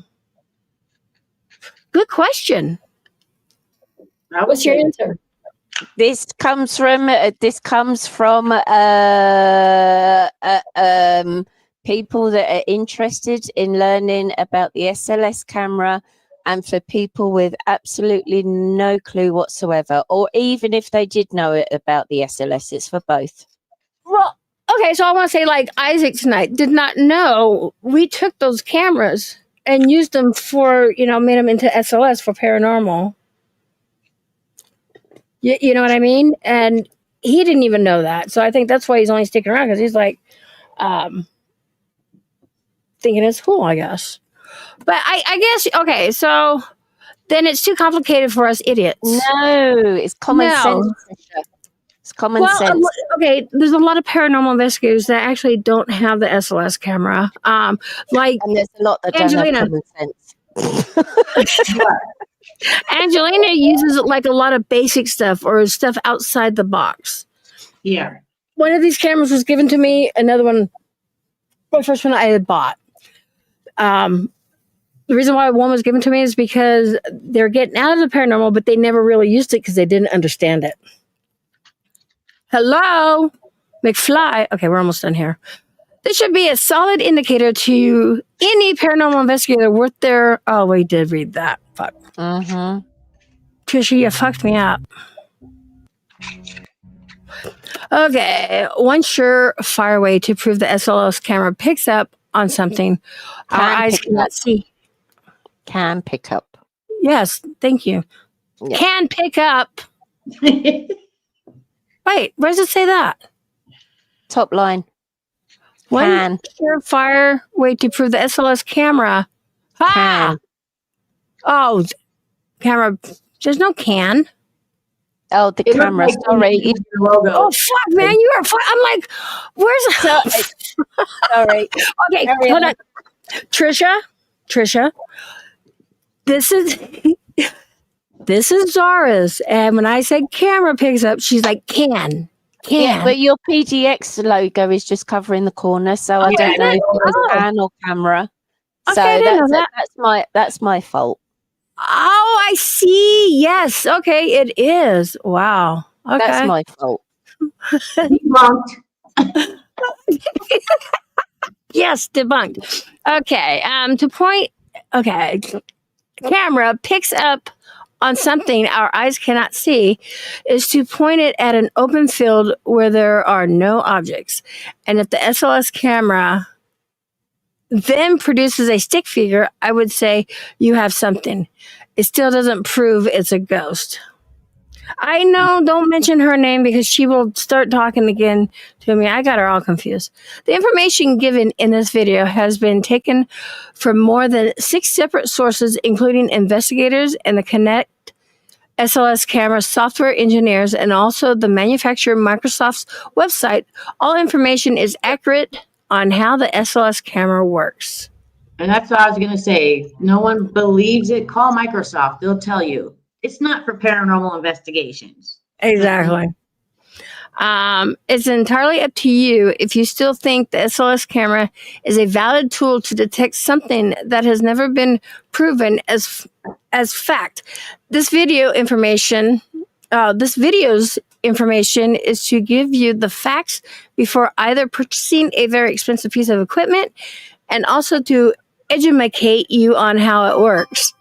Good question. What's your answer?
This comes from people that are interested in learning about the SLS camera, and for people with absolutely no clue whatsoever, or even if they did know it about the SLS, it's for both.
Well, okay, so I want to say, like, Isaac tonight did not know we took those cameras and used them for, made them into SLS for paranormal. You know what I mean? And he didn't even know that. So I think that's why he's only sticking around, because he's like, thinking it's cool, I guess. But I guess, okay, so then it's too complicated for us idiots.
No, it's common sense. It's common sense.
Okay, there's a lot of paranormal investigators that actually don't have the SLS camera.
And there's a lot that
Angelina.
don't have common sense.
Angelina uses like a lot of basic stuff or stuff outside the box.
Yeah.
One of these cameras was given to me. Another one, the first one I had bought. The reason why one was given to me is because they're getting out of the paranormal, but they never really used it because they didn't understand it. Hello, McFly. Okay, we're almost done here. This should be a solid indicator to any paranormal investigator worth their... Oh, we did read that. Fuck.
Mm-hmm.
Trisha, you fucked me up. Okay, one surefire way to prove the SLS camera picks up on something our eyes cannot see.
Can pick up.
Yes, thank you.
Yeah.
Can pick up. Wait, where does it say that?
Top line.
One surefire way to prove the SLS camera.
Can.
Oh, camera. There's no can.
Oh, the camera. Sorry.
Oh, fuck, man. You are fuck. I'm like, where's...
Sorry.
Okay, hold on. Trisha. This is Zara's. And when I said camera picks up, she's like, can.
Yeah, but your PGX logo is just covering the corner, so I don't know if it was can or camera.
Okay,
so that's my fault.
Oh, I see. Yes. Okay, it is. Wow. Okay.
That's my fault.
Debunked.
Yes, debunked. Okay. Camera picks up on something our eyes cannot see is to point it at an open field where there are no objects. And if the SLS camera then produces a stick figure, I would say you have something. It still doesn't prove it's a ghost. I know, don't mention her name because she will start talking again to me. I got her all confused. The information given in this video has been taken from more than 6 separate sources, including investigators and the Connect SLS camera software engineers, and also the manufacturer Microsoft's website. All information is accurate on how the SLS camera works.
And that's what I was going to say. No one believes it. Call Microsoft. They'll tell you. It's not for paranormal investigations.
Exactly. It's entirely up to you if you still think the SLS camera is a valid tool to detect something that has never been proven as fact. This video's information is to give you the facts before either purchasing a very expensive piece of equipment and also to educate you on how it works.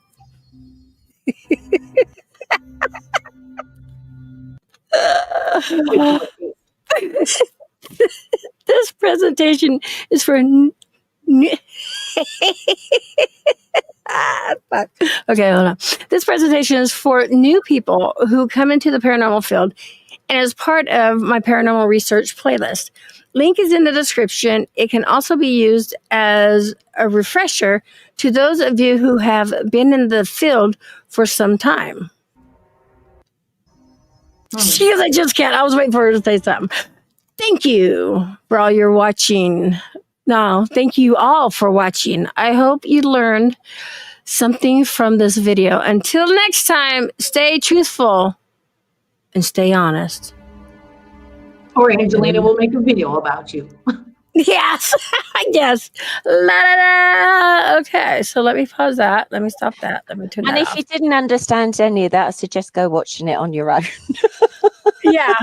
This presentation is for fuck. Okay, hold on. This presentation is for new people who come into the paranormal field and is part of my paranormal research playlist. Link is in the description. It can also be used as a refresher to those of you who have been in the field for some time. She goes, I just can't. I was waiting for her to say something. Thank you for all your watching. No, thank you all for watching. I hope you learned something from this video. Until next time, stay truthful and stay honest.
Or Angelina will make a video about you.
Yes, I guess. La, la, la. Okay, so let me pause that. Let me stop that. Let me turn that
And if
off.
you didn't understand any of that, I suggest go watching it on your own.
Yeah.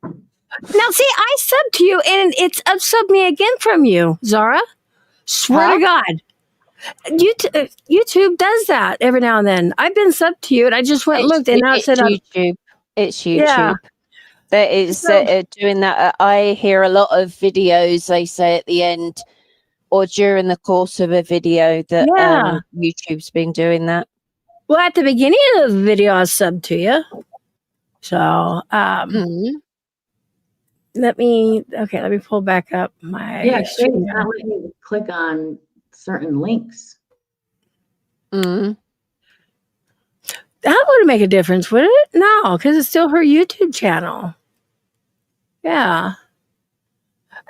Now, see, I subbed to you, and it's unsubbed me again from you, Zara. Swear to God. YouTube does that every now and then. I've been subbed to you, and I just went and looked, and now it said
YouTube. It's YouTube.
Yeah.
That is doing that. I hear a lot of videos, they say at the end or during the course of a video that YouTube's been doing that.
Well, at the beginning of the video, I subbed to you. So, let me pull back up my
It's not letting you click on certain links.
That wouldn't make a difference, would it? No, because it's still her YouTube channel. Yeah.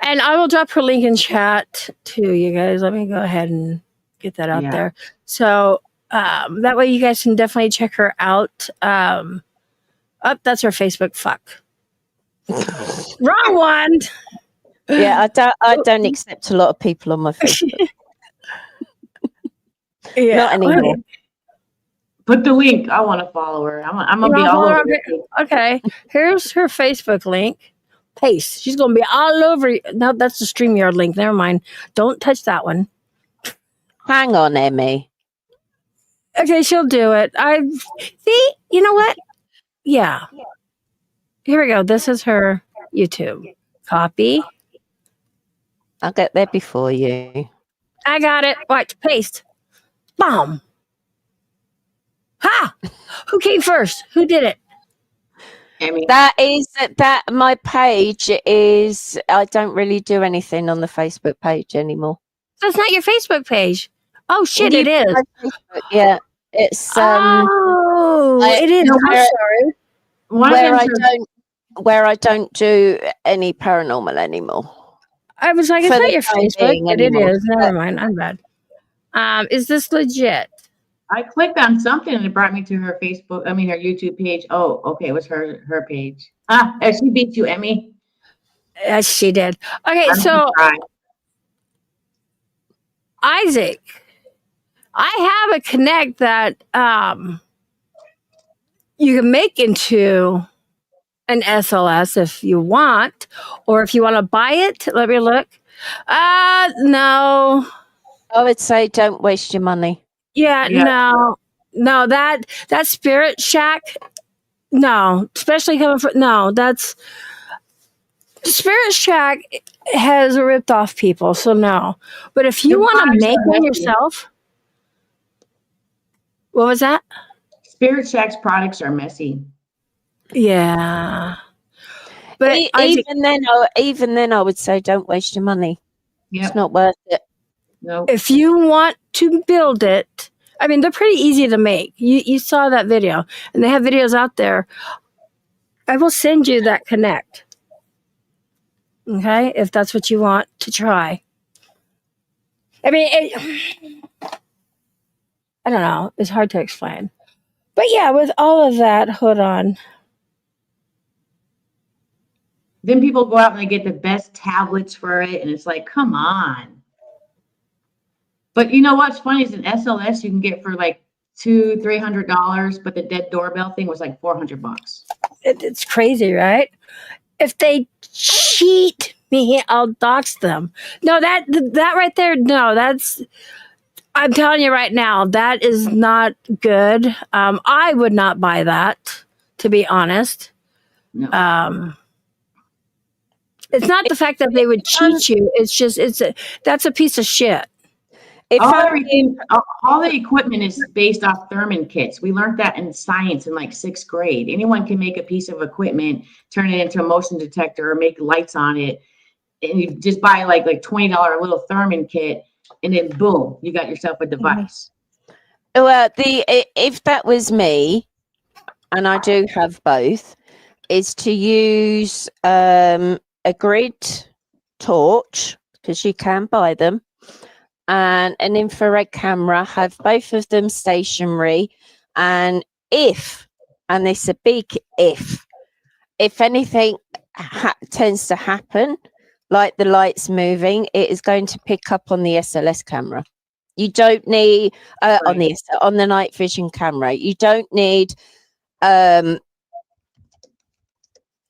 And I will drop her link in chat to you guys. Let me go ahead and get that out there. So that way you guys can definitely check her out. That's her Facebook. Fuck. Wrong one.
Yeah, I don't accept a lot of people on my Facebook. Not anymore.
Put the link. I want to follow her. I'm gonna be all over it.
Okay. Here's her Facebook link. Paste. She's gonna be all over you. No, that's the StreamYard link. Never mind. Don't touch that one.
Hang on, Emmy.
Okay, she'll do it. See. You know what? Yeah. Here we go. This is her YouTube. Copy.
I'll get there before you.
I got it. Watch. Paste. Boom. Ha! Who came first? Who did it?
That my page is. I don't really do anything on the Facebook page anymore.
That's not your Facebook page. Oh shit! It is.
Yeah, it's.
It is. I'm sorry.
Where I don't do any paranormal anymore.
I was like, it's not your Facebook, but it
anymore.
is. Never mind. I'm bad. Is this legit?
I clicked on something and it brought me to her Facebook. I mean, her YouTube page. Oh, okay. It was her page. She beat you, Emmy.
Yes, she did. Okay, so Isaac, I have a Connect that you can make into an SLS if you want, or if you want to buy it. Let me look. No.
I would say don't waste your money.
Yeah. No, that Spirit Shack, no, especially coming from, no, that's Spirit Shack has ripped off people, so no. But if you want to make one yourself, what was that?
Spirit Shack's products are messy.
Yeah. But
even then, I would say don't waste your money. It's not worth it.
No.
If you want to build it, I mean, they're pretty easy to make. You saw that video, and they have videos out there. I will send you that Connect. Okay, if that's what you want to try. I mean, I don't know. It's hard to explain. But yeah, with all of that, hold on.
Then people go out and they get the best tablets for it, and it's like, come on. But you know what's funny is an SLS you can get for like $200-300, but the dead doorbell thing was like $400.
It's crazy, right? If they cheat me, I'll dox them. No, that right there, no, that's, I'm telling you right now, that is not good. I would not buy that, to be honest.
No.
It's not the fact that they would cheat you. It's just, that's a piece of shit.
All the equipment is based off ᴠvᴜᴷ kits. We learned that in science in like 6th grade. Anyone can make a piece of equipment, turn it into a motion detector, or make lights on it, and you just buy like $20 little ᴠvᴜᴷ kit, and then boom, you got yourself a device.
Well, if that was me, and I do have both, is to use a grid torch, because you can buy them, and an infrared camera, have both of them stationary, and and it's a big if anything tends to happen, like the lights moving, it is going to pick up on the SLS camera. You don't need on the night vision camera. You don't need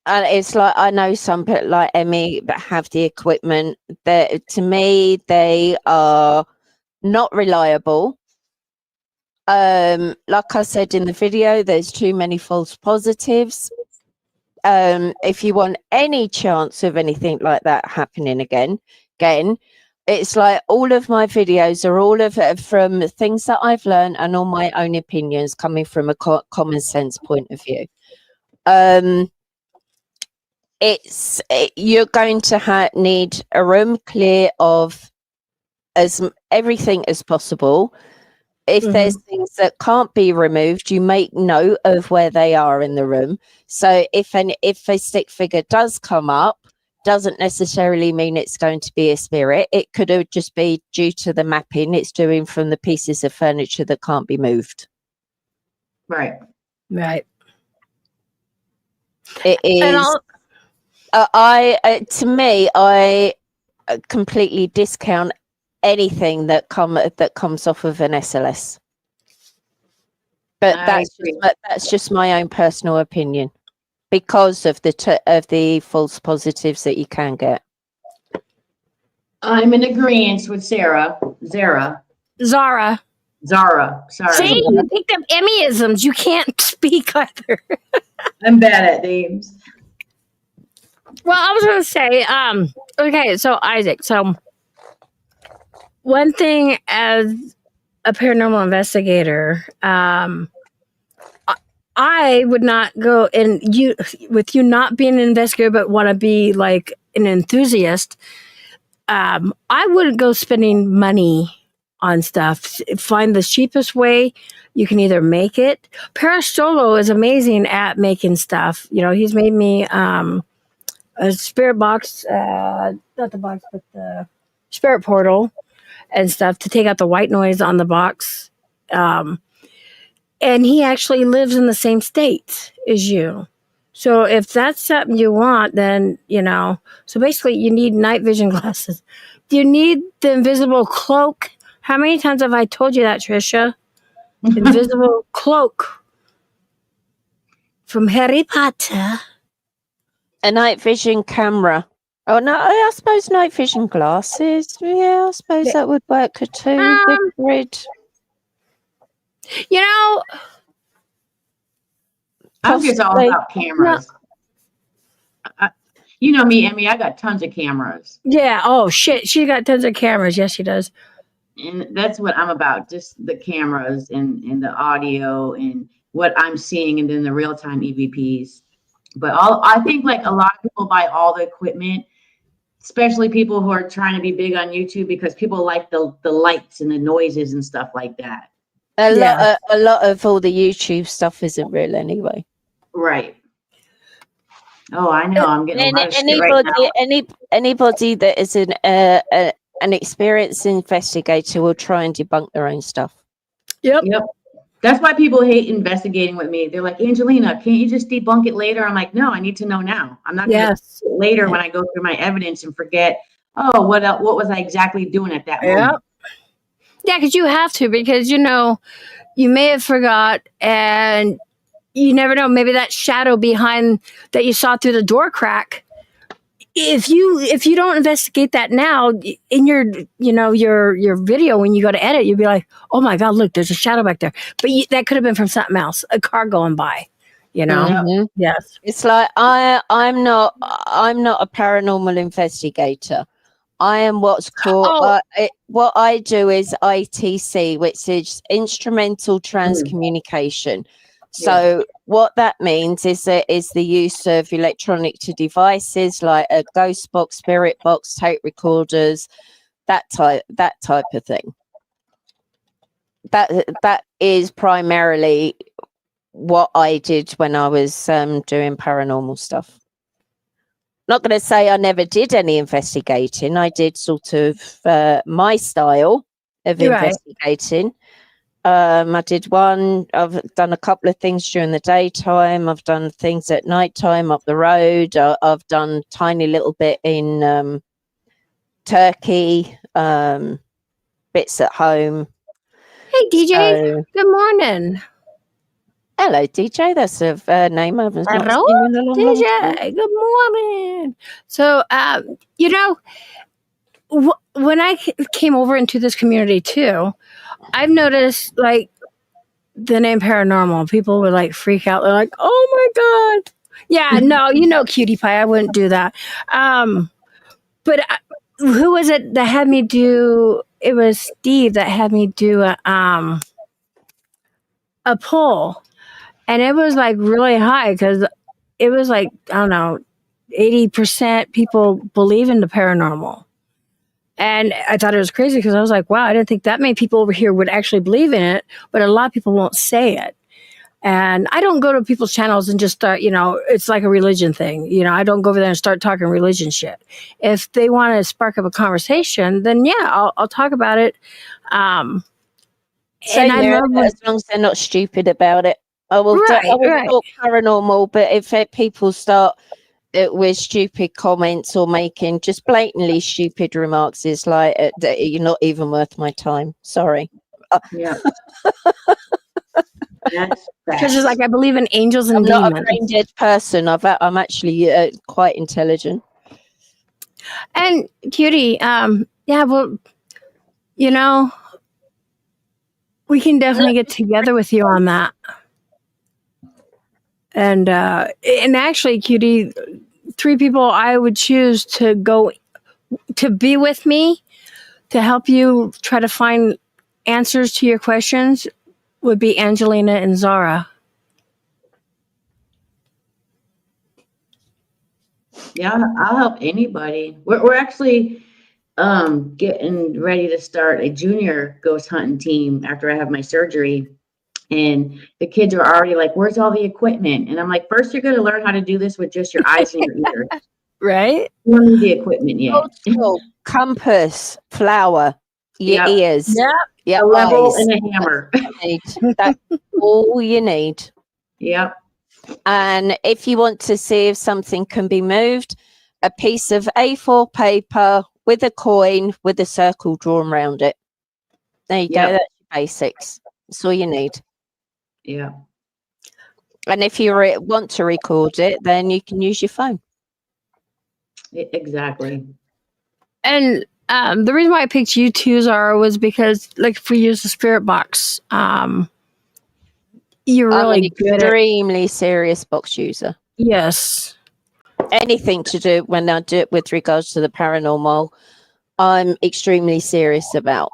and it's like, I know some people like Emmy that have the equipment that, to me, they are not reliable. Like I said in the video, there's too many false positives. If you want any chance of anything like that happening again, it's like all of my videos are all from things that I've learned and all my own opinions coming from a common sense point of view. You're going to need a room clear of everything as possible. If there's things that can't be removed, you make note of where they are in the room. So if a stick figure does come up, doesn't necessarily mean it's going to be a spirit. It could just be due to the mapping it's doing from the pieces of furniture that can't be moved.
Right.
It is. To me, I completely discount anything that comes off of an SLS. But that's just my own personal opinion, because of the false positives that you can get.
I'm in agreement with Zara.
Sorry. See, you picked up Emmyisms. You can't speak either.
I'm bad at names.
Well, I was going to say, okay, so Isaac, so one thing as a paranormal investigator, I would not go, and with you not being an investigator but want to be like an enthusiast, I wouldn't go spending money on stuff. Find the cheapest way. You can either make it. Parastolo is amazing at making stuff. You know, he's made me a spirit box, not the box, but the spirit portal and stuff to take out the white noise on the box. And he actually lives in the same state as you. So if that's something you want, then, you know, so basically you need night vision glasses. Do you need the invisible cloak? How many times have I told you that, Trisha? Invisible cloak from Harry Potter.
A night vision camera. Oh no, I suppose night vision glasses. Yeah, I suppose that would work too. Big grid.
You know,
I'm just all about cameras. You know me, Emmy. I got tons of cameras.
Yeah. Oh shit, she got tons of cameras. Yes, she does.
And that's what I'm about. Just the cameras and the audio and what I'm seeing, and then the real time EVPs. But I think like a lot of people buy all the equipment, especially people who are trying to be big on YouTube, because people like the lights and the noises and stuff like that.
A lot of all the YouTube stuff isn't real anyway.
Right. Oh, I know. I'm getting a lot of shit right now.
Anybody that is an experienced investigator will try and debunk their own stuff.
Yep.
That's why people hate investigating with me. They're like, Angelina, can't you just debunk it later? I'm like, no, I need to know now. I'm not going to later when I go through my evidence and forget, oh, what was I exactly doing at that moment?
Yeah, because you have to, because, you know, you may have forgot, and you never know. Maybe that shadow behind that you saw through the door crack, if you don't investigate that now in your your video, when you go to edit, you'll be like, oh my god, look, there's a shadow back there, but that could have been from something else, a car going by,
Mhm.
Yes.
It's like I'm not a paranormal investigator. I am what's called what I do is ITC, which is instrumental transcommunication. So what that means is the use of electronic devices like a ghost box, spirit box, tape recorders, that type of thing. That is primarily what I did when I was doing paranormal stuff. Not going to say I never did any investigating. I did sort of my style of investigating. I did one. I've done a couple of things during the daytime. I've done things at nighttime up the road. I've done tiny little bit in Turkey, bits at home.
Hey, DJ. Good morning.
Hello, DJ. That's a name I've not
Hello,
seen in a long
DJ.
time.
Good morning. So, when I came over into this community too, I've noticed like the name paranormal, people would like freak out. They're like, "Oh my god!" Yeah, no, cutie pie. I wouldn't do that. But who was it that had me do? It was Steve that had me do a poll. And it was like really high because it was like, I don't know, 80% people believe in the paranormal. And I thought it was crazy because I was like, wow, I didn't think that many people over here would actually believe in it, but a lot of people won't say it. And I don't go to people's channels and just start, it's like a religion thing. I don't go over there and start talking religion shit. If they want to spark up a conversation, then yeah, I'll talk about it.
And I love as long as they're not stupid about it. I will talk paranormal, but if people start with stupid comments or making just blatantly stupid remarks, it's like you're not even worth my time. Sorry.
Yeah.
Because it's like I believe in angels and
I'm
demons.
not a brain dead person. I'm actually quite intelligent.
And cutie, yeah, well, we can definitely get together with you on that. And actually, cutie, 3 people I would choose to go to be with me to help you try to find answers to your questions would be Angelina and Zara.
Yeah, I'll help anybody. We're actually getting ready to start a junior ghost hunting team after I have my surgery. And the kids are already like, where's all the equipment? And I'm like, first you're going to learn how to do this with just your eyes and your ears.
Right?
You don't need the equipment yet.
Compass, flower, your ears.
Yeah.
A level and a hammer.
That's all you need.
Yep.
And if you want to see if something can be moved, a piece of A4 paper with a coin with a circle drawn around it. There you go. That's your basics. That's all you need.
Yeah.
And if you want to record it, then you can use your phone.
Exactly.
And the reason why I picked you too, Zara, was because, like, if we use the spirit box, you're really good.
Extremely serious box user.
Yes.
Anything to do when I do it with regards to the paranormal, I'm extremely serious about.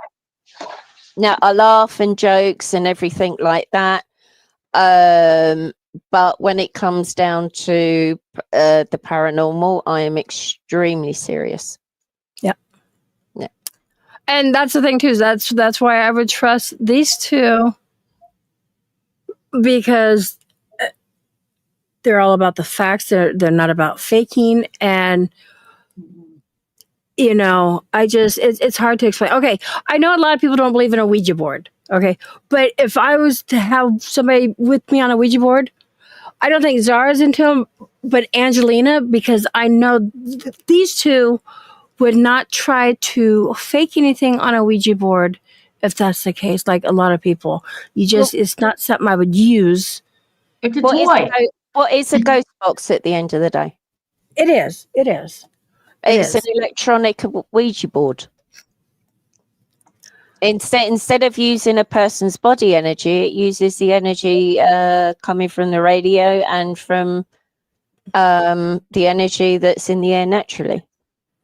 Now, I laugh and jokes and everything like that. But when it comes down to the paranormal, I am extremely serious.
Yeah.
Yeah.
And that's the thing too. That's why I would trust these 2, because they're all about the facts. They're not about faking. And it's hard to explain. Okay, I know a lot of people don't believe in a Ouija board. Okay, but if I was to have somebody with me on a Ouija board, I don't think Zara's into them, but Angelina, because I know these 2 would not try to fake anything on a Ouija board if that's the case, like a lot of people. It's not something I would use.
It's a toy.
What is a ghost box at the end of the day?
It is.
It's an electronic Ouija board. Instead of using a person's body energy, it uses the energy coming from the radio and from the energy that's in the air naturally.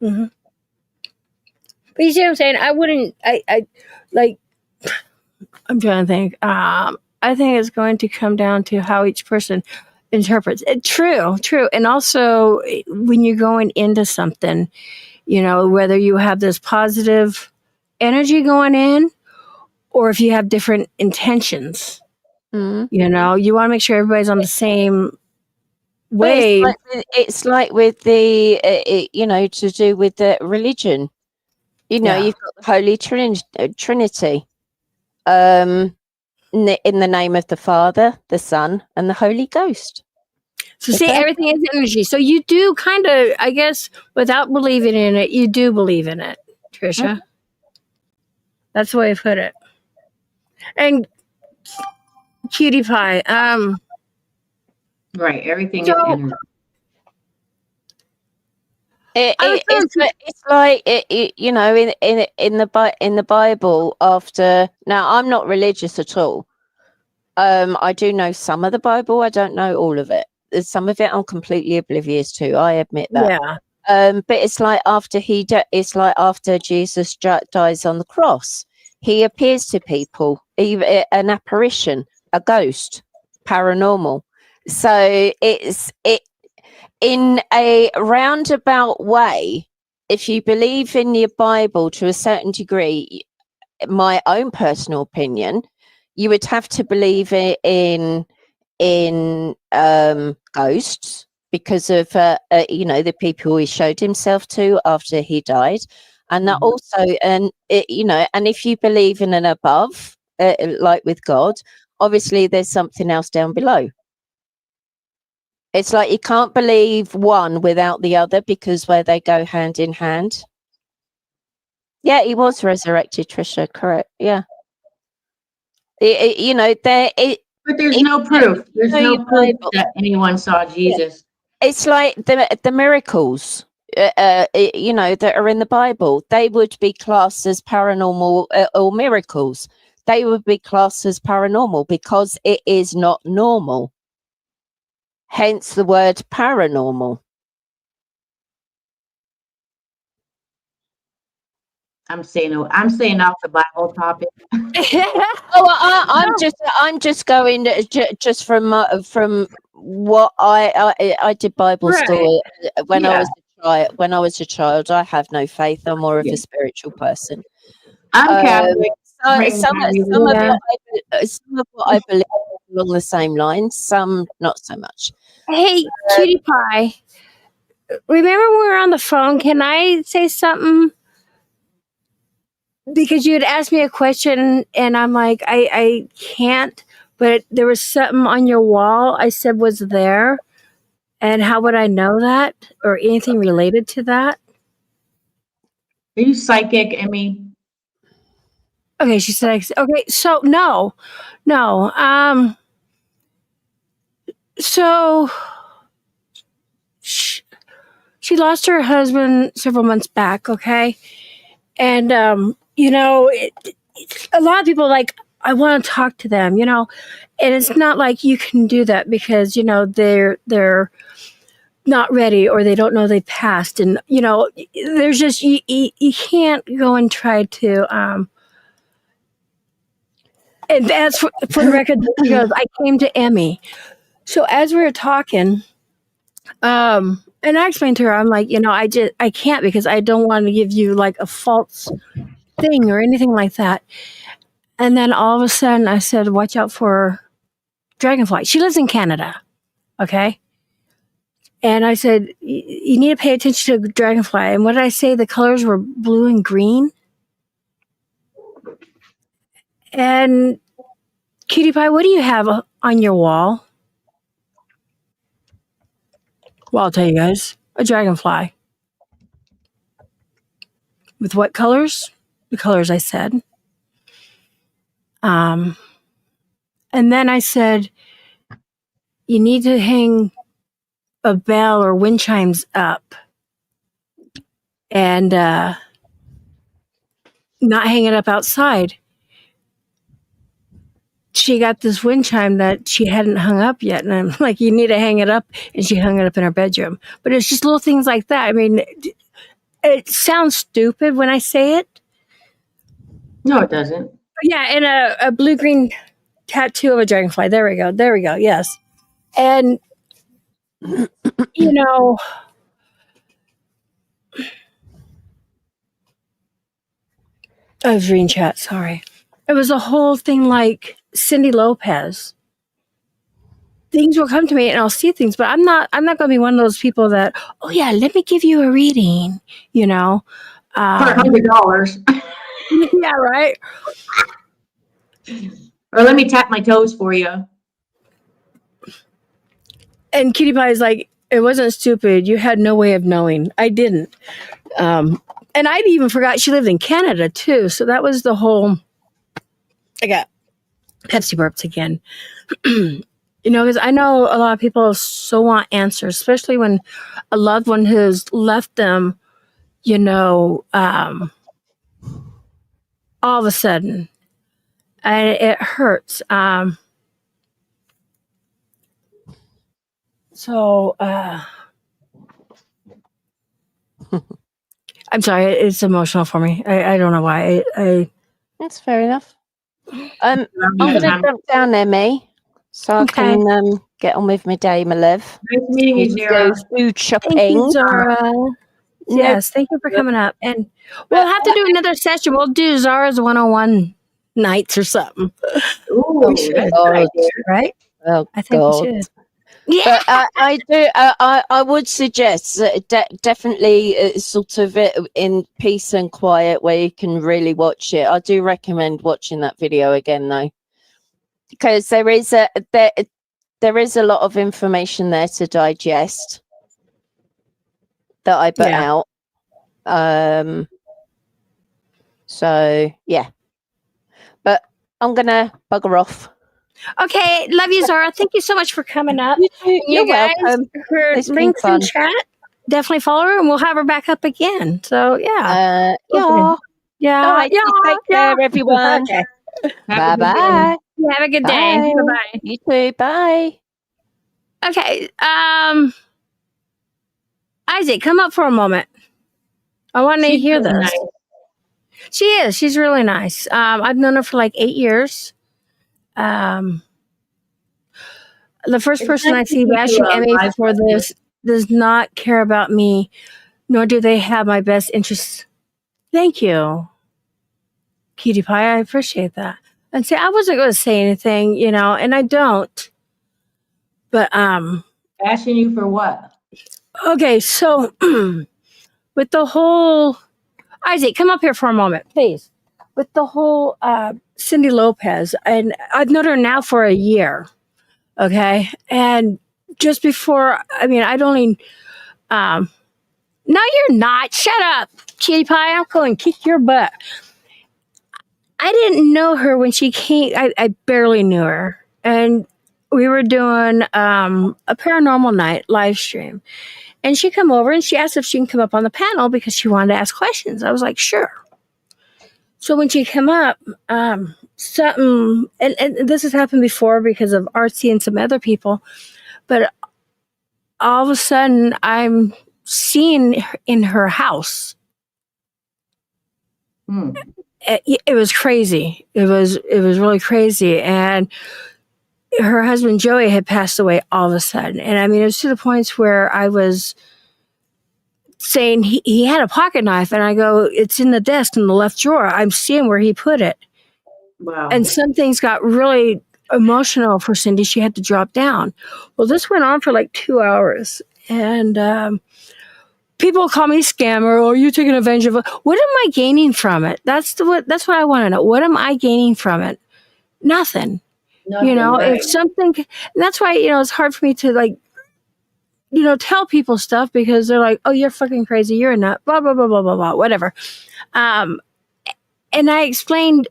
Mm-hmm. But you see what I'm saying? I wouldn't. I like. I'm trying to think. I think it's going to come down to how each person interprets it. True. And also, when you're going into something, you know, whether you have this positive energy going in, or if you have different intentions, you know, you want to make sure everybody's on the same wave.
It's like with the, you know, to do with the religion. You know, you've got the Holy Trinity. In the name of the Father, the Son, and the Holy Ghost.
So see, everything is energy. So you do kind of, I guess, without believing in it, you do believe in it, Trisha. That's the way I put it. And Cutie Pie,
right, everything is energy.
It's like you know, in the Bible. After now, I'm not religious at all. I do know some of the Bible. I don't know all of it. Some of it I'm completely oblivious to. I admit that.
Yeah.
But it's like it's like after Jesus dies on the cross, he appears to people, an apparition, a ghost, paranormal. So it's in a roundabout way. If you believe in your Bible to a certain degree, my own personal opinion, you would have to believe in ghosts because of you know, the people he showed himself to after he died, and that also, and you know, and if you believe in an above, like with God, obviously there's something else down below. It's like you can't believe one without the other, because where they go hand in hand. Yeah, he was resurrected, Trisha. Correct. Yeah. You know,
but there's no proof. There's no proof that anyone saw Jesus.
Yeah. It's like the miracles, you know, that are in the Bible. They would be classed as paranormal or miracles. They would be classed as paranormal because it is not normal. Hence the word paranormal.
I'm saying off the Bible topic.
I'm just going just from what I did Bible story when I was a child. I have no faith. I'm more of a spiritual person.
I'm Catholic.
Some of what I believe along the same lines, some not so much.
Hey, Cutie Pie, remember when we were on the phone? Can I say something? Because you had asked me a question and I'm like, I can't, but there was something on your wall I said was there. And how would I know that or anything related to that?
Are you psychic, Emmy?
Okay, she said, okay, so no. So she lost her husband several months back, okay? And, you know, a lot of people like, I want to talk to them, you know, and it's not like you can do that because, you know, they're not ready or they don't know they passed. And, you know, there's just, you can't go and try to, and that's for the record, she goes, I came to Emmy. So as we were talking, and I explained to her, I'm like, you know, I can't because I don't want to give you like a false thing or anything like that. And then all of a sudden I said, watch out for dragonfly. She lives in Canada. Okay. And I said, you need to pay attention to dragonfly. And what did I say? The colors were blue and green. And Cutie Pie, what do you have on your wall? Well, I'll tell you guys, a dragonfly. With what colors? The colors I said. And then I said, you need to hang a bell or wind chimes up and not hang it up outside. She got this wind chime that she hadn't hung up yet. And I'm like, you need to hang it up. And she hung it up in her bedroom. But it's just little things like that. I mean, it sounds stupid when I say it.
No, it doesn't.
Yeah, and a blue-green tattoo of a dragonfly. There we go. There we go. Yes. And, you know, I was reading chat. Sorry. It was a whole thing like Cindy Lopez. Things will come to me and I'll see things, but I'm not going to be one of those people that, oh yeah, let me give you a reading, you know.
For $100.
Yeah, right.
Or let me tap my toes for you.
And Cutie Pie is like, it wasn't stupid. You had no way of knowing. I didn't. And I even forgot she lived in Canada too. So that was the whole, I got Pepsi burps again. You know, because I know a lot of people so want answers, especially when a loved one has left them, you know, all of a sudden. And it hurts. So, I'm sorry, it's emotional for me. I don't know why.
That's fair enough. I'm going to jump down there, me. So
Okay.
I can get on with my day, my love.
Nice meeting you, Zara.
Go food shopping.
Thank you, Zara. Yes, thank you for coming up. And we'll have to do another session. We'll do Zara's 101 nights or something.
Ooh,
We should,
that's a good idea.
right?
Oh,
I think
God.
we should. Yeah.
But I do. I would suggest that definitely sort of in peace and quiet where you can really watch it. I do recommend watching that video again, though, because there is a lot of information there to digest that I put out. So yeah, but I'm gonna bugger off.
Okay, love you, Zara. Thank you so much for coming up.
You're
guys,
welcome.
her
It's been
links in
fun.
chat. Definitely follow her, and we'll have her back up again. So yeah,
Yeah.
yeah,
All right, you take care, everyone.
Okay.
Bye bye.
Yeah, have a good day. Bye bye.
You too. Bye.
Okay, Isaac, come up for a moment. I want to
She's
hear
really
this.
nice.
She is. She's really nice. I've known her for like 8 years. The first
It's
person I
nice to
see
meet
bashing
you,
Emmy
live
for
like
this does not care about me, nor do they have my best interests. Thank you, Cutie Pie. I appreciate that. And see, I wasn't going to say anything, you know, and I don't. But
Bashing you for what?
okay, so with the whole Isaac, come up here for a moment, please. With the whole Cindy Lopez, and I've known her now for a year. Okay, and just before, I mean, I'd only. No, you're not. Shut up, Cutie Pie. I'll go and kick your butt. I didn't know her when she came. I barely knew her, and we were doing a paranormal night live stream, and she come over and she asked if she can come up on the panel because she wanted to ask questions. I was like, sure. So when she came up, something, and this has happened before because of Artsy and some other people, but all of a sudden I'm seeing her in her house. It was crazy. It was really crazy. And her husband Joey had passed away all of a sudden. And I mean, it was to the point where I was saying he had a pocket knife, and I go, it's in the desk in the left drawer. I'm seeing where he put it.
Wow.
And some things got really emotional for Cindy. She had to drop down. Well, this went on for like 2 hours. And people call me scammer, or you taking advantage of it. What am I gaining from it? That's what I want to know. What am I gaining from it? Nothing. You know,
right.
it's something. That's why, you know, it's hard for me to like, you know, tell people stuff because they're like, oh, you're fucking crazy. You're a nut, blah, blah, blah, blah, blah, blah, whatever. And I explained,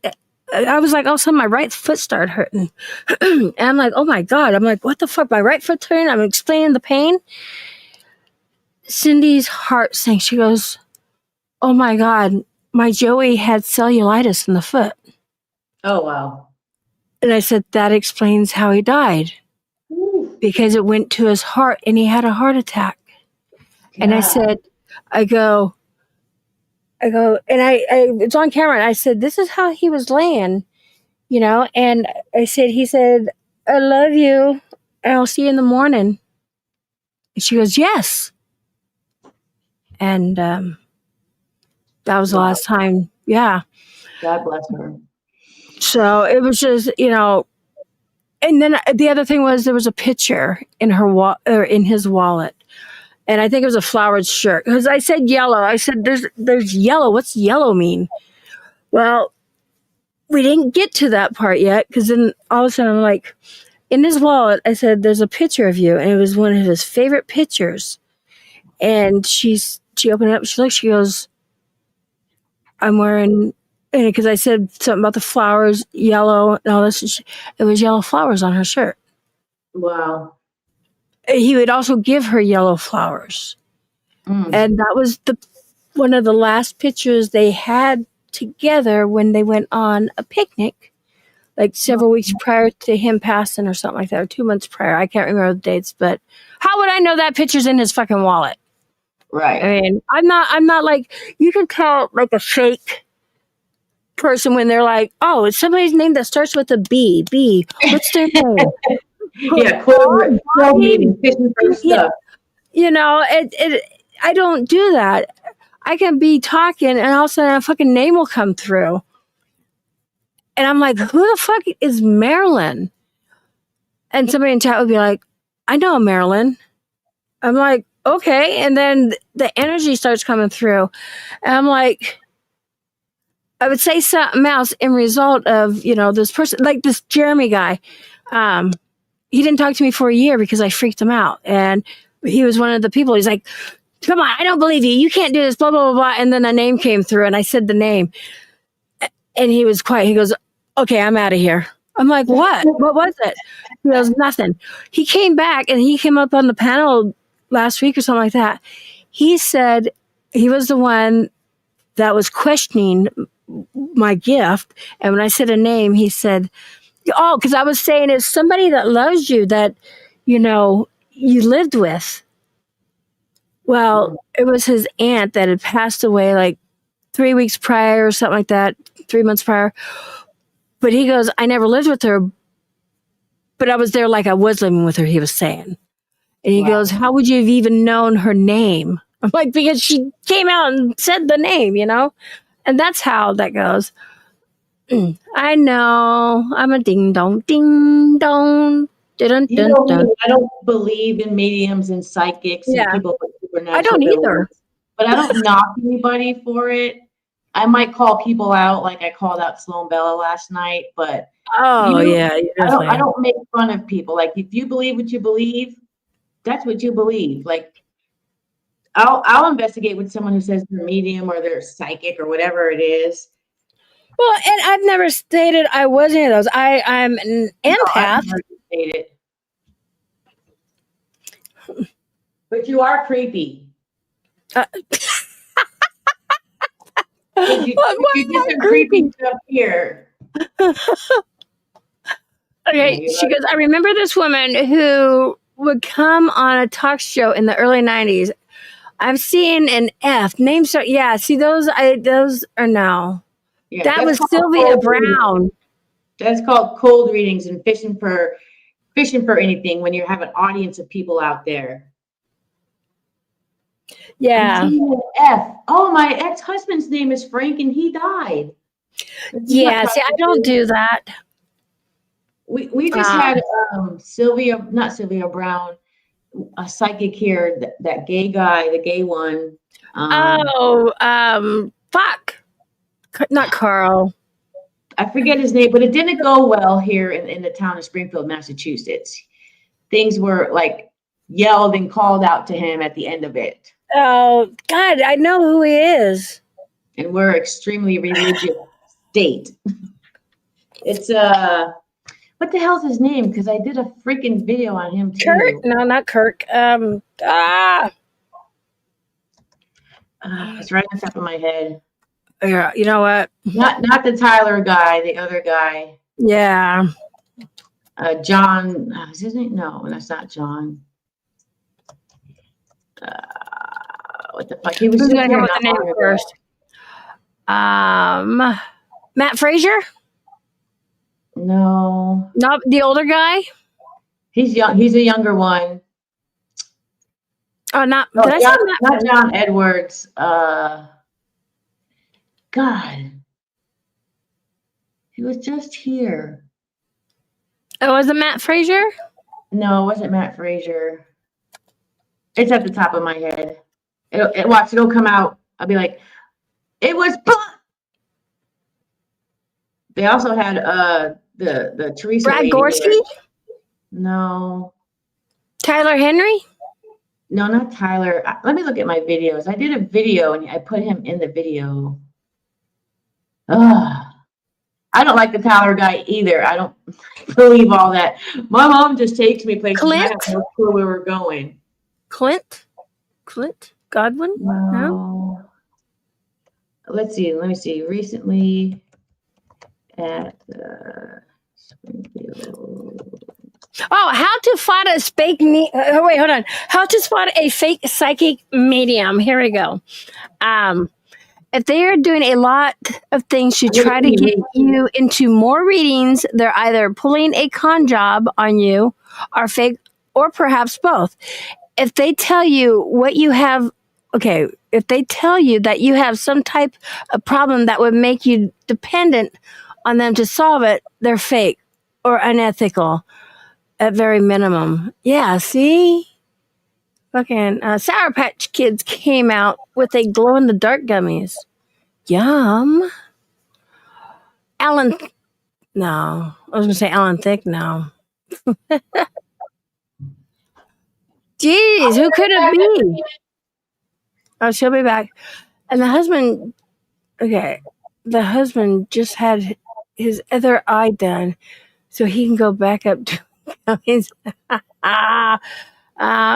I was like, oh, my right foot started hurting. And I'm like, oh my God. I'm like, what the fuck? My right foot's hurting? I'm explaining the pain. Cindy's heart sank. She goes, oh my God, my Joey had cellulitis in the foot.
Oh, wow.
And I said, that explains how he died. Because it went to his heart and he had a heart attack. And I said, I go, and I it's on camera. And I said, this is how he was laying, you know? And he said, I love you. And I'll see you in the morning. And she goes, yes. And that was the last time. Yeah.
God bless her.
So it was just, you know, and then the other thing was there was a picture in her in his wallet. And I think it was a flowered shirt. Because I said yellow. I said, there's yellow. What's yellow mean? Well, we didn't get to that part yet. Because then all of a sudden I'm like, in his wallet, I said, there's a picture of you. And it was one of his favorite pictures. And she opened it up. She looked, she goes, I'm wearing, because I said something about the flowers, yellow and all this. It was yellow flowers on her shirt.
Wow.
He would also give her yellow flowers. And that was one of the last pictures they had together when they went on a picnic, like several weeks prior to him passing or something like that, or 2 months prior. I can't remember the dates, but how would I know that picture's in his fucking wallet?
Right.
I mean, I'm not like, you can tell like a fake person when they're like, oh, it's somebody's name that starts with a B. B. What's their name?
Yeah, cool fishing for stuff.
You know, I don't do that. I can be talking and all of a sudden a fucking name will come through. And I'm like, who the fuck is Marilyn? And somebody in chat would be like, I know Marilyn. I'm like, okay. And then the energy starts coming through. And I'm like, I would say something else in result of, you know, this person, like this Jeremy guy. He didn't talk to me for a year because I freaked him out. And he was one of the people. He's like, come on, I don't believe you. You can't do this, blah, blah, blah, blah. And then a name came through and I said the name. And he was quiet. He goes, okay, I'm out of here. I'm like, what? What was it? He goes, nothing. He came back and he came up on the panel last week or something like that. He said he was the one that was questioning my gift. And when I said a name, he said, oh, because I was saying it's somebody that loves you that, you know, you lived with. Well, it was his aunt that had passed away like 3 weeks prior or something like that, 3 months prior. But he goes, I never lived with her, but I was there like I was living with her, he was saying. And he goes, how would you have even known her name? I'm like, because she came out and said the name, you know? And that's how that goes. I know. I'm a ding dong, ding dong. Dun,
You
dun,
know,
dun.
I don't believe in mediums and psychics and people with supernatural
I don't either.
abilities, but I don't knock anybody for it. I might call people out, like I called out ᶠvᶜᴷ last night, but I don't make fun of people. Like if you believe what you believe, that's what you believe. Like I'll investigate with someone who says they're medium or they're psychic or whatever it is.
Well, and I've never stated I was any of those. I'm an empath.
But you are creepy. You did some creepy stuff here.
Okay, she goes, I remember this woman who would come on a talk show in the early 90s. I'm seeing an F. Names are, yeah, see those are no.
Yeah,
that was Sylvia Brown.
That's called cold readings and fishing for anything when you have an audience of people out there.
Yeah.
I'm seeing an F. Oh, my ex-husband's name is Frank and he died.
Yeah, see, I don't do that.
We just had not Sylvia Brown, a psychic here, that gay guy, the gay one.
Fuck. Not Carl.
I forget his name, but it didn't go well here in the town of Springfield, Massachusetts. Things were like yelled and called out to him at the end of it.
Oh, God, I know who he is.
And we're extremely religious state. It's what the hell's his name? Because I did a freaking video on him too.
Kirk? No, not Kirk.
It's right on top of my head.
Yeah, you know what?
Not the Tyler guy, the other guy.
Yeah.
John, is his name? No, that's not John. What the fuck? He was
Who's
just
gonna
here
come with
not
the name
long ago.
first? Matt Frazier?
No.
Not the older guy?
He's young. He's a younger one.
Oh, not
No,
did I say
John,
Matt
not
Frazier?
John Edwards. God. He was just here.
Oh, was it Matt Frazier?
No, it wasn't Matt Frazier. It's at the top of my head. It'll come out. I'll be like, it was. They also had the Teresa
Brad
lady
Gorski?
here. No.
Tyler Henry?
No, not Tyler. Let me look at my videos. I did a video and I put him in the video. Ugh. I don't like the Tyler guy either. I don't believe all that. My mom just takes me places and I have no clue where we're going.
Clint Godwin?
No. Let's see. Let me see. Recently at Springfield.
Oh, how to spot a fake wait, hold on. How to spot a fake psychic medium. Here we go. If they are doing a lot of things to try to get you into more readings, they're either pulling a con job on you, or fake, or perhaps both. If they tell you what you have, if they tell you that you have some type of problem that would make you dependent on them to solve it, they're fake or unethical at very minimum. Yeah, see? Fucking Sour Patch Kids came out with a glow-in-the-dark gummies. Yum. No. I was going to say Alan Thicke, no. Jeez, who could it be? Oh, she'll be back. And the husband just had his other eye done so he can go back up to gummies.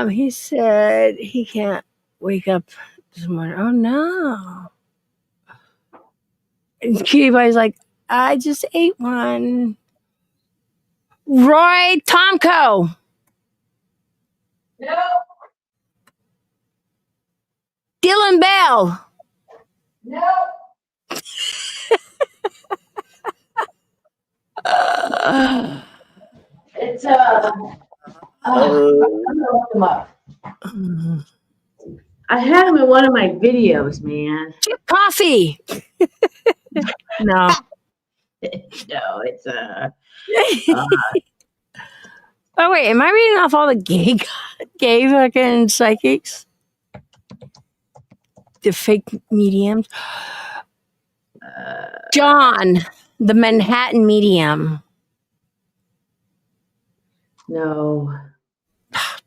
He said he can't wake up this morning. Oh no. And Cutie Pie's like, I just ate one. Roy Tomko.
No.
Dylan Bell.
No. It's I'm gonna look them up. I had him in one of my videos, man.
Chip Coffee. No.
No, it's
Oh wait, am I reading off all the gay fucking psychics? The fake mediums. John, the Manhattan medium.
No.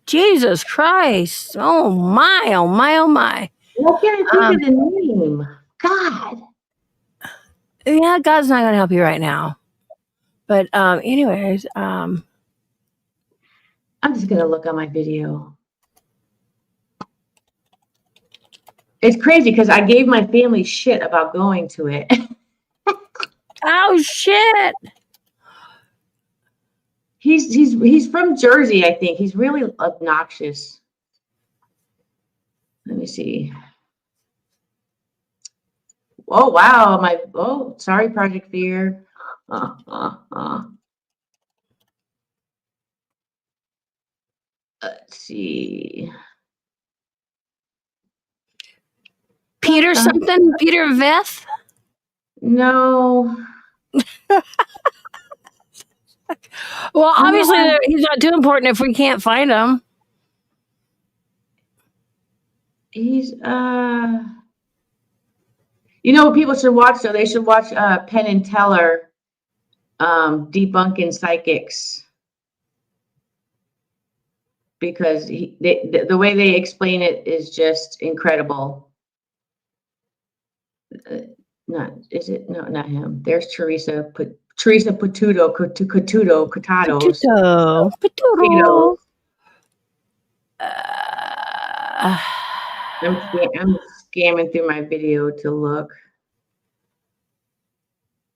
Jesus Christ. Oh my, oh my, oh my.
Why can't I think of the name? God.
Yeah, God's not gonna help you right now. But anyways, I'm
just gonna look on my video. It's crazy because I gave my family shit about going to it.
Oh shit.
He's from Jersey, I think. He's really obnoxious. Let me see. Oh wow, sorry, Project Fear. Let's see.
Peter something? Peter Veth?
No.
Well, obviously he's not too important if we can't find him.
He's you know what people should watch though? They should watch Penn and Teller debunking psychics. Because the way they explain it is just incredible. Not him. There's Teresa Patuto. I'm scamming through my video to look.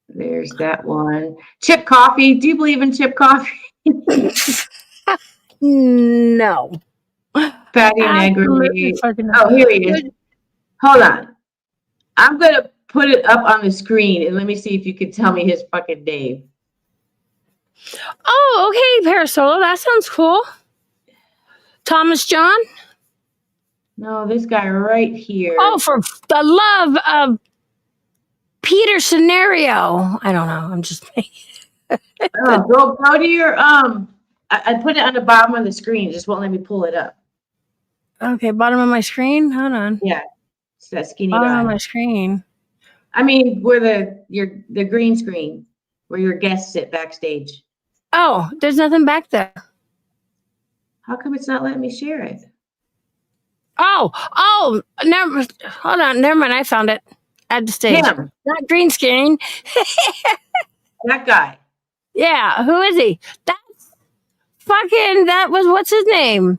There's that one. Chip coffee. Do you believe in chip coffee?
No.
Patty
Absolutely
Negri.
fucking no.
Oh, here he is. Hold on. I'm going to put it up on the screen and let me see if you can tell me his fucking name.
Oh, okay, Parasolo. That sounds cool. Thomas John?
No, this guy right here.
Oh, for the love of Peter Scenario. I don't know. I'm just
go to your I put it on the bottom of the screen. It just won't let me pull it up.
Okay, bottom of my screen. Hold on.
Yeah, it's that skinny
Bottom
guy.
of my screen.
I mean, where the green screen, where your guests sit backstage.
Oh, there's nothing back there.
How come it's not letting me share it?
Oh, never. Hold on, never mind. I found it. Add to stage.
Him.
Not green screen.
That guy.
Yeah, who is he? That's fucking. That was what's his name?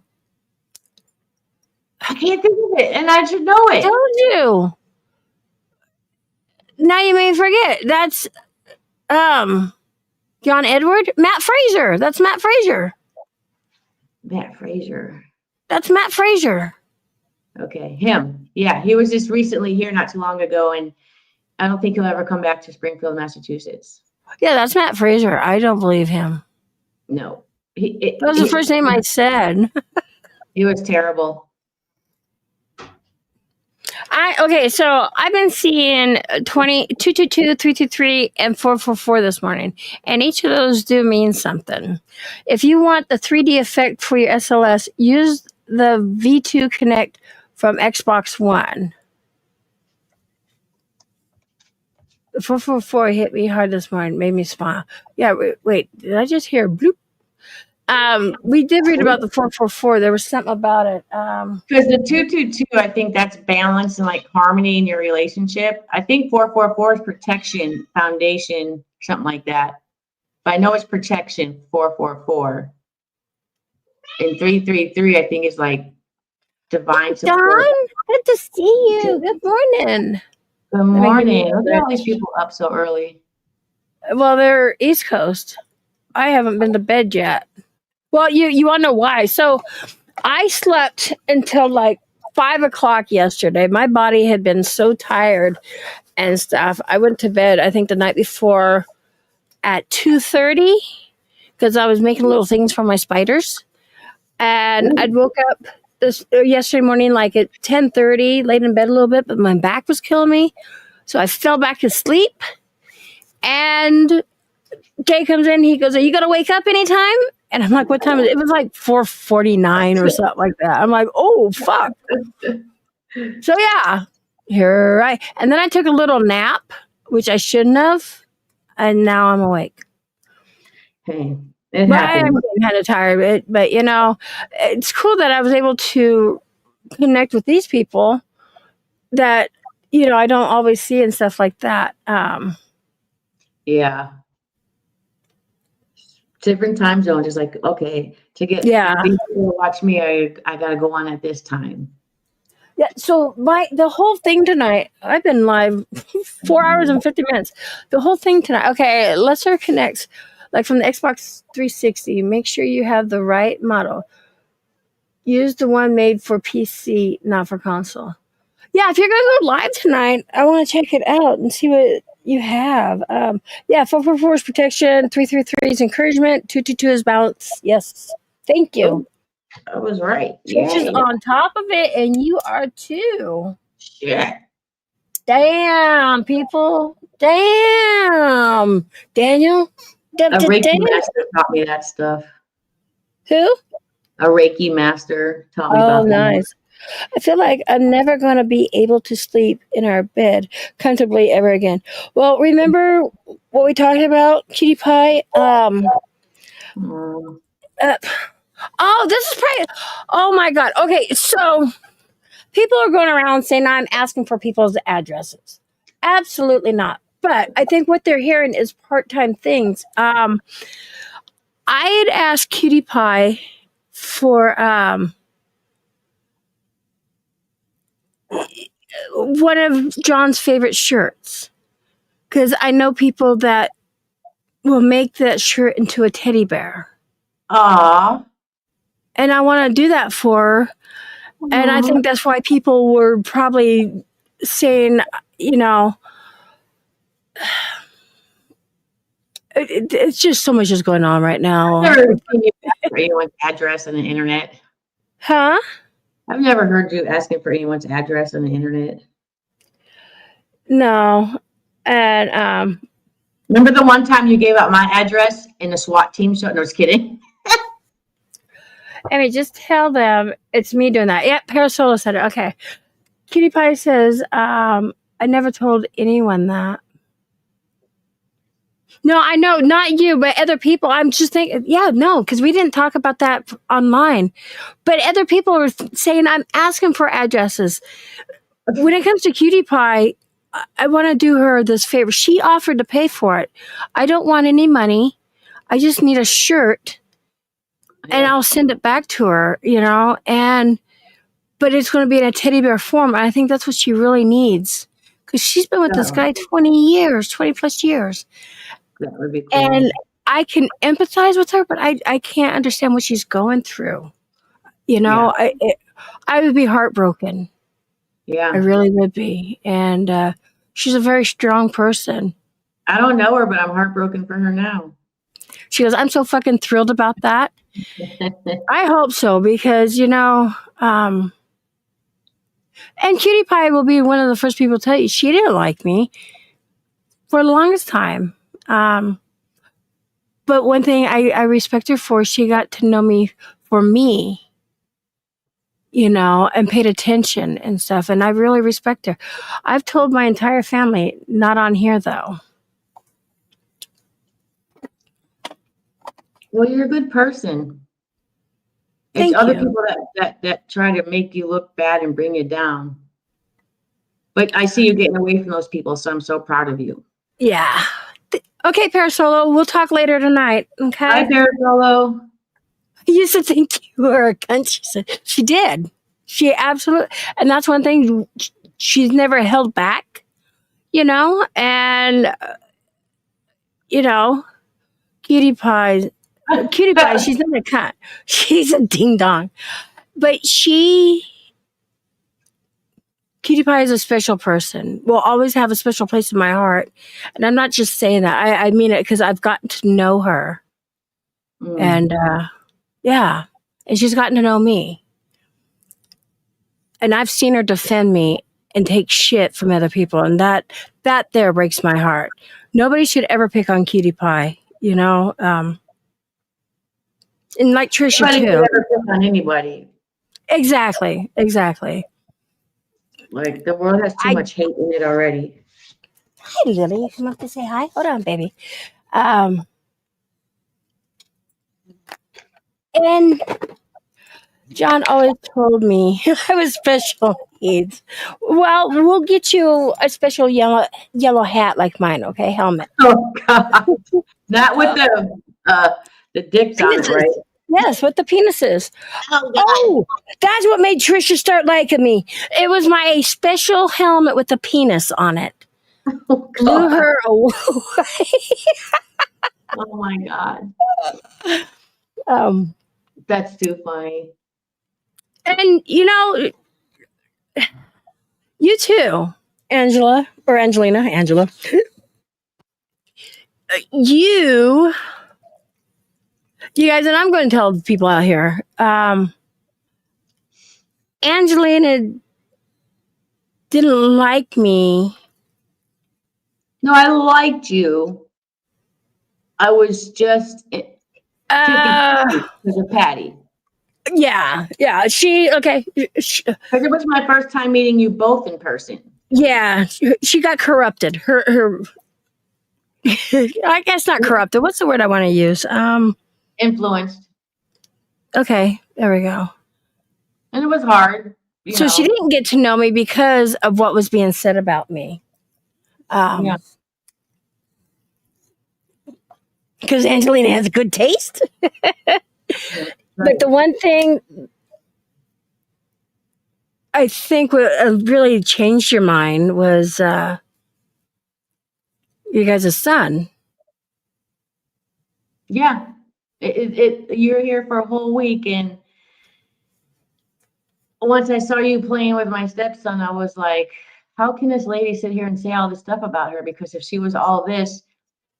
I can't think of it, and I should know it.
Told you. Now you may forget. That's John Edward, Matt Fraser. That's Matt Fraser.
Matt Fraser.
That's Matt Fraser.
Okay, him. Yeah, he was just recently here not too long ago, and I don't think he'll ever come back to Springfield, Massachusetts.
Yeah, that's Matt Fraser. I don't believe him.
No.
That was the first name I said.
He was terrible.
Okay, so I've been seeing 222, 323, and 444 this morning, and each of those do mean something. If you want the 3D effect for your SLS, use the V2 Connect from Xbox One. 444 hit me hard this morning, made me smile. Yeah, wait, did I just hear bloop? We did read about the 444. There was something about it.
Because the 222, I think that's balance and like harmony in your relationship. I think 444 is protection, foundation, something like that. But I know it's protection, 444. And 333, I think, is like divine support.
Dawn, good to see you. Good morning.
Good morning. Look at all these people up so early.
Well, they're East Coast. I haven't been to bed yet. Well, you want to know why? So I slept until like 5 o'clock yesterday. My body had been so tired and stuff. I went to bed, I think, the night before at 2:30 because I was making little things for my spiders. And I'd woke up yesterday morning like at 10:30, laid in bed a little bit, but my back was killing me. So I fell back to sleep. And Jay comes in. He goes, "Are you going to wake up anytime?" And I'm like, "What time is it?" It was like 4:49 or something like that. I'm like, "Oh, fuck." So, yeah, you're right. And then I took a little nap, which I shouldn't have. And now I'm awake.
Hey,
but I'm kind of tired. But, you know, it's cool that I was able to connect with these people that, you know, I don't always see and stuff like that.
Yeah. Different time zones is like, okay, to get people to watch me, I gotta go on at this time.
Yeah, so the whole thing tonight, I've been live 4 hours and 50 minutes. The whole thing tonight, okay, let's start connects. Like from the Xbox 360, make sure you have the right model. Use the one made for PC, not for console. Yeah, if you're going to go live tonight, I want to check it out and see what you have. 444 is protection, 333 is encouragement, 222 is balance. Yes, thank you.
I was right.
Trish is on top of it, and you are too.
Shit.
Damn, people. Damn. Daniel.
A Reiki master taught me that stuff.
Who?
A Reiki master taught me about that.
Oh, nice. I feel like I'm never going to be able to sleep in our bed comfortably ever again. Well, remember what we talked about, Cutie Pie? This is probably... Oh, my God. Okay, so people are going around saying I'm asking for people's addresses. Absolutely not. But I think what they're hearing is part-time things. I had asked Cutie Pie for... one of John's favorite shirts. Because I know people that will make that shirt into a teddy bear.
Aw.
And I want to do that for her. And I think that's why people were probably saying, you know, it's just so much is going on right now.
I've never seen you ask for anyone's address on the internet.
Huh?
I've never heard you asking for anyone's address on the internet.
No. And
remember the one time you gave out my address in the SWAT team show? No, just kidding.
I mean, just tell them it's me doing that. Yeah, Parasola said it. Okay. Cutie Pie says, I never told anyone that. No, I know, not you, but other people. I'm just thinking, yeah, no, because we didn't talk about that online. But other people are saying I'm asking for addresses. When it comes to Cutie Pie, I want to do her this favor. She offered to pay for it. I don't want any money. I just need a shirt, and I'll send it back to her, you know. But it's going to be in a teddy bear form. And I think that's what she really needs, because she's been with this guy 20 plus years.
That would be cool.
And I can empathize with her, but I can't understand what she's going through. You know, I would be heartbroken.
Yeah.
I really would be. And she's a very strong person.
I don't know her, but I'm heartbroken for her now.
She goes, I'm so fucking thrilled about that. I hope so, because, you know, and Cutie Pie will be one of the first people to tell you she didn't like me for the longest time. But one thing I respect her for, she got to know me for me, you know, and paid attention and stuff. And I really respect her. I've told my entire family, not on here though.
Well, you're a good person.
Thank
it's other
you.
people that try to make you look bad and bring you down. But I see you getting away from those people, so I'm so proud of you.
Yeah. Okay, Parasolo, we'll talk later tonight. Okay.
Bye, Parasolo.
You used to think you were a cunt. She said she did. She absolutely, and that's one thing she's never held back, you know. And you know, Cutie Pie, she's not a cunt. She's a ding dong. But Cutie Pie is a special person. Will always have a special place in my heart. And I'm not just saying that. I mean it, because I've gotten to know her. And yeah. And she's gotten to know me. And I've seen her defend me and take shit from other people. And that there breaks my heart. Nobody should ever pick on Cutie Pie, you know? And like Trisha
Nobody
too.
should ever pick on anybody.
Exactly.
Like, the world has too much hate in it already.
Hi, Lily. You come up to say hi? Hold on, baby. And John always told me I was special needs. Well, we'll get you a special yellow hat like mine, okay? Helmet.
Oh, God. Not with the dicks on it, right?
Yes, with the penises. Oh, that's what made Trisha start liking me. It was my special helmet with the penis on it. Blew her away.
Oh my God. That's too funny.
And you know, you too, Angela or Angelina, Angela. You guys, and I'm going to tell the people out here. Angelina didn't like me.
No, I liked you. I was just because of Patty.
Yeah. Okay.
Because it was my first time meeting you both in person.
Yeah, she got corrupted. Her I guess not corrupted. What's the word I want to use?
Influenced.
Okay, there we go.
And it was hard.
So she didn't get to know me because of what was being said about me.
Yeah.
Because Angelina has good taste. But the one thing I think what really changed your mind was you guys' son.
Yeah. You're here for a whole week, and once I saw you playing with my stepson, I was like, how can this lady sit here and say all this stuff about her? Because if she was all this,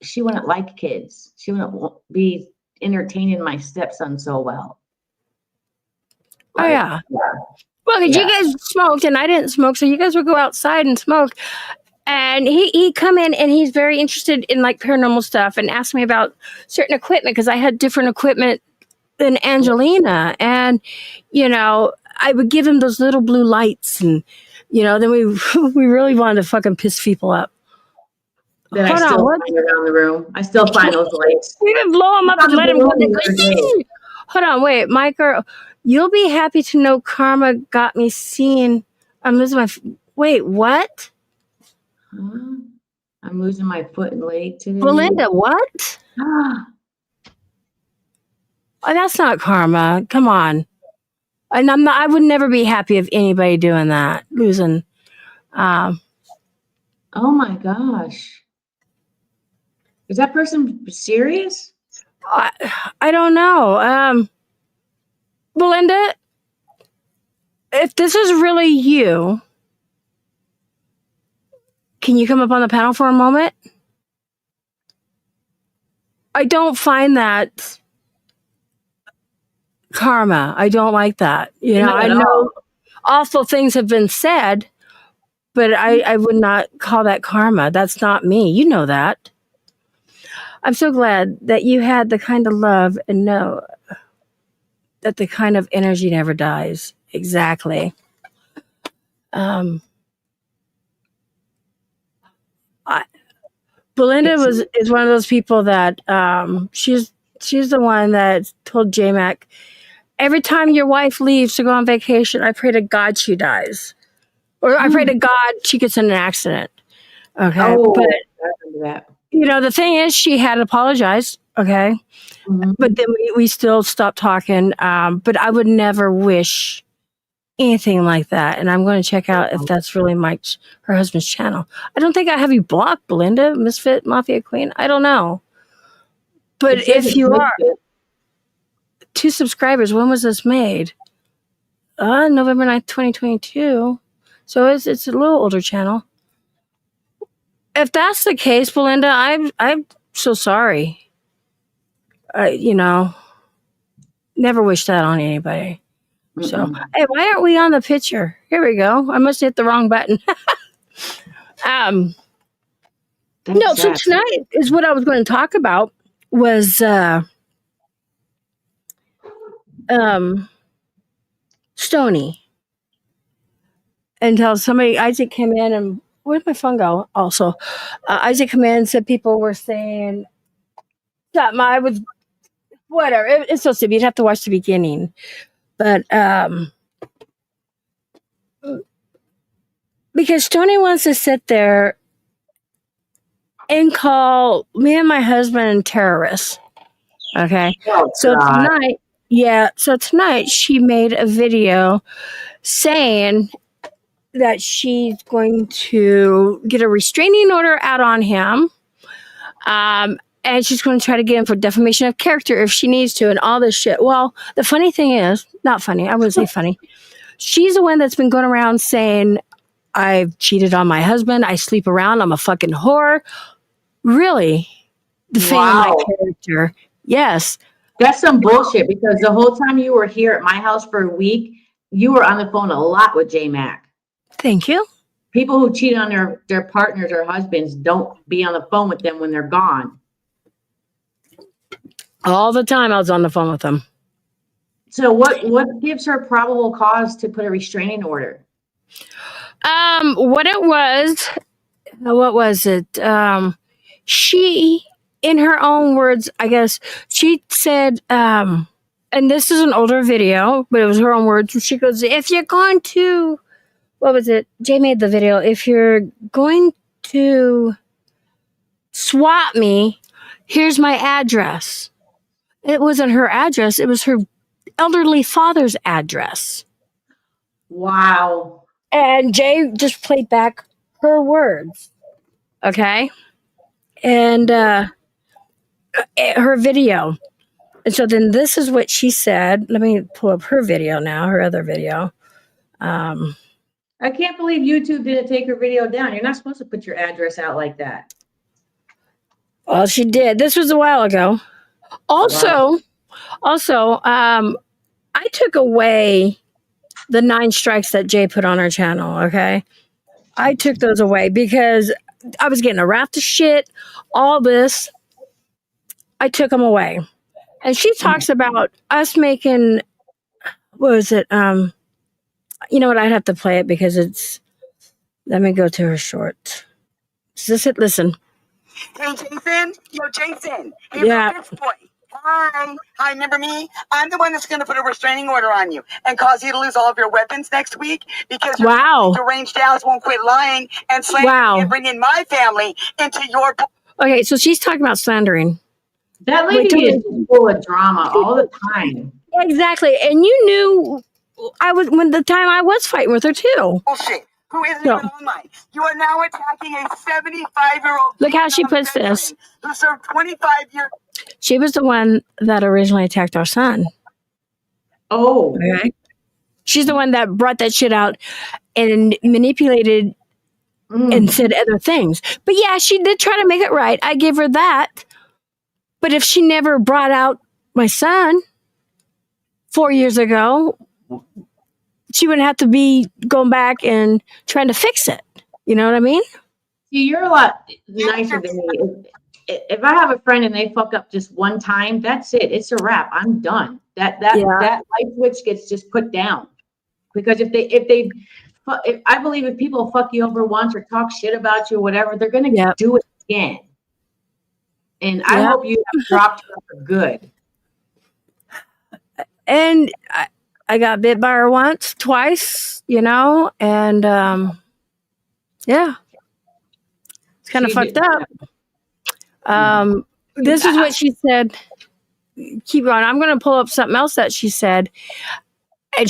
she wouldn't like kids. She wouldn't be entertaining my stepson so well.
Oh, yeah. Well, because you guys smoked and I didn't smoke, so you guys would go outside and smoke. And he come in and he's very interested in like paranormal stuff and asked me about certain equipment because I had different equipment than Angelina. And, you know, I would give him those little blue lights and, you know, then we really wanted to fucking piss people up.
Then I still find around the room. I still find those lights.
We didn't blow them up and let him go. Hold on, wait, my girl. You'll be happy to know karma got me seeing. I'm losing my. Wait, what?
I'm losing my foot and leg today.
Belinda, what? Oh, that's not karma. Come on. And I'm not. I would never be happy of anybody doing that. Losing.
Oh my gosh. Is that person serious?
I don't know. Belinda, if this is really you, can you come up on the panel for a moment? I don't find that karma. I don't like that. You know, I know awful things have been said, but I would not call that karma. That's not me. You know that. I'm so glad that you had the kind of love and know that the kind of energy never dies. Exactly. Belinda is one of those people that she's the one that told J-Mac, every time your wife leaves to go on vacation, I pray to God she dies. Or I pray to God she gets in an accident. Okay. But
I remember that.
You know, the thing is, she had apologized, okay? Mm-hmm. But then we still stopped talking. But I would never wish anything like that. And I'm going to check out if that's really her husband's channel. I don't think I have you blocked, Belinda, Misfit Mafia Queen. I don't know. But if you are, 2 subscribers, when was this made? November 9th, 2022. So it's a little older channel. If that's the case, Belinda, I'm so sorry. You know, never wish that on anybody. Mm-mm. So, hey, why aren't we on the picture? Here we go. I must hit the wrong button. No, so tonight is what I was going to talk about was Stony. Until Isaac came in and where'd my phone go? Also, Isaac came in and said people were saying that I was whatever. It's so stupid. You'd have to watch the beginning, but because Tony wants to sit there and call me and my husband terrorists. Okay, so tonight she made a video saying that she's going to get a restraining order out on him. And she's going to try to get him for defamation of character if she needs to and all this shit. Well, the funny thing is, not funny, I wouldn't say funny. She's the one that's been going around saying, I've cheated on my husband, I sleep around, I'm a fucking whore. Really? Defame my character. Yes.
That's some bullshit because the whole time you were here at my house for a week, you were on the phone a lot with J-Mac.
Thank you.
People who cheat on their partners or husbands don't be on the phone with them when they're gone.
All the time I was on the phone with them.
So what gives her probable cause to put a restraining order?
What was it? She, in her own words, I guess, she said, and this is an older video, but it was her own words. She goes, if you're going to, what was it? Jay made the video. If you're going to swat me, here's my address. It wasn't her address. It was her elderly father's address.
Wow.
And Jay just played back her words. Okay. And her video. And so then this is what she said. Let me pull up her video now, her other video.
I can't believe YouTube didn't take her video down. You're not supposed to put your address out like that.
Well, she did. This was a while ago. Also, I took away the 9 strikes that Jay put on our channel, okay? I took those away because I was getting a raft of shit, all this. I took them away. And she talks about us making, what was it? You know what? I'd have to play it because it's, let me go to her short. Is this it? Listen.
Hey, Jason. Yo, Jason. Hey,
Yeah.
bitch boy. Hi. Hi, remember me? I'm the one that's going to put a restraining order on you and cause you to lose all of your weapons next week because your deranged Dallas won't quit lying and slandering and bringing my family into your...
Okay, so she's talking about slandering.
That lady is full of drama all the time.
Exactly. And you knew when the time I was fighting with her too.
Bullshit. Who isn't even online. You are now attacking a 75-year-old...
Look how she puts this.
...who served 25 years...
She was the one that originally attacked our son.
Oh.
Okay. She's the one that brought that shit out and manipulated and said other things. But yeah, she did try to make it right. I give her that. But if she never brought out my son 4 years ago, she wouldn't have to be going back and trying to fix it. You know what I mean?
See, you're a lot nicer than me. If I have a friend and they fuck up just one time, that's it. It's a wrap. I'm done. That light switch gets just put down. Because if I believe if people fuck you over once or talk shit about you or whatever, they're gonna do it again. And I hope you have dropped her for good.
And I got bit by her once, twice, you know, and yeah, it's kind of fucked up. This is what she said. Keep going. I'm going to pull up something else that she said. And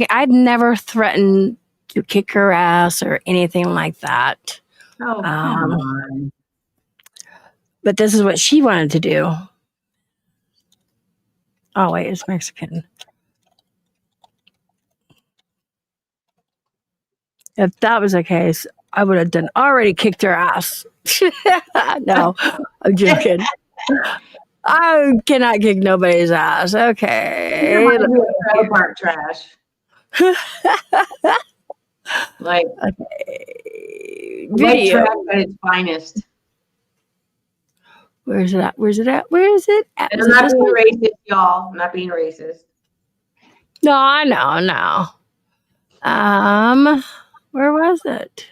I'd never threatened to kick her ass or anything like that.
Oh, come on.
But this is what she wanted to do. Oh, wait, it's Mexican. If that was the case, I would have already kicked her ass. No, I'm joking. I cannot kick nobody's ass. Okay.
Park trash. Like,
video
trash at its finest.
Where's it at? Where's it at? Where is it at?
I'm not being racist, y'all. I'm not being racist.
No, I know, no. Where was it?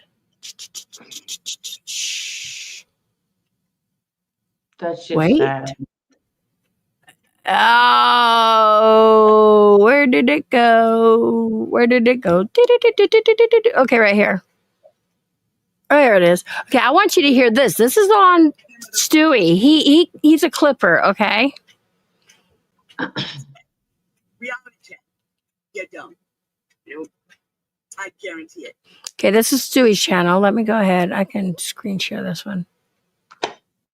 That's just sad.
Oh, where did it go? Where did it go? Okay, right here. Oh, there it is. Okay, I want you to hear this. This is on Stewie. He's a clipper, okay?
Reality check. You don't. Nope. I guarantee it.
Okay, this is Stewie's channel. Let me go ahead. I can screen share this one.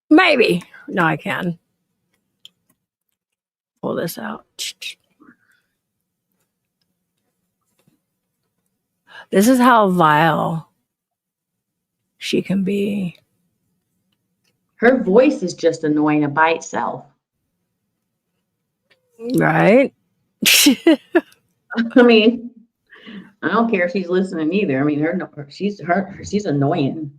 Maybe. No, I can. Pull this out. This is how vile she can be.
Her voice is just annoying by itself.
Right?
I mean, I don't care if she's listening either. I mean, she's annoying.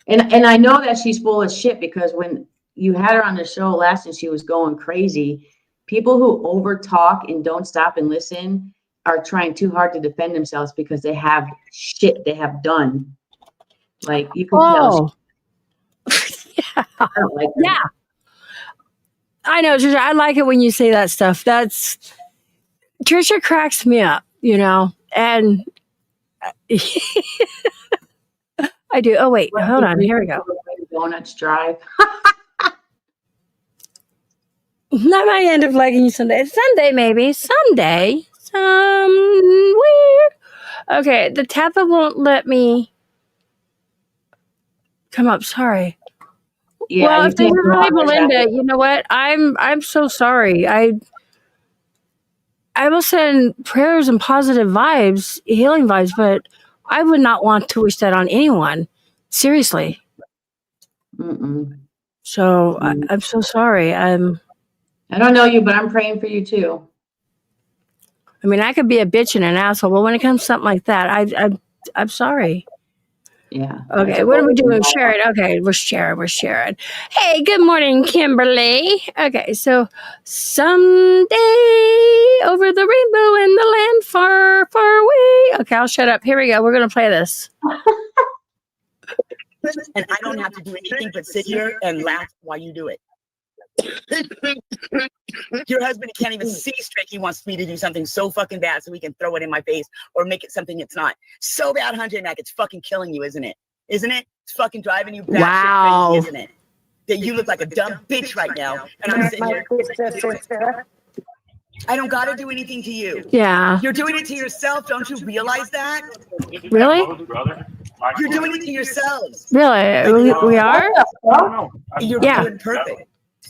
And I know that she's full of shit because when you had her on the show last and she was going crazy, people who over talk and don't stop and listen are trying too hard to defend themselves because they have shit they have done. Like you can tell.
Yeah.
I don't like that.
Yeah. I know, Trisha. I like it when you say that stuff. Trisha cracks me up, you know, and I do. Oh, wait, hold on. Here we go.
Donuts Drive.
I might end up liking you someday. Someday, maybe. Someday. Somewhere. Okay, the tablet won't let me come up. Sorry.
Yeah,
Well,
you
if this
can't
is
go
really
on the
Belinda,
tablet.
you know what? I'm so sorry. I will send prayers and positive vibes, healing vibes, but I would not want to wish that on anyone. Seriously.
Mm-mm.
So I'm so sorry.
I don't know you, but I'm praying for you too.
I mean, I could be a bitch and an asshole, but when it comes to something like that, I'm sorry.
Yeah.
Okay, what are we doing? Sharon. Okay, we're sharing. Hey, good morning, Kimberly. Okay, so someday over the rainbow in the land far, far away. Okay, I'll shut up. Here we go. We're gonna play this.
And I don't have to do anything but sit here and laugh while you do it. Your husband can't even see straight. He wants me to do something so fucking bad so he can throw it in my face or make it something it's not. So bad, Hunter Mac, it's fucking killing you, isn't it? Isn't it? It's fucking driving you batshit crazy, isn't it? That you look like a dumb bitch right now, and I'm sitting here. I don't gotta do anything to you.
Yeah.
You're doing it to yourself. Don't you realize that?
Really?
You're doing it to yourselves.
Really? We are?
You're
Yeah.
doing perfect.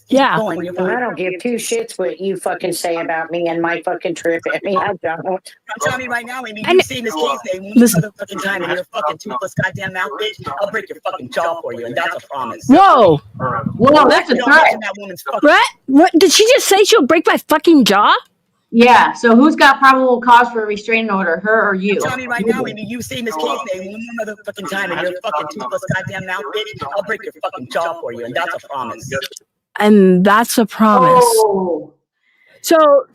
Yeah.
I don't give two shits what you fucking say about me and my fucking trip. I mean, I don't.
I'm telling you right now, Amy, you see Miss Case Day one motherfucking time and you're a fucking toothless goddamn mouth bitch, I'll break your fucking jaw for you, and that's a promise.
Whoa.
Whoa, that's a threat.
That woman's fucking.
What? Did she just say she'll break my fucking jaw?
Yeah, so who's got probable cause for a restraining order, her or you?
I'm telling you right now, Amy, you see Miss Case Day one motherfucking time and you're a fucking toothless goddamn mouth bitch, I'll break your fucking jaw for you, and that's a promise.
And that's a promise.
Oh.
So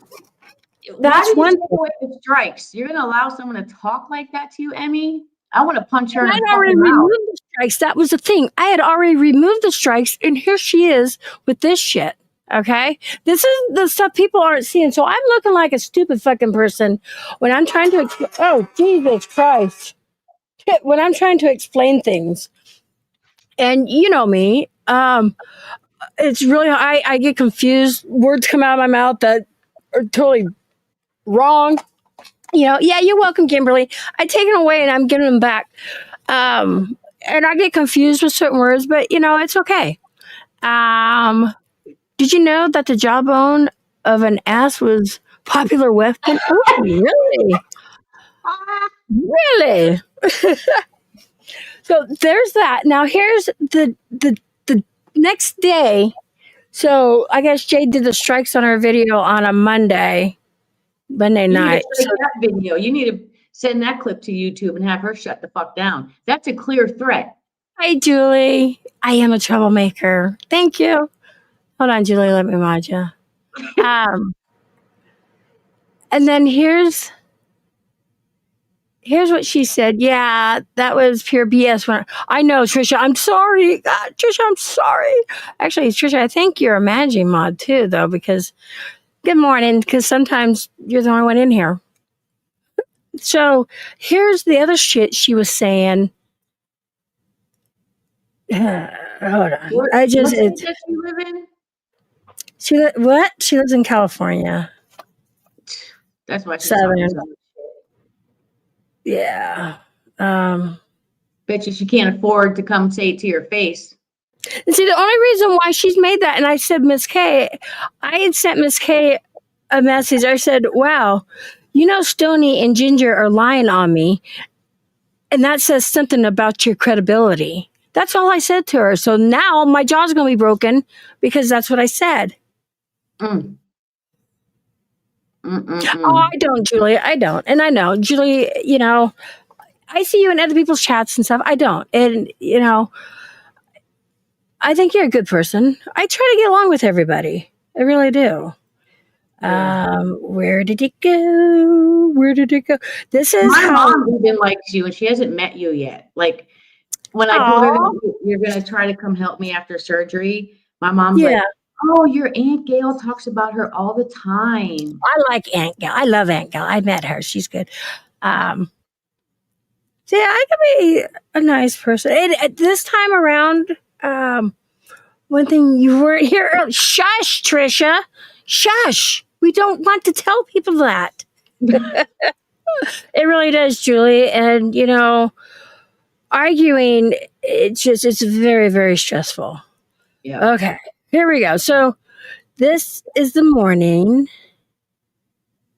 that's
why
one
do you take away the strikes? You're gonna allow someone to talk like that to you, Emmy? I want to punch her in
I
the
had already
fucking mouth.
removed the strikes. That was the thing. I had already removed the strikes, and here she is with this shit. Okay? This is the stuff people aren't seeing. So I'm looking like a stupid fucking person when I'm trying to oh, Jesus Christ. When I'm trying to explain things. And you know me, it's really I get confused. Words come out of my mouth that are totally wrong. You know, yeah, you're welcome, Kimberly. I take them away and I'm giving them back. And I get confused with certain words, but you know, it's okay. Did you know that the jawbone of an ass was popular weapon? Oh, really? Really? So there's that. Now here's the next day. So I guess Jade did the strikes on her video on a Monday night.
You need to take that video. You need to send that clip to YouTube and have her shut the fuck down. That's a clear threat.
Hi, Julie. I am a troublemaker. Thank you. Hold on, Julie. Let me mod you. And then here's what she said. Yeah, that was pure BS. When I know, Trisha, I'm sorry. God, Trisha, I'm sorry. Actually, Trisha, I think you're a managing mod too, though, because good morning, because sometimes you're the only one in here. So here's the other shit she was saying. Hold on.
What state does she live in?
What? She lives in California.
That's why she's
Southern.
talking.
Yeah.
Bet you she can't afford to come say it to your face.
And see, the only reason why she's made that, and I said, Miss K, I had sent Miss K a message. I said, wow, you know, Stoney and Ginger are lying on me. And that says something about your credibility. That's all I said to her. So now my jaw's going to be broken because that's what I said.
Mm.
Oh, I don't, Julie. I don't. And I know, Julie, you know, I see you in other people's chats and stuff. I don't. And, you know, I think you're a good person. I try to get along with everybody. I really do. Where did it go? Where did it go? This is
my mom even likes you, and she hasn't met you yet. Like when I told her you're going to try to come help me after surgery, my mom's like, "Oh, your Aunt Gail talks about her all the time."
I like Aunt Gail. I love Aunt Gail. I met her. She's good. So yeah, I can be a nice person. And at this time around, one thing you weren't here early. Shush, Trisha. Shush. We don't want to tell people that. It really does, Julie. And, you know, arguing, it's very, very stressful.
Yeah.
Okay, here we go. So this is the morning.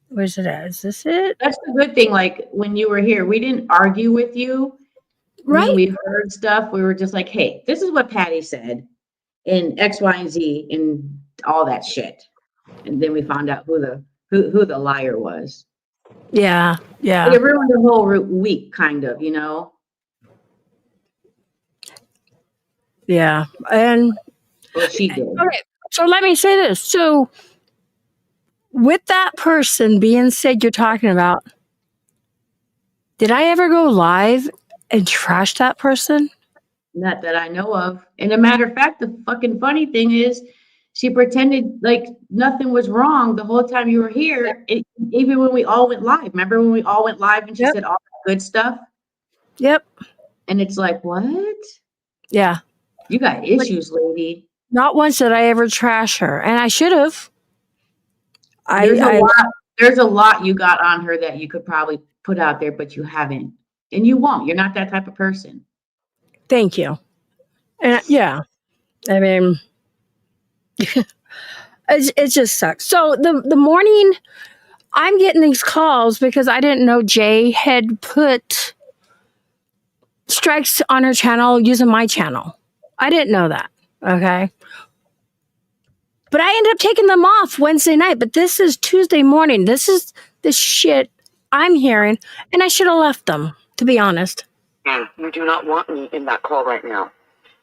Where's it at? Is this it?
That's the good thing. Like when you were here, we didn't argue with you.
Right.
When we heard stuff, we were just like, hey, this is what Patty said in X, Y, and Z and all that shit. And then we found out who the liar was.
Yeah, yeah.
It ruined the whole week, kind of, you know?
Yeah. And
well, she did.
Okay, so let me say this. So with that person being said you're talking about, did I ever go live and trash that person?
Not that I know of. And a matter of fact, the fucking funny thing is she pretended like nothing was wrong the whole time you were here. Even when we all went live. Remember when we all went live and she said all that good stuff?
Yep.
And it's like, what?
Yeah.
You got issues, lady.
Not once did I ever trash her. And I should have.
There's a lot you got on her that you could probably put out there, but you haven't. And you won't. You're not that type of person.
Thank you. And yeah. I mean, it just sucks. So the morning I'm getting these calls because I didn't know Jay had put strikes on her channel using my channel. I didn't know that. Okay. But I ended up taking them off Wednesday night. But this is Tuesday morning. This is the shit I'm hearing. And I should have left them, to be honest.
You do not want me in that call right now.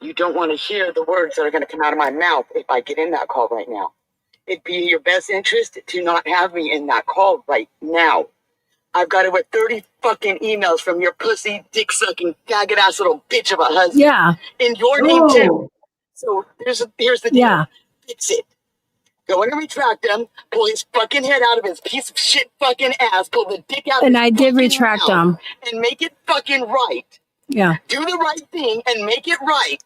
You don't want to hear the words that are going to come out of my mouth if I get in that call right now. It'd be in your best interest to not have me in that call right now. I've got over 30 fucking emails from your pussy, dick-sucking, faggot-ass little bitch of a husband.
Yeah.
In your name, too. So here's the deal.
Yeah.
Fix it. Go in and retract him, pull his fucking head out of his piece of shit fucking ass, pull the dick out of
And
his
I did retract them.
and make it fucking right.
Yeah.
Do the right thing and make it right.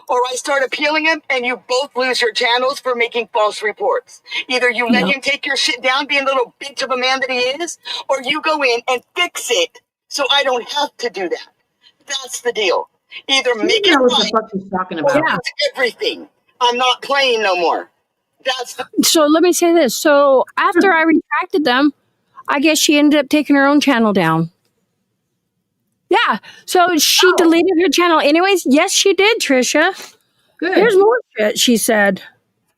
Or I start appealing him and you both lose your channels for making false reports. Either you let him take your shit down, being a little bitch of a man that he is, or you go in and fix it so I don't have to do that. That's the deal. Either make it
what
right
the fuck she's talking
or
about.
it's everything. I'm not playing no more.
So let me say this. So after I retracted them, I guess she ended up taking her own channel down. Yeah. So she deleted her channel anyways. Yes, she did, Trisha.
Good.
Here's more shit she said.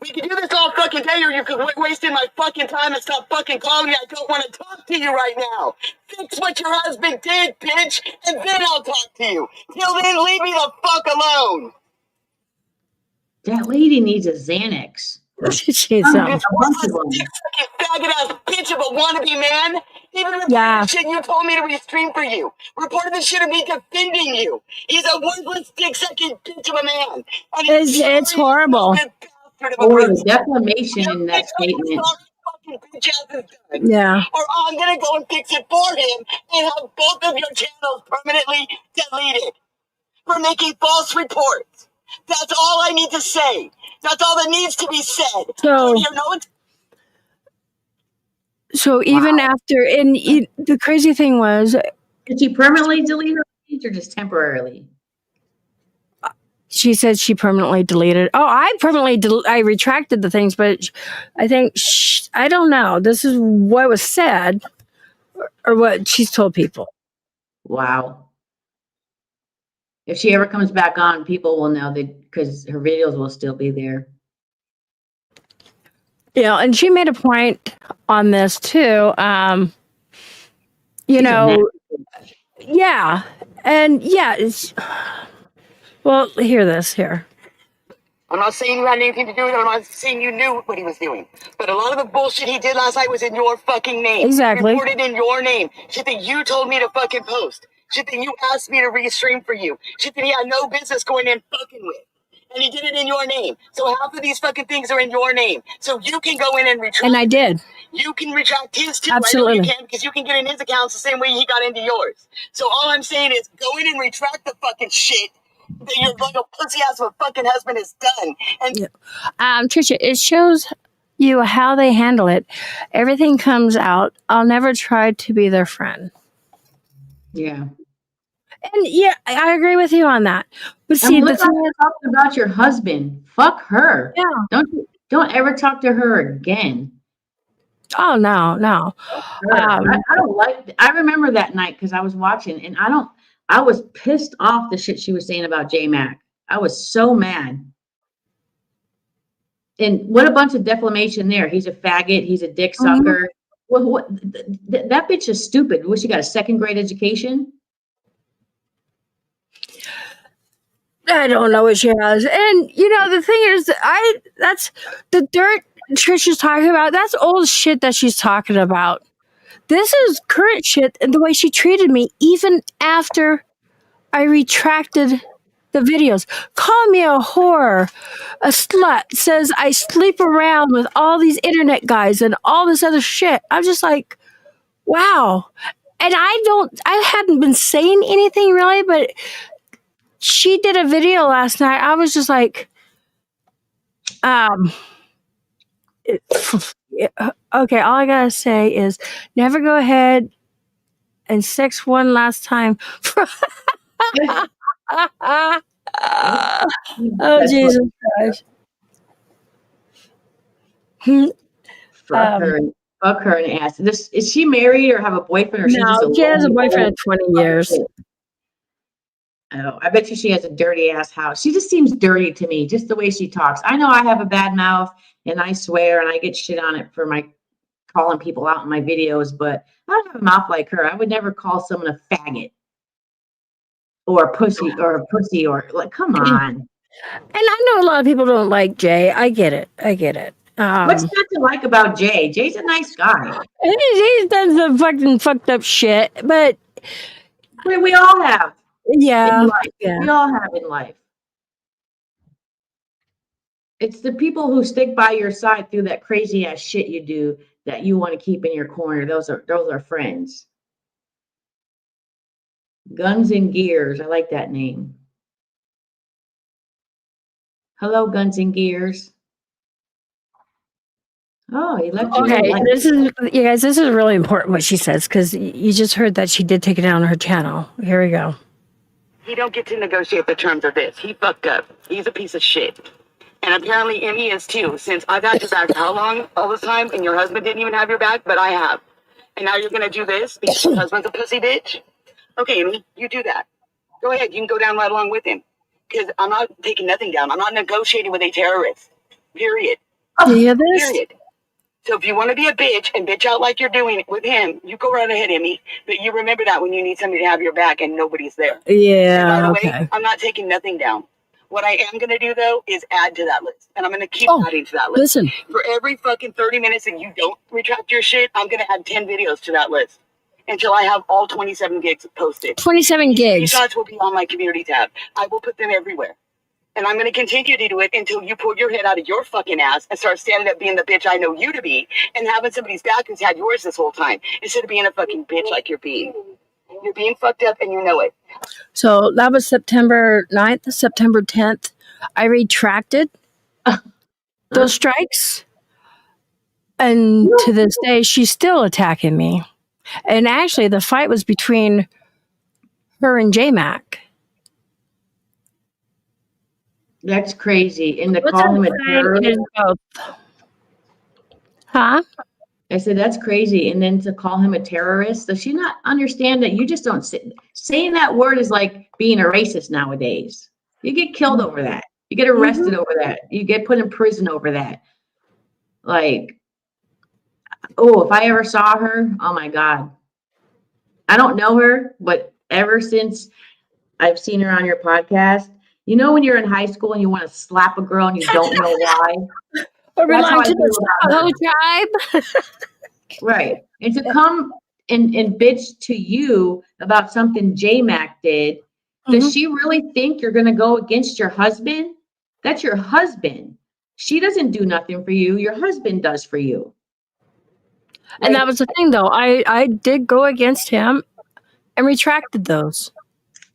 We can do this all fucking day or you could wasting my fucking time and stop fucking calling me. I don't want to talk to you right now. Fix what your husband did, bitch, and then I'll talk to you. Till then, leave me the fuck alone.
That lady needs a Xanax.
She's
faggot ass bitch of a wannabe man. Even reported the shit you told me to restream for you. Reported the shit of me defending you. He's a worthless dick sucking bitch of a man. And
it's horrible.
Or the defamation in that statement.
Yeah.
Or I'm gonna go and fix it for him and have both of your channels permanently deleted for making false reports. That's all I need to say. That's all that needs to be said.
So even after, and the crazy thing was,
did she permanently delete her page or just temporarily?
She said she permanently deleted. Oh, I retracted the things, but I think I don't know. This is what was said, or what she's told people.
Wow. If she ever comes back on, people will know that because her videos will still be there.
Yeah, and she made a point on this too. You know, yeah, and yeah. Well, hear this here.
I'm not saying you had anything to do with it. I'm not saying you knew what he was doing. But a lot of the bullshit he did last night was in your fucking name.
Exactly.
Reported in your name. Shit that you told me to fucking post. Shit that you asked me to restream for you. Shit that he had no business going in fucking with. And he did it in your name. So half of these fucking things are in your name. So you can go in and retract.
And I did.
You can retract his too.
Absolutely.
I know you can because you can get in his accounts the same way he got into yours. So all I'm saying is go in and retract the fucking shit that your little pussy ass of a fucking husband has done. And
Trisha, it shows you how they handle it. Everything comes out. I'll never try to be their friend.
Yeah.
And yeah, I agree with you on that. But see,
look how you're talking about your husband. Fuck her.
Yeah.
Don't ever talk to her again.
Oh no.
I don't like. I remember that night because I was watching, and I was pissed off the shit she was saying about J Mac. I was so mad. And what a bunch of defamation there. He's a faggot. He's a dick sucker. That bitch is stupid. What, she got a 2nd grade education?
I don't know what she has. And the thing is, that's the dirt Trish is talking about. That's old shit that she's talking about. This is current shit, and the way she treated me, even after I retracted the videos. Call me a whore, a slut, says I sleep around with all these internet guys and all this other shit. I'm just like, wow. And I hadn't been saying anything really, but she did a video last night. I was just like, okay, all I gotta say is never go ahead and sex one last time. Oh, Jesus Christ.
Fuck her and ass. Is she married or have a boyfriend? Or
No, she has a boyfriend of 20 years.
Oh, I bet you she has a dirty ass house. She just seems dirty to me, just the way she talks. I know I have a bad mouth and I swear and I get shit on it for my calling people out in my videos, but I don't have a mouth like her. I would never call someone a faggot or a pussy or like, come on.
And I know a lot of people don't like Jay. I get it.
What's not to like about Jay? Jay's a nice guy.
He's done some fucking fucked up shit, but
we all have.
Yeah.
We all have in life. It's the people who stick by your side through that crazy ass shit you do that you want to keep in your corner. Those are friends. Guns and Gears. I like that name. Hello, Guns and Gears. Oh, he left you.
Okay, you guys, this is really important what she says, because you just heard that she did take it down on her channel. Here we go.
He don't get to negotiate the terms of this. He fucked up. He's a piece of shit. And apparently Emmy is too, since I've had your back how long? All this time, and your husband didn't even have your back, but I have. And now you're gonna do this because your husband's a pussy bitch? Okay, Emmy, you do that. Go ahead, you can go down right along with him. Because I'm not taking nothing down. I'm not negotiating with a terrorist. Period.
Do you hear this?
Period. So if you want to be a bitch and bitch out like you're doing it with him, you go right ahead, Emmy. But you remember that when you need somebody to have your back and nobody's there.
Yeah,
and by the
okay.
way, I'm not taking nothing down. What I am going to do, though, is add to that list. And I'm going to keep adding to that list.
Listen.
For every fucking 30 minutes that you don't retract your shit, I'm going to add 10 videos to that list. Until I have all 27 gigs posted.
27 gigs.
These shots will be on my community tab. I will put them everywhere. And I'm going to continue to do it until you pull your head out of your fucking ass and start standing up being the bitch I know you to be and having somebody's back who's had yours this whole time instead of being a fucking bitch like you're being. You're being fucked up and you know it.
So that was September 9th, September 10th. I retracted those strikes. And to this day, she's still attacking me. And actually, the fight was between her and J-Mac.
That's crazy. And to call him a terrorist.
Huh?
I said, that's crazy. And then to call him a terrorist. Does she not understand that you just don't saying that word is like being a racist nowadays? You get killed over that. You get arrested over that. You get put in prison over that. Like, oh, if I ever saw her, oh my God. I don't know her, but ever since I've seen her on your podcast, you know when you're in high school and you want to slap a girl and you don't know why?
Or belong to the whole tribe.
Right. And to come and bitch to you about something J-Mac did, does she really think you're going to go against your husband? That's your husband. She doesn't do nothing for you. Your husband does for you.
And that was the thing, though. I did go against him and retracted those.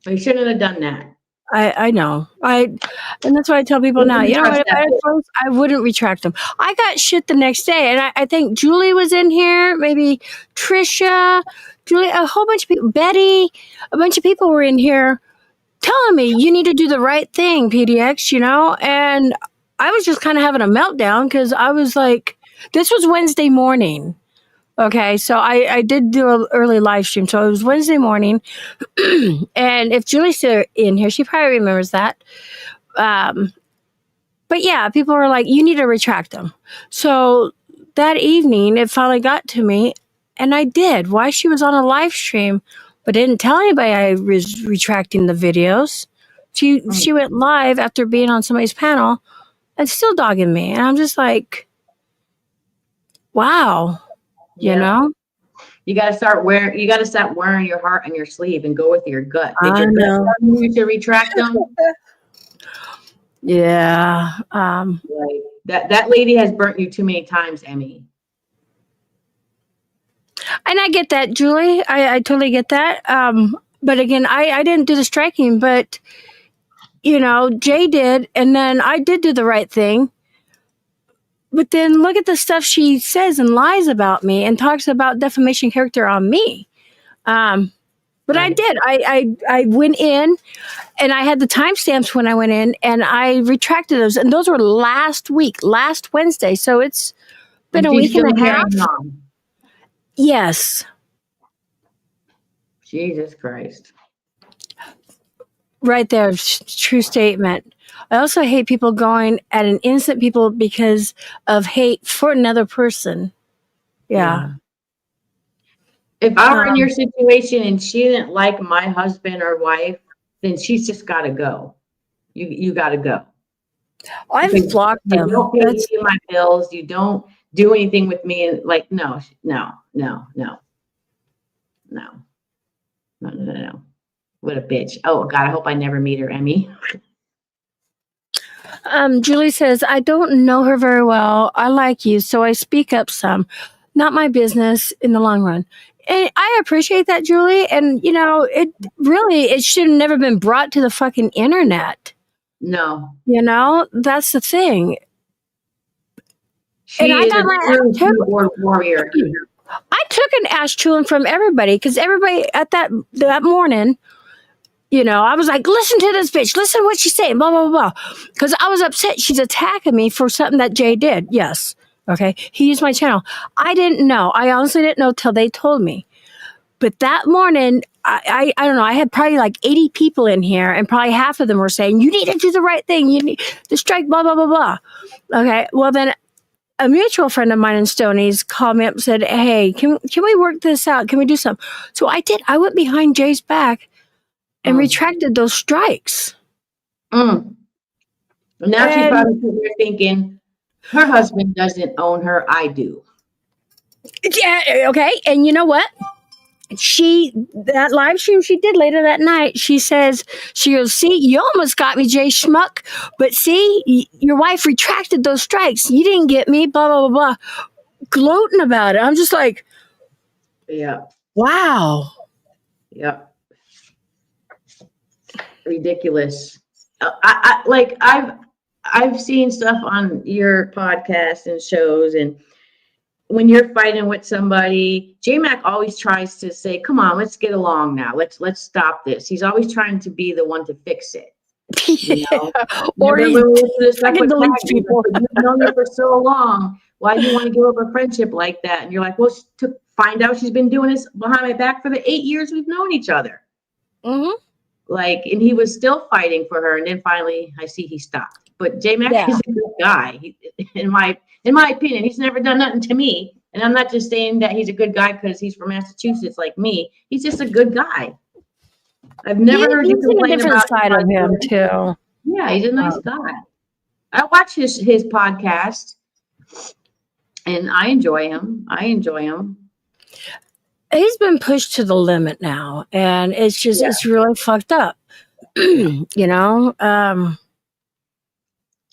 You shouldn't have done that.
I know. And that's why I tell people now, you know what, if I had phones, I wouldn't retract them. I got shit the next day, and I think Julie was in here, maybe Trisha, Julie, a whole bunch of people, Betty, a bunch of people were in here telling me, you need to do the right thing, PDX, you know? And I was just kind of having a meltdown because I was like, this was Wednesday morning. Okay, so I did do an early live stream. So it was Wednesday morning. And if Julie's still in here, she probably remembers that. But yeah, people were like, you need to retract them. So that evening, it finally got to me. And I did. Why she was on a live stream, but didn't tell anybody I was retracting the videos. She went live after being on somebody's panel and still dogging me. And I'm just like, wow. You know,
you got to stop wearing your heart on your sleeve and go with your gut. Did your gut tell you to retract them?
Yeah.
Right. That lady has burnt you too many times, Emmy.
And I get that, Julie. I totally get that. But again, I didn't do the striking, but you know, Jay did, and then I did do the right thing. But then look at the stuff she says and lies about me and talks about defamation character on me. But I did. I went in and I had the timestamps when I went in and I retracted those. And those were last Wednesday. So it's been a week and a half. Yes.
Jesus Christ.
Right there. True statement. I also hate people going at an innocent people because of hate for another person. Yeah.
If I were in your situation and she didn't like my husband or wife, then she's just got to go. You got to go.
I've blocked them.
You don't pay my bills. You don't do anything with me. And like, no. What a bitch. Oh God, I hope I never meet her, Emmy.
Julie says, I don't know her very well. I like you, so I speak up some. Not my business in the long run. And I appreciate that, Julie. And, you know, it should have never been brought to the fucking internet.
No.
You know, that's the thing.
She is a true warrior.
I took an ass chewing from everybody because everybody at that morning, you know, I was like, listen to this bitch. Listen to what she's saying, blah, blah, blah. Because I was upset. She's attacking me for something that Jay did. Yes. Okay. He used my channel. I didn't know. I honestly didn't know till they told me. But that morning, I don't know. I had probably like 80 people in here and probably half of them were saying, you need to do the right thing. You need to strike, blah, blah, blah, blah. Okay. Well, then a mutual friend of mine in Stoney's called me up and said, hey, can we work this out? Can we do something? So I did. I went behind Jay's back and retracted those strikes.
Now she's probably sitting there thinking, her husband doesn't own her, I do.
Yeah, okay. And you know what? That live stream she did later that night, she goes, see, you almost got me, Jay Schmuck. But see, your wife retracted those strikes. You didn't get me, blah, blah, blah, blah. Gloating about it. I'm just like,
yeah.
Wow.
Yep. Ridiculous. I've seen stuff on your podcast and shows, and when you're fighting with somebody, J-Mac always tries to say, come on, let's get along now. Let's stop this. He's always trying to be the one to fix it. You know?
Or he's fucking delete people.
You've known her for so long. Why do you want to give up a friendship like that? And you're like, well, to find out she's been doing this behind my back for the 8 years we've known each other.
Mm-hmm.
Like, and he was still fighting for her. And then finally, I see he stopped. But J-Mac is a good guy. In my opinion, he's never done nothing to me. And I'm not just saying that he's a good guy because he's from Massachusetts like me. He's just a good guy. I've never heard you complain about
side of him too.
Yeah, he's a nice guy. I watch his podcast, and I enjoy him.
He's been pushed to the limit now, and it's just it's really fucked up. You know.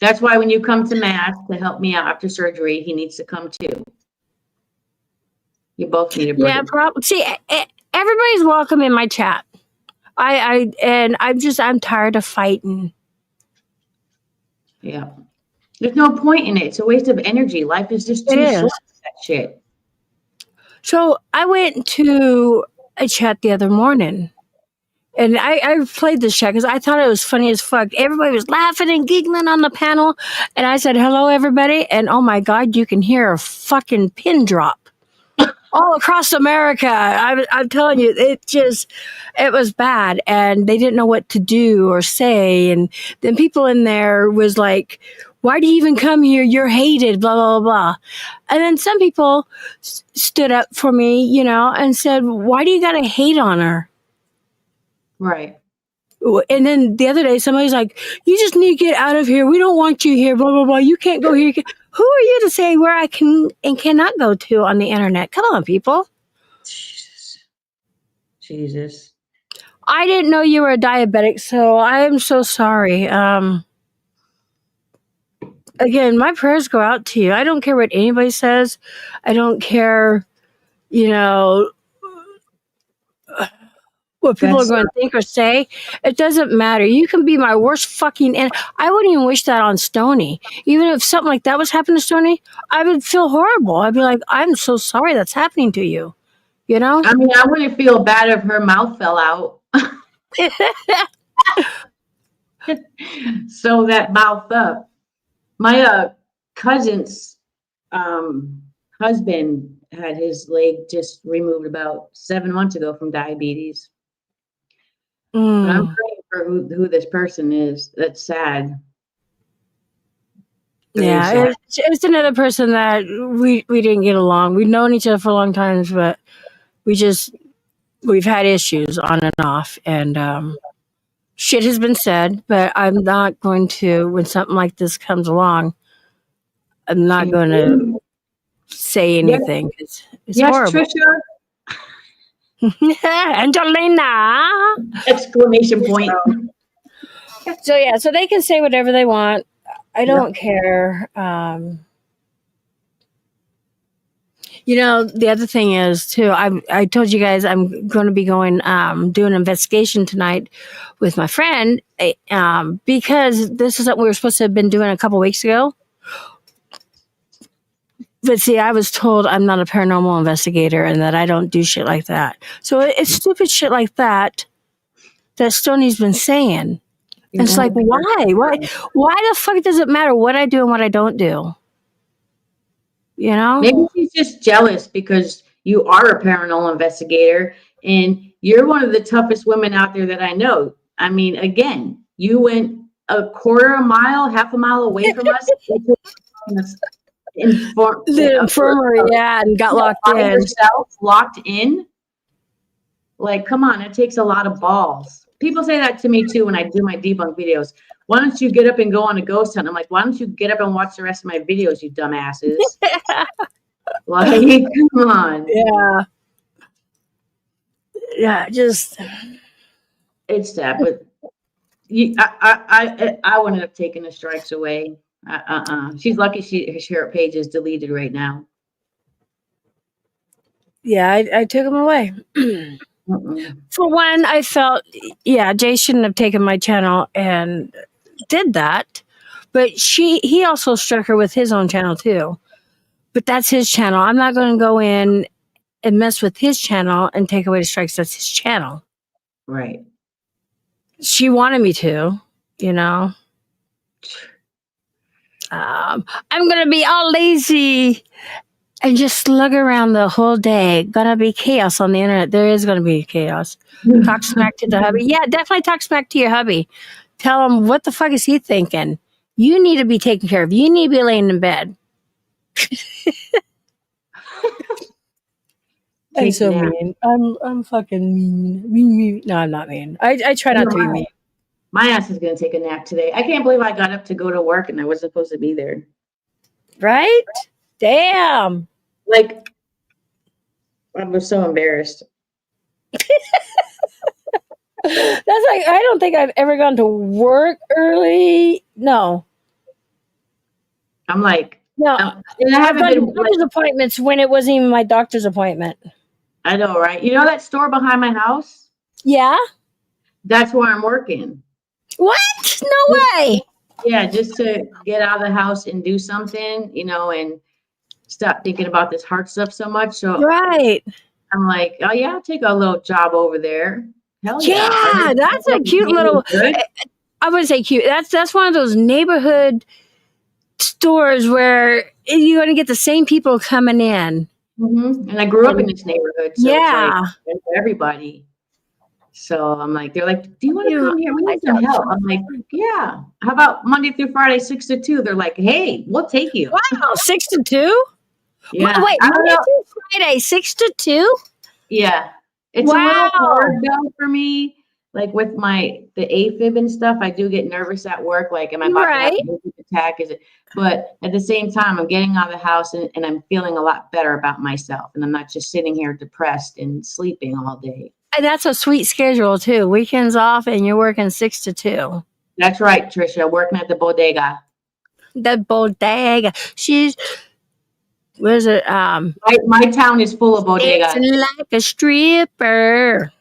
That's why when you come to Mass to help me out after surgery, he needs to come too. You both need a break.
Yeah, see, everybody's welcome in my chat. I'm tired of fighting.
Yeah. There's no point in it. It's a waste of energy. Life is just too short for that shit.
So I went to a chat the other morning. And I played this chat because I thought it was funny as fuck. Everybody was laughing and giggling on the panel. And I said, hello, everybody. And oh my God, you can hear a fucking pin drop all across America. I'm telling you, it was bad. And they didn't know what to do or say. And then people in there was like, why do you even come here? You're hated, blah, blah, blah. And then some people stood up for me, you know, and said, why do you got to hate on her?
Right.
And then the other day, somebody's like, you just need to get out of here. We don't want you here, blah, blah, blah. You can't go here. Who are you to say where I can and cannot go to on the internet? Come on, people.
Jesus.
I didn't know you were a diabetic, so I am so sorry. Again, my prayers go out to you. I don't care what anybody says. I don't care, you know, what people are going to think or say. It doesn't matter. You can be my worst fucking enemy. I wouldn't even wish that on Stony. Even if something like that was happening to Stony, I would feel horrible. I'd be like, I'm so sorry that's happening to you. You know?
I mean, I wouldn't feel bad if her mouth fell out. Sew that mouth up. My cousin's husband had his leg just removed about 7 months ago from diabetes. But I'm praying for who this person is. That's sad.
Yeah, it's another person that we didn't get along. We've known each other for a long time, but we've had issues on and off, and shit has been said. But I'm not going to, when something like this comes along, I'm not going to say anything. It's horrible.
Trisha.
Angelina!
Exclamation point.
So yeah, so they can say whatever they want. I don't care. You know, the other thing is too, I told you guys I'm going to be going do an investigation tonight with my friend because this is something we were supposed to have been doing a couple weeks ago. But see, I was told I'm not a paranormal investigator and that I don't do shit like that. So it's stupid shit like that Stoney's been saying. And it's like, why? Why the fuck does it matter what I do and what I don't do? You know?
Maybe she's just jealous because you are a paranormal investigator and you're one of the toughest women out there that I know. I mean, again, you went a quarter a mile, half a mile away from us.
The infirmary, and got locked in.
Yourself, locked in. Like, come on, it takes a lot of balls. People say that to me too when I do my debunk videos. Why don't you get up and go on a ghost hunt? I'm like, why don't you get up and watch the rest of my videos, you dumbasses? Like, come on.
Yeah. Yeah, just
it's sad, but I would have taken the strikes away. She's lucky her page is deleted right now.
Yeah, I took them away. For one, I felt, Jay shouldn't have taken my channel and did that. But he also struck her with his own channel too. But that's his channel. I'm not going to go in and mess with his channel and take away the strikes. That's his channel.
Right.
She wanted me to, you know. I'm going to be all lazy and just slug around the whole day. Gonna be chaos on the internet. There is gonna be chaos. Talk smack to the hubby. Yeah, definitely talk smack to your hubby. Tell him, what the fuck is he thinking? You need to be taken care of. You need to be laying in bed. I'm so mean. I'm fucking mean. No, I'm not mean. I try not to be mean.
My ass is gonna take a nap today. I can't believe I got up to go to work and I was supposed to be there.
Right? Damn.
Like, I was so embarrassed.
That's like, I don't think I've ever gone to work early. No.
I'm like,
no.
And I
I've gone to doctor's appointments when it wasn't even my doctor's appointment.
I know, right? You know that store behind my house?
Yeah.
That's where I'm working.
What? No way.
Yeah, just to get out of the house and do something, and stop thinking about this heart stuff so much. So
right.
I'm like, oh yeah, I'll take a little job over there. Hell
yeah, that's a cute little. I wouldn't say cute. That's one of those neighborhood stores where you're going to get the same people coming in.
Mm-hmm. And I grew up in this neighborhood, so
yeah,
it's like everybody. So I'm like, they're like, do you want to come here? We need some help. I'm like, yeah. How about Monday through Friday, 6 to 2? They're like, hey, we'll take you.
Wow, 6 to 2?
Yeah.
Wait, Monday through Friday, 6 to 2?
Yeah. It's a little hard though for me. Like with the AFib and stuff, I do get nervous at work. Like, am I about to have a panic attack? But at the same time, I'm getting out of the house and I'm feeling a lot better about myself. And I'm not just sitting here depressed and sleeping all day.
And that's a sweet schedule too. Weekends off and you're working 6 to 2.
That's right, Trisha. Working at the bodega.
The bodega. Where's it?
My town is full of bodegas.
It's like a stripper.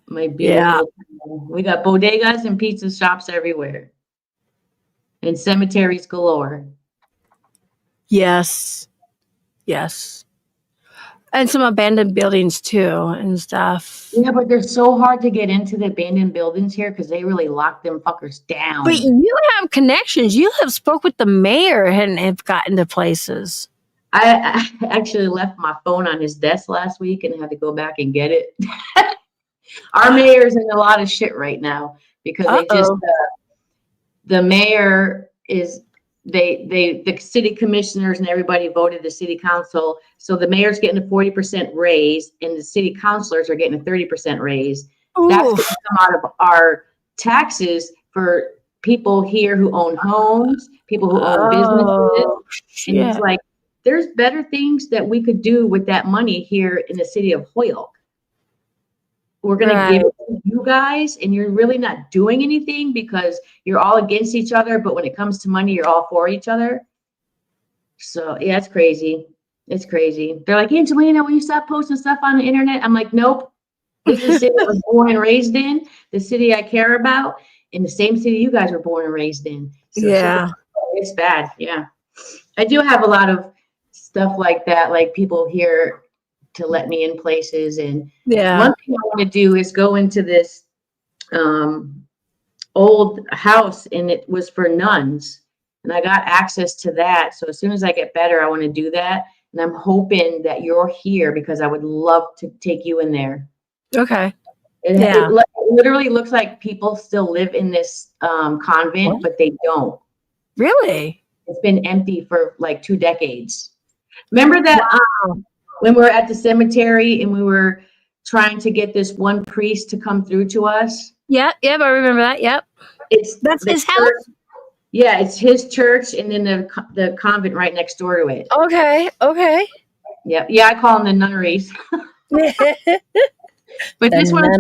My beautiful town. We got bodegas and pizza shops everywhere. And cemeteries galore.
Yes. Yes. And some abandoned buildings too and stuff.
Yeah, but they're so hard to get into the abandoned buildings here because they really lock them fuckers down.
But you have connections. You have spoke with the mayor and have gotten to places.
I actually left my phone on his desk last week and had to go back and get it. Our mayor's in a lot of shit right now because the mayor is the city commissioners and everybody voted the city council. So the mayor's getting a 40% raise and the city councilors are getting a 30% raise. Oof. That's going to come out of our taxes for people here who own homes, people who own businesses. And it's like, there's better things that we could do with that money here in the city of Holyoke. We're going to give it to you guys, and you're really not doing anything because you're all against each other. But when it comes to money, you're all for each other. So, yeah, it's crazy. It's crazy. They're like, Angelina, will you stop posting stuff on the internet? I'm like, nope. This is the city I was born and raised in, the city I care about, in the same city you guys were born and raised in. So, it's bad. Yeah. I do have a lot of stuff like that, like people here to let me in places. And one thing I want to do is go into this old house, and it was for nuns, and I got access to that. So as soon as I get better, I want to do that. And I'm hoping that you're here because I would love to take you in there.
Okay.
It literally looks like people still live in this convent, but they don't.
Really?
It's been empty for like 2 decades. Remember that when we were at the cemetery and we were trying to get this one priest to come through to us?
Yep, I remember that. Yep. That's his house?
Yeah, it's his church and then the convent right next door to it.
Okay.
Yep. Yeah, I call them the nunneries. But this one is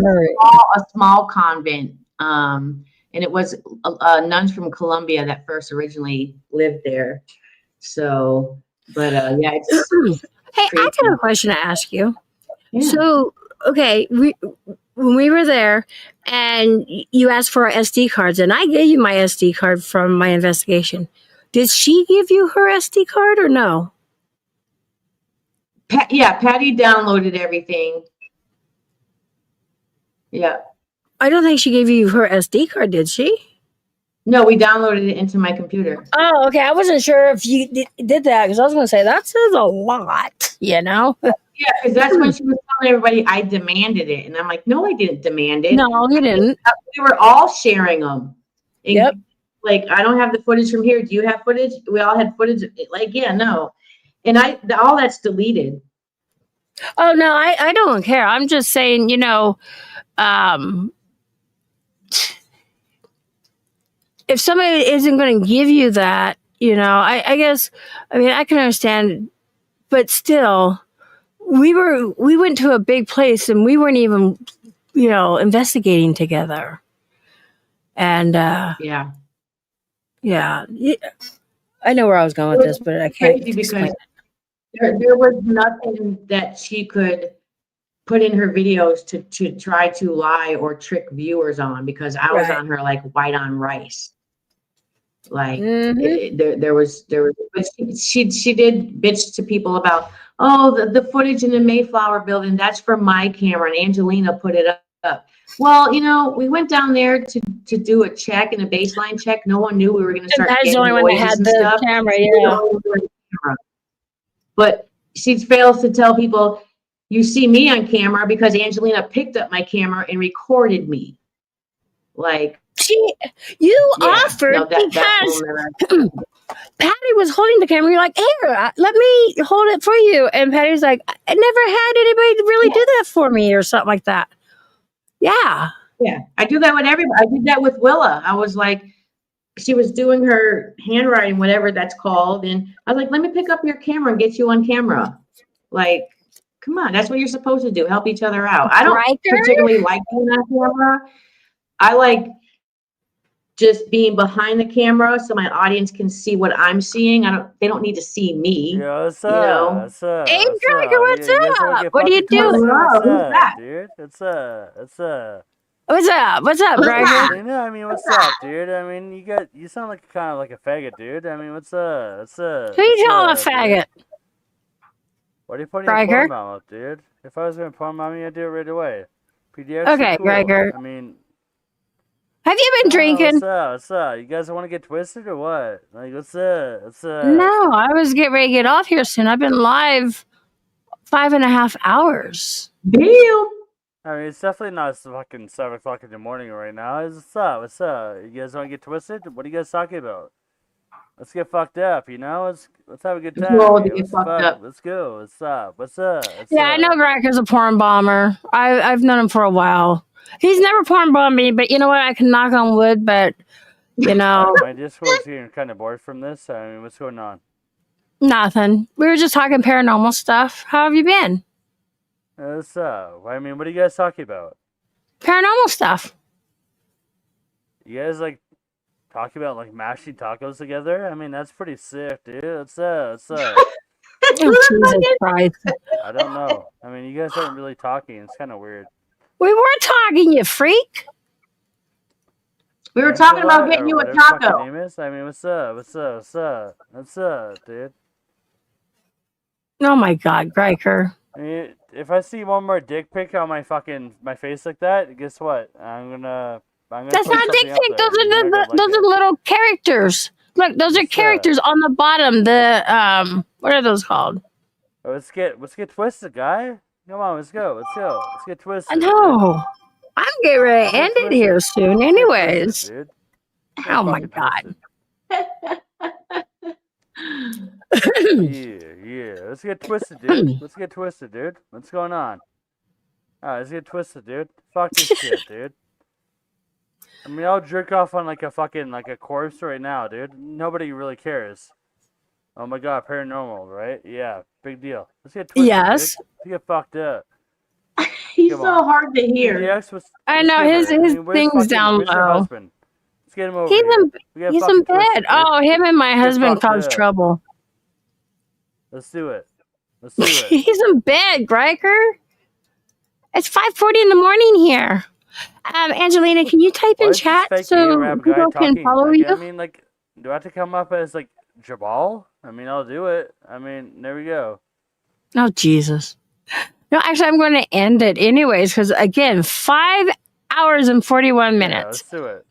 a small convent. And it was nuns from Colombia that first originally lived there. So, but yeah, it's
hey, crazy. I got a question to ask you. Yeah. So, okay, when we were there and you asked for our SD cards, and I gave you my SD card from my investigation. Did she give you her SD card or no?
Patty downloaded everything. Yeah.
I don't think she gave you her SD card, did she?
No, we downloaded it into my computer.
Oh, okay. I wasn't sure if you did that because I was going to say that says a lot, you know?
Yeah, because that's when she was telling everybody I demanded it. And I'm like, no, I didn't demand it.
No, you didn't.
We were all sharing them. And
yep.
Like, I don't have the footage from here. Do you have footage? We all had footage. Like, yeah, no. And all that's deleted.
Oh, no, I don't care. I'm just saying, you know, if somebody isn't going to give you that, you know, I guess, I mean, I can understand, but still, we went to a big place and we weren't even, you know, investigating together. And, yeah. I know where I was going with this, but I can't explain it.
there was nothing that she could put in her videos to try to lie or trick viewers on, because I was on her like white on rice. Like there was, but she did bitch to people about, oh, the footage in the Mayflower building, that's from my camera, and Angelina put it up. Well, you know, we went down there to do a check and a baseline check. No one knew we were going to start getting noises and stuff.
Camera,
But she fails to tell people, you see me on camera because Angelina picked up my camera and recorded me. Like,
offered because Patty was holding the camera. You're like, here, let me hold it for you. And Patty's like, I never had anybody really do that for me or something like that. Yeah.
Yeah. I do that with everybody. I did that with Willa. I was like, she was doing her handwriting, whatever that's called. And I was like, let me pick up your camera and get you on camera. Like, come on. That's what you're supposed to do. Help each other out. I don't particularly like being on camera. I like just being behind the camera so my audience can see what I'm seeing. They don't need to see me.
Yo, what's
you
up?
know?
What's up?
Hey,
What's
Gregor, what's up? What are you doing?
What's up, dude? What's up? What's up?
What's up? What's up, Gregor?
You know, I mean, what's up, dude? I mean, you sound like kind of like a faggot, dude. I mean, what's up? What's up?
Who you calling a faggot?
What are you putting your porn mom up, dude? If I was going to porn mom you, I'd do it right away. PDX
Okay,
cool.
Gregor.
I mean,
have you been drinking?
What's up? What's up? You guys want to get twisted or what? Like, what's up? What's up?
No, I was getting ready to get off here soon. I've been live 5.5 hours.
Damn.
I mean, it's definitely not fucking 7 o'clock in the morning right now. What's up? What's up? You guys want to get twisted? What are you guys talking about? Let's get fucked up, you know? Let's have a good time. Let's go. What's up? What's up?
I know Gregor's a porn bomber. I've known him for a while. He's never porn bombed me, but you know what? I can knock on wood, but you know.
My Discord's getting kind of bored from this. I mean, what's going on?
Nothing. We were just talking paranormal stuff. How have you been?
What's up? I mean, what are you guys talking about?
Paranormal stuff.
You guys like talking about like mashing tacos together? I mean, that's pretty sick, dude. What's up? What's up?
Jesus Christ.
I don't know. I mean, you guys aren't really talking. It's kind of weird.
We were talking, you freak.
We were talking about getting you a taco.
Name is? I mean, what's up? What's up? What's up? What's up, dude?
Oh my God, Gregor.
I mean, if I see one more dick pic on my face like that, guess what? I'm gonna.
That's not dick pic. Those are little characters. Look, those are characters on the bottom. The what are those called?
Oh, let's get twisted, guy. Come on, let's go. Let's get twisted.
I know. I'm getting ready to end it here soon, anyways. Oh my God.
Yeah. Let's get twisted, dude. Let's get twisted, dude. What's going on? All right, let's get twisted, dude. Fuck this shit, dude. I mean, I'll jerk off on like a corpse right now, dude. Nobody really cares. Oh my God, paranormal, right? Yeah, big deal. Let's get twisted.
Yes.
Dude. Let's get fucked up.
He's so hard to hear.
I know his thing's down low.
Let's get him over here.
He's in bed. Oh, him and my husband caused trouble.
Let's do it.
He's in bed, Gregor. It's 5:40 in the morning here. Angelina, can you type in chat so people can follow you?
I mean, like, do I have to come up as like Jabal? I mean, I'll do it. I mean, there we go.
Oh, Jesus. No, actually, I'm going to end it anyways, because again, 5 hours and 41 minutes.
Yeah, let's do it.